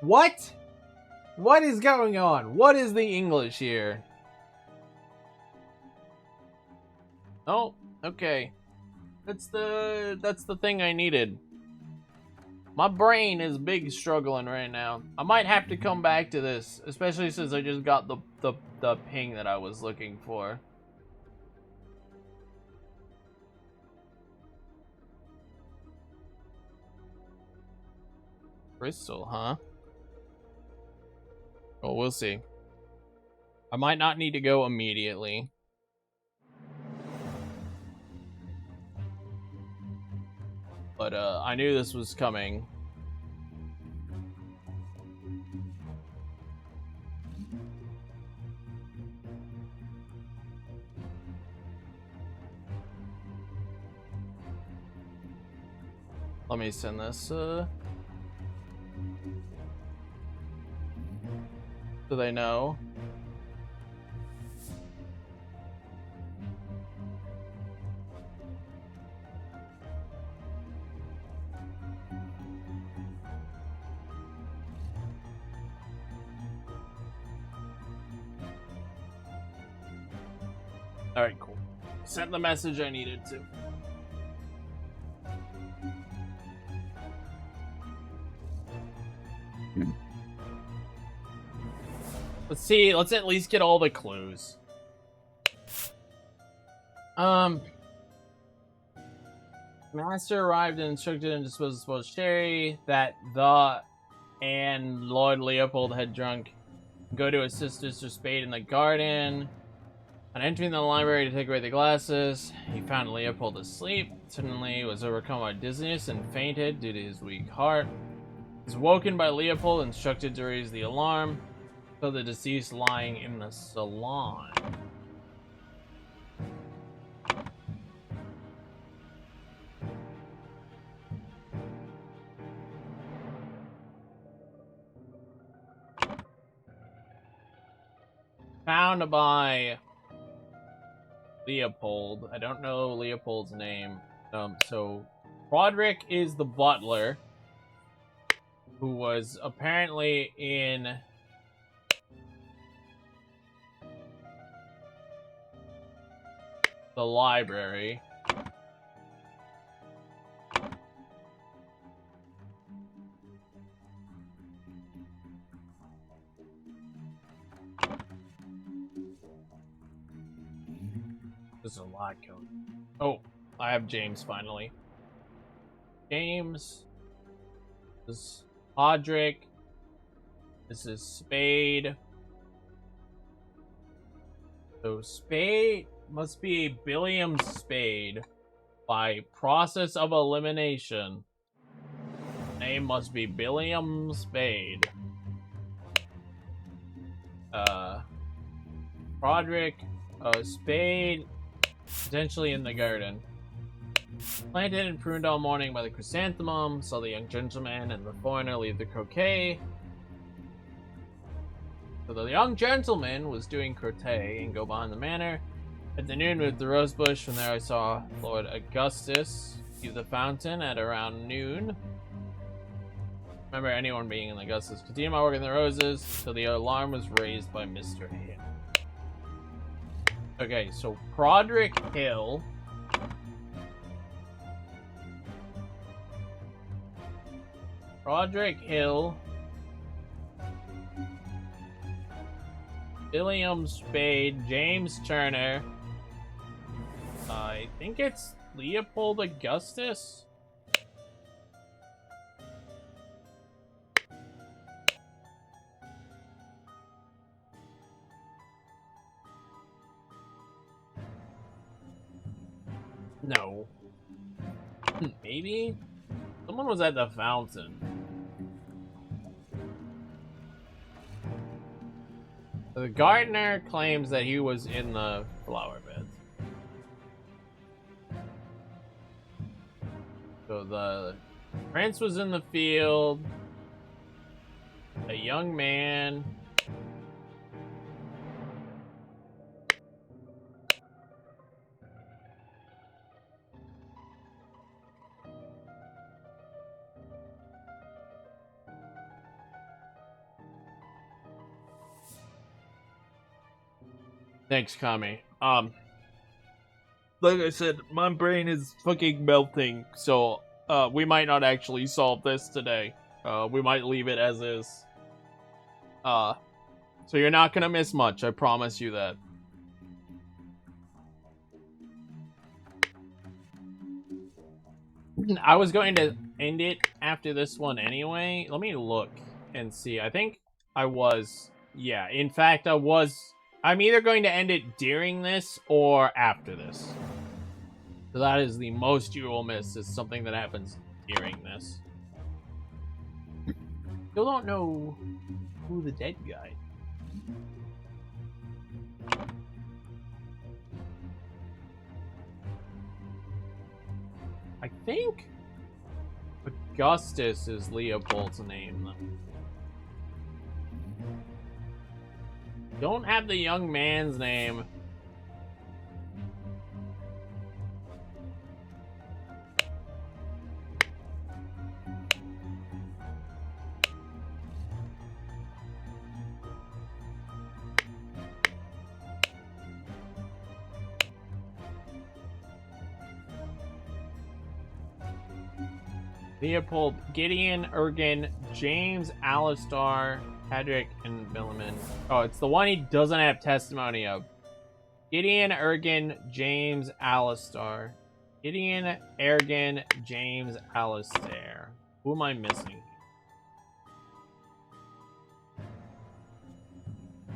What? What is going on? What is the English here? Oh, okay. That's the thing I needed. My brain is big struggling right now. I might have to come back to this, especially since I just got the ping that I was looking for. Bristol, huh? Well, we'll see. I might not need to go immediately. But, I knew this was coming. Let me send this, so they know. Alright, cool. Sent the message I needed to. Let's see, let's at least get all the clues. Master arrived and instructed him to dispose of spoiled sherry that the and Lord Leopold had drunk. Go to assist Mr. Spade in the garden. On entering the library to take away the glasses, he found Leopold asleep. Suddenly was overcome by dizziness and fainted due to his weak heart. He was woken by Leopold, instructed to raise the alarm. So the deceased lying in the salon. Found by Leopold. I don't know Leopold's name. So Roderick is the butler who was apparently in the library. There's a lot going. Oh, I have James finally. James. This is Podrick. This is Spade. So Spade. must be Billiam Spade by process of elimination. Name must be Billiam Spade. Broderick Spade, potentially in the garden. Planted and pruned all morning by the chrysanthemum, saw the young gentleman and the foreigner leave the croquet. So the young gentleman was doing croquet and go behind the manor. At the noon moved the rose bush. From there I saw Lord Augustus leave the fountain at around noon. Remember anyone being in the Augustus. Continued my work in the roses till the alarm was raised by Mr. Hill. Okay, so Broderick Hill. Broderick Hill. Billiam Spade. James Turner. I think it's Leopold Augustus. No. Maybe? Someone was at the fountain. The gardener claims that he was in the flower beds. So the prince was in the field. A young man. Thanks, Kami. Like I said, my brain is fucking melting, so we might not actually solve this today. We might leave it as is. So you're not gonna miss much, I promise you that. I was going to end it after this one anyway. Let me look and see. I think I was... Yeah, in fact, I was... I'm either going to end it during this or after this. So that is the most you will miss, is something that happens during this. Still don't know who the dead guy is. I think Augustus is Leopold's name, though. Don't have the young man's name. Leopold, Gideon, Ergen, James, Alistar, Hedrick, and Billiman. Oh, it's the one he doesn't have testimony of. Gideon, Ergen, James, Alistar. Gideon, Ergen, James, Alistair. Who am I missing?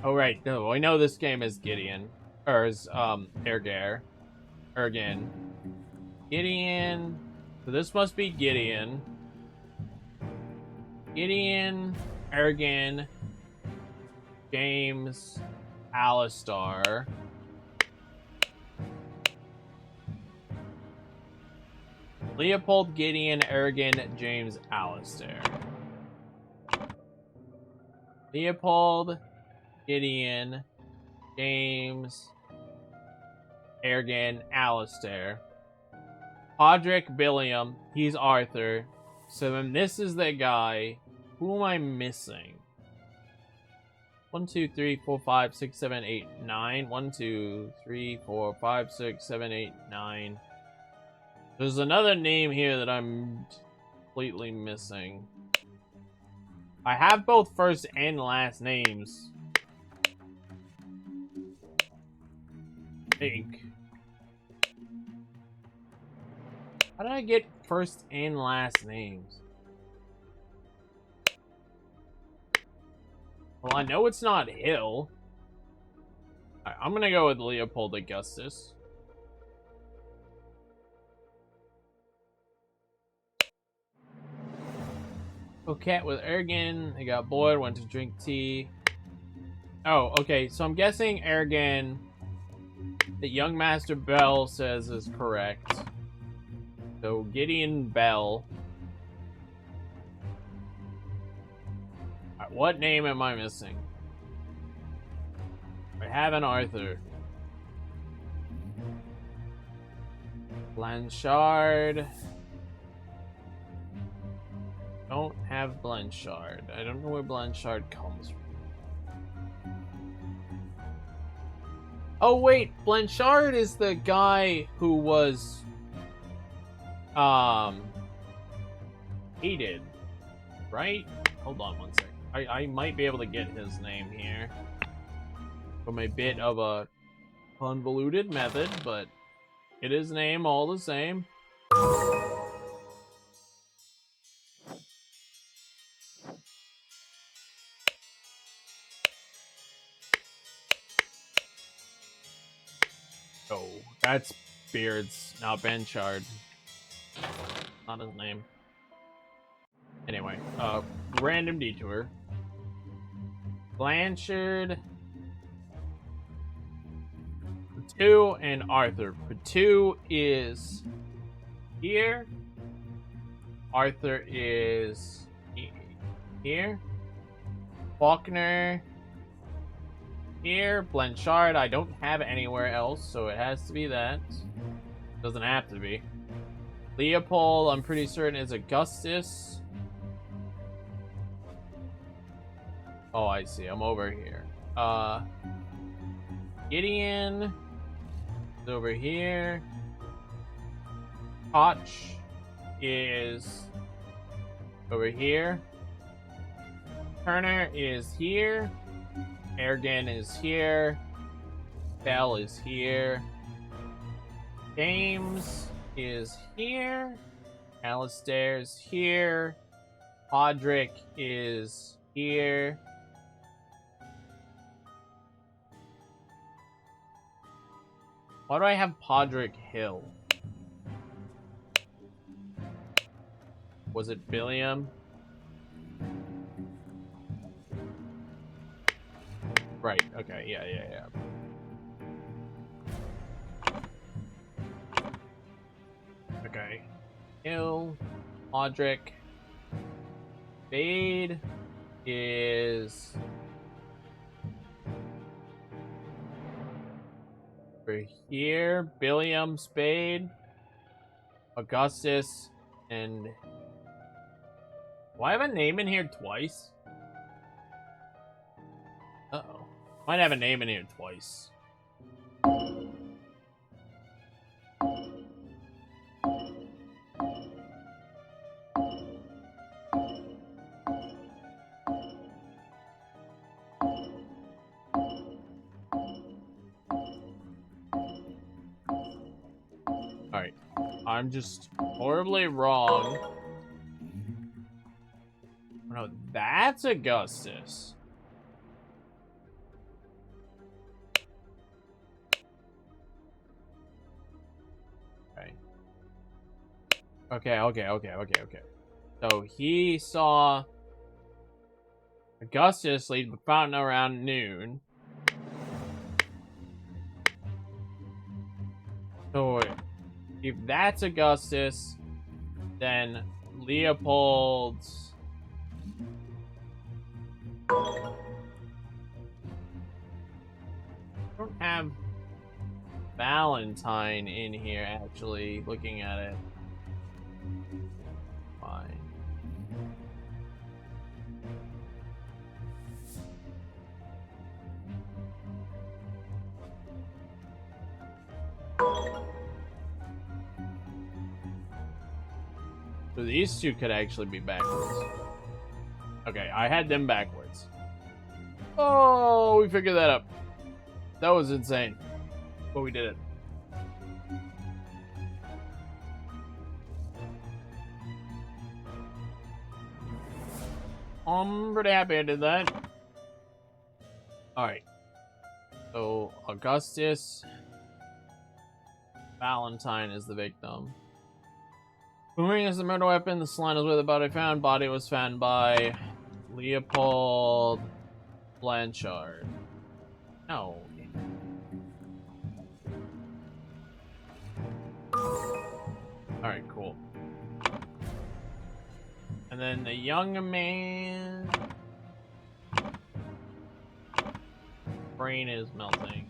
Oh, right. No, I know this game is Gideon. Or is, Ergen. Gideon. So this must be Gideon. Gideon, Ergen, James, Alistar. Leopold, Gideon, Ergen, James, Alistair. Leopold, Gideon, James, Ergen, Alistair. Podrick, Billiam, he's Arthur. So then this is the guy. Who am I missing? 1, 2, 3, 4, 5, 6, 7, 8, 9. 1, 2, 3, 4, 5, 6, 7, 8, 9. There's another name here that I'm completely missing. I have both first and last names. I think. How did I get first and last names? Well, I know it's not Hill. Alright, I'm gonna go with Leopold Augustus. Coquette with Ergen. They got bored, went to drink tea. Oh, okay, so I'm guessing Ergen, that young Master Bell says is correct. So Gideon Bell. Alright, what name am I missing? I have an Arthur. Blanchard. Don't have Blanchard. I don't know where Blanchard comes from. Oh wait, Blanchard is the guy who was hated, right? Hold on one sec. I might be able to get his name here from a bit of a convoluted method, but it is name all the same. Oh, that's Beard's, not Benchard. Not his name. Anyway, random detour. Blanchard, Patu, and Arthur. Patu is here. Arthur is here. Faulkner here. Blanchard, I don't have anywhere else, so it has to be that. Doesn't have to be. Leopold, I'm pretty certain, is Augustus. Oh, I see. I'm over here. Gideon is over here. Koch is over here. Turner is here. Ergen is here. Bell is here. James is here. Alistair is here. Podrick is here. Why do I have Podrick Hill? Was it Billiam? Right, okay, yeah. Okay. Hill, Podrick. Spade is over here. Billiam, Spade, Augustus, and do I have a name in here twice? Uh-oh. Might have a name in here twice. Alright. I'm just horribly wrong. Oh, no, that's Augustus. Okay. So he saw Augustus leave the fountain around noon. So if that's Augustus, then Leopold's I don't have Valentine in here, actually, looking at it. Fine. So these two could actually be backwards. Okay, I had them backwards. Oh, we figured that up. That was insane. But we did it. I'm pretty happy I did that. Alright. So Augustus Valentine is the victim. Boomerang is the murder weapon. The salon is where the body found. Body was found by Leopold Blanchard. No. Alright, cool. And then the young man. Brain is melting.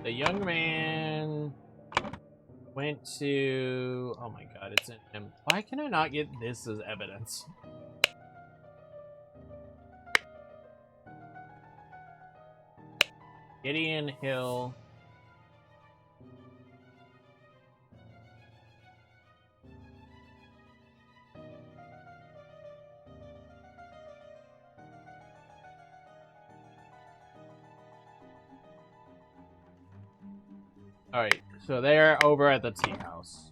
The young man went to... Oh my god, it's in him. Why can I not get this as evidence? Gideon Hill. Alright, so they're over at the tea house.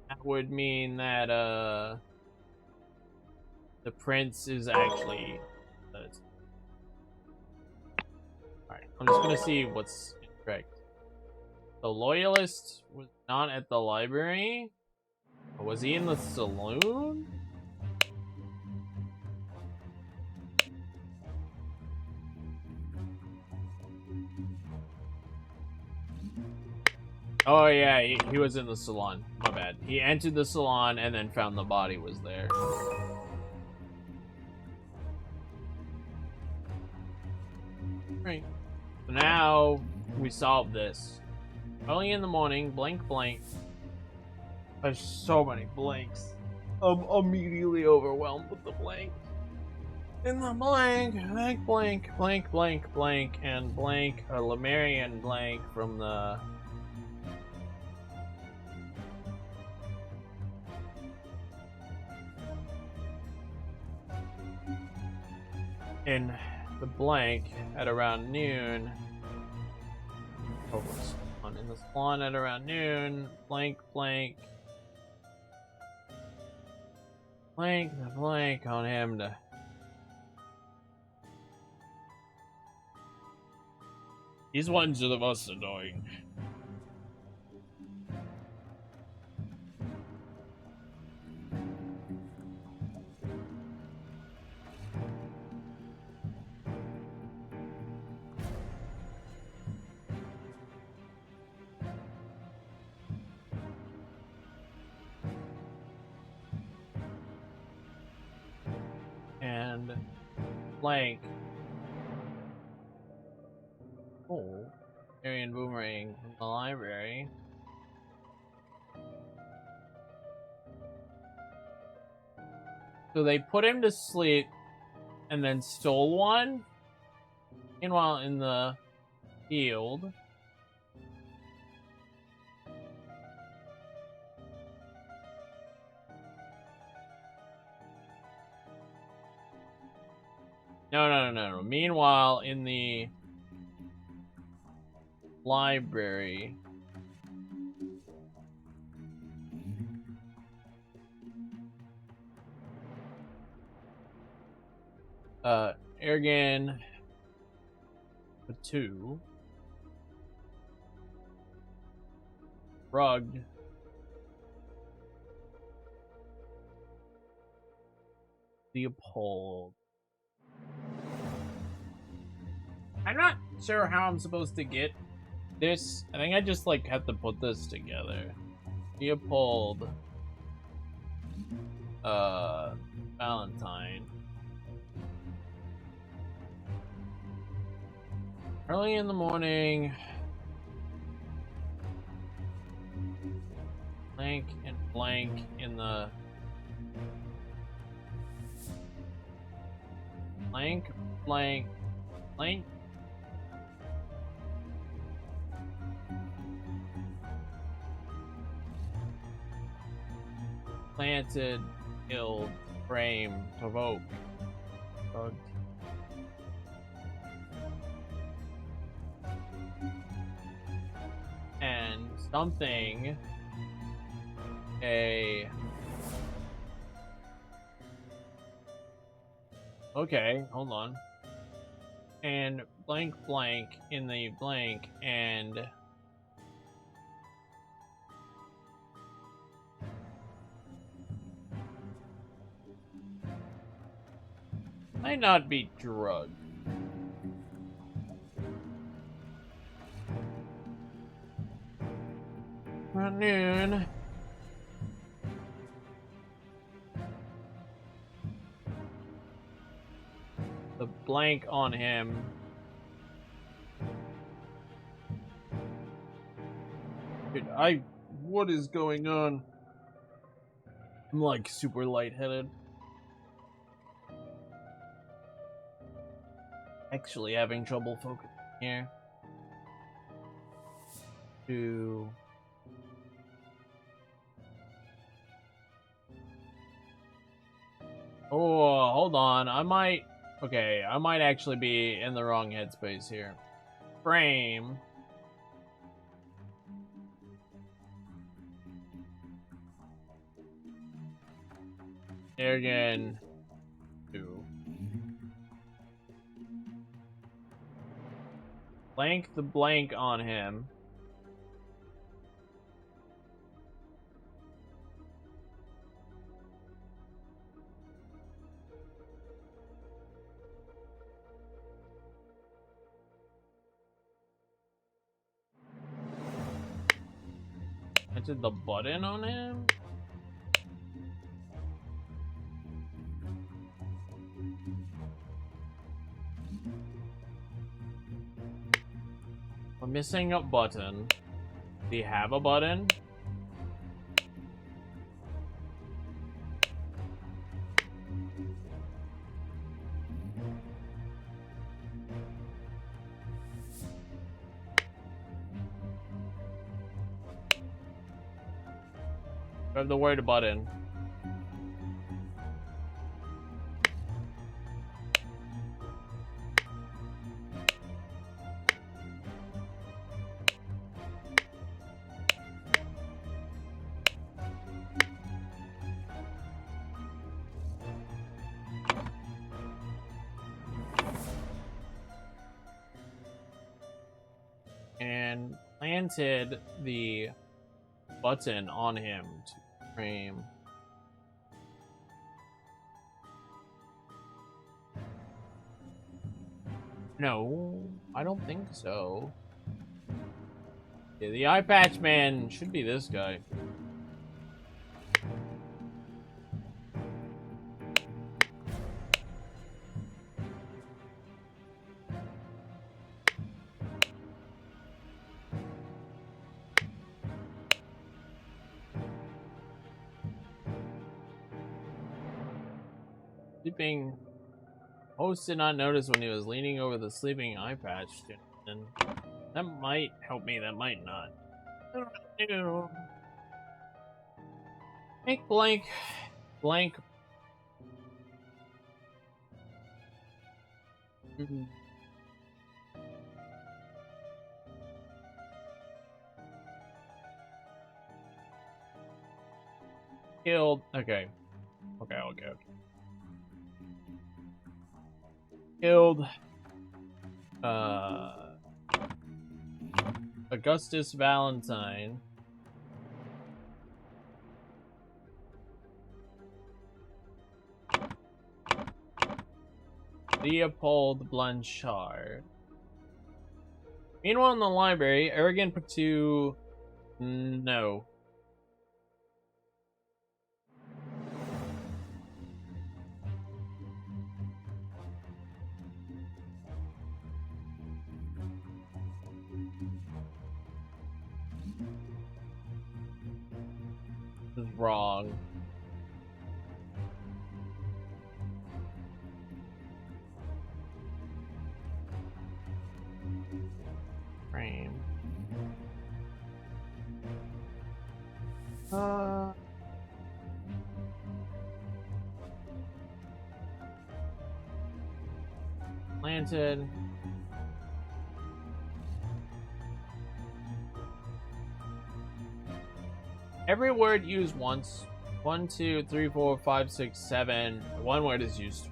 That would mean that, the prince is actually... Alright, I'm just gonna see what's incorrect. The loyalist was not at the library? Was he in the saloon? Oh yeah, he was in the salon. My bad. He entered the salon and then found the body was there. Right. So now we solve this. Early in the morning, blank blank. There's so many blanks. I'm immediately overwhelmed with the blank. In the blank, blank, blank, blank, blank, blank, and blank, a Lemurian blank from the... In the blank at around noon. In the salon at around noon, blank, blank. Blank the blank on him to... These ones are the most annoying. And blank. Oh, Arian Boomerang from the library. So they put him to sleep and then stole one. Meanwhile, in the field, No. Meanwhile, in the library, Ergen Batu Rugged Leopold. I'm not sure how I'm supposed to get this. I think I just like have to put this together. Leopold Valentine. Early in the morning. Blank and blank in the blank, blank, blank. Planted, killed, frame, provoke, bugged. something. Okay, hold on. And blank blank in the blank and might not be drugged. Noon. The blank on him. Dude, what is going on? I'm like super lightheaded. Actually having trouble focusing here. Oh, hold on. I might actually be in the wrong headspace here. Frame. Again. 2. Blank the blank on him. I did the button on him? We're missing a button. Do you have a button? Grab the word button. And planted the button on him to frame. No, I don't think so. Yeah, the eye patch man should be this guy. Sleeping host did not notice when he was leaning over the sleeping eye patch, and that might help me, that might not. I don't know. Make blank killed. Okay. Killed Augustus Valentine. Leopold Blanchard. Meanwhile, in the library, Arrogant Patu. No. This is wrong. Frame. Planted. Every word used once. 1, 2, 3, 4, 5, 6, 7. One word is used.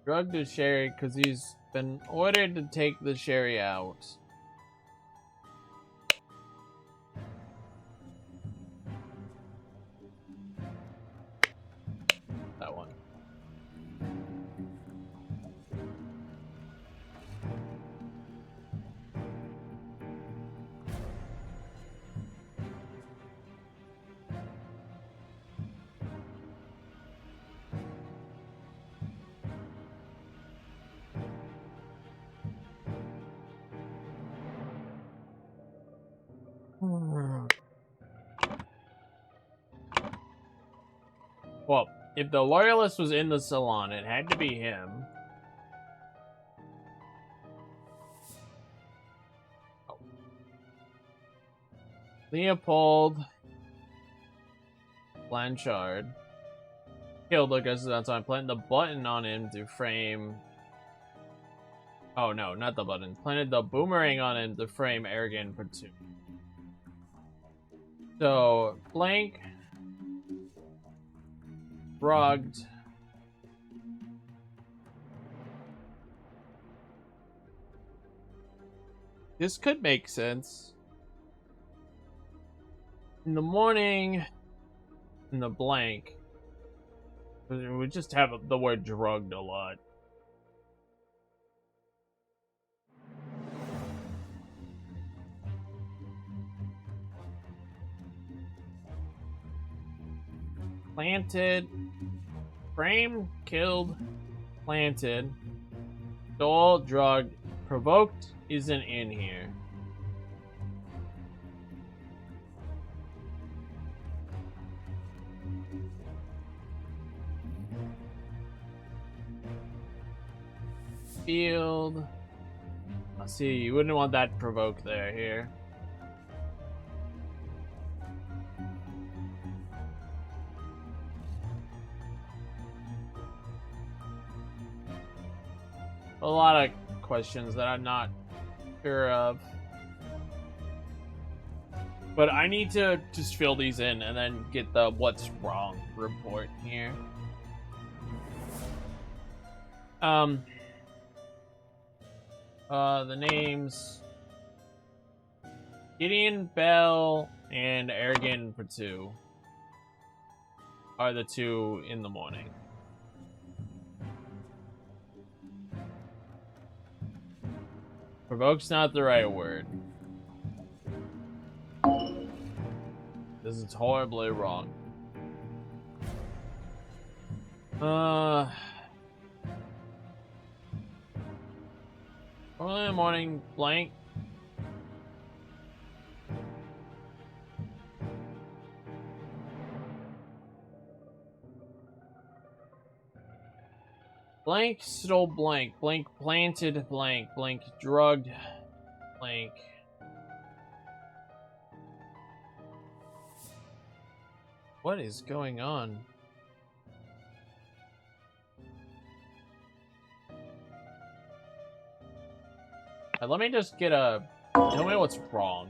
Drug to Sherry because he's been ordered to take the Sherry out. That one. Well, if the Loyalist was in the salon, it had to be him. Oh. Leopold Blanchard killed Lucas that's why I'm planting the button on him to frame. Oh no, not the button. Planted the boomerang on him to frame Arrogant for 2. So, blank. Drugged. This could make sense. In the morning, in the blank, we just have the word drugged a lot. Planted. Framed, killed, planted, stole, drugged, provoked isn't in here. Field. I see, you wouldn't want that provoked there here. A lot of questions that I'm not sure of. But I need to just fill these in and then get the what's wrong report here. The names Gideon, Bell, and Arrogant for 2 are the 2 in the morning. Provoke's not the right word. This is horribly wrong. Early in the morning, blank. Blank stole blank. Blank planted blank. Blank drugged blank. What is going on? Let me just get a... Tell me what's wrong.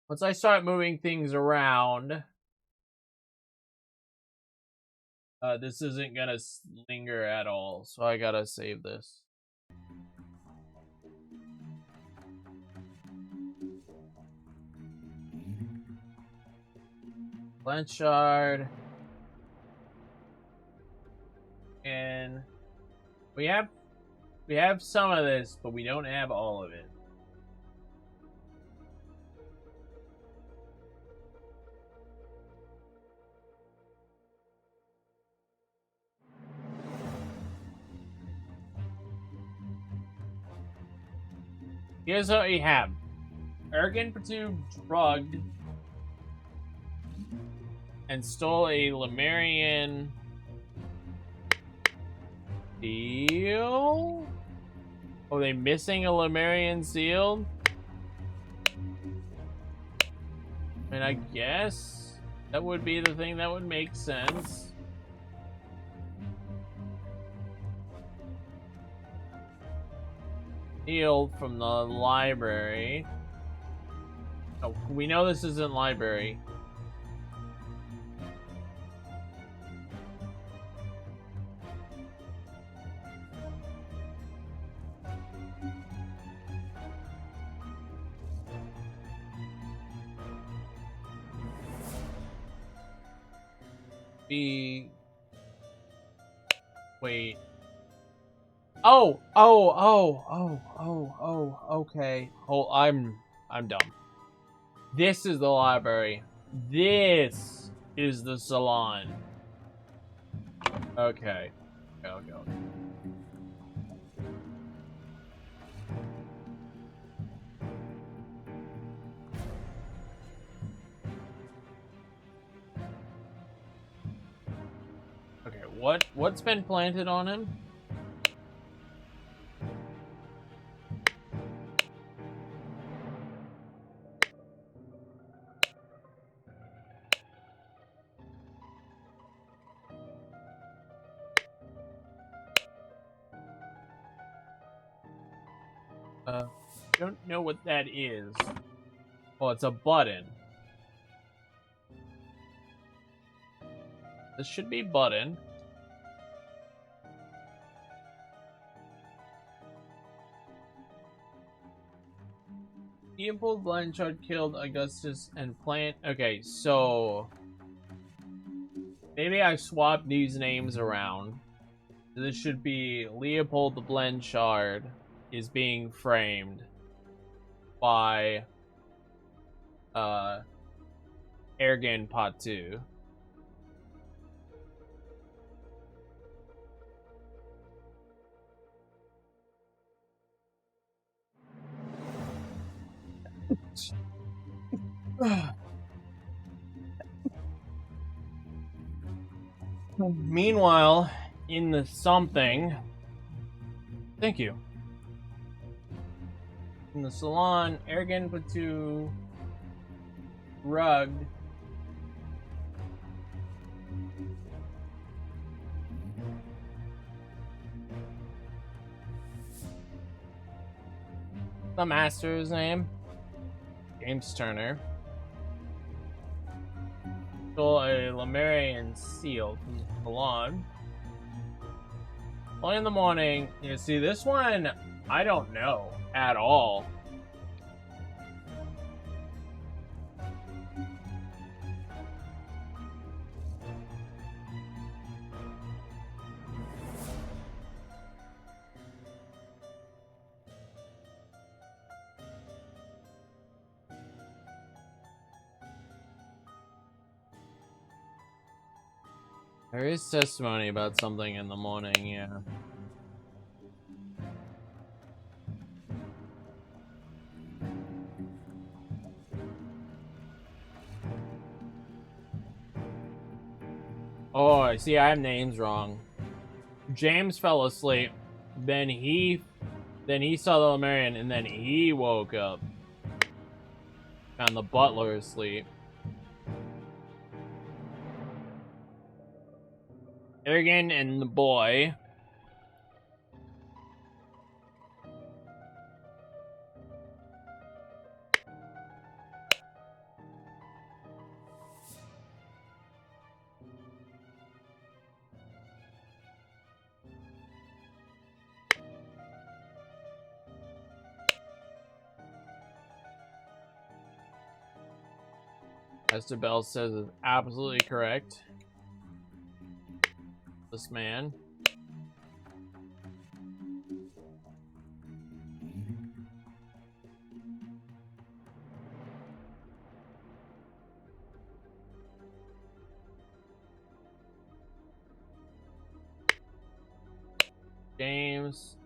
Once I start moving things around, this isn't gonna linger at all, so I gotta save this. Blanchard. And we have some of this, but we don't have all of it. Here's what we have. Arrogant Pursued drugged and stole a Lemurian Seal? Oh, they missing a Lemurian seal? I mean, I guess that would be the thing that would make sense. Seal from the library. Oh, we know this isn't library. Wait. Okay. Oh, I'm dumb. This is the library. This is the salon. Okay. Okay. Okay, what's been planted on him? Don't know what that is. Oh, it's a button. This should be button. Leopold Blanchard killed Augustus and Plant. Okay, so maybe I swapped these names around. This should be Leopold Blanchard is being framed by Ergen Patu. Meanwhile, in the something, thank you. In the salon, Ergen Patu rugged. The master's name? James Turner. Stole a Lemurian seal from the salon. Early in the morning, you see this one, I don't know at all. There is testimony about something in the morning, yeah. Oh, I see, I have names wrong. James fell asleep, then he saw the Lemurian, and then he woke up. Found the butler asleep. Ergen and the boy. Esther Bell says is absolutely correct. This man. James.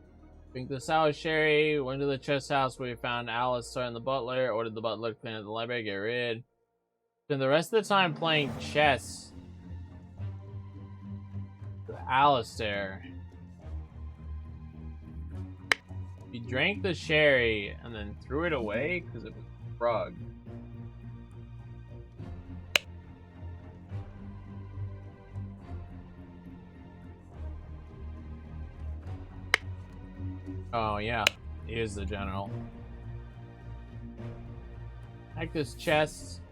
Drink the sour sherry. Went to the chest house where we found Alistair and the butler. Ordered the butler to clean up the library, get rid. Spend the rest of the time playing chess with Alistair. He drank the sherry and then threw it away because it was drugged. Oh yeah, he is the general. Like this chest.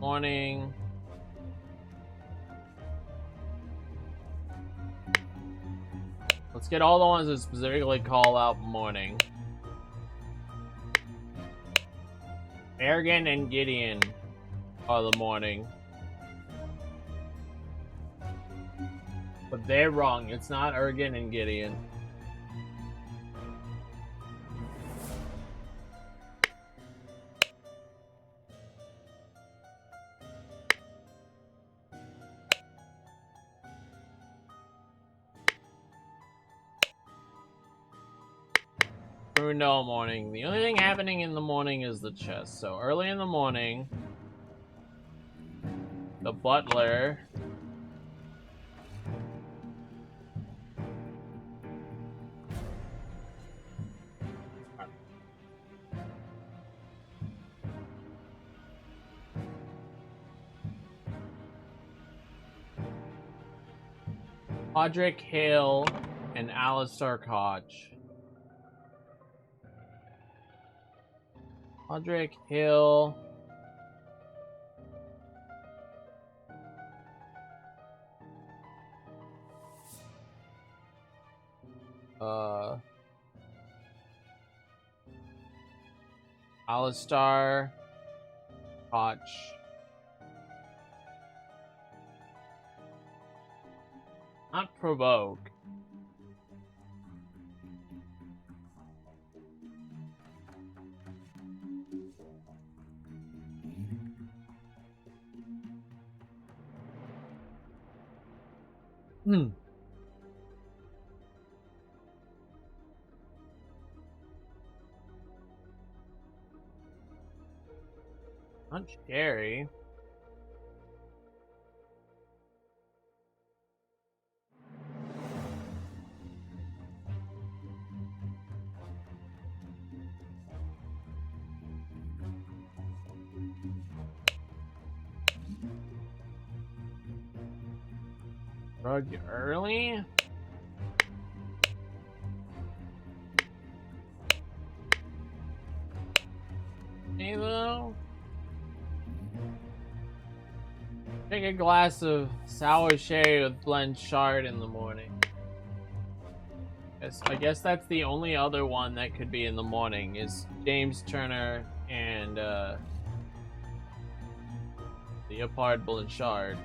Morning. Let's get all the ones that specifically call out morning. Ergen and Gideon are the morning. But they're wrong. It's not Ergen and Gideon. No morning. The only thing happening in the morning is the chest. So early in the morning, the butler Podrick Hill and Alistair Koch. Podrick Hill. Alistair Koch. Not provoke. Not scary. Drug early? Hey, though. Take a glass of sour sherry with Blanchard in the morning. I guess that's the only other one that could be in the morning is James Turner and Leopard Blanchard.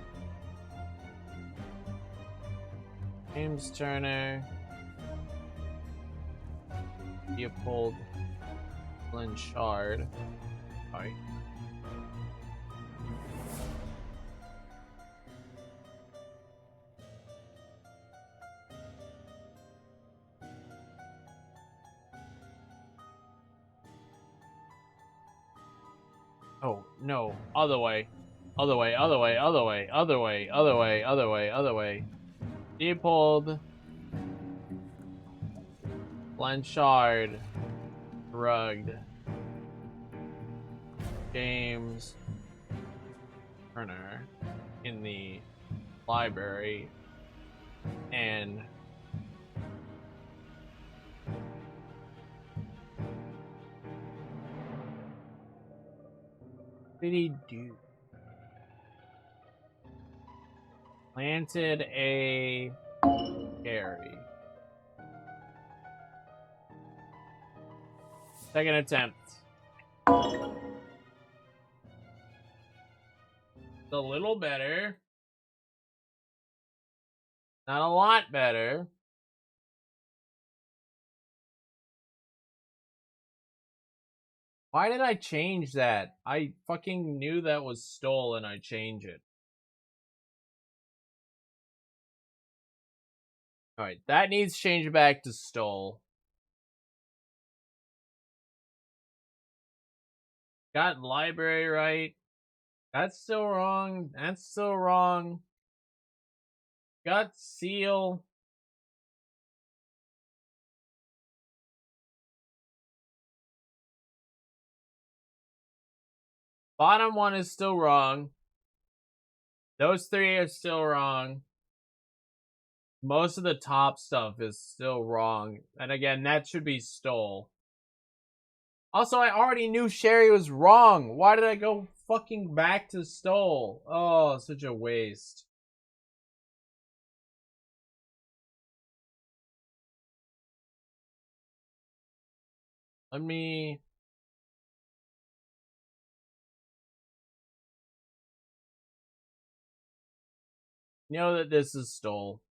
James Turner, Leopold Blanchard. Sorry. Oh, no. Other way. Other way, other way, other way, other way, other way, other way, other way. Leopold Blanchard drugged James Turner in the library and what did he do? Planted a cherry. Second attempt. It's a little better. Not a lot better. Why did I change that? I fucking knew that was stole and I changed it. Alright, that needs changed back to stole. Got library right. That's still wrong. That's still wrong. Got seal. Bottom one is still wrong. Those three are still wrong. Most of the top stuff is still wrong. And again, that should be stole. Also, I already knew Sherry was wrong. Why did I go fucking back to stole? Oh, such a waste. Let me... know that this is stole.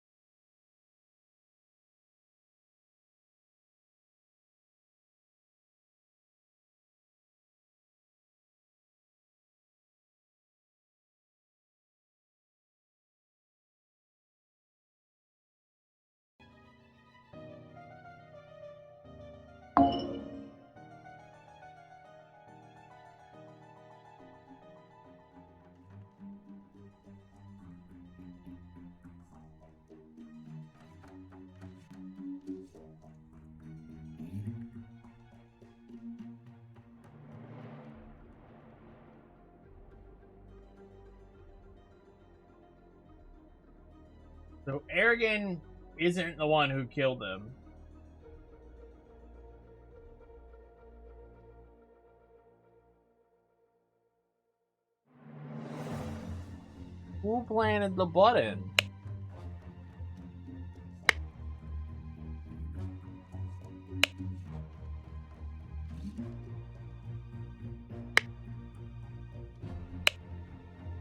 So Arrogant isn't the one who killed him. Who planted the button?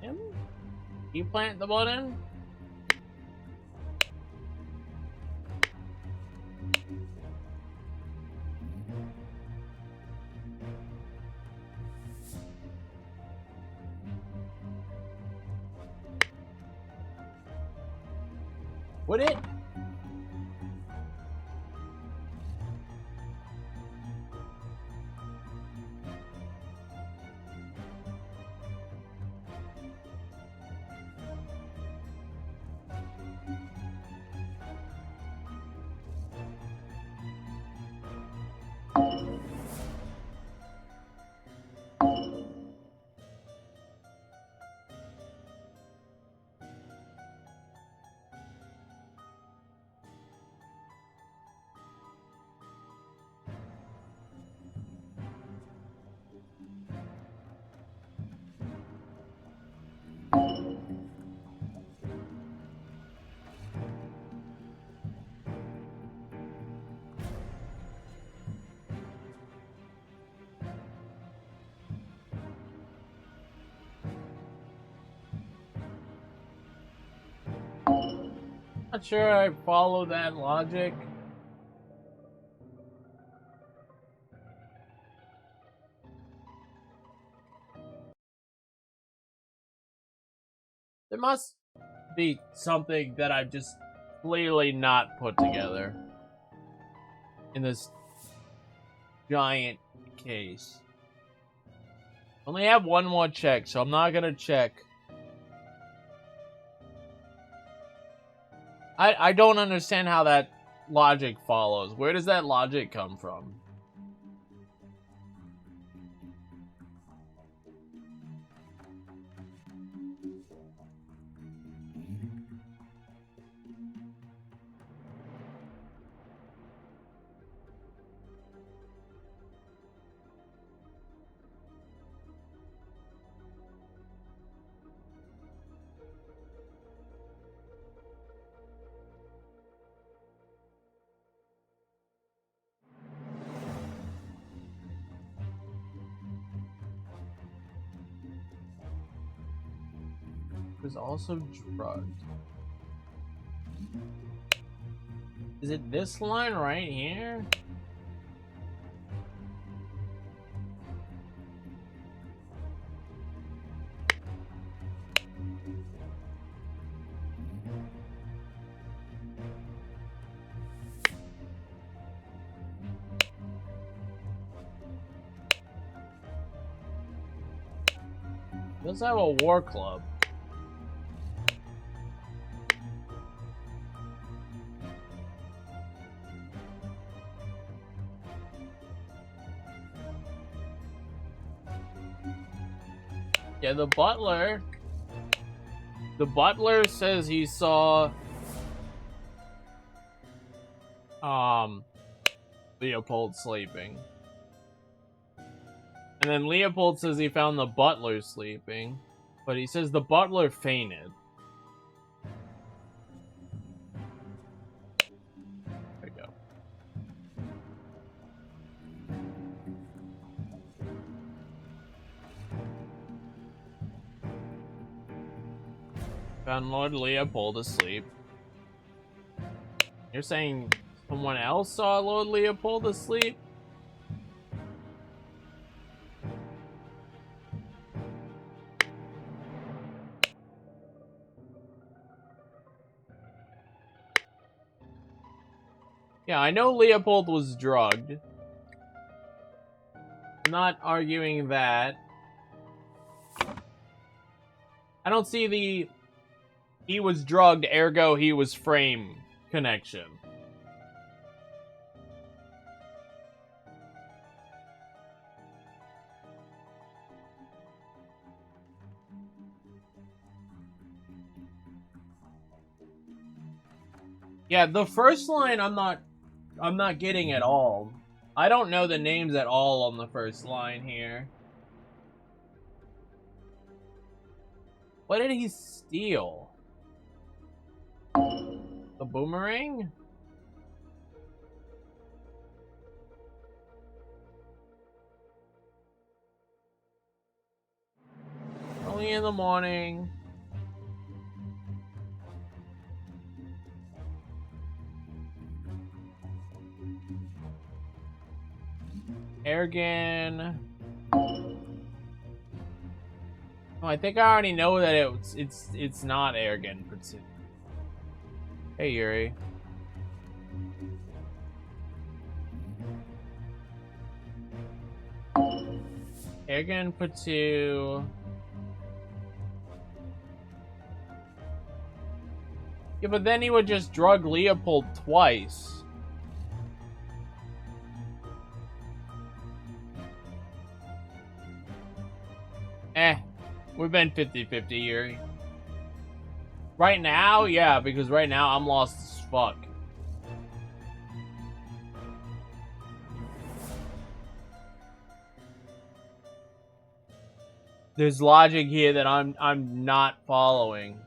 Him? He planted the button? Would it? Not sure I follow that logic. There must be something that I've just clearly not put together in this giant case. Only have one more check, so I'm not gonna check. I don't understand how that logic follows. Where does that logic come from? Was also drugged. Is it this line right here? Let's have a war club. Yeah, the butler. The butler says he saw Leopold sleeping. And then Leopold says he found the butler sleeping, but he says the butler fainted. There we go. Found Lord Leopold asleep. You're saying someone else saw Lord Leopold asleep? Yeah, I know Leopold was drugged. I'm not arguing that. I don't see the he was drugged, ergo he was frame connection. Yeah, the first line I'm not getting at all. I don't know the names at all on the first line here. What did he steal? The boomerang? Only in the morning. Ergen. Oh, I think I already know that it's not Ergen. Hey Yuri. Ergen Patu. Yeah, but then he would just drug Leopold twice. We've been 50-50, Yuri. Right now, yeah, because right now I'm lost as fuck. There's logic here that I'm not following.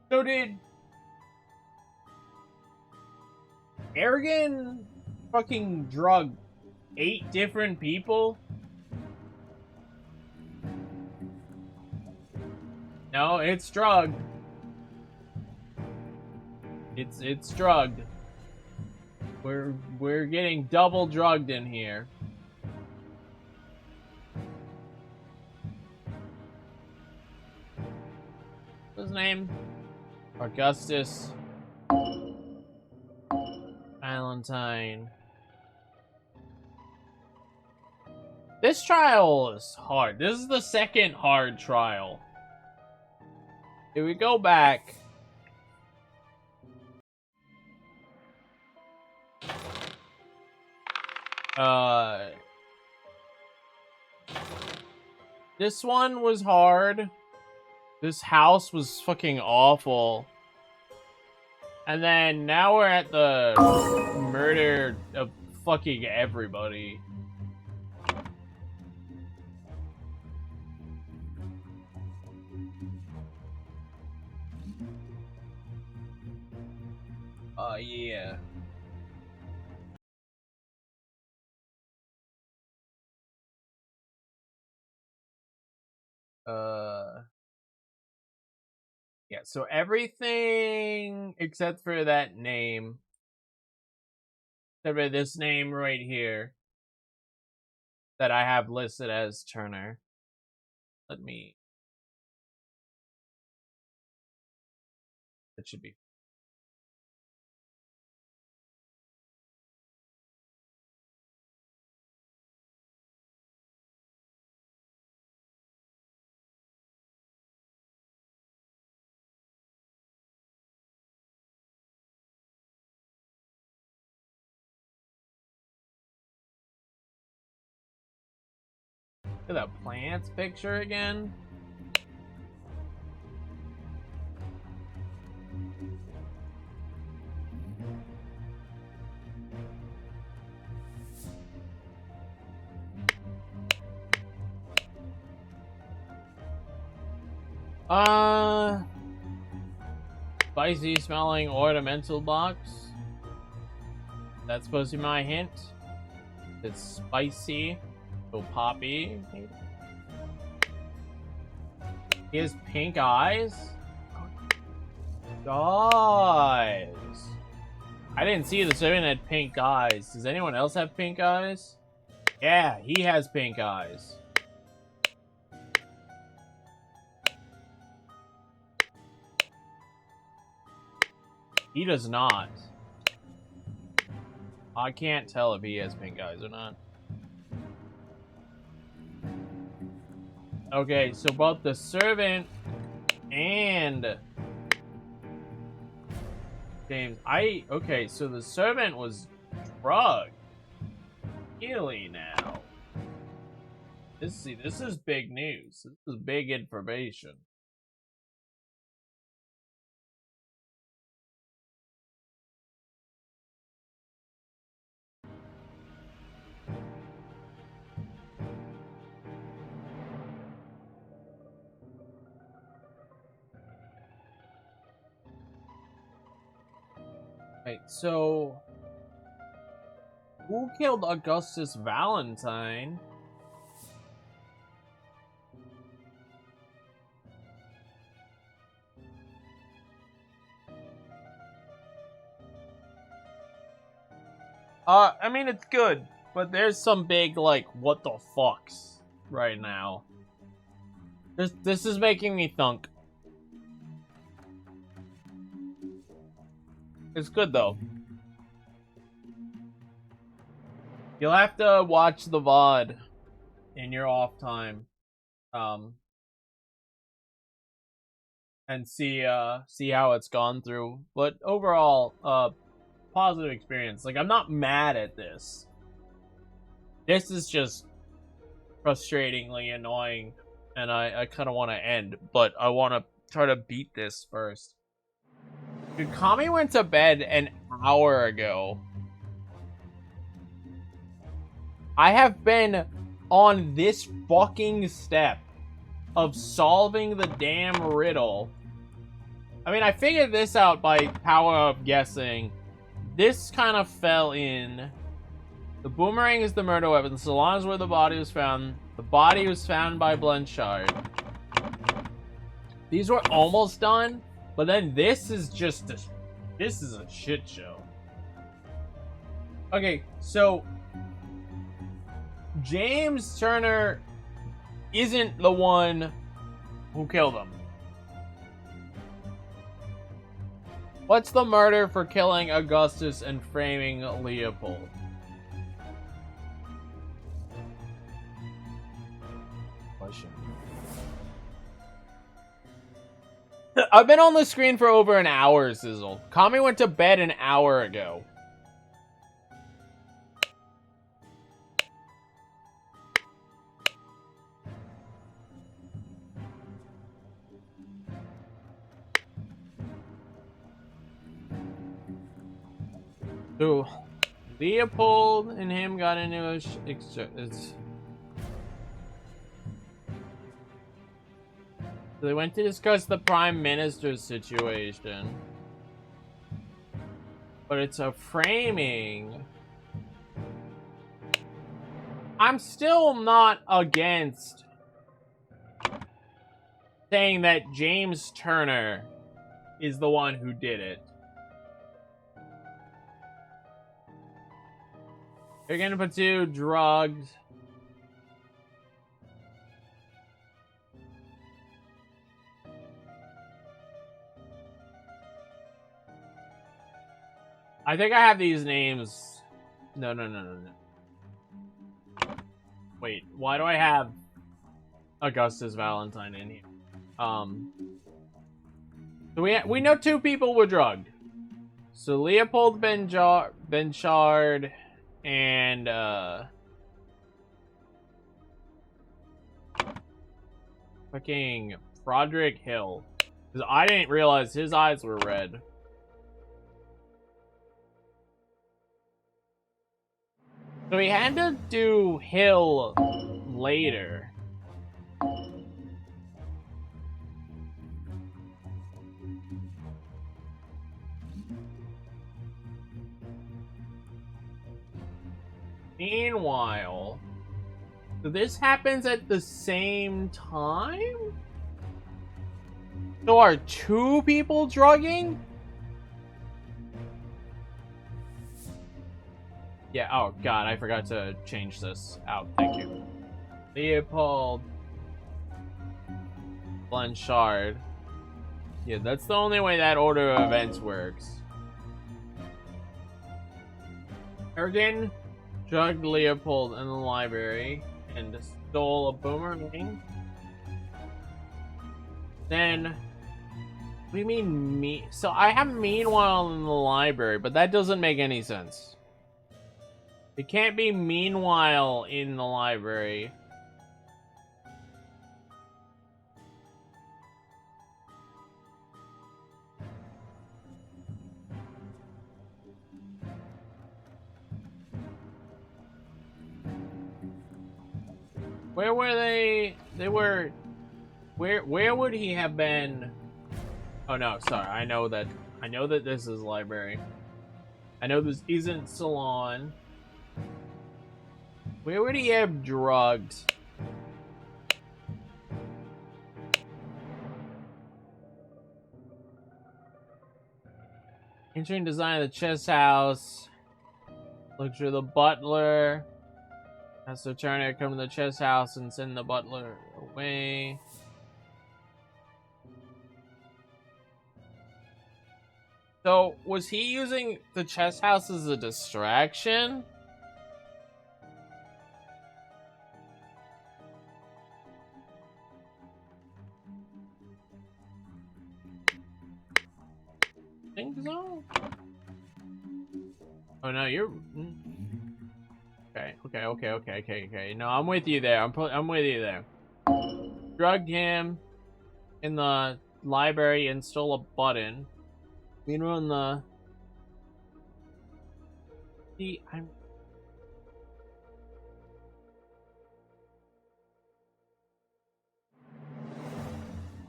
So did Ergen fucking drug 8 different people? No, it's drugged. It's drugged. We're getting double drugged in here. What's his name? Augustus Valentine. This trial is hard. This is the second hard trial. If we go back, this one was hard. This house was fucking awful. And then now we're at the murder of fucking everybody. Yeah. Yeah, so everything except for that name. Except for this name right here. That I have listed as Turner. Let me... It should be... Look at that plants picture again. Spicy smelling ornamental box. That's supposed to be my hint. It's spicy. So poppy. He has pink eyes? Guys. I didn't see the servant had pink eyes. Does anyone else have pink eyes? Yeah, he has pink eyes. He does not. I can't tell if he has pink eyes or not. Okay, so both the servant and James, okay, so the servant was drugged. Really now. This is big news. This is big information. Right, so who killed Augustus Valentine? I mean, it's good, but there's some big, like, what the fucks right now. This is making me thunk. It's good, though. You'll have to watch the VOD in your off time. And see how it's gone through. But overall, positive experience. Like, I'm not mad at this. This is just frustratingly annoying, and I kind of want to end, but I want to try to beat this first. Dude, Kami went to bed an hour ago. I have been on this fucking step of solving the damn riddle. I mean, I figured this out by power of guessing. This kind of fell in. The boomerang is the murder weapon. Salon is where the body was found. The body was found by Blanchard. These were almost done, but then this is just this is a shit show. Okay, so James Turner isn't the one who killed him. What's the murder for killing Augustus and framing Leopold? Question. I've been on the screen for over an hour, Sizzle. Kami went to bed an hour ago. So, Leopold and him got into a so they went to discuss the Prime Minister's situation. But it's a framing. I'm still not against saying that James Turner is the one who did it. You're gonna put two drugs. I think I have these names. No. Wait, why do I have Augustus Valentine in here? So we know two people were drugged. So Leopold Blanchard and Fucking Broderick Hill. Because I didn't realize his eyes were red. So we had to do Hill later. Meanwhile, so this happens at the same time? So are two people drugging? Yeah, oh god, I forgot to change this out. Thank you. Leopold Blanchard. Yeah, that's the only way that order of events works. Ergen drugged Leopold in the library and stole a boomerang. Then, what do you mean me? So I have meanwhile in the library, but that doesn't make any sense. It can't be meanwhile in the library. Where were they? They were... Where would he have been? Oh no, sorry. I know that this is library. I know this isn't salon. Where would he have drugs? Entering design of the chess house. Look through the butler. Has the Turner come to the chess house and send the butler away. So, was he using the chess house as a distraction? Think so? Oh no, you're... Okay. No, I'm with you there. I'm with you there. Drugged him in the library and stole a button. Meanwhile, in the... See, I'm...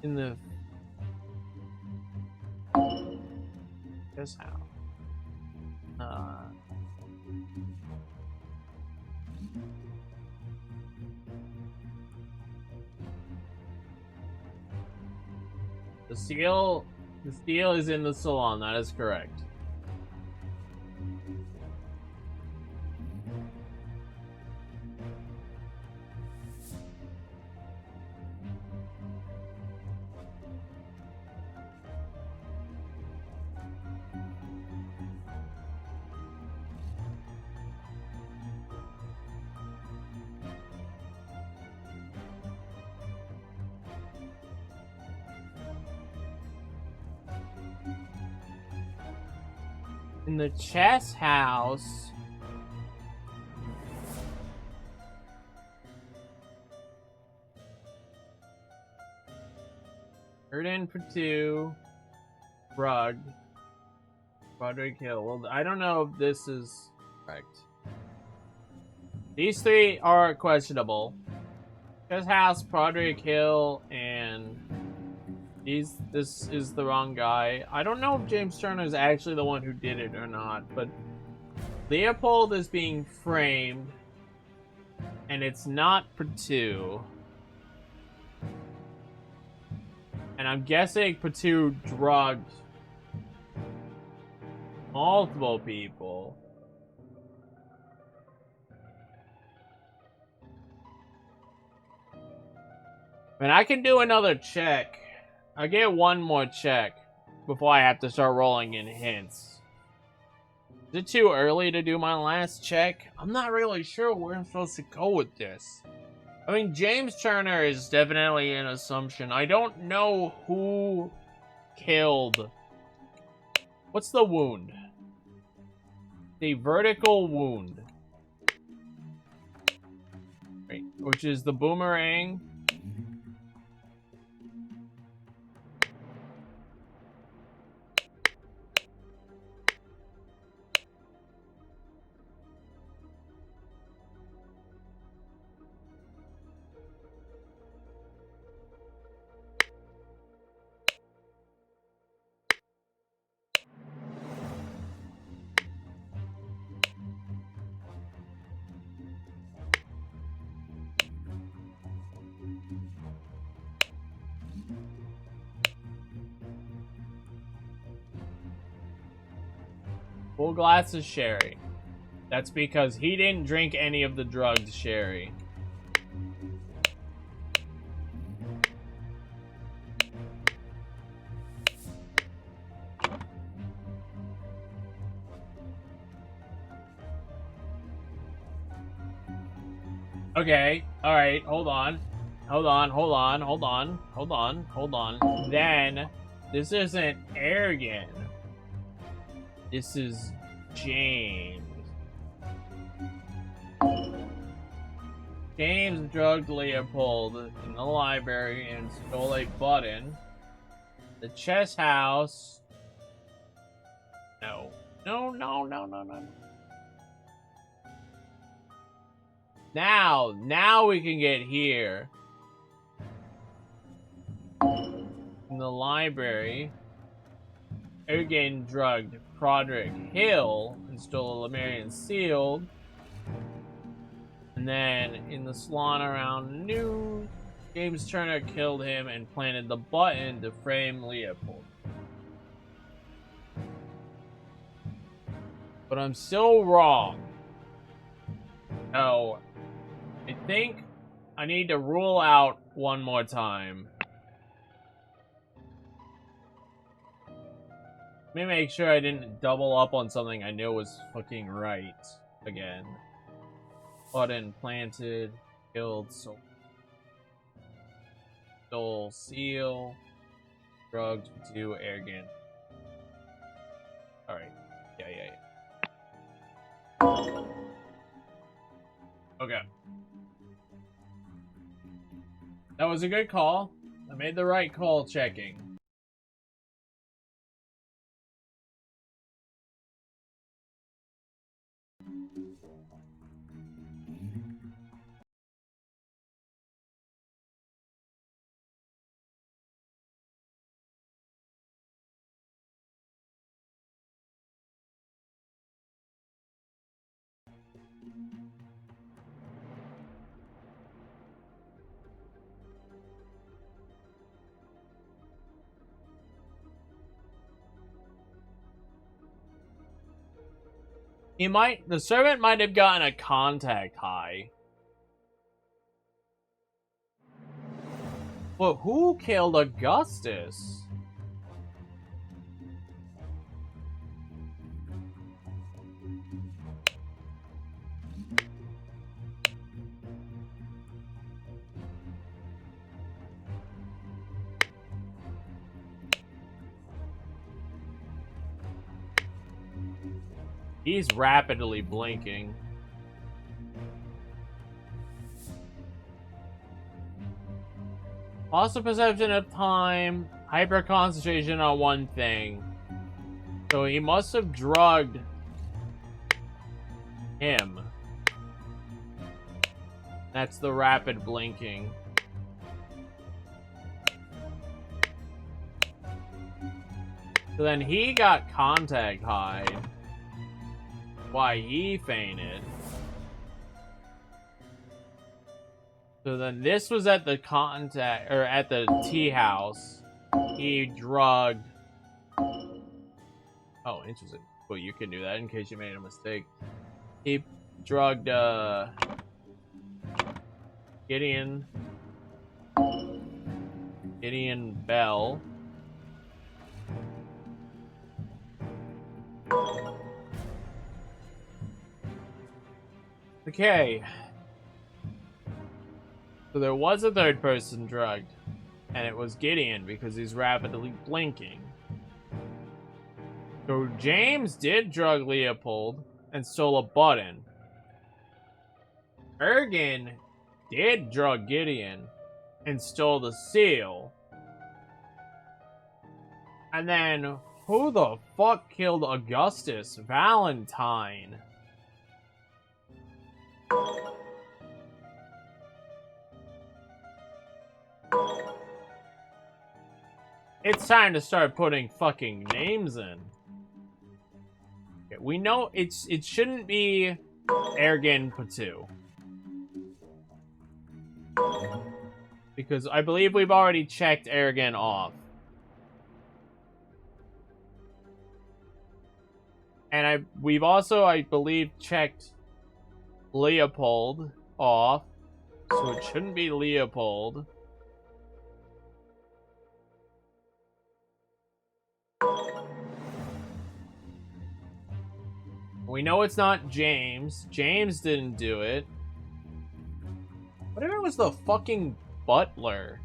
In the... Guess how? The steel is in the salon, that is correct. In the chess house. Erden Patu, Rug, Broderick Hill. Well, I don't know if this is correct. These three are questionable. Chess house, Broderick Hill, and this is the wrong guy. I don't know if James Turner is actually the one who did it or not, but Leopold is being framed, and it's not Patu. And I'm guessing Patu drugged multiple people. And I can do another check. I'll get one more check before I have to start rolling in hints. Is it too early to do my last check? I'm not really sure where I'm supposed to go with this. I mean, James Turner is definitely an assumption. I don't know who killed... What's the wound? The vertical wound. Right, which is the boomerang. Full glass of sherry. That's because he didn't drink any of the drugged sherry. Okay, alright, hold on. Hold on. Then, this isn't Ergen. This is James. James drugged Leopold in the library and stole a button. The chess house. No. No. Now we can get here. In the library, Ergen drugged Prodrick Hill and stole a Lemurian seal. And then in the salon around noon, James Turner killed him and planted the button to frame Leopold. But I'm still wrong. So, I think I need to rule out one more time. Let me make sure I didn't double up on something I knew was fucking right again. Button planted, killed, stole seal, drugged to Ergen. Alright. Yeah. Okay. That was a good call. I made the right call checking. The servant might have gotten a contact high. But who killed Augustus? He's rapidly blinking. Loss of perception of time, hyper concentration on one thing. So he must have drugged him. That's the rapid blinking. So then he got contact high. Why he fainted. So then this was at the at the tea house. He drugged. Oh, interesting. Well, you can do that in case you made a mistake. He drugged Gideon Bell. Okay. So there was a third person drugged, and it was Gideon because he's rapidly blinking. So James did drug Leopold and stole a button. Ergen did drug Gideon and stole the seal. And then who the fuck killed Augustus Valentine? It's time to start putting fucking names in. Okay, we know it shouldn't be Ergen Patu. Because I believe we've already checked Ergen off. And And we've also, I believe, checked Leopold off. So it shouldn't be Leopold. We know it's not James. James didn't do it. What if it was the fucking butler?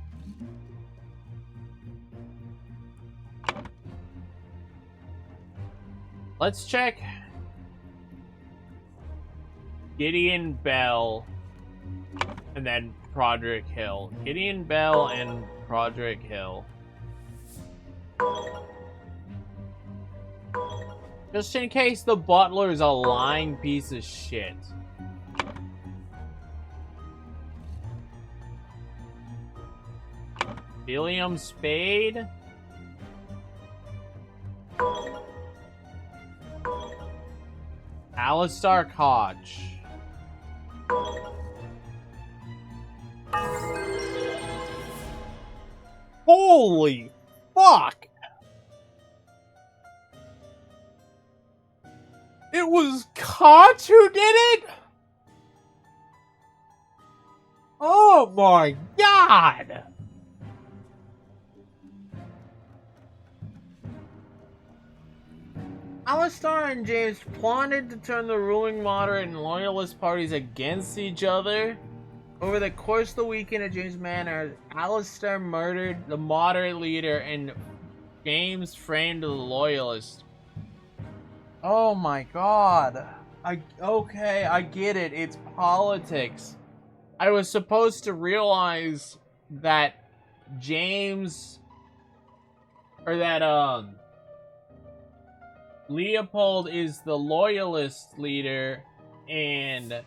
Let's check Gideon Bell and then Broderick Hill. Gideon Bell and Broderick Hill. Just in case the butler's a lying piece of shit. William Spade? Alistair Koch. Holy fuck! It was Koch who did it? Oh my god! Alistair and James plotted to turn the ruling moderate and loyalist parties against each other. Over the course of the weekend at James Manor, Alistair murdered the moderate leader and James framed the loyalist. Oh my god. Okay, I get it. It's politics. I was supposed to realize that James, or that, Leopold is the loyalist leader, and,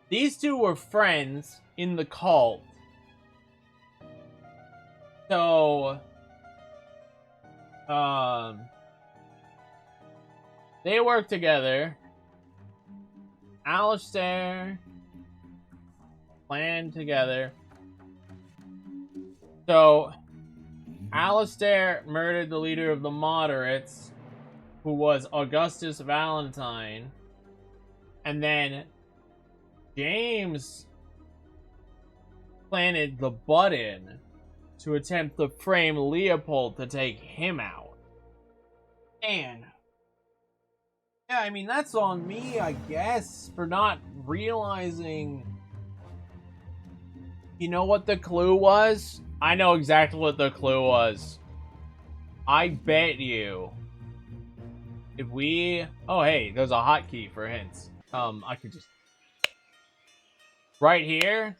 these two were friends in the cult. So, they work together. Alistair planned together. So, Alistair murdered the leader of the moderates, who was Augustus Valentine. And then James planted the button to attempt to frame Leopold to take him out. And yeah, I mean, that's on me, I guess, for not realizing. You know what the clue was? I know exactly what the clue was. I bet you if we... Oh, hey, there's a hotkey for hints. I could just... Right here.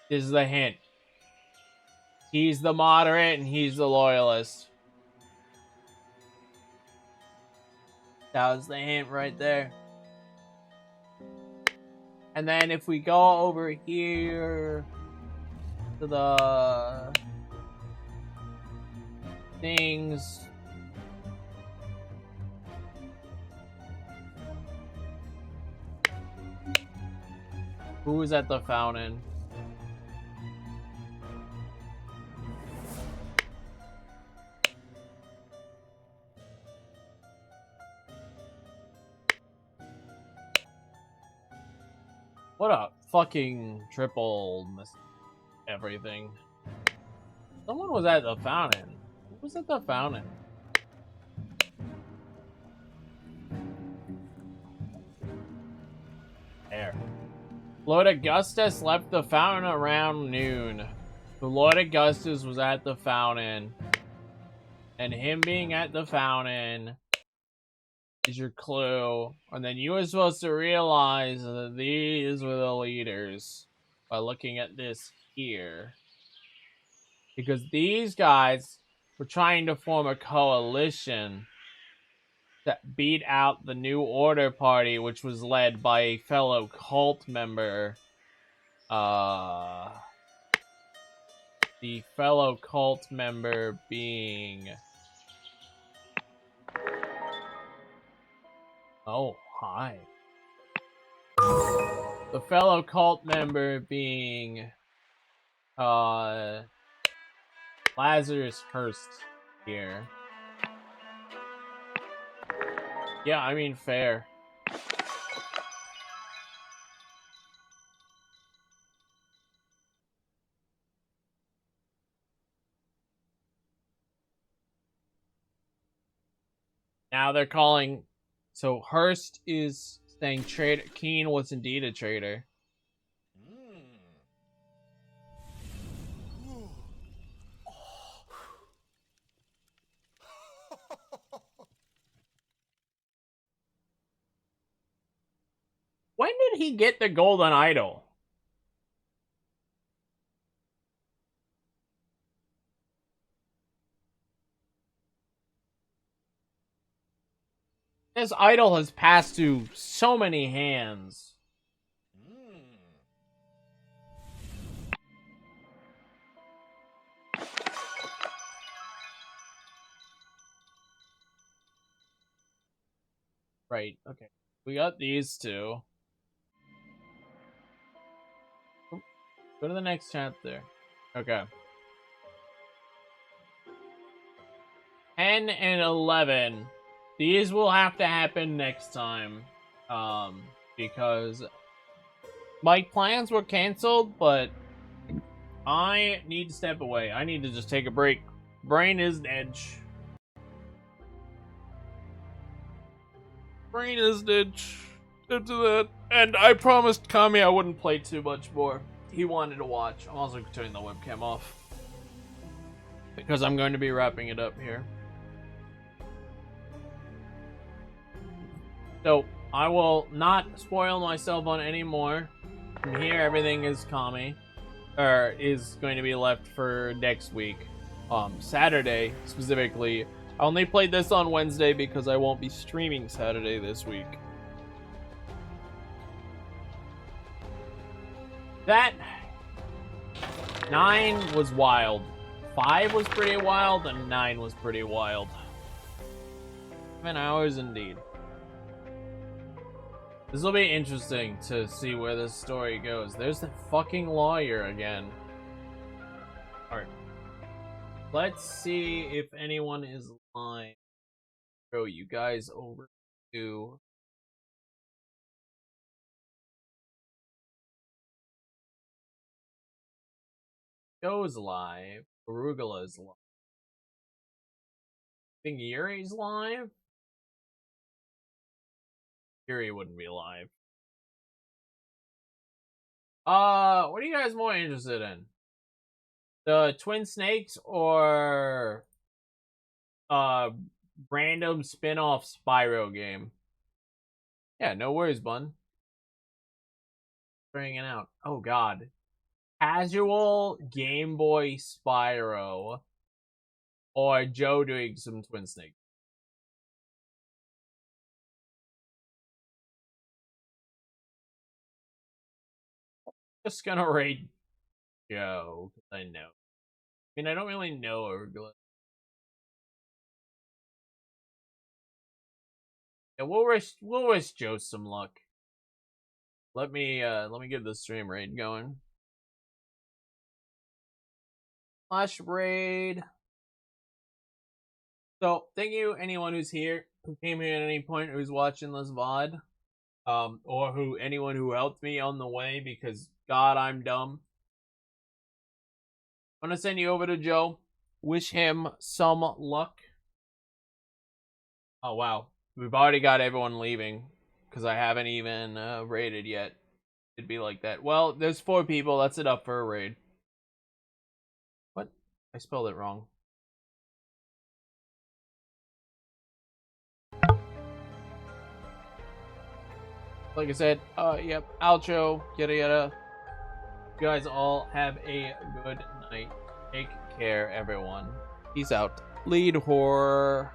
This is the hint. He's the moderate and he's the loyalist. That was the hint right there. And then if we go over here to the things, who was at the fountain? What a fucking triple everything. Someone was at the fountain. Who was at the fountain? There. Lord Augustus left the fountain around noon. The Lord Augustus was at the fountain. And him being at the fountain is your clue. And then you were supposed to realize that these were the leaders by looking at this here. Because these guys were trying to form a coalition that beat out the New Order Party, which was led by a fellow cult member. The fellow cult member being... Oh, hi. The fellow cult member being... Lazarus Hurst. here. Yeah, I mean, fair. Now they're calling. So Hurst is saying traitor. Keen was indeed a traitor. When did he get the golden idol? This idol has passed through so many hands. Right, okay. We got these two. Go to the next chapter. Okay. 10 and 11. These will have to happen next time. Because my plans were canceled, but I need to step away. I need to just take a break. Brain is dead. Brain is dead. Into that. And I promised Kami I wouldn't play too much more. He wanted to watch. I'm also turning the webcam off. Because I'm going to be wrapping it up here. So, I will not spoil myself on any more. From here, everything is Kami. Or is going to be left for next week. Saturday, specifically. I only played this on Wednesday because I won't be streaming Saturday this week. That 9 was wild. 5 was pretty wild, and 9 was pretty wild. 7 hours indeed. This will be interesting to see where this story goes. There's the fucking lawyer again. Alright. Let's see if anyone is live. Throw you guys over to... Joe's live. Arugula's live. I think Yuri's live? Yuri wouldn't be live. What are you guys more interested in? The Twin Snakes or random spin-off Spyro game? Yeah, no worries, bun. Bringing it out. Oh god. Casual Game Boy Spyro or Joe doing some Twin Snakes. Just gonna raid Joe because I know. I mean, I don't really know Arugula. Yeah, we'll wish Joe some luck. Let me get the stream raid going. Flash raid. So thank you anyone who's here, who came here at any point, who's watching this VOD, or anyone who helped me on the way because God, I'm dumb. I'm gonna send you over to Joe. Wish him some luck. Oh wow, we've already got everyone leaving because I haven't even raided yet. It'd be like that. Well, there's 4 people. That's enough for a raid. What? I spelled it wrong. Like I said, yep, outro, yada yada. You guys all have a good night. Take care, everyone. Peace out. Lead horror.